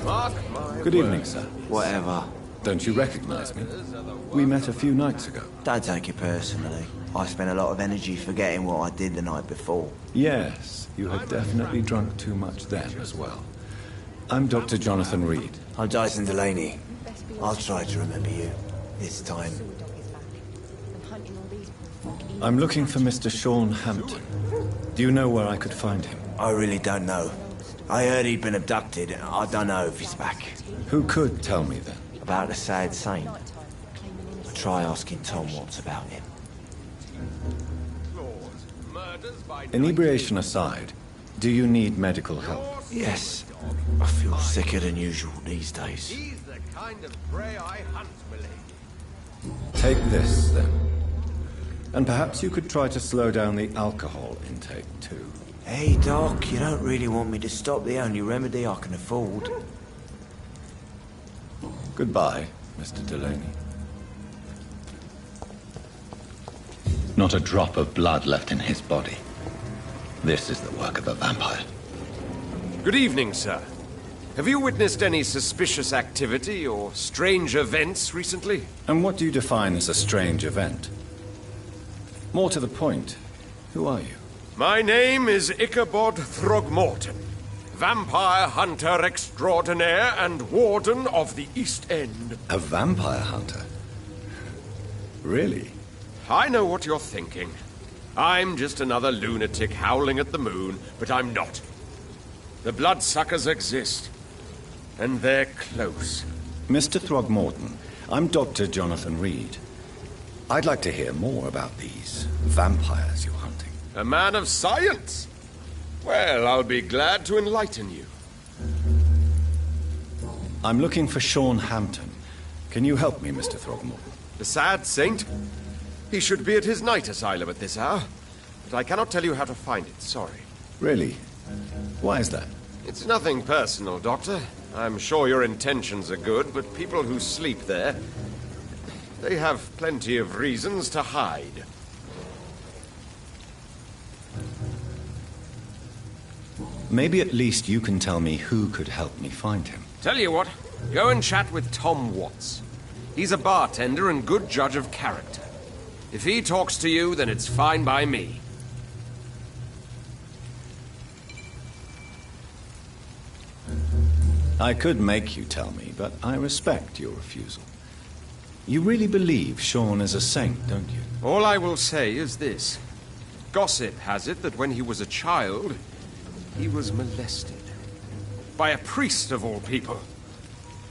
Mark my Good evening, sir. Whatever. Don't you recognize me? We met a few nights ago. Don't take it personally. I spent a lot of energy forgetting what I did the night before. Yes, you had definitely drunk too much then as well. I'm Dr. Jonathan Reed. I'm Dyson Delaney. I'll try to remember you. This time. I'm looking for Mr. Sean Hampton. Do you know where I could find him? I really don't know. I heard he'd been abducted. I don't know if he's back. Who could tell me then? About the sad saint. I'll try asking Tom Watts about him. Inebriation aside, do you need medical help? Yes. I feel sicker than usual these days. He's the kind of prey I hunt, Millie. Take this, then. And perhaps you could try to slow down the alcohol intake, too. Hey, Doc, you don't really want me to stop the only remedy I can afford. Goodbye, Mr. Delaney. Not a drop of blood left in his body. This is the work of a vampire. Good evening, sir. Have you witnessed any suspicious activity or strange events recently? And what do you define as a strange event? More to the point, who are you? My name is Ichabod Throgmorton, vampire hunter extraordinaire and warden of the East End. A vampire hunter? Really? I know what you're thinking. I'm just another lunatic howling at the moon, but I'm not. The bloodsuckers exist, and they're close. Mr. Throgmorton, I'm Dr. Jonathan Reed. I'd like to hear more about these vampires you're hunting. A man of science? Well, I'll be glad to enlighten you. I'm looking for Sean Hampton. Can you help me, Mr. Throgmorton? The sad saint? He should be at his night asylum at this hour, but I cannot tell you how to find it, sorry. Really? Why is that? It's nothing personal, Doctor. I'm sure your intentions are good, but people who sleep there, they have plenty of reasons to hide. Maybe at least you can tell me who could help me find him. Tell you what, go and chat with Tom Watts. He's a bartender and good judge of character. If he talks to you, then it's fine by me. I could make you tell me, but I respect your refusal. You really believe Sean is a saint, don't you? All I will say is this. Gossip has it that when he was a child, he was molested. By a priest of all people.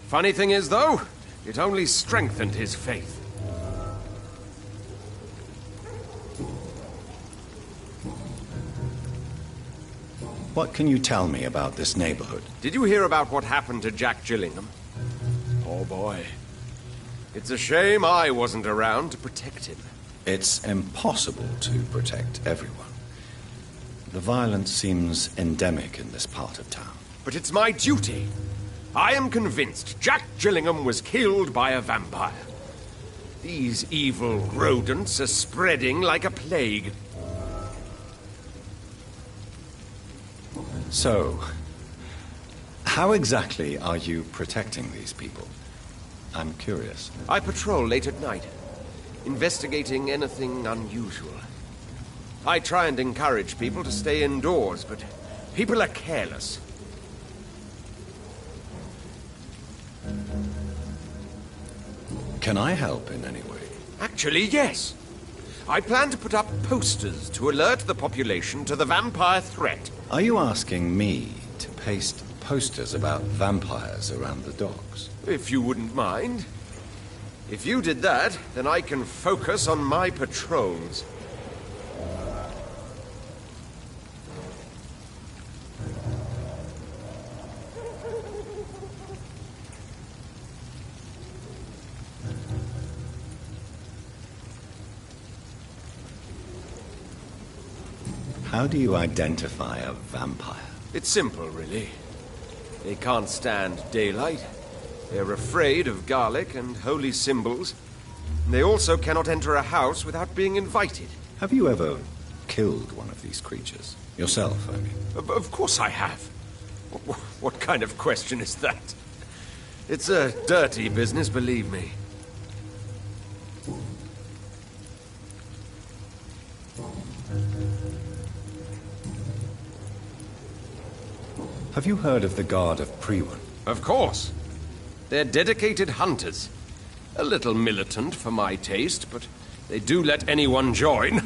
Funny thing is, though, it only strengthened his faith. What can you tell me about this neighborhood? Did you hear about what happened to Jack Gillingham? Oh boy. It's a shame I wasn't around to protect him. It's impossible to protect everyone. The violence seems endemic in this part of town. But it's my duty. I am convinced Jack Gillingham was killed by a vampire. These evil rodents are spreading like a plague. So, how exactly are you protecting these people? I'm curious. I patrol late at night, investigating anything unusual. I try and encourage people to stay indoors, but people are careless. Can I help in any way? Actually, yes. I plan to put up posters to alert the population to the vampire threat. Are you asking me to paste posters about vampires around the docks? If you wouldn't mind. If you did that, then I can focus on my patrols. How do you identify a vampire? It's simple, really. They can't stand daylight. They're afraid of garlic and holy symbols. They also cannot enter a house without being invited. Have you ever killed one of these creatures? Yourself, I mean. Of course I have. What kind of question is that? It's a dirty business, believe me. Have you heard of the Guard of Priwen? Of course. They're dedicated hunters. A little militant for my taste, but they do let anyone join.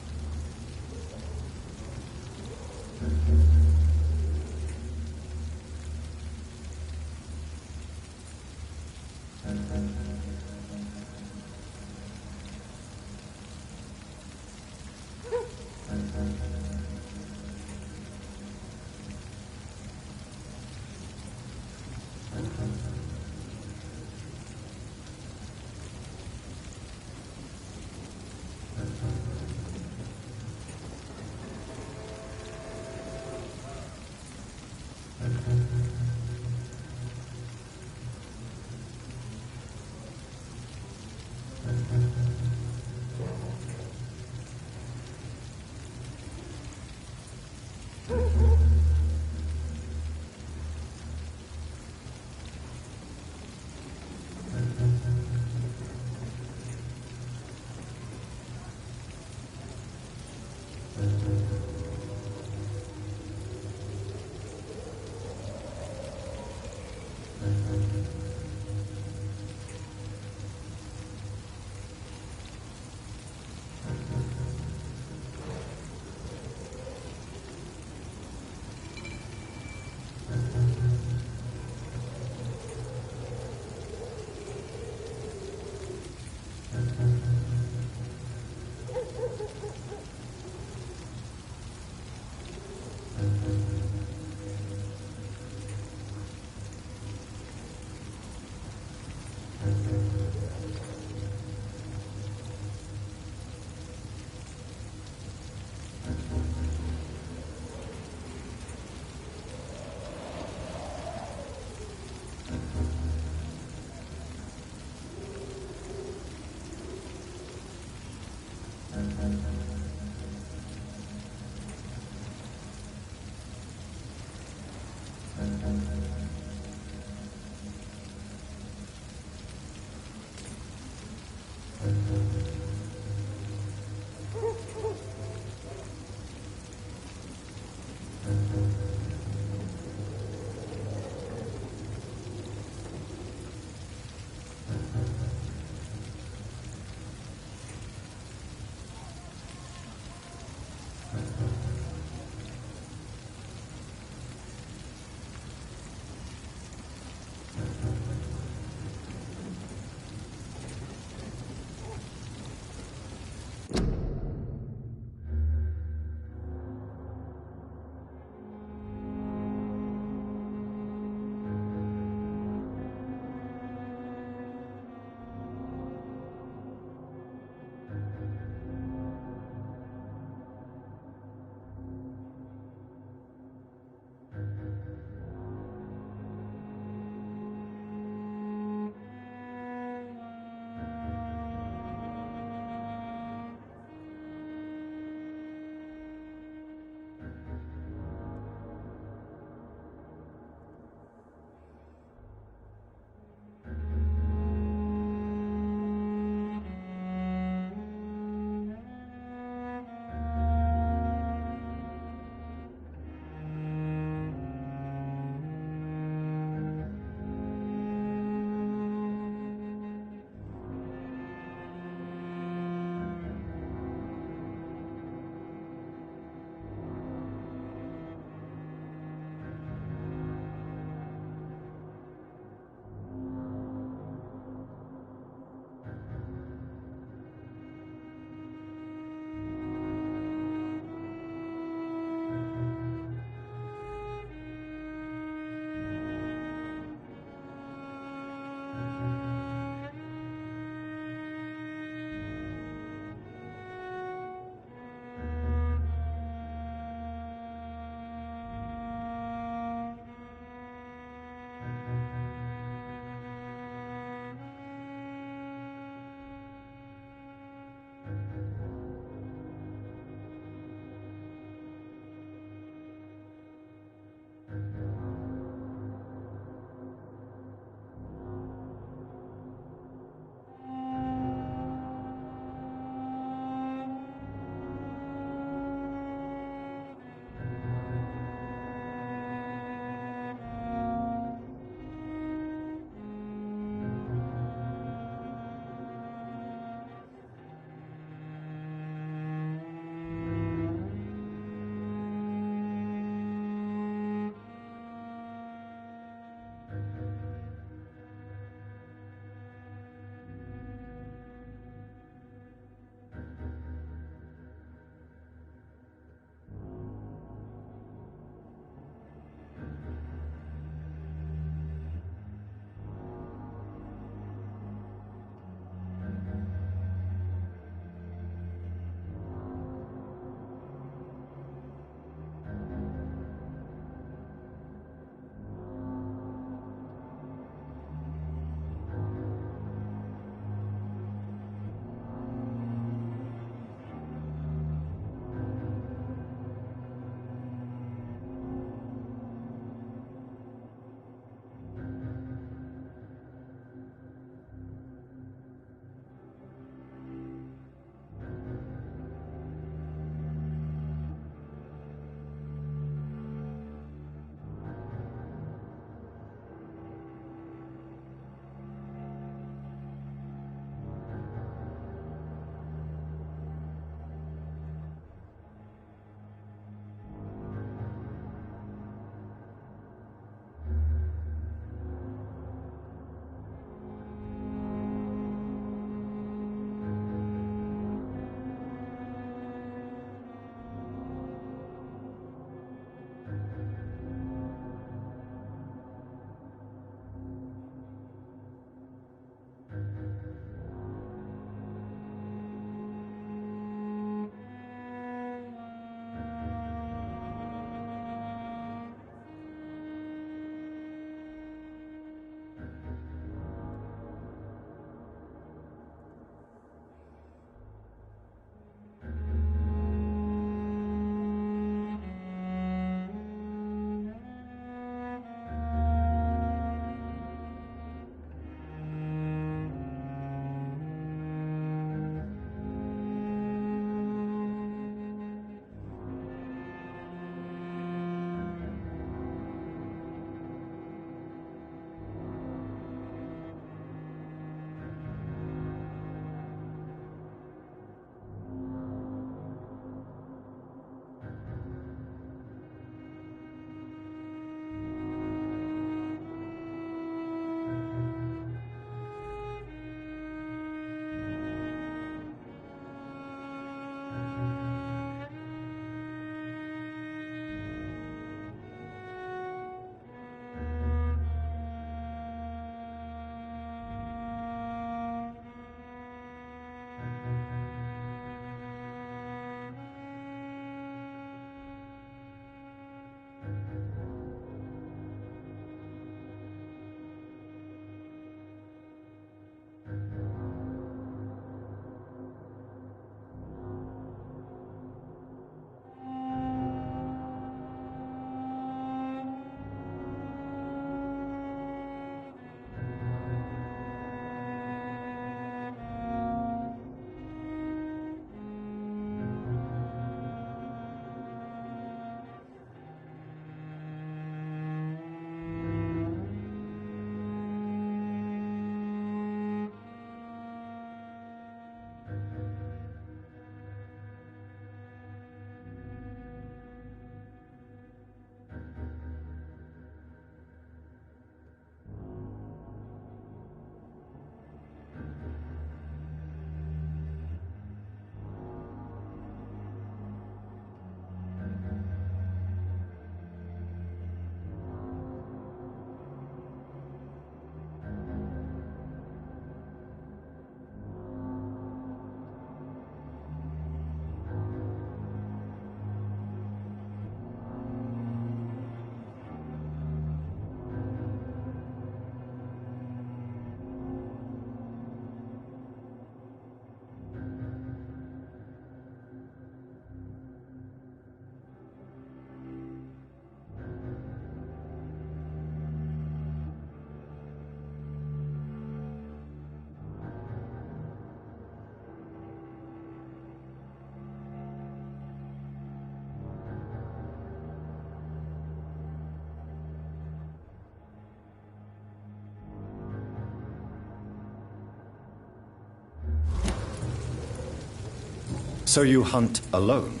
So you hunt alone?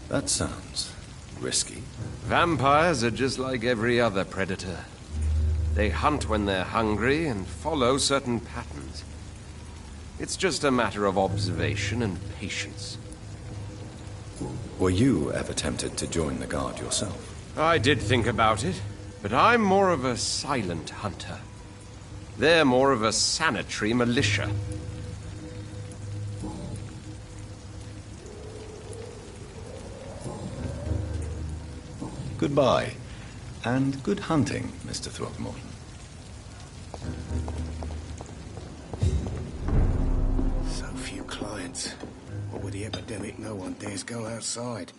That sounds risky. Vampires are just like every other predator. They hunt when they're hungry and follow certain patterns. It's just a matter of observation and patience. Were you ever tempted to join the Guard yourself? I did think about it, but I'm more of a silent hunter. They're more of a sanitary militia. Goodbye, and good hunting, Mr. Throckmorton. So few clients. What with the epidemic, no one dares go outside.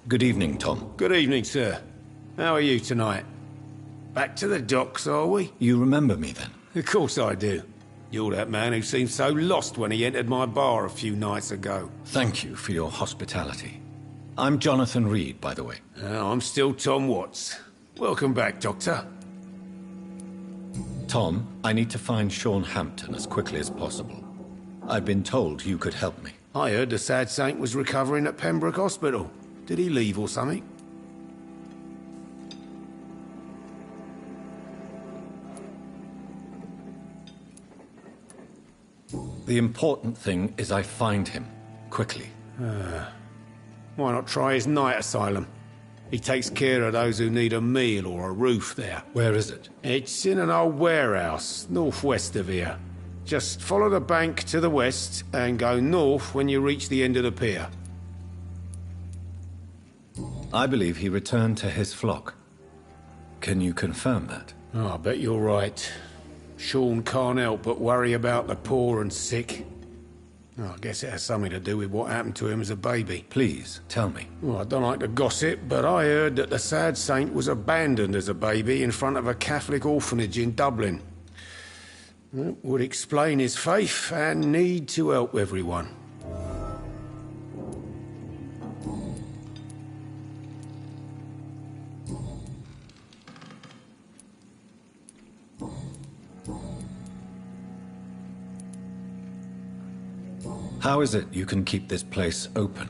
Good evening, Tom. Good evening, sir. How are you tonight? Back to the docks, are we? You remember me, then? Of course I do. You're that man who seemed so lost when he entered my bar a few nights ago. Thank you for your hospitality. I'm Jonathan Reed, by the way. I'm still Tom Watts. Welcome back, Doctor. Tom, I need to find Sean Hampton as quickly as possible. I've been told you could help me. I heard the sad saint was recovering at Pembroke Hospital. Did he leave or something? The important thing is I find him, quickly. Why not try his night asylum? He takes care of those who need a meal or a roof there. Where is it? It's in an old warehouse, northwest of here. Just follow the bank to the west and go north when you reach the end of the pier. I believe he returned to his flock. Can you confirm that? Oh, I bet you're right. Sean can't help but worry about the poor and sick. Oh, I guess it has something to do with what happened to him as a baby. Please, tell me. Well, I don't like to gossip, but I heard that the sad saint was abandoned as a baby in front of a Catholic orphanage in Dublin. That would explain his faith and need to help everyone. How is it you can keep this place open?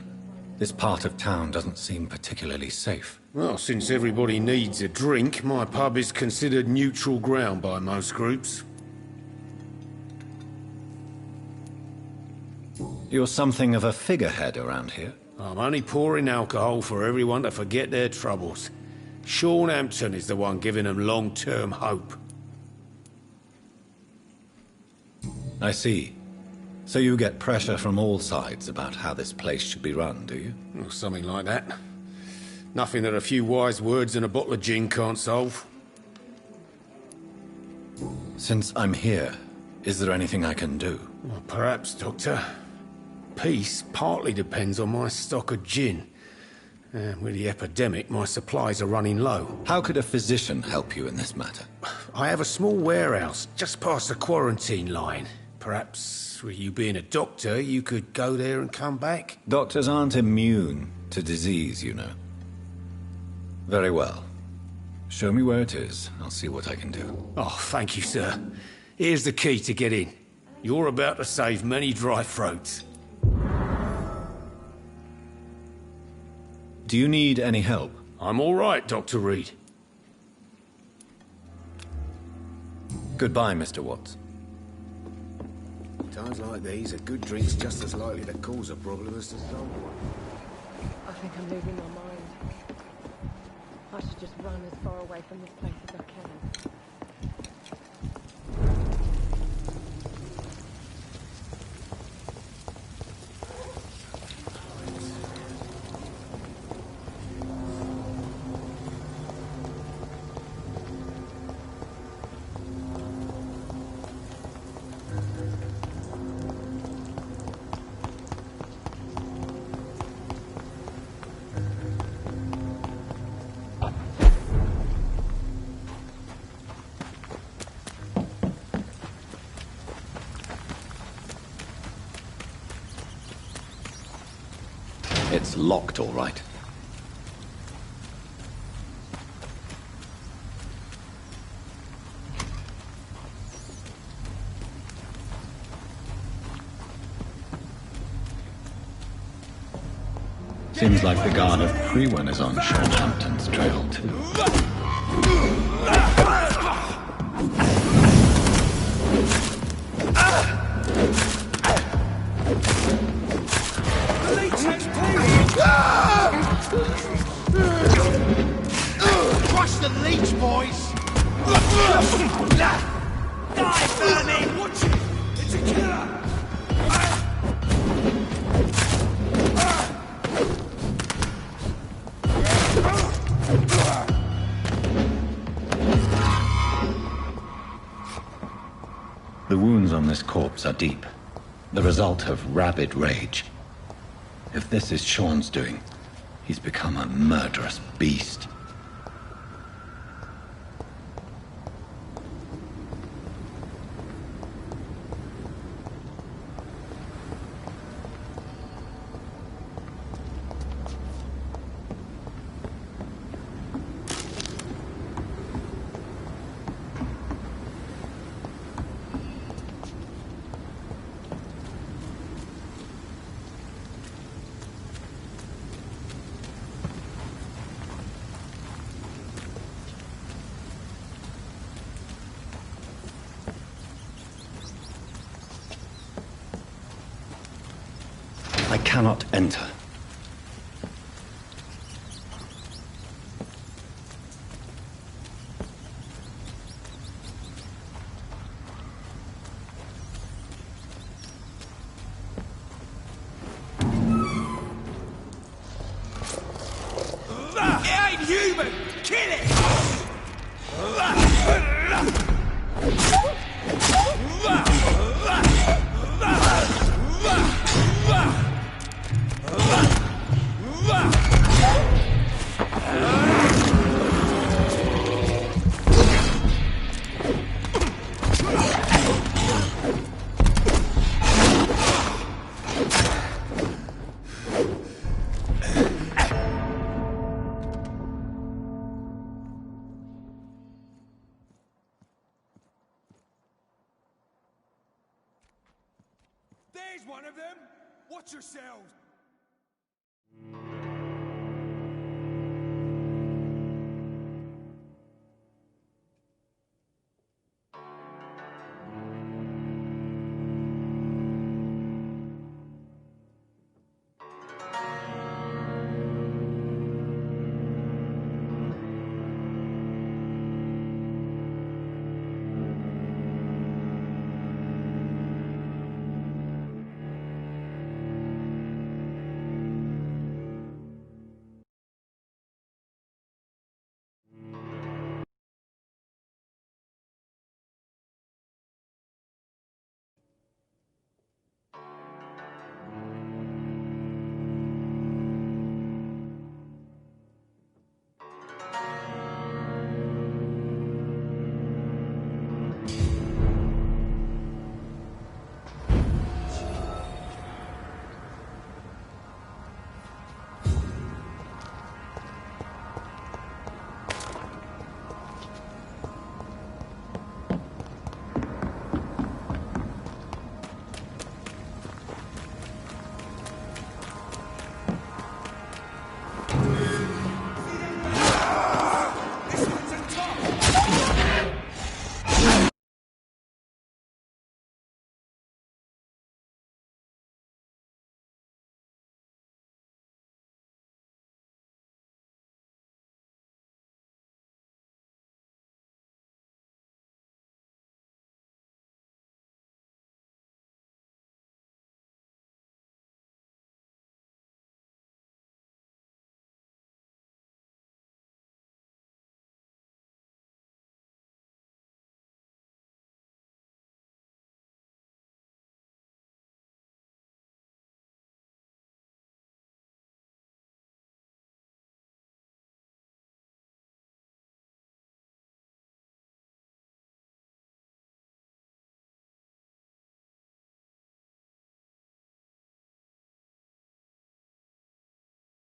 This part of town doesn't seem particularly safe. Well, since everybody needs a drink, my pub is considered neutral ground by most groups. You're something of a figurehead around here. I'm only pouring alcohol for everyone to forget their troubles. Sean Hampton is the one giving them long-term hope. I see. So you get pressure from all sides about how this place should be run, do you? Or something like that. Nothing that a few wise words and a bottle of gin can't solve. Since I'm here, is there anything I can do? Well, perhaps, Doctor. Peace partly depends on my stock of gin. With the epidemic, my supplies are running low. How could a physician help you in this matter? I have a small warehouse just past the quarantine line. Perhaps, with you being a doctor, you could go there and come back? Doctors aren't immune to disease, you know. Very well. Show me where it is. I'll see what I can do. Oh, thank you, sir. Here's the key to get in. You're about to save many dry throats. Do you need any help? I'm all right, Dr. Reed. Goodbye, Mr. Watts. Times like these, a good drink's just as likely to cause a problem as to solve one. I think I'm losing my mind. I should just run as far away from this place as I can. It's locked, all right. like the guard of Priwen is on Sean Hampton's trail, too. Crush the leech, boys! Die, Bernie! Watch it! It's a killer! The wounds on this corpse are deep, the result of rabid rage. If this is Sean's doing, he's become a murderous beast. I cannot enter. It ain't human! Kill it! There's one of them! Watch yourselves!